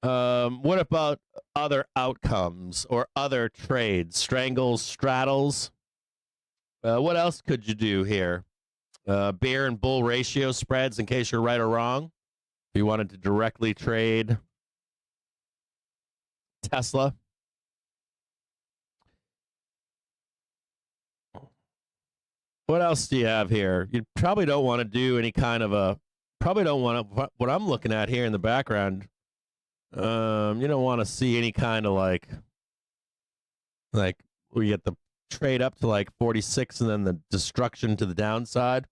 What about other outcomes or other trades? Strangles, straddles. What else could you do here? Bear and bull ratio spreads in case you're right or wrong. If you wanted to directly trade Tesla. What else do you have here? You probably don't want to do any kind of what I'm looking at here in the background. You don't want to see any kind of like we get the trade up to like 46 and then the destruction to the downside.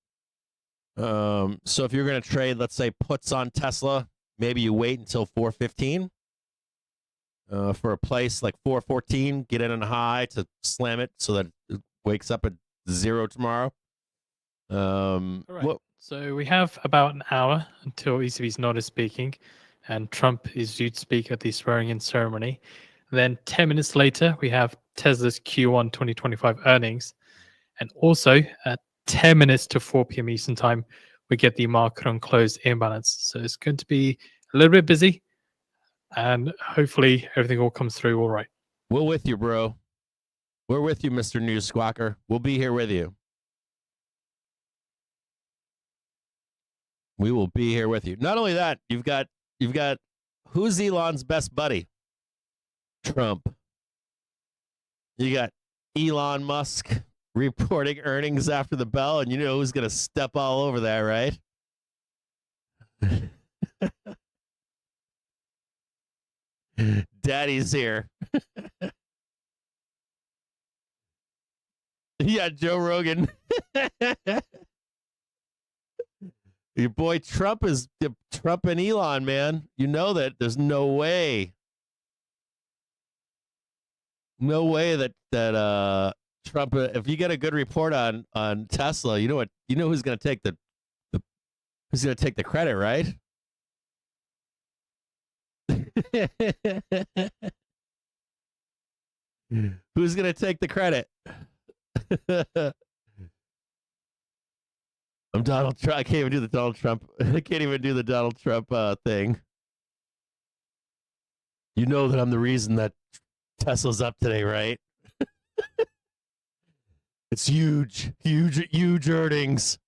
So if you're going to trade, let's say puts on Tesla, maybe you wait until 415 for a place like 414, get in on a high to slam it so that it wakes up at zero tomorrow. All right. So we have about an hour until ECB's not speaking, and Trump is due to speak at the swearing-in ceremony. Then 10 minutes later, we have Tesla's Q1 2025 earnings, and also at 10 minutes to 4 p.m. Eastern Time, we get the market on close imbalance. So it's going to be a little bit busy, and hopefully everything all comes through all right. We're with you, bro. We're with you, Mr. News Squawker. We'll be here with you. We will be here with you. Not only that, you've got who's Elon's best buddy? Trump. You got Elon Musk reporting earnings after the bell, and you know who's going to step all over that, right? Daddy's here. Yeah, Joe Rogan. Your boy Trump and Elon, man. You know that there's no way that Trump. If you get a good report on Tesla, you know who's going to take who's going to take the credit, right? Who's going to take the credit? I'm Donald Trump. I can't even do the Donald Trump. I can't even do the Donald Trump thing. You know that I'm the reason that Tesla's up today, right? It's huge earnings.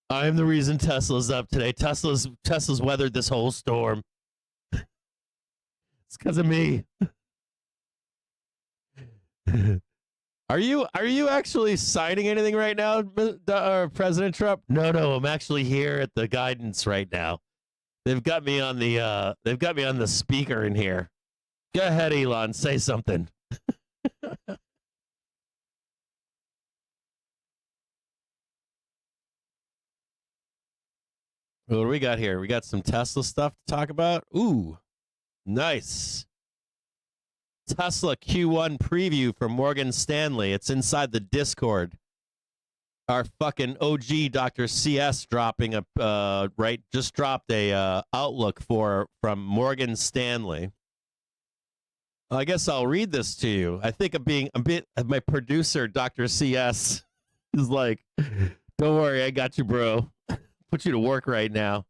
I'm the reason Tesla's up today. Tesla's weathered this whole storm. It's because of me. Are you actually signing anything right now, President Trump? No, I'm actually here at the guidance right now. They've got me on the speaker in here. Go ahead, Elon, say something. What do we got here? We got some Tesla stuff to talk about. Ooh, nice. Tesla Q1 preview from Morgan Stanley. It's inside the Discord. Our fucking OG Dr. CS dropping just dropped a outlook from Morgan Stanley. I guess I'll read this to you. I think I'm being a bit. My producer, Dr. CS, is like, "Don't worry, I got you, bro. Put you to work right now."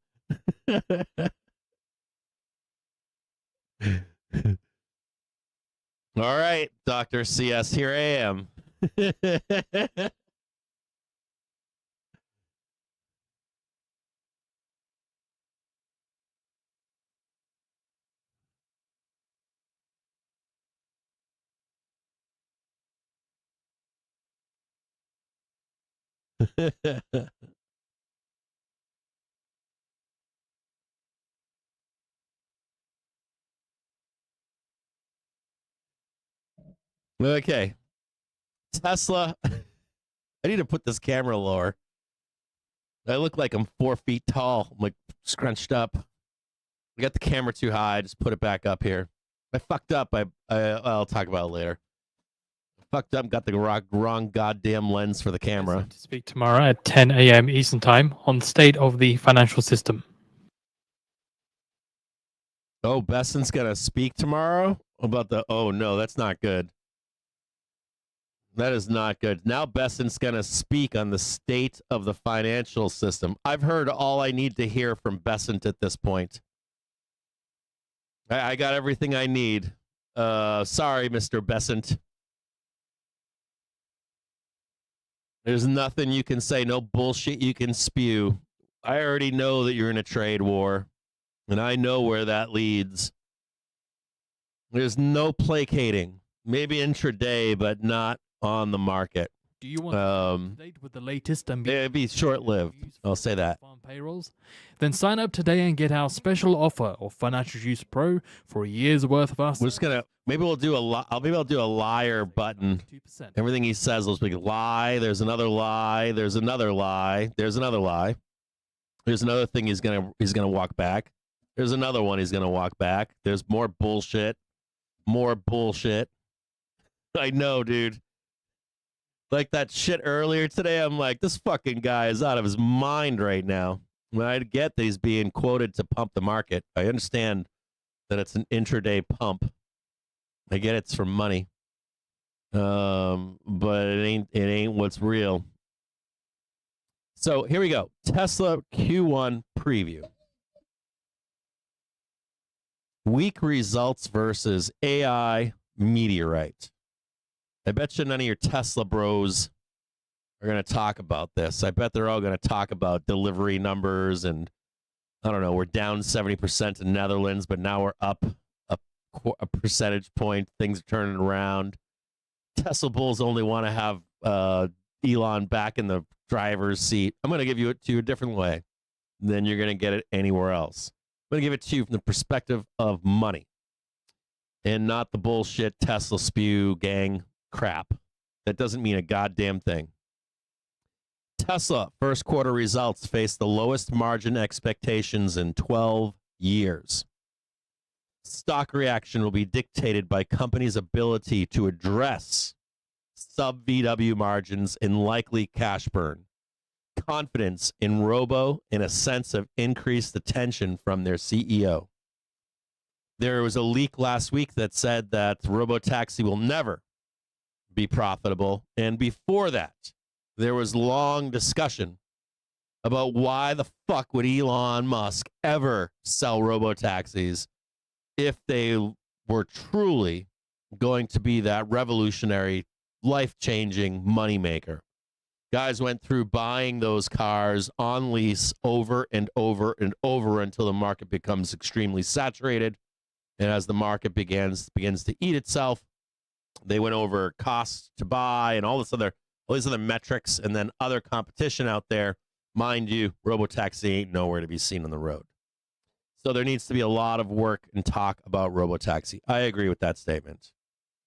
All right, Dr. CS, here I am. Okay. Tesla. I need to put this camera lower. I look like I'm 4 feet tall. I'm like scrunched up. I got the camera too high. Just put it back up here. I fucked up. I'll talk about it later. Fucked up. Got the wrong goddamn lens for the camera. To speak tomorrow at 10 a.m. Eastern Time on state of the financial system. Oh, Besson's gonna speak tomorrow about the. Oh no, that's not good. That is not good. Now Besson's gonna speak on the state of the financial system. I've heard all I need to hear from Bessent at this point. I got everything I need. Sorry, Mr. Bessent. There's nothing you can say, no bullshit you can spew. I already know that you're in a trade war, and I know where that leads. There's no placating. Maybe intraday, but not on the market. Do you want to update with the latest and it'd be short-lived. I'll say that. farm payrolls? Then sign up today and get our special offer of Financial Juice Pro for a year's worth of us. We're just gonna maybe we'll do a liar button. Everything he says will be lie. There's another lie. There's another lie. There's another lie. There's another thing he's gonna walk back. There's another one he's gonna walk back. There's more bullshit. More bullshit. I know, dude. Like that shit earlier today, I'm like, this fucking guy is out of his mind right now. When I get that he's being quoted to pump the market, I understand that it's an intraday pump. I get it's for money, but it ain't what's real. So here we go. Tesla Q1 preview. Weak results versus AI meteorite. I bet you none of your Tesla bros are going to talk about this. I bet they're all going to talk about delivery numbers and, I don't know, we're down 70% in Netherlands, but now we're up a percentage point. Things are turning around. Tesla bulls only want to have Elon back in the driver's seat. I'm going to give it to you a different way than you're going to get it anywhere else. I'm going to give it to you from the perspective of money and not the bullshit Tesla spew gang crap. That doesn't mean a goddamn thing. Tesla first quarter results face the lowest margin expectations in 12 years. Stock reaction will be dictated by company's ability to address sub-VW margins and likely cash burn, confidence in robo, and a sense of increased attention from their CEO. There was a leak last week that said that robotaxi will never be profitable, and before that, there was long discussion about why the fuck would Elon Musk ever sell robotaxis if they were truly going to be that revolutionary, life-changing moneymaker. Guys went through buying those cars on lease over and over and over until the market becomes extremely saturated. And as the market begins to eat itself, They went over costs to buy and all these other metrics, and then other competition out there. Mind you, robotaxi ain't nowhere to be seen on the road. So there needs to be a lot of work and talk about robotaxi. I agree with that statement.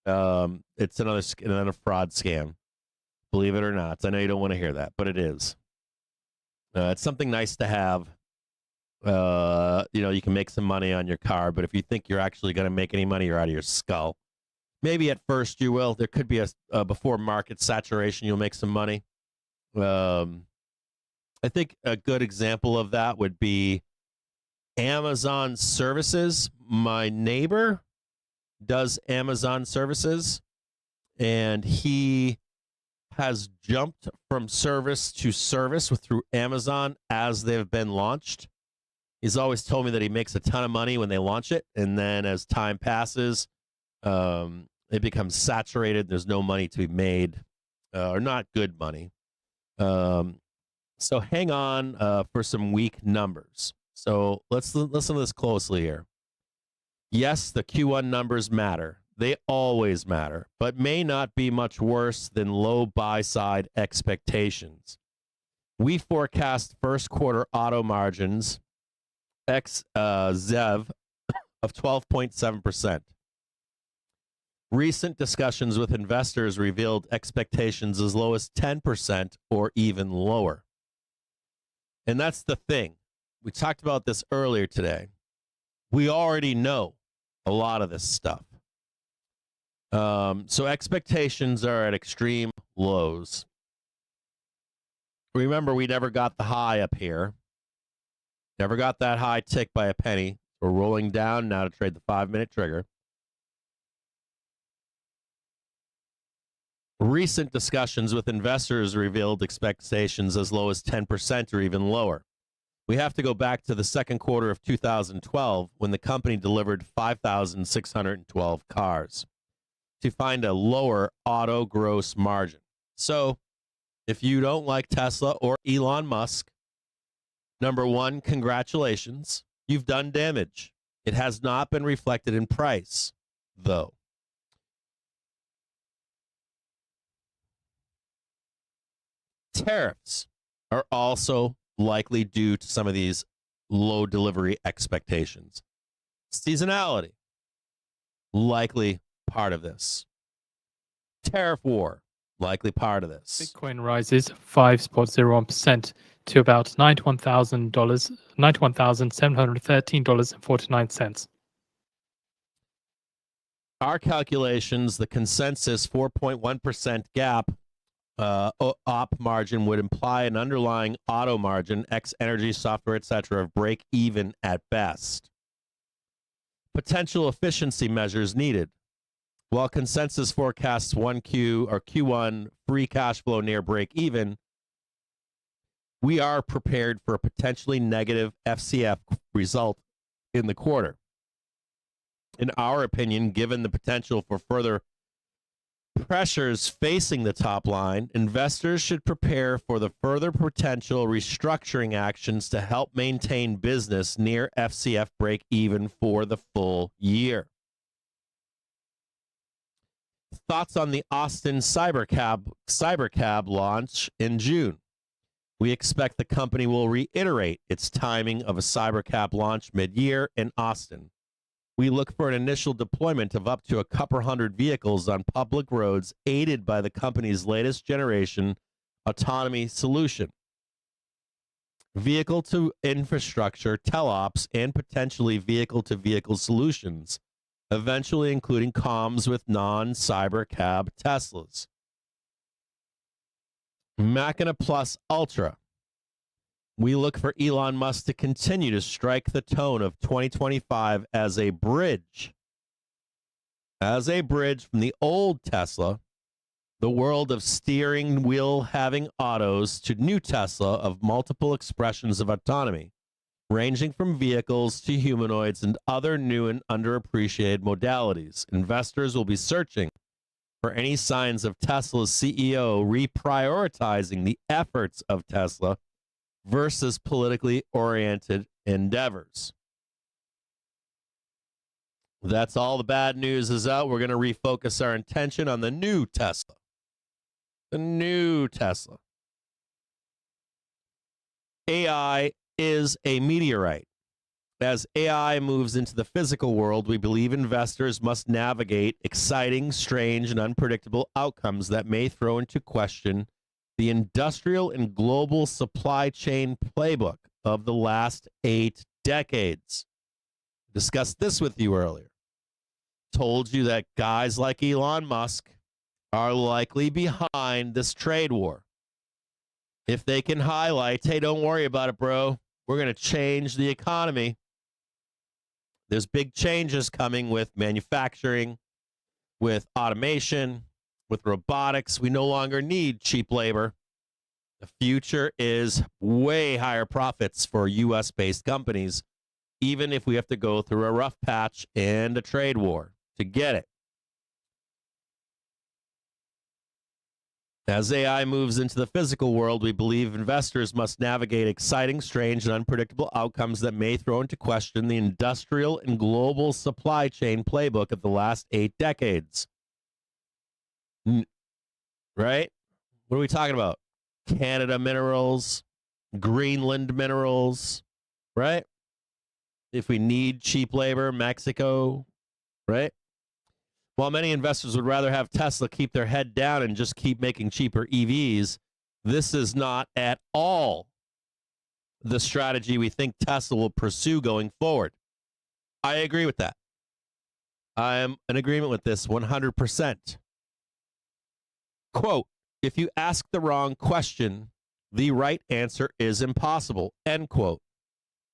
It's another fraud scam. Believe it or not. I know you don't want to hear that, but it is. It's something nice to have. You can make some money on your car, but if you think you're actually going to make any money, you're out of your skull. Maybe at first you will. There could be a before market saturation, you'll make some money. I think a good example of that would be Amazon services. My neighbor does Amazon services, and he has jumped from service to service through Amazon as they've been launched. He's always told me that he makes a ton of money when they launch it, and then as time passes, it becomes saturated. There's no money to be made, or not good money. So hang on for some weak numbers. So let's listen to this closely here. Yes, the Q1 numbers matter. They always matter, but may not be much worse than low buy-side expectations. We forecast first quarter auto margins ex ZEV of 12.7%. Recent discussions with investors revealed expectations as low as 10% or even lower. And that's the thing. We talked about this earlier today. We already know a lot of this stuff. So expectations are at extreme lows. Remember, we never got the high up here. Never got that high tick by a penny. We're rolling down now to trade the 5-minute trigger. Recent discussions with investors revealed expectations as low as 10% or even lower. We have to go back to the second quarter of 2012 when the company delivered 5,612 cars to find a lower auto gross margin. So if you don't like Tesla or Elon Musk, number one, congratulations. You've done damage. It has not been reflected in price, though. Tariffs are also likely due to some of these low delivery expectations. Seasonality, likely part of this. Tariff war, likely part of this. Bitcoin rises 5.01% to about $91,713.49. Our calculations, the consensus 4.1% gap op margin would imply an underlying auto margin, ex energy, software, etc., of break even at best. Potential efficiency measures needed. While consensus forecasts Q1 free cash flow near break even, we are prepared for a potentially negative FCF result in the quarter. In our opinion, given the potential for further pressures facing the top line, investors should prepare for the further potential restructuring actions to help maintain business near FCF break even for the full year. Thoughts on the Austin Cybercab launch in June. We expect the company will reiterate its timing of a Cybercab launch mid-year in Austin. We look for an initial deployment of up to a couple hundred vehicles on public roads, aided by the company's latest generation autonomy solution. Vehicle-to-infrastructure, teleops, and potentially vehicle-to-vehicle solutions, eventually including comms with non-Cybercab Teslas. Machina Plus Ultra. We look for Elon Musk to continue to strike the tone of 2025 as a bridge from the old Tesla, the world of steering wheel having autos, to new Tesla of multiple expressions of autonomy, ranging from vehicles to humanoids and other new and underappreciated modalities. Investors will be searching for any signs of Tesla's CEO reprioritizing the efforts of Tesla versus politically oriented endeavors. That's all the bad news is out. We're going to refocus our attention on the new Tesla. The new Tesla. AI is a meteorite. As AI moves into the physical world, we believe investors must navigate exciting, strange, and unpredictable outcomes that may throw into question the industrial and global supply chain playbook of the last 8 decades. I discussed this with you earlier. Told you that guys like Elon Musk are likely behind this trade war. If they can highlight, hey, don't worry about it, bro. We're going to change the economy. There's big changes coming with manufacturing, with automation, with robotics. We no longer need cheap labor. The future is way higher profits for U.S.-based companies, even if we have to go through a rough patch and a trade war to get it. As AI moves into the physical world, we believe investors must navigate exciting, strange, and unpredictable outcomes that may throw into question the industrial and global supply chain playbook of the last 8 decades. Right? What are we talking about? Canada minerals, Greenland minerals, right? If we need cheap labor, Mexico, right? While many investors would rather have Tesla keep their head down and just keep making cheaper EVs, this is not at all the strategy we think Tesla will pursue going forward. I agree with that. I am in agreement with this 100%. Quote, if you ask the wrong question, the right answer is impossible, end quote.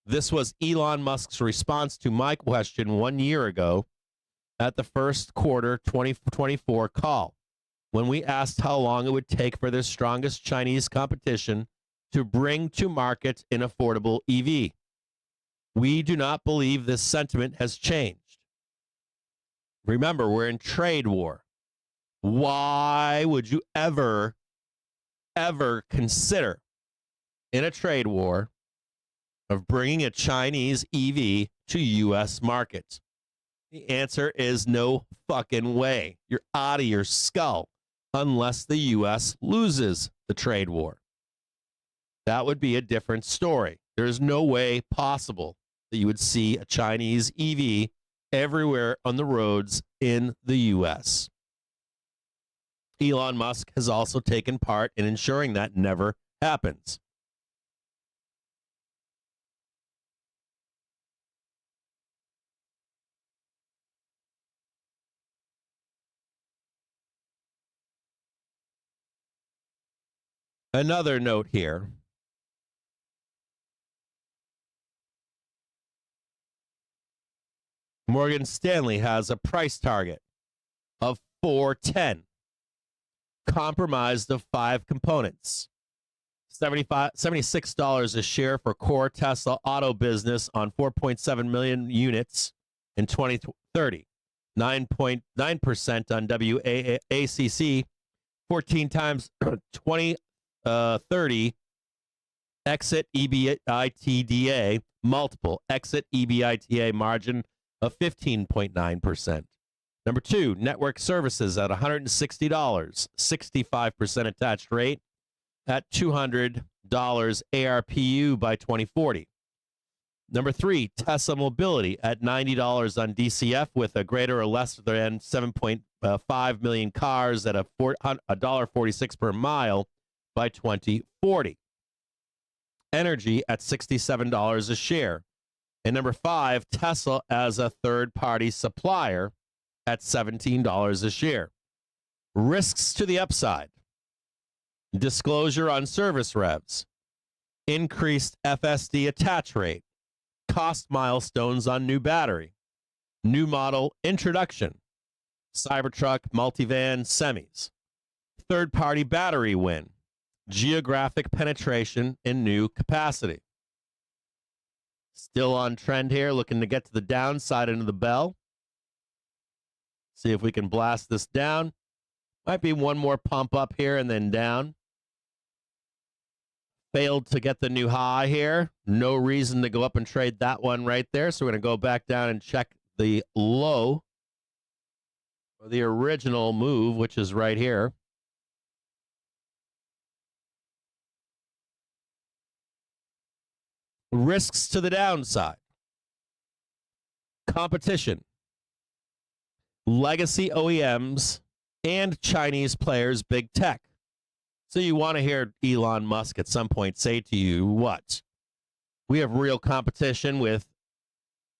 This was Elon Musk's response to my question 1 year ago at the first quarter 2024 call, when we asked how long it would take for their strongest Chinese competition to bring to market an affordable EV. We do not believe this sentiment has changed. Remember, we're in trade war. Why would you ever consider in a trade war of bringing a Chinese EV to U.S. markets? The answer is no fucking way. You're out of your skull unless the U.S. loses the trade war. That would be a different story. There is no way possible that you would see a Chinese EV everywhere on the roads in the U.S. Elon Musk has also taken part in ensuring that never happens. Another note here. Morgan Stanley has a price target of $410, comprised of 5 components. $76 a share for core Tesla auto business on 4.7 million units in 2030, 9.9% on WACC, 14 times 2030 exit EBITDA multiple, exit EBITDA margin of 15.9%. Number 2, network services at $160, 65% attached rate at $200 ARPU by 2040. Number 3, Tesla Mobility at $90 on DCF with a greater or less than 7.5 million cars at $1.46 per mile by 2040. Energy at $67 a share. And number 5, Tesla as a third-party supplier at $17 a share. Risks to the upside. Disclosure on service revs. Increased FSD attach rate. Cost milestones on new battery. New model introduction. Cybertruck, multivan, semis. Third-party battery win. Geographic penetration and new capacity. Still on trend here, looking to get to the downside into the bell. See if we can blast this down. Might be one more pump up here and then down. Failed to get the new high here. No reason to go up and trade that one right there. So we're going to go back down and check the low, or the original move, which is right here. Risks to the downside. Competition. Legacy OEMs and Chinese players, big tech. So you want to hear Elon Musk at some point say to you, what? We have real competition with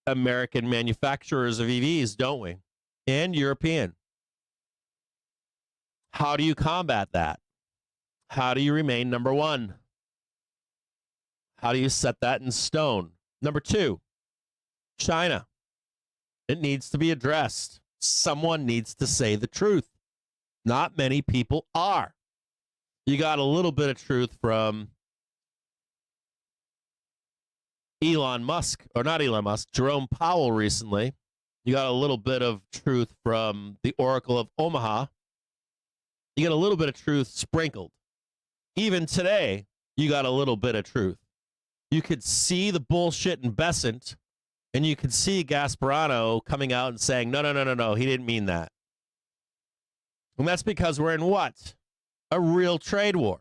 American manufacturers of EVs, don't we? And European. How do you combat that? How do you remain number one? How do you set that in stone? Number two, China. It needs to be addressed. Someone needs to say the truth. Not many people are. You got a little bit of truth from Elon Musk, or not Elon Musk, Jerome Powell recently. You got a little bit of truth from the Oracle of Omaha. You get a little bit of truth sprinkled. Even today, you got a little bit of truth. You could see the bullshit in Besant, and you could see Gasparano coming out and saying, no, he didn't mean that. And that's because we're in what? A real trade war.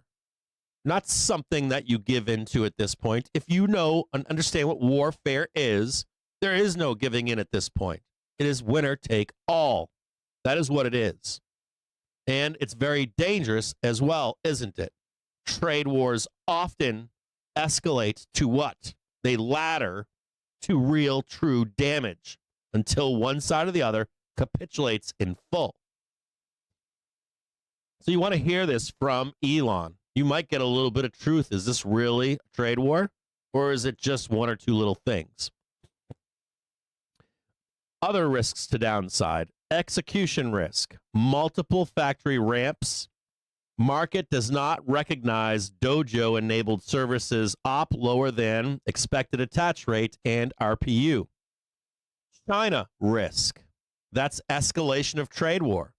Not something that you give into at this point. If you know and understand what warfare is, there is no giving in at this point. It is winner take all. That is what it is. And it's very dangerous as well, isn't it? Trade wars often escalate to what? They ladder to real, true damage until one side or the other capitulates in full. So you want to hear this from Elon. You might get a little bit of truth. Is this really a trade war? Or is it just one or two little things? Other risks to downside. Execution risk. Multiple factory ramps. Market does not recognize Dojo-enabled services op lower than expected attach rate and RPU. China risk. That's escalation of trade war.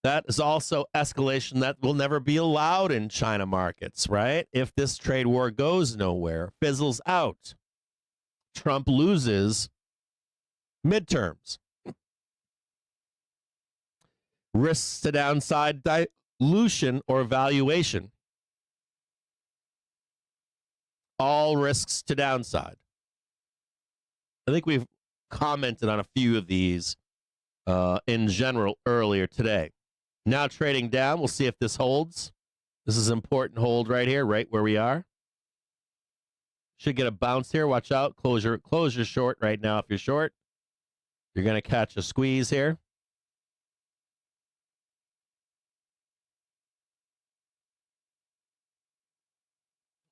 That is also escalation that will never be allowed in China markets, right? If this trade war goes nowhere, fizzles out, Trump loses midterms. Risks to downside dilution or valuation. All risks to downside. I think we've commented on a few of these in general earlier today. Now trading down, we'll see if this holds. This is an important hold right here, right where we are. Should get a bounce here. Watch out. Close your short right now if you're short. You're going to catch a squeeze here.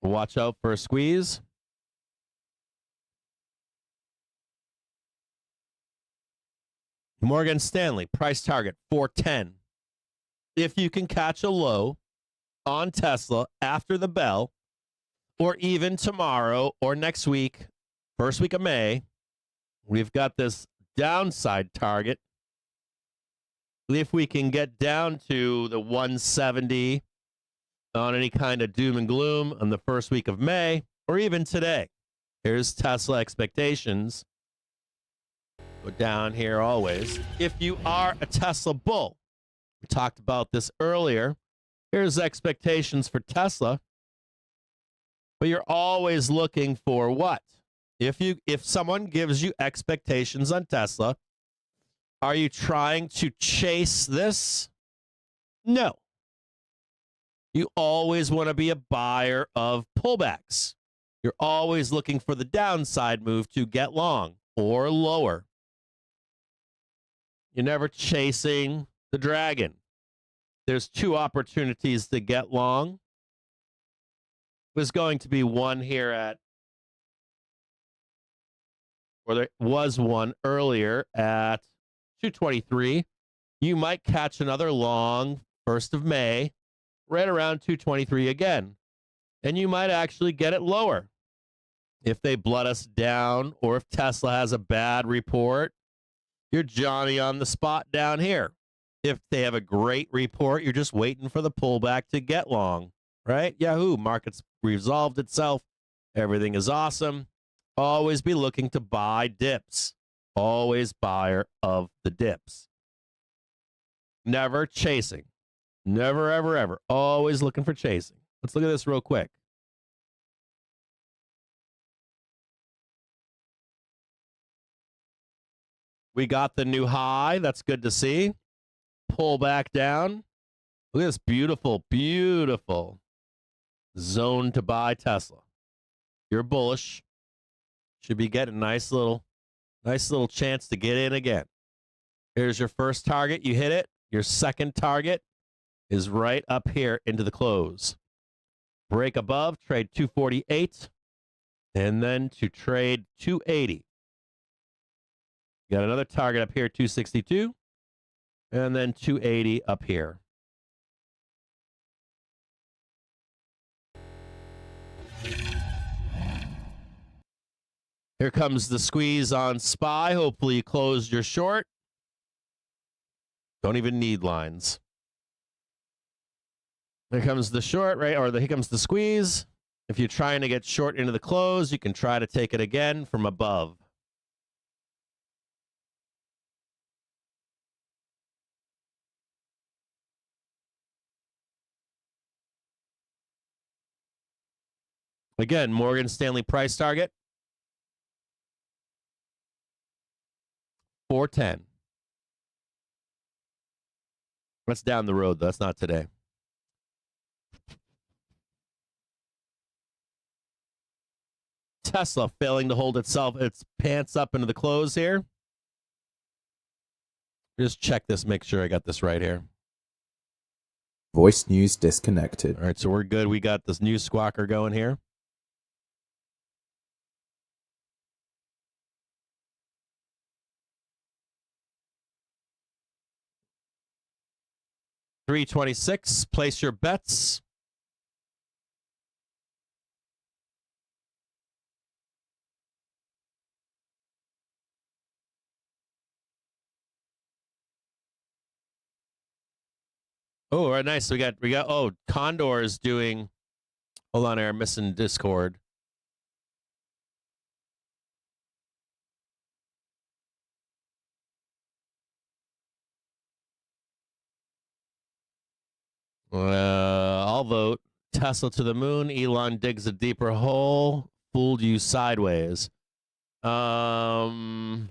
Watch out for a squeeze. Morgan Stanley, price target 410. If you can catch a low on Tesla after the bell, or even tomorrow or next week, first week of May, we've got this downside target. If we can get down to the 170 on any kind of doom and gloom on the first week of May, or even today, here's Tesla expectations. Go down here always. If you are a Tesla bull, we talked about this earlier. Here's expectations for Tesla. But you're always looking for what? If someone gives you expectations on Tesla, are you trying to chase this? No. You always want to be a buyer of pullbacks. You're always looking for the downside move to get long or lower. You're never chasing the dragon. There's two opportunities to get long. There's going to be one here or there was one earlier at 223. You might catch another long 1st of May, right around 223 again. And you might actually get it lower. If they blood us down or if Tesla has a bad report, you're Johnny on the spot down here. If they have a great report, you're just waiting for the pullback to get long, right? Yahoo, market's resolved itself. Everything is awesome. Always be looking to buy dips. Always buyer of the dips. Never chasing. Never, ever, ever. Always looking for chasing. Let's look at this real quick. We got the new high. That's good to see. Pull back down. Look at this beautiful, beautiful zone to buy Tesla. You're bullish. Should be getting a nice little chance to get in again. Here's your first target. You hit it. Your second target is right up here into the close. Break above, trade 248, and then to trade 280. Got another target up here, 262, and then 280 up here. Here comes the squeeze on SPY. Hopefully you closed your short. Don't even need lines. Here comes the short, right? Or here comes the squeeze. If you're trying to get short into the close, you can try to take it again from above. Again, Morgan Stanley price target, 410. That's down the road, though. That's not today. Tesla failing to hold its pants up into the close here. Just check this, make sure I got this right here. Voice news disconnected. All right, so we're good. We got this new squawker going here. $326. Place your bets. Oh, all right, nice. We got Condor is doing, hold on here, I'm missing Discord. I'll vote. Tesla to the moon. Elon digs a deeper hole. Fooled you sideways. Tesla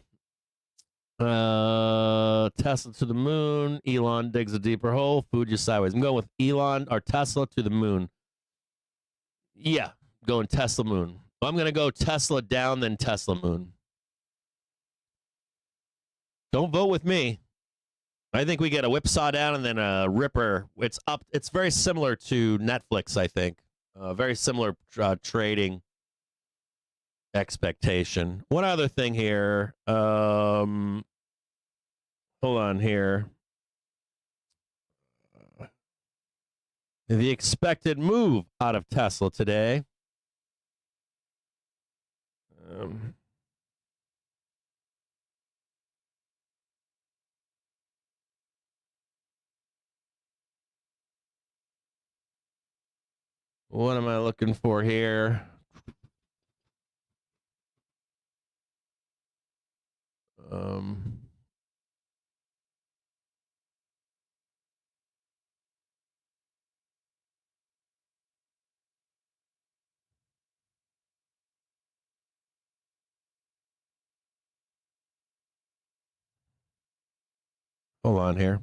to the moon. Elon digs a deeper hole. Fooled you sideways. I'm going with Elon or Tesla to the moon. Yeah, going Tesla moon. I'm going to go Tesla down, then Tesla moon. Don't vote with me. I think we get a whipsaw down and then a ripper. It's up. It's very similar to Netflix, I think. Very similar trading expectation. One other thing here. Hold on here. The expected move out of Tesla today. What am I looking for here? Hold on here.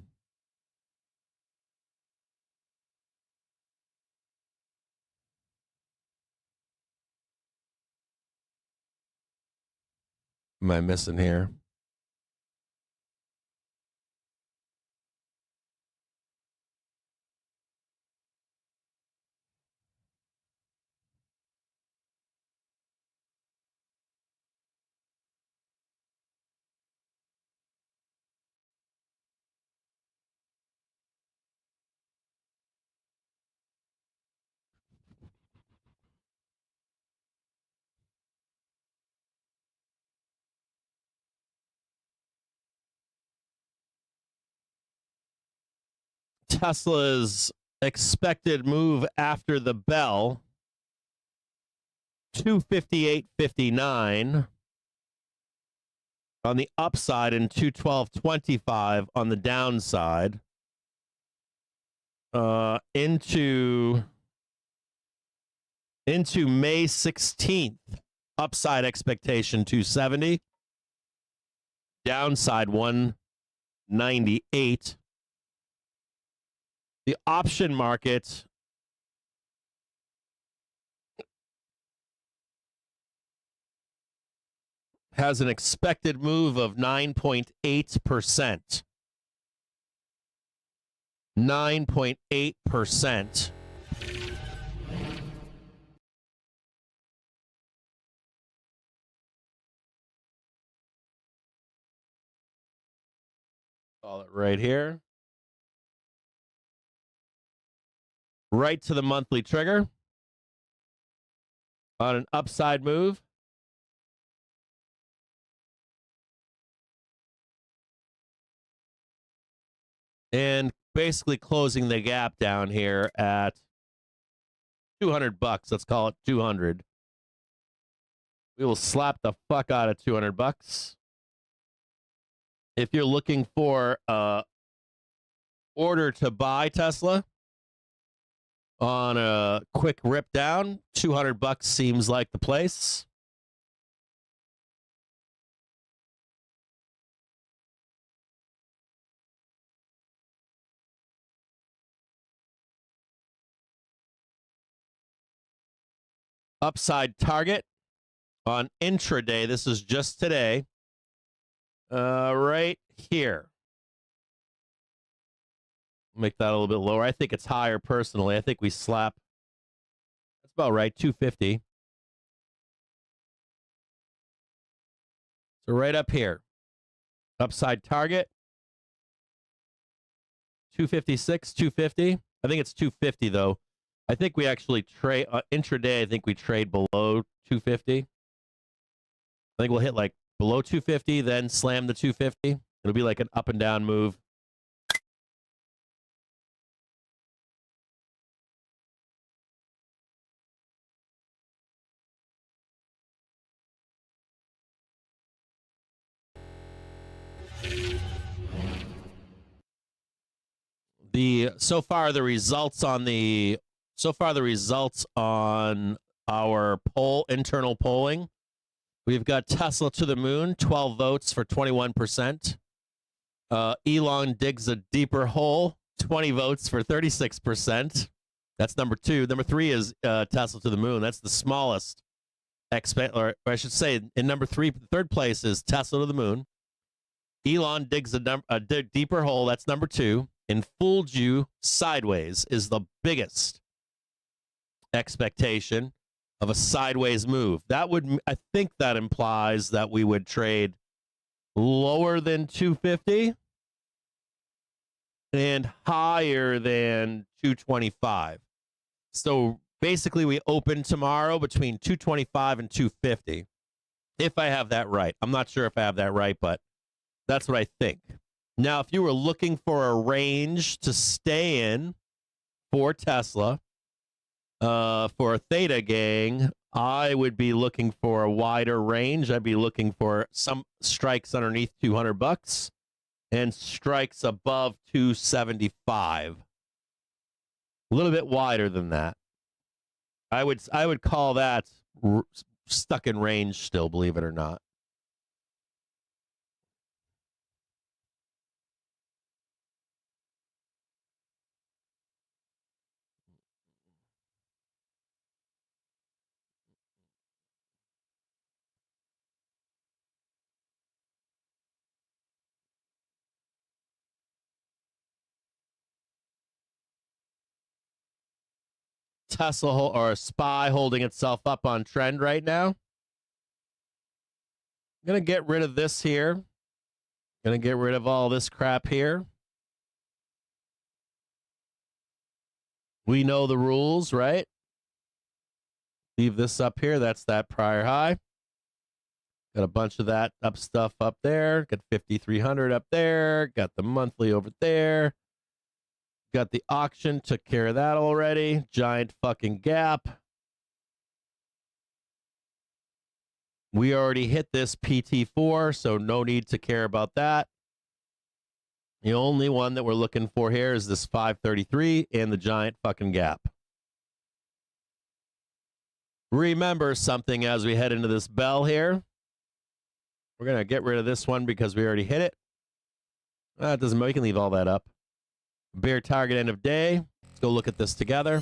Am I missing here? Tesla's expected move after the bell, 258.59. on the upside and 212.25 on the downside. Into May 16th, upside expectation 270, downside 198. The option market has an expected move of 9.8%. 9.8%. Call it right here. Right to the monthly trigger on an upside move. And basically closing the gap down here at $200. Let's call it 200. We will slap the fuck out of $200. If you're looking for order to buy Tesla on a quick rip down, $200 seems like the place. Upside target on intraday. This is just today. Right here. Make that a little bit lower. I think it's higher personally. I think we slap. That's about right. 250. So right up here. Upside target. 256, 250. I think it's 250 though. I think we actually trade intraday. I think we trade below 250. I think we'll hit like below 250, then slam the 250. It'll be like an up and down move. So far the results on our internal polling. We've got Tesla to the moon, 12 votes for 21%. Elon digs a deeper hole, 20 votes for 36%. That's number 2. Number 3 is Tesla to the moon. That's the smallest. Or I should say, in number 3, third place is Tesla to the moon. Elon digs a deeper hole. That's number 2. And fooled you sideways is the biggest expectation of a sideways move. I think that implies that we would trade lower than 250 and higher than 225. So basically we open tomorrow between 225 and 250. If I have that right. I'm not sure if I have that right, but that's what I think. Now, if you were looking for a range to stay in for Tesla, for Theta Gang, I would be looking for a wider range. I'd be looking for some strikes underneath $200 and strikes above 275. A little bit wider than that. I would call that stuck in range still, believe it or not. Tesla or SPY holding itself up on trend right now. I'm going to get rid of this here. Going to get rid of all this crap here. We know the rules, right? Leave this up here. That's that prior high. Got a bunch of that stuff up there. Got 5,300 up there. Got the monthly over there. Got the auction. Took care of that already. Giant fucking gap. We already hit this PT4, so no need to care about that. The only one that we're looking for here is this 533 and the giant fucking gap. Remember something as we head into this bell here. We're going to get rid of this one because we already hit it. It doesn't matter. We can leave all that up. Bear target end of day. Let's go look at this together.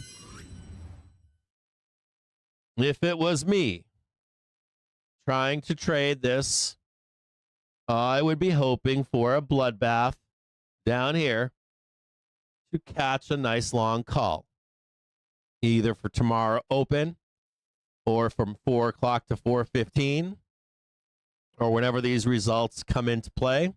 If it was me trying to trade this, I would be hoping for a bloodbath down here to catch a nice long call, either for tomorrow open or from 4 o'clock to 4:15 or whenever these results come into play.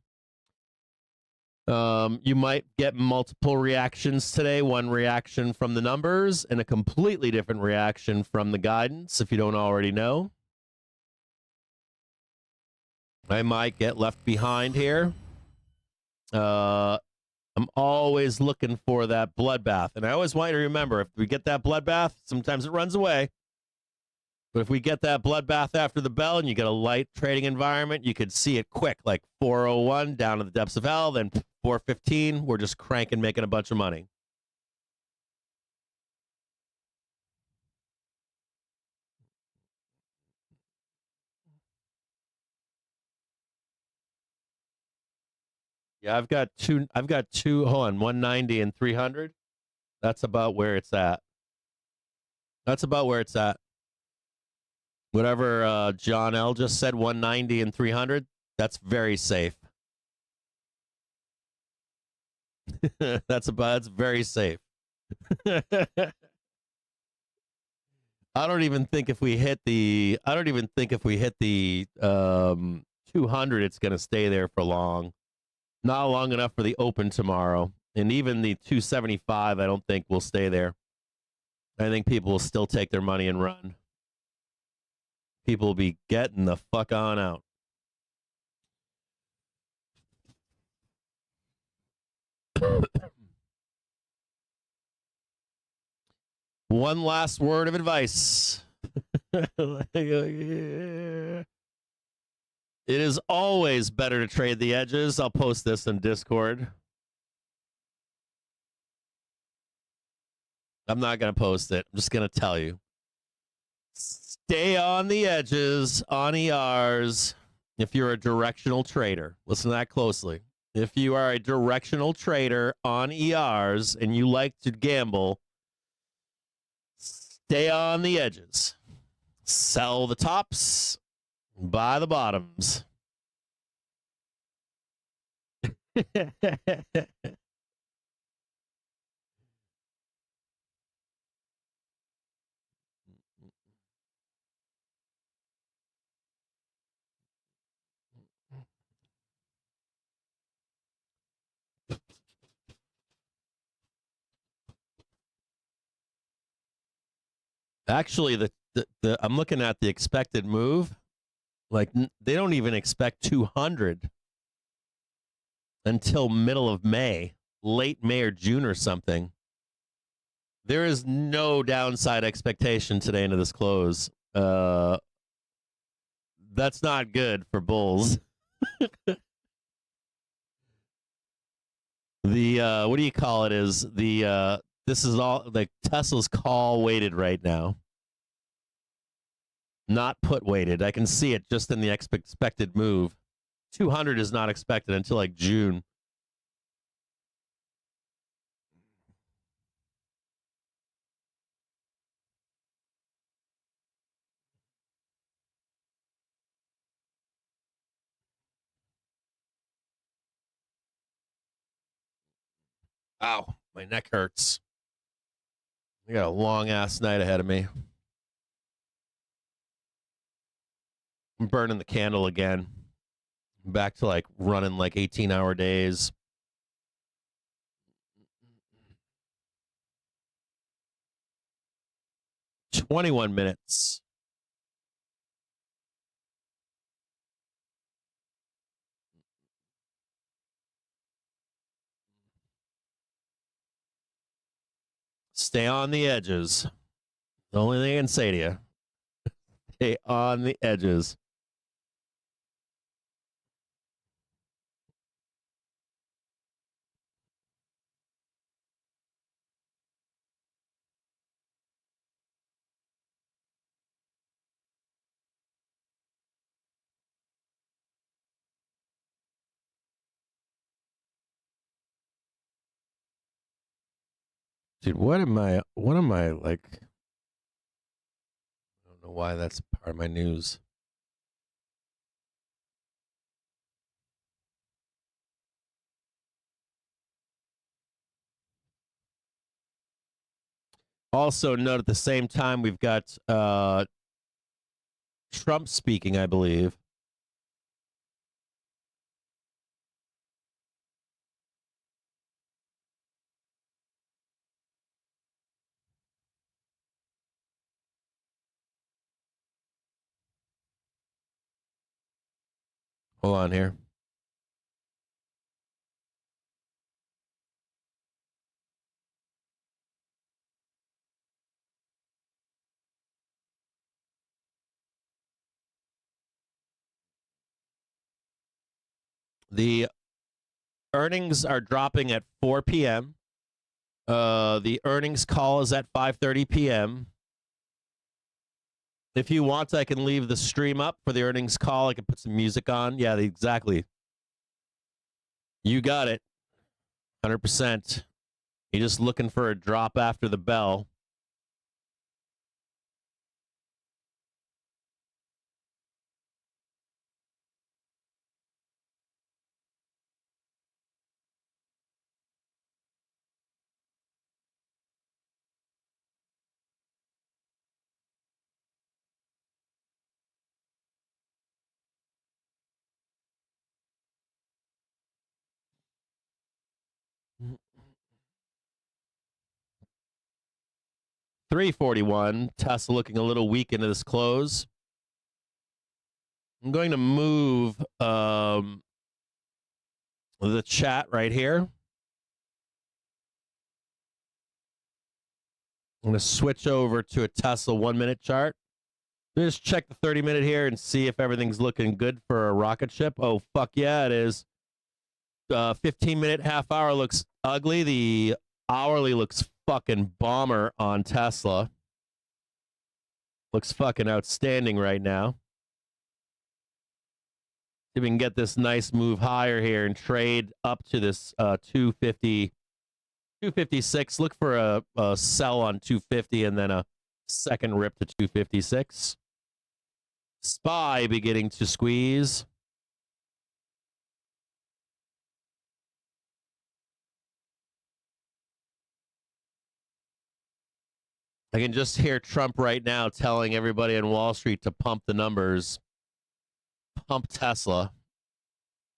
You might get multiple reactions today, one reaction from the numbers and a completely different reaction from the guidance if you don't already know. I might get left behind here. I'm always looking for that bloodbath. And I always want you to remember, if we get that bloodbath, sometimes it runs away. But if we get that bloodbath after the bell and you get a light trading environment, you could see it quick, like 401 down to the depths of hell, then 415, we're just cranking, making a bunch of money. Yeah, I've got two, hold on, 190 and 300. That's about where it's at. That's about where it's at. Whatever John L. just said, 190 and 300, that's very safe. That's very safe. I don't even think if we hit the 200, it's going to stay there for long. Not long enough for the open tomorrow. And even the 275, I don't think will stay there. I think people will still take their money and run. People will be getting the fuck on out. One last word of advice. It is always better to trade the edges. I'll post this in Discord. I'm not going to post it. I'm just going to tell you. Stay on the edges on ERs if you're a directional trader. Listen to that closely. If you are a directional trader on ERs and you like to gamble, stay on the edges. Sell the tops, buy the bottoms. Actually, the I'm looking at the expected move. Like, they don't even expect 200 until middle of May, late May or June or something. There is no downside expectation today into this close. That's not good for bulls. The what do you call it? Is the this is all like Tesla's call weighted right now, not put weighted. I can see it just in the expected move. 200 is not expected until like June. Ow, my neck hurts. I got a long ass night ahead of me. I'm burning the candle again. I'm back to like running like 18-hour days. "21 minutes. Stay on the edges. The only thing I can say to you. Stay on the edges. Dude, what am I like? I don't know why that's part of my news. Also, note at the same time, we've got Trump speaking, I believe. Hold on here. The earnings are dropping at 4 p.m. The earnings call is at 5:30 p.m. If you want, I can leave the stream up for the earnings call. I can put some music on. Yeah, exactly. You got it. 100%. You're just looking for a drop after the bell. $341. Tesla looking a little weak into this close. I'm going to move the chat right here. I'm going to switch over to a Tesla 1-minute chart. Just check the 30-minute here and see if everything's looking good for a rocket ship. Oh, fuck yeah, it is. 15-minute, half hour looks ugly. The hourly looks fucking bomber on Tesla. Looks fucking outstanding right now. See if we can get this nice move higher here and trade up to this 250, 256. Look for a sell on 250 and then a second rip to 256. SPY beginning to squeeze. I can just hear Trump right now telling everybody on Wall Street to pump the numbers. Pump Tesla.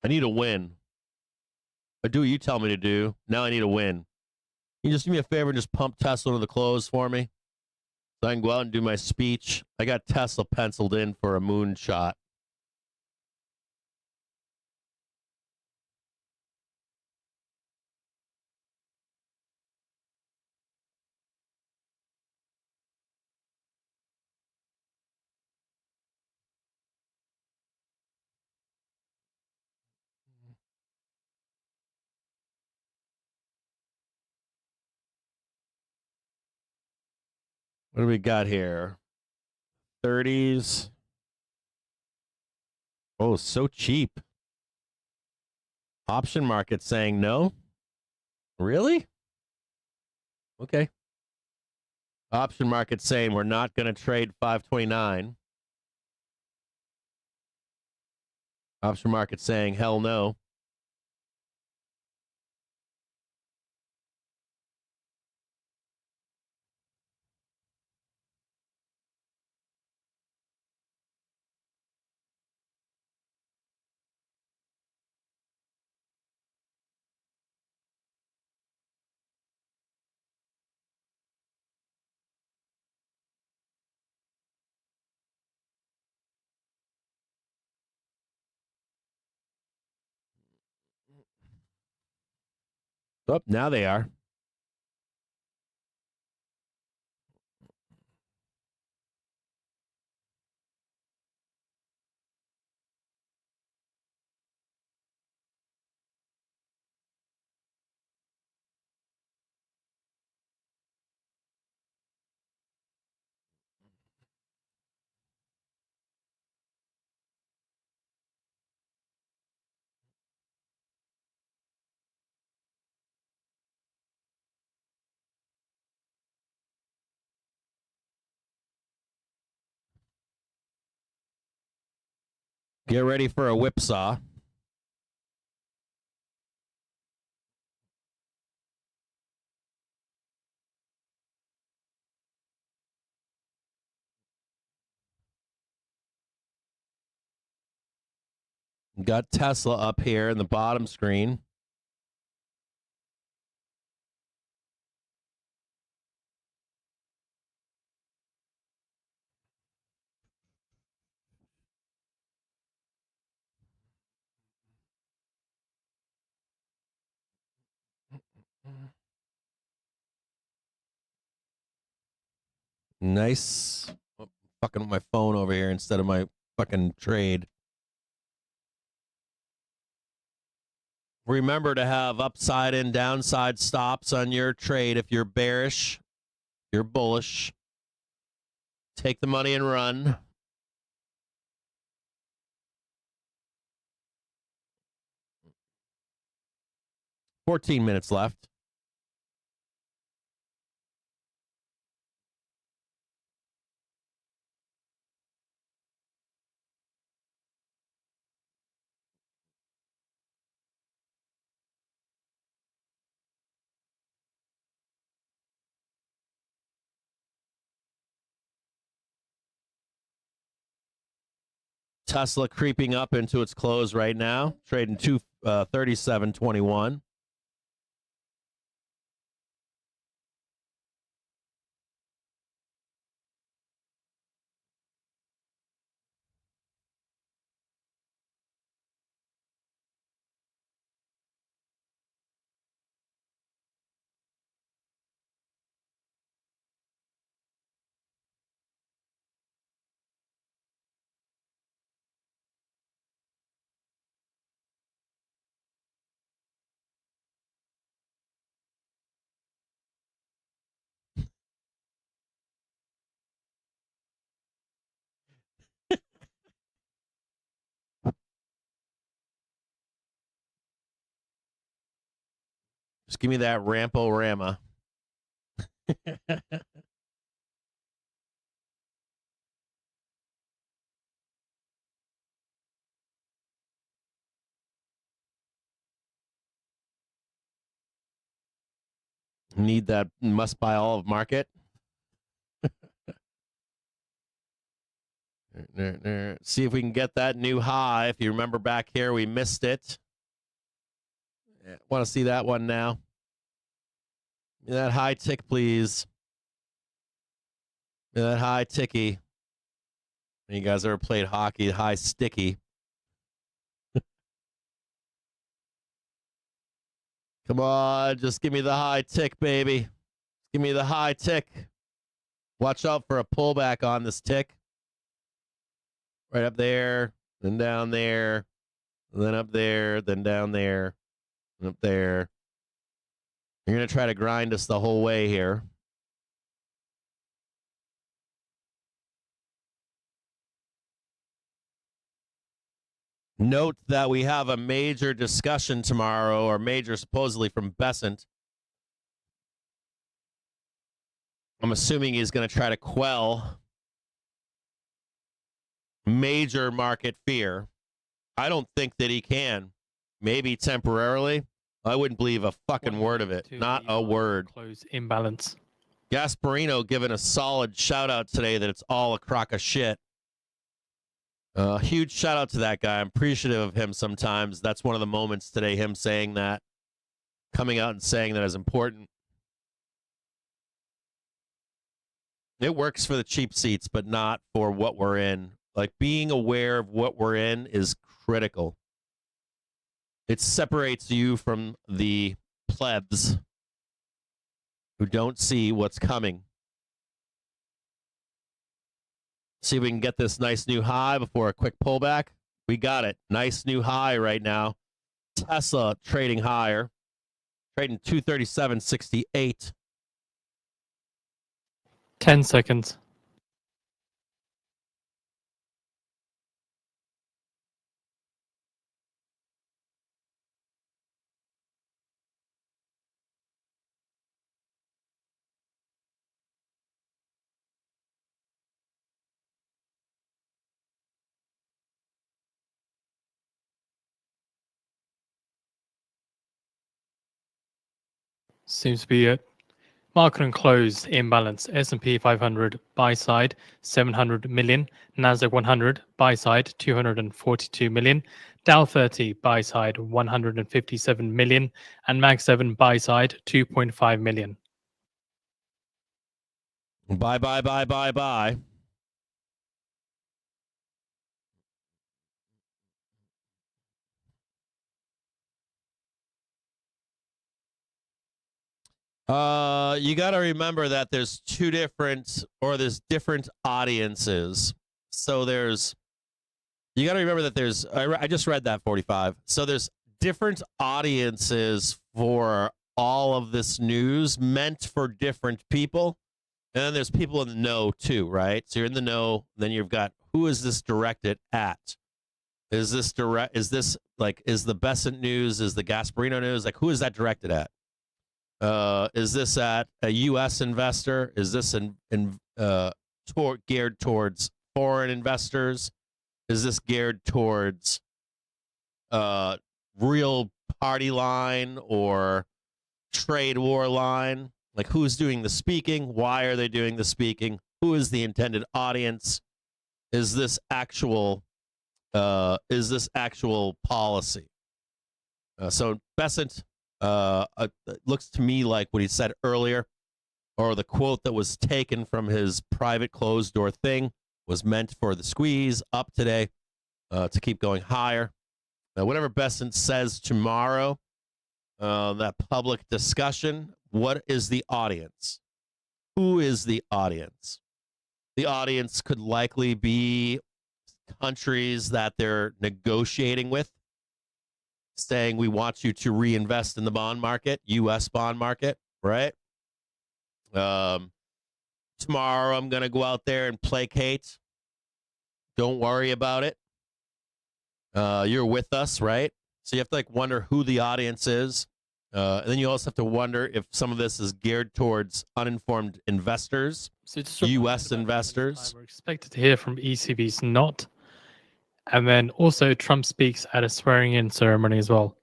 I need a win. I do what you tell me to do. Now I need a win. Can you just do me a favor and just pump Tesla to the close for me? So I can go out and do my speech. I got Tesla penciled in for a moonshot. What do we got here? 30s. Oh, so cheap. Option market saying no? Really? Okay. Option market saying we're not going to trade 529. Option market saying hell no. Oh, now they are. Get ready for a whipsaw. Got Tesla up here in the bottom screen. Nice. Oh, fucking with my phone over here instead of my fucking trade. Remember to have upside and downside stops on your trade. If you're bearish, you're bullish. Take the money and run. $14 minutes left. Tesla creeping up into its close right now, trading 237.21. Just give me that Rampo-Rama. Need that must buy all of market. See if we can get that new high. If you remember back here, we missed it. Want to see that one now? That high tick, please. That high ticky. You guys ever played hockey? High sticky. Come on, just give me the high tick, baby. Give me the high tick. Watch out for a pullback on this tick. Right up there, then down there, then up there, then down there, and up there. You're going to try to grind us the whole way here. Note that we have a major discussion tomorrow, or major supposedly from Besant. I'm assuming he's going to try to quell major market fear. I don't think that he can. Maybe temporarily. I wouldn't believe a fucking word of it. Not a word. Close imbalance. Gasparino giving a solid shout out today that it's all a crock of shit. Huge shout out to that guy. I'm appreciative of him sometimes. That's one of the moments today, him saying that, coming out and saying that is important. It works for the cheap seats, but not for what we're in. Like, being aware of what we're in is critical. It separates you from the plebs who don't see what's coming. See if we can get this nice new high before a quick pullback. We got it. Nice new high right now. Tesla trading higher. Trading 237.68. 10 seconds. Seems to be a market and close imbalance. S&P 500 buy side 700 million, Nasdaq 100 buy side 242 million, Dow 30 buy side 157 million, and Mag 7 buy side 2.5 million. Bye, bye, bye, bye, bye. You got to remember that there's there's different audiences. So you got to remember that I just read that 45. So there's different audiences for all of this news meant for different people. And then there's people in the know too, right? So you're in the know, then you've got, who is this directed at? Is the Besant news, is the Gasparino news, like who is that directed at? Is this at a U.S. investor? Is this geared towards foreign investors? Is this geared towards real party line or trade war line? Like who's doing the speaking? Why are they doing the speaking? Who is the intended audience? Is this actual policy? So Besant, it looks to me like what he said earlier, or the quote that was taken from his private closed door thing, was meant for the squeeze up today to keep going higher. Now, whatever Besant says tomorrow, that public discussion, what is the audience? Who is the audience? The audience could likely be countries that they're negotiating with, saying we want you to reinvest in the bond market, U.S. bond market, right? Tomorrow I'm going to go out there and placate. Don't worry about it. You're with us, right? So you have to wonder who the audience is. And then you also have to wonder if some of this is geared towards uninformed investors, U.S. investors. We're expected to hear from ECB's not. And then also Trump speaks at a swearing-in ceremony as well.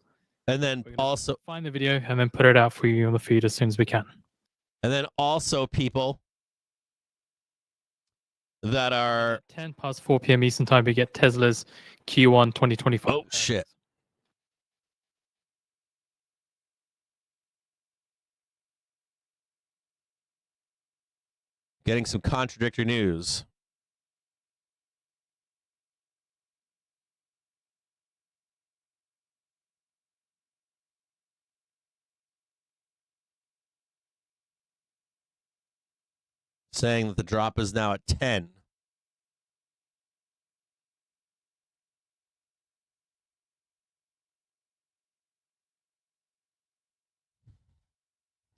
And then also find the video and then put it out for you on the feed as soon as we can. And then also people that are 10 past 4 p.m. Eastern time, we get Tesla's Q1 2025. Oh shit. Getting some contradictory news. Saying that the drop is now at 10.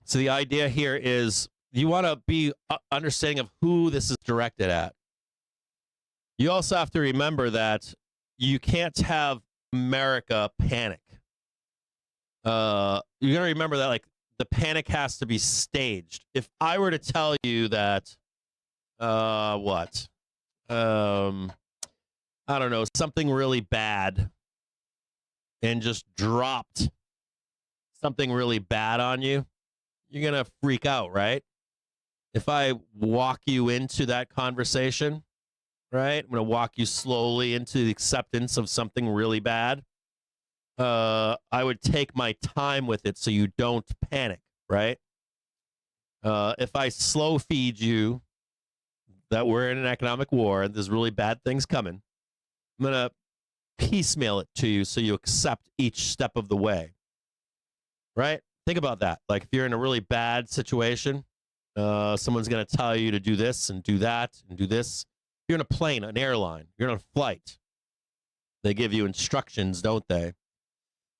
So the idea here is you want to be understanding of who this is directed at. You also have to remember that you can't have America panic. You got to remember that the panic has to be staged. If I were to tell you that, I don't know, something really bad and just dropped something really bad on you, you're going to freak out, right? If I walk you into that conversation, right, I'm going to walk you slowly into the acceptance of something really bad. I would take my time with it so you don't panic, right? If I slow feed you that we're in an economic war and there's really bad things coming, I'm going to piecemeal it to you so you accept each step of the way, right? Think about that. Like if you're in a really bad situation, someone's going to tell you to do this and do that and do this. You're in a plane, an airline, you're on a flight. They give you instructions, don't they?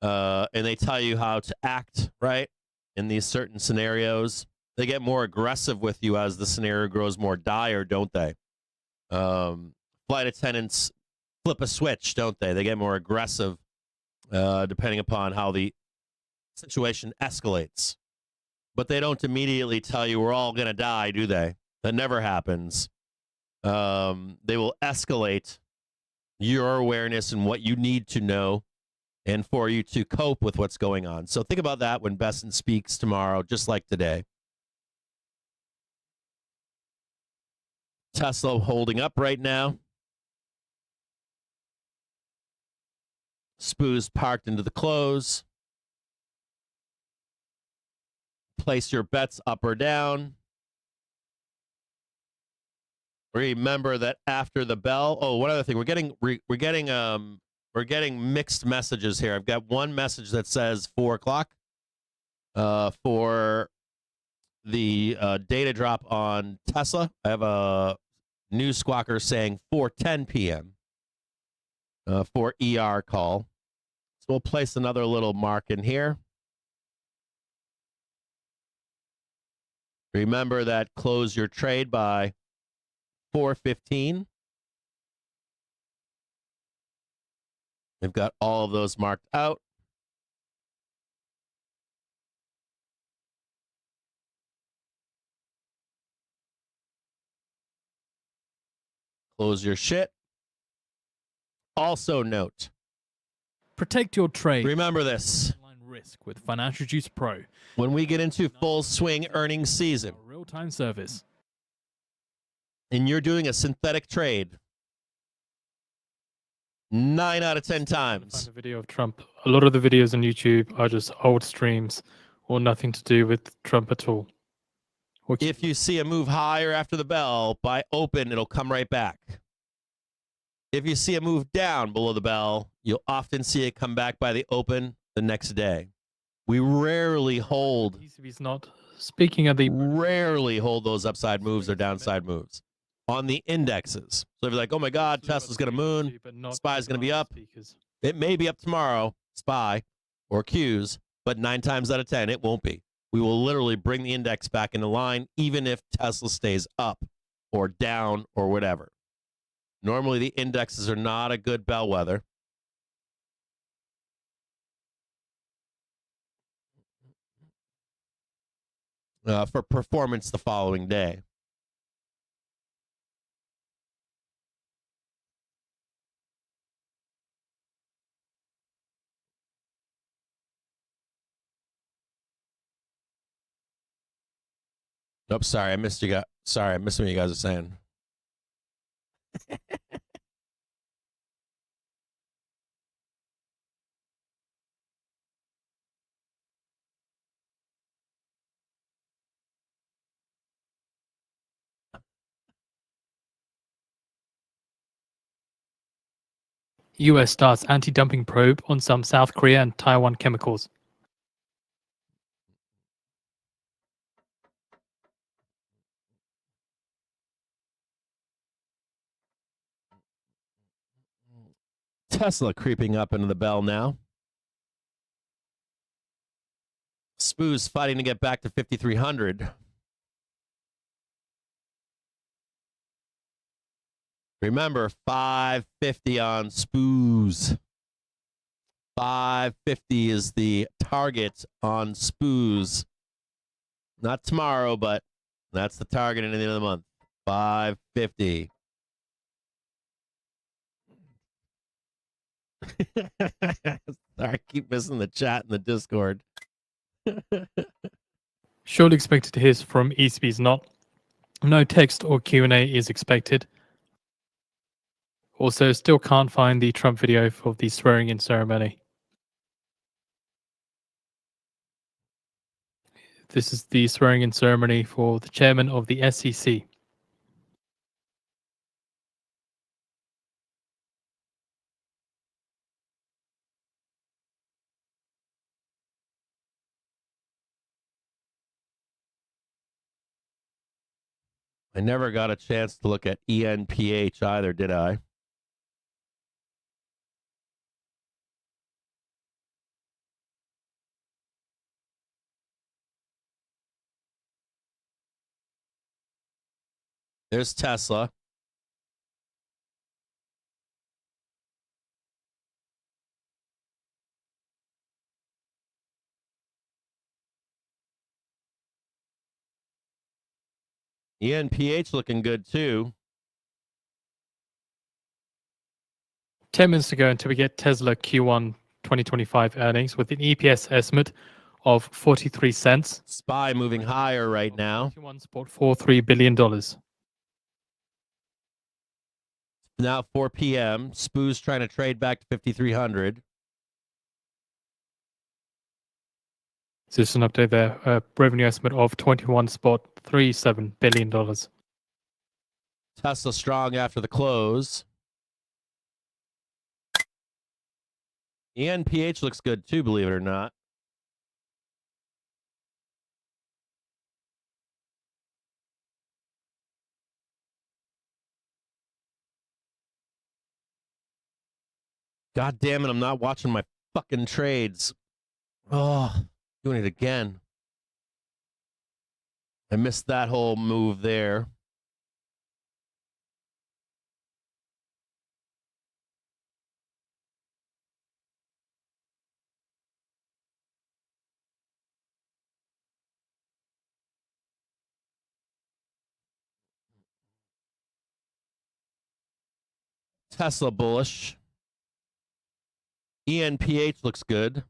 And they tell you how to act, right? In these certain scenarios. They get more aggressive with you as the scenario grows more dire, don't they? Flight attendants flip a switch, don't they? They get more aggressive depending upon how the situation escalates. But they don't immediately tell you we're all going to die, do they? That never happens. They will escalate your awareness and what you need to know and for you to cope with what's going on. So think about that when Besson speaks tomorrow, just like today. Tesla holding up right now. SPOO's parked into the close. Place your bets up or down. Remember that after the bell. Oh, one other thing, we're getting mixed messages here. I've got one message that says 4 o'clock for the data drop on Tesla. I have a news squawker saying 4:10 p.m. For ER call. So we'll place another little mark in here. Remember that close your trade by 4:15. We've got all of those marked out. Close your shit. Also note. Protect your trade. Remember this. Risk with Financial Juice Pro. When we get into full swing earnings season. Real-time service. And you're doing a synthetic trade. 9 out of 10 times. Find a video of Trump. A lot of the videos on YouTube are just old streams or nothing to do with Trump at all. If you see a move higher after the bell, by open, it'll come right back. If you see a move down below the bell, you'll often see it come back by the open the next day. We rarely hold. He's not speaking of the. Rarely hold those upside moves or downside moves on the indexes. So if you're like, oh my God, Tesla's going to moon, SPY's going to be up. It may be up tomorrow, SPY or Qs, but 9 times out of 10, it won't be. We will literally bring the index back into line, even if Tesla stays up or down or whatever. Normally, the indexes are not a good bellwether. For performance the following day. Nope, sorry, I missed you guys. Sorry, I missed what you guys are saying. US starts anti-dumping probe on some South Korea and Taiwan chemicals. Tesla creeping up into the bell now. SPOO's fighting to get back to 5,300. Remember, 550 on SPOO's. 550 is the target on SPOO's. Not tomorrow, but that's the target at the end of the month. 550. Sorry, I keep missing the chat in the Discord. Surely expected to hear from ECB's not. No text or Q&A is expected. Also, still can't find the Trump video for the swearing-in ceremony. This is the swearing-in ceremony for the chairman of the SEC. I never got a chance to look at ENPH either, did I? There's Tesla. ENPH looking good too. 10 minutes to go until we get Tesla Q1 2025 earnings with an EPS estimate of 43 cents. SPY moving higher right now. $21.43 billion. Now 4 p.m. Spoo's trying to trade back to 5,300. So just an update there. Revenue estimate of $21.37 billion. Tesla strong after the close. ENPH looks good too, believe it or not. God damn it, I'm not watching my fucking trades. Oh, doing it again. I missed that whole move there. Tesla bullish. ENPH looks good.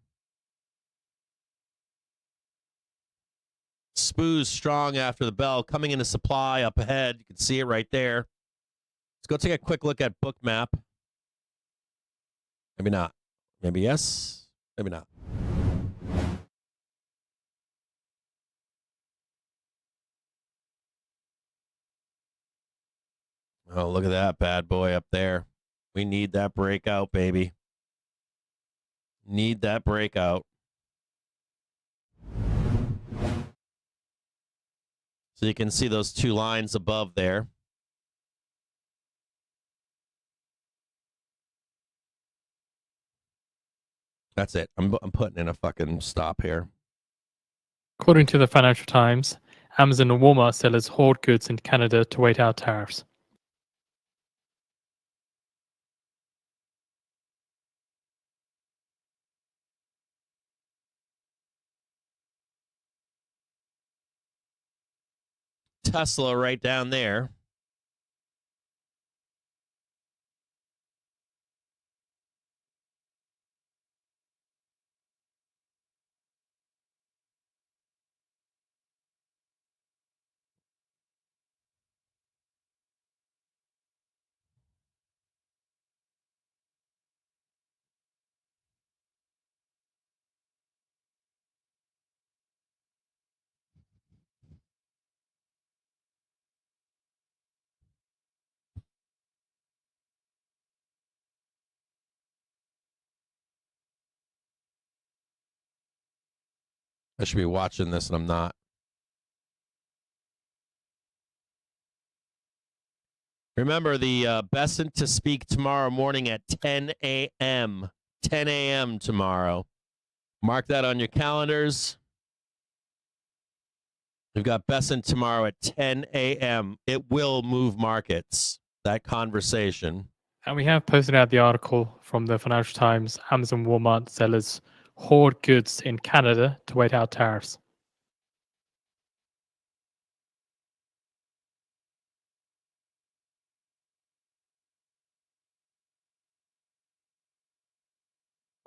Spoo's strong after the bell, coming into supply up ahead. You can see it right there. Let's go take a quick look at Bookmap. Maybe not. Maybe yes. Maybe not. Oh, look at that bad boy up there. We need that breakout, baby. Need that breakout. So you can see those two lines above there. That's it. I'm putting in a fucking stop here. According to the Financial Times, Amazon and Walmart sellers hoard goods in Canada to wait out tariffs. Tesla right down there. I should be watching this and I'm not. Remember the Besant to speak tomorrow morning at 10 a.m. 10 a.m. tomorrow. Mark that on your calendars. We've got Besant tomorrow at 10 a.m. It will move markets, that conversation. And we have posted out the article from the Financial Times. Amazon Walmart sellers hoard goods in Canada to wait out tariffs.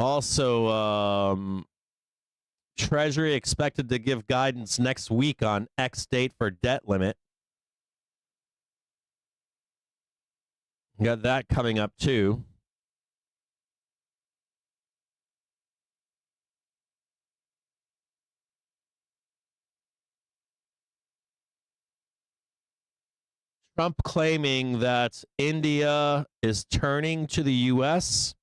Also, Treasury expected to give guidance next week on X date for debt limit. Got that coming up too. Trump claiming that India is turning to the U.S.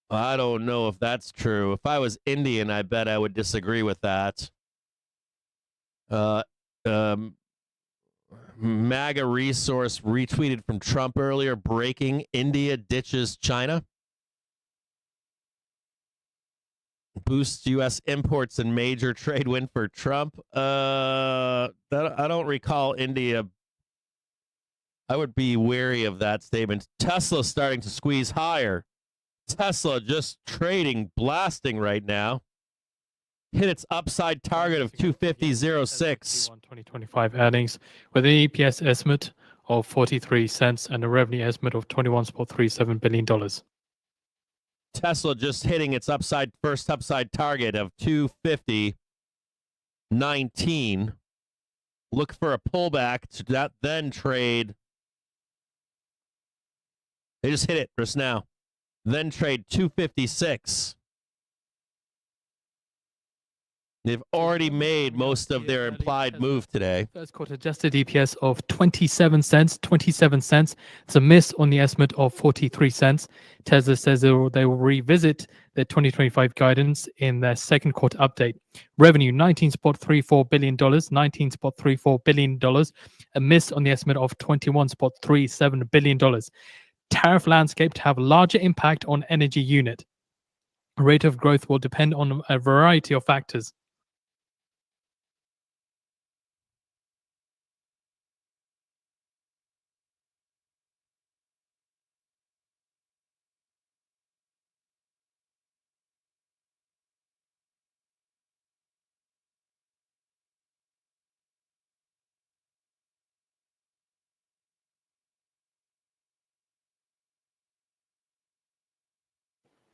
I don't know if that's true. If I was Indian, I bet I would disagree with that. MAGA resource retweeted from Trump earlier, breaking India ditches China. Boosts U.S. imports and major trade win for Trump. I don't recall India. I would be wary of that statement. Tesla starting to squeeze higher. Tesla just trading, blasting right now. Hit its upside target of 250.06. 2025 earnings with an EPS estimate of 43 cents and a revenue estimate of $21.37 billion. Tesla just hitting its first upside target of 250.19. Look for a pullback to that, then trade. They just hit it just now. Then trade 256. They've already made most of their implied move today. First quarter adjusted EPS of 27 cents. 27 cents. It's a miss on the estimate of 43 cents. Tesla says they will revisit their 2025 guidance in their second quarter update. Revenue $19.34 billion. $19.34 billion. A miss on the estimate of $21.37 billion. Tariff landscape to have larger impact on energy unit. Rate of growth will depend on a variety of factors.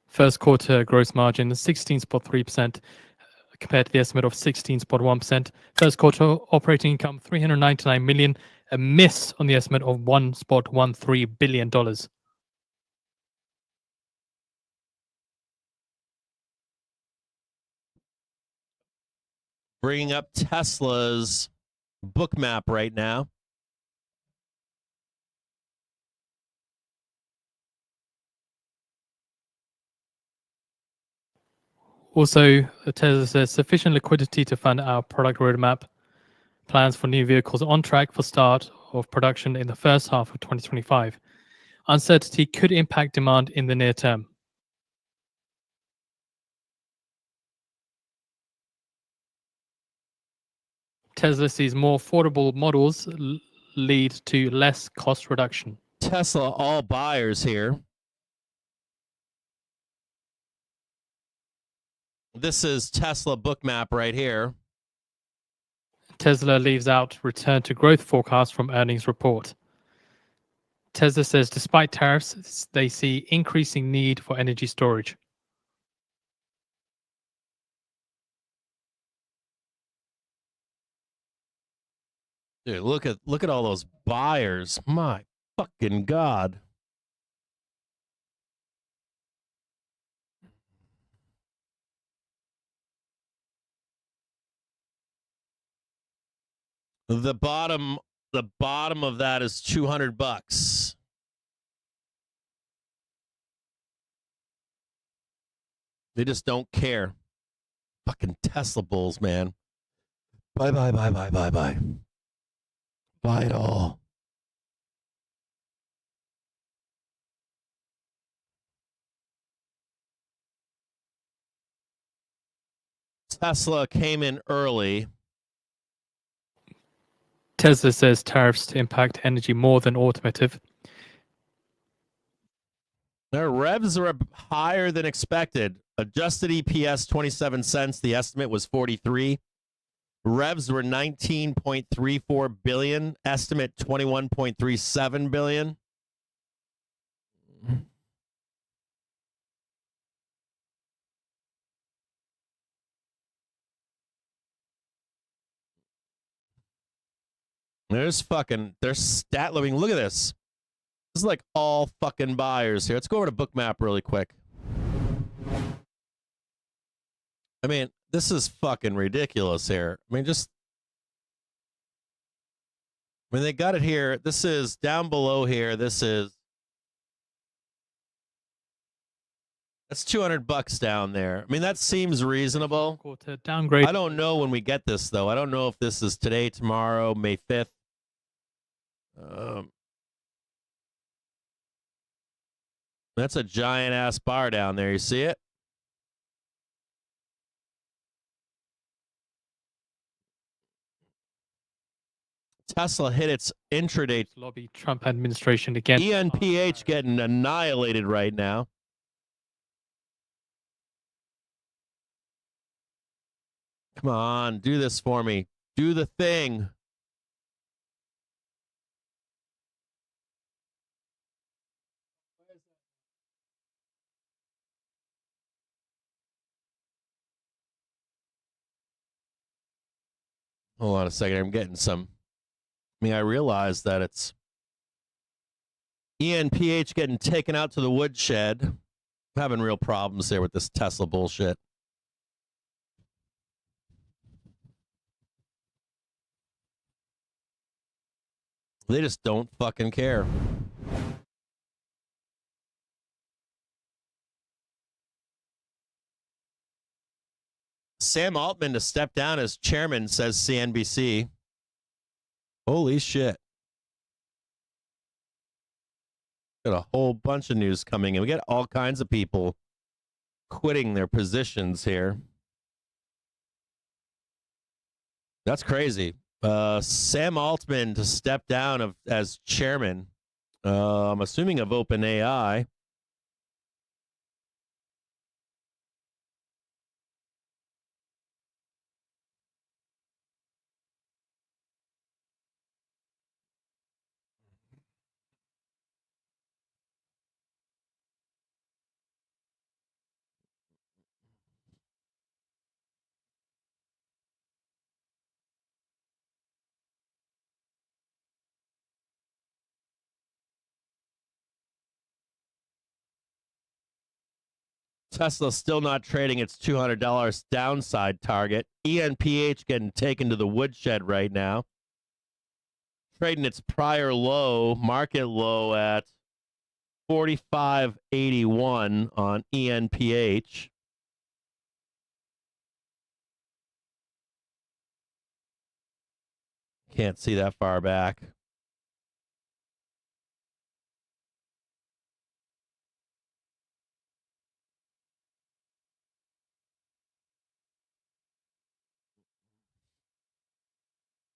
First quarter gross margin is 16.3% compared to the estimate of 16.1%. First quarter operating income $399 million, a miss on the estimate of $1.13 billion. Bringing up Tesla's book map right now. Also, Tesla says sufficient liquidity to fund our product roadmap. Plans for new vehicles on track for start of production in the first half of 2025. Uncertainty could impact demand in the near term. Tesla sees more affordable models lead to less cost reduction. Tesla all buyers here. This is Tesla book map right here. Tesla leaves out return to growth forecast from earnings report. Tesla says despite tariffs, they see increasing need for energy storage. Dude, look at all those buyers. My fucking God. The bottom of that is $200. They just don't care. Fucking Tesla bulls, man. Bye. Buy it all. Tesla came in early. Tesla says tariffs to impact energy more than automotive. Their revs are higher than expected. Adjusted EPS 27 cents. The estimate was 43. Revs were 19.34 billion. Estimate 21.37 billion. They're stat loading. Look at this. This is like all fucking buyers here. Let's go over to Bookmap really quick. I mean, this is fucking ridiculous here. I mean, they got it here. This is down below here. That's $200 down there. I mean, that seems reasonable. Downgrade. I don't know when we get this though. I don't know if this is today, tomorrow, May 5th. That's a giant ass bar down there. You see it? Tesla hit its intraday lobby Trump administration again. ENPH getting annihilated right now. Come on, do this for me. Do the thing. Hold on a second. I'm getting some. I realize that it's ENPH getting taken out to the woodshed. I'm having real problems here with this Tesla bullshit. They just don't fucking care. Sam Altman to step down as chairman, says CNBC. Holy shit. Got a whole bunch of news coming in. We got all kinds of people quitting their positions here. That's crazy. Sam Altman to step down as chairman, I'm assuming of OpenAI. Tesla's still not trading its $200 downside target. ENPH getting taken to the woodshed right now. Trading its prior low, market low at 45.81 on ENPH. Can't see that far back.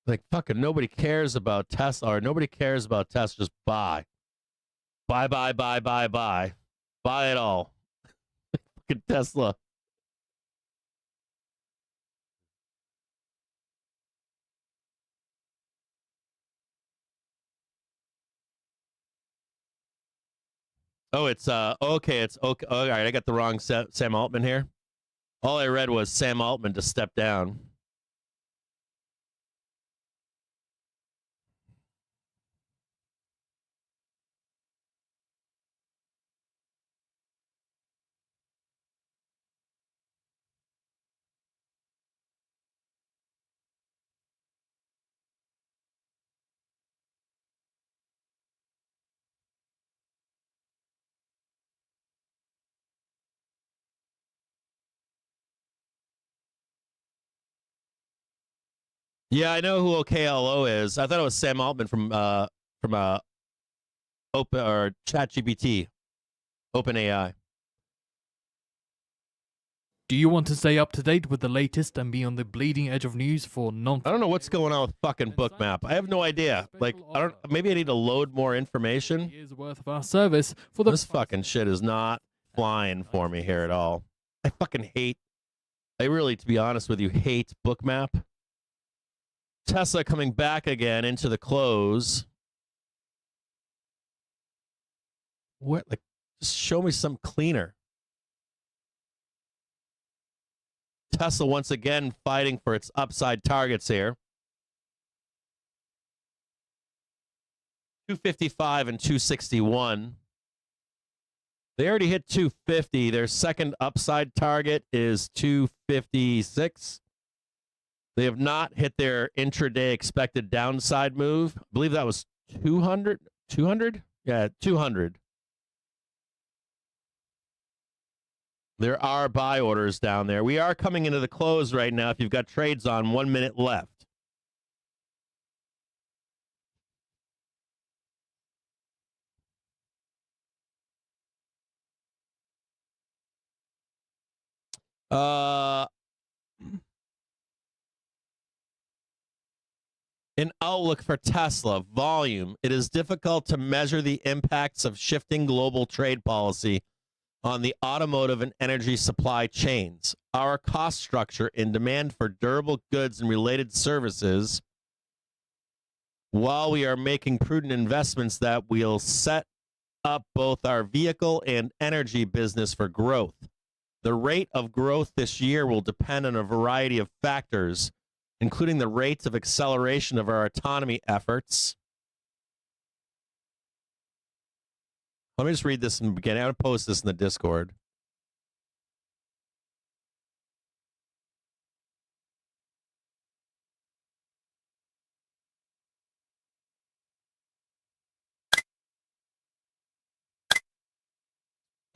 Like, fucking nobody cares about Tesla, or nobody cares about Tesla. Just buy. Buy, buy, buy, buy, buy. Buy it all. Fucking Tesla. Oh, it's okay. It's okay. All right, I got the wrong Sam Altman here. All I read was Sam Altman to step down. Yeah, I know who OKLO is. I thought it was Sam Altman from Open or ChatGPT, OpenAI. Do you want to stay up to date with the latest and be on the bleeding edge of news for non? I don't know what's going on with fucking Bookmap. I have no idea. Like, I don't. Maybe I need to load more information. Years worth of our service for the. This fucking shit is not flying for me here at all. I fucking hate. I really, to be honest with you, hate Bookmap. Tesla coming back again into the close. What? Like, just show me some cleaner. Tesla once again fighting for its upside targets here. 255 and 261. They already hit 250. Their second upside target is 256. They have not hit their intraday expected downside move. I believe that was 200. 200? Yeah, 200. There are buy orders down there. We are coming into the close right now. If you've got trades on, 1 minute left. An outlook for Tesla volume. It is difficult to measure the impacts of shifting global trade policy on the automotive and energy supply chains. Our cost structure and demand for durable goods and related services, while we are making prudent investments that will set up both our vehicle and energy business for growth. The rate of growth this year will depend on a variety of factors, including the rates of acceleration of our autonomy efforts. Let me just read this in the beginning. I'm going to post this in the Discord.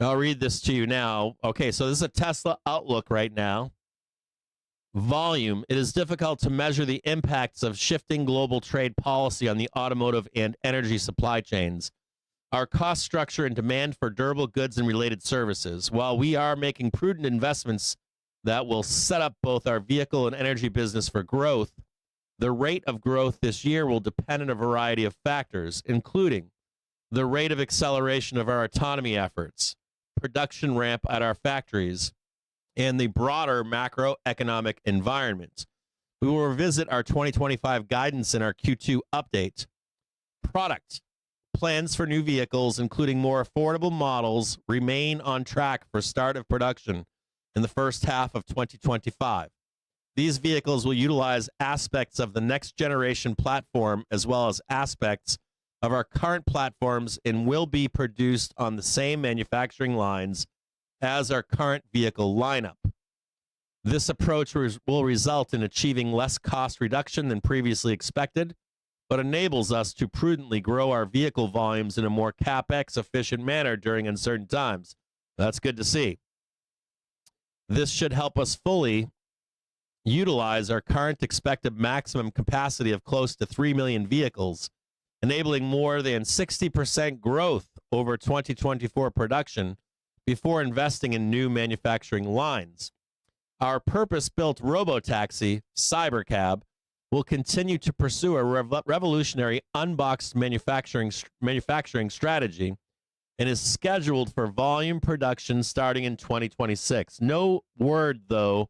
I'll read this to you now. Okay, so this is a Tesla outlook right now. Volume. It is difficult to measure the impacts of shifting global trade policy on the automotive and energy supply chains, our cost structure, and demand for durable goods and related services. While we are making prudent investments that will set up both our vehicle and energy business for growth, the rate of growth this year will depend on a variety of factors, including the rate of acceleration of our autonomy efforts, production ramp at our factories, and the broader macroeconomic environment. We will revisit our 2025 guidance in our Q2 update. Product. Plans for new vehicles, including more affordable models, remain on track for start of production in the first half of 2025. These vehicles will utilize aspects of the next generation platform as well as aspects of our current platforms and will be produced on the same manufacturing lines as our current vehicle lineup. This approach will result in achieving less cost reduction than previously expected, but enables us to prudently grow our vehicle volumes in a more CapEx efficient manner during uncertain times. That's good to see. This should help us fully utilize our current expected maximum capacity of close to 3 million vehicles, enabling more than 60% growth over 2024 production before investing in new manufacturing lines. Our purpose-built robotaxi, Cybercab, will continue to pursue a revolutionary unboxed manufacturing strategy and is scheduled for volume production starting in 2026. No word, though,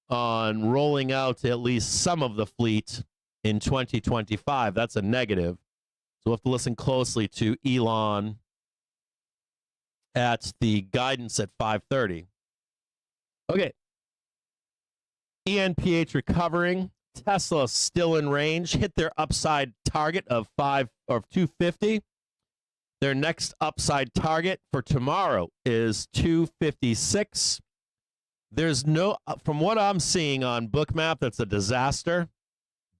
on rolling out at least some of the fleet in 2025. That's a negative. So we'll have to listen closely to Elon at the guidance at 5:30. Okay. ENPH recovering. Tesla still in range. Hit their upside target of 250. Their next upside target for tomorrow is 256. There's no, from what I'm seeing on Bookmap, that's a disaster.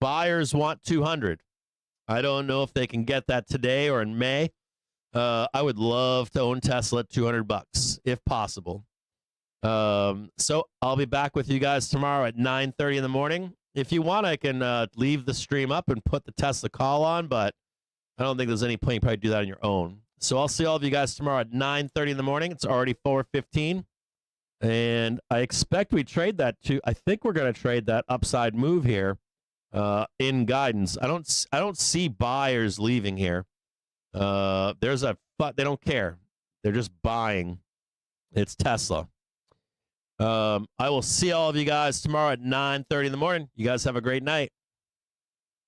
Buyers want 200. I don't know if they can get that today or in May. I would love to own Tesla at $200 if possible. So I'll be back with you guys tomorrow at 9:30 in the morning. If you want, I can leave the stream up and put the Tesla call on, but I don't think there's any point. You probably do that on your own. So I'll see all of you guys tomorrow at 9:30 in the morning. It's already 4:15. And I expect we trade that too. I think we're going to trade that upside move here in guidance. I don't see buyers leaving here. They don't care. They're just buying. It's Tesla. I will see all of you guys tomorrow at 9:30 in the morning. You guys have a great night.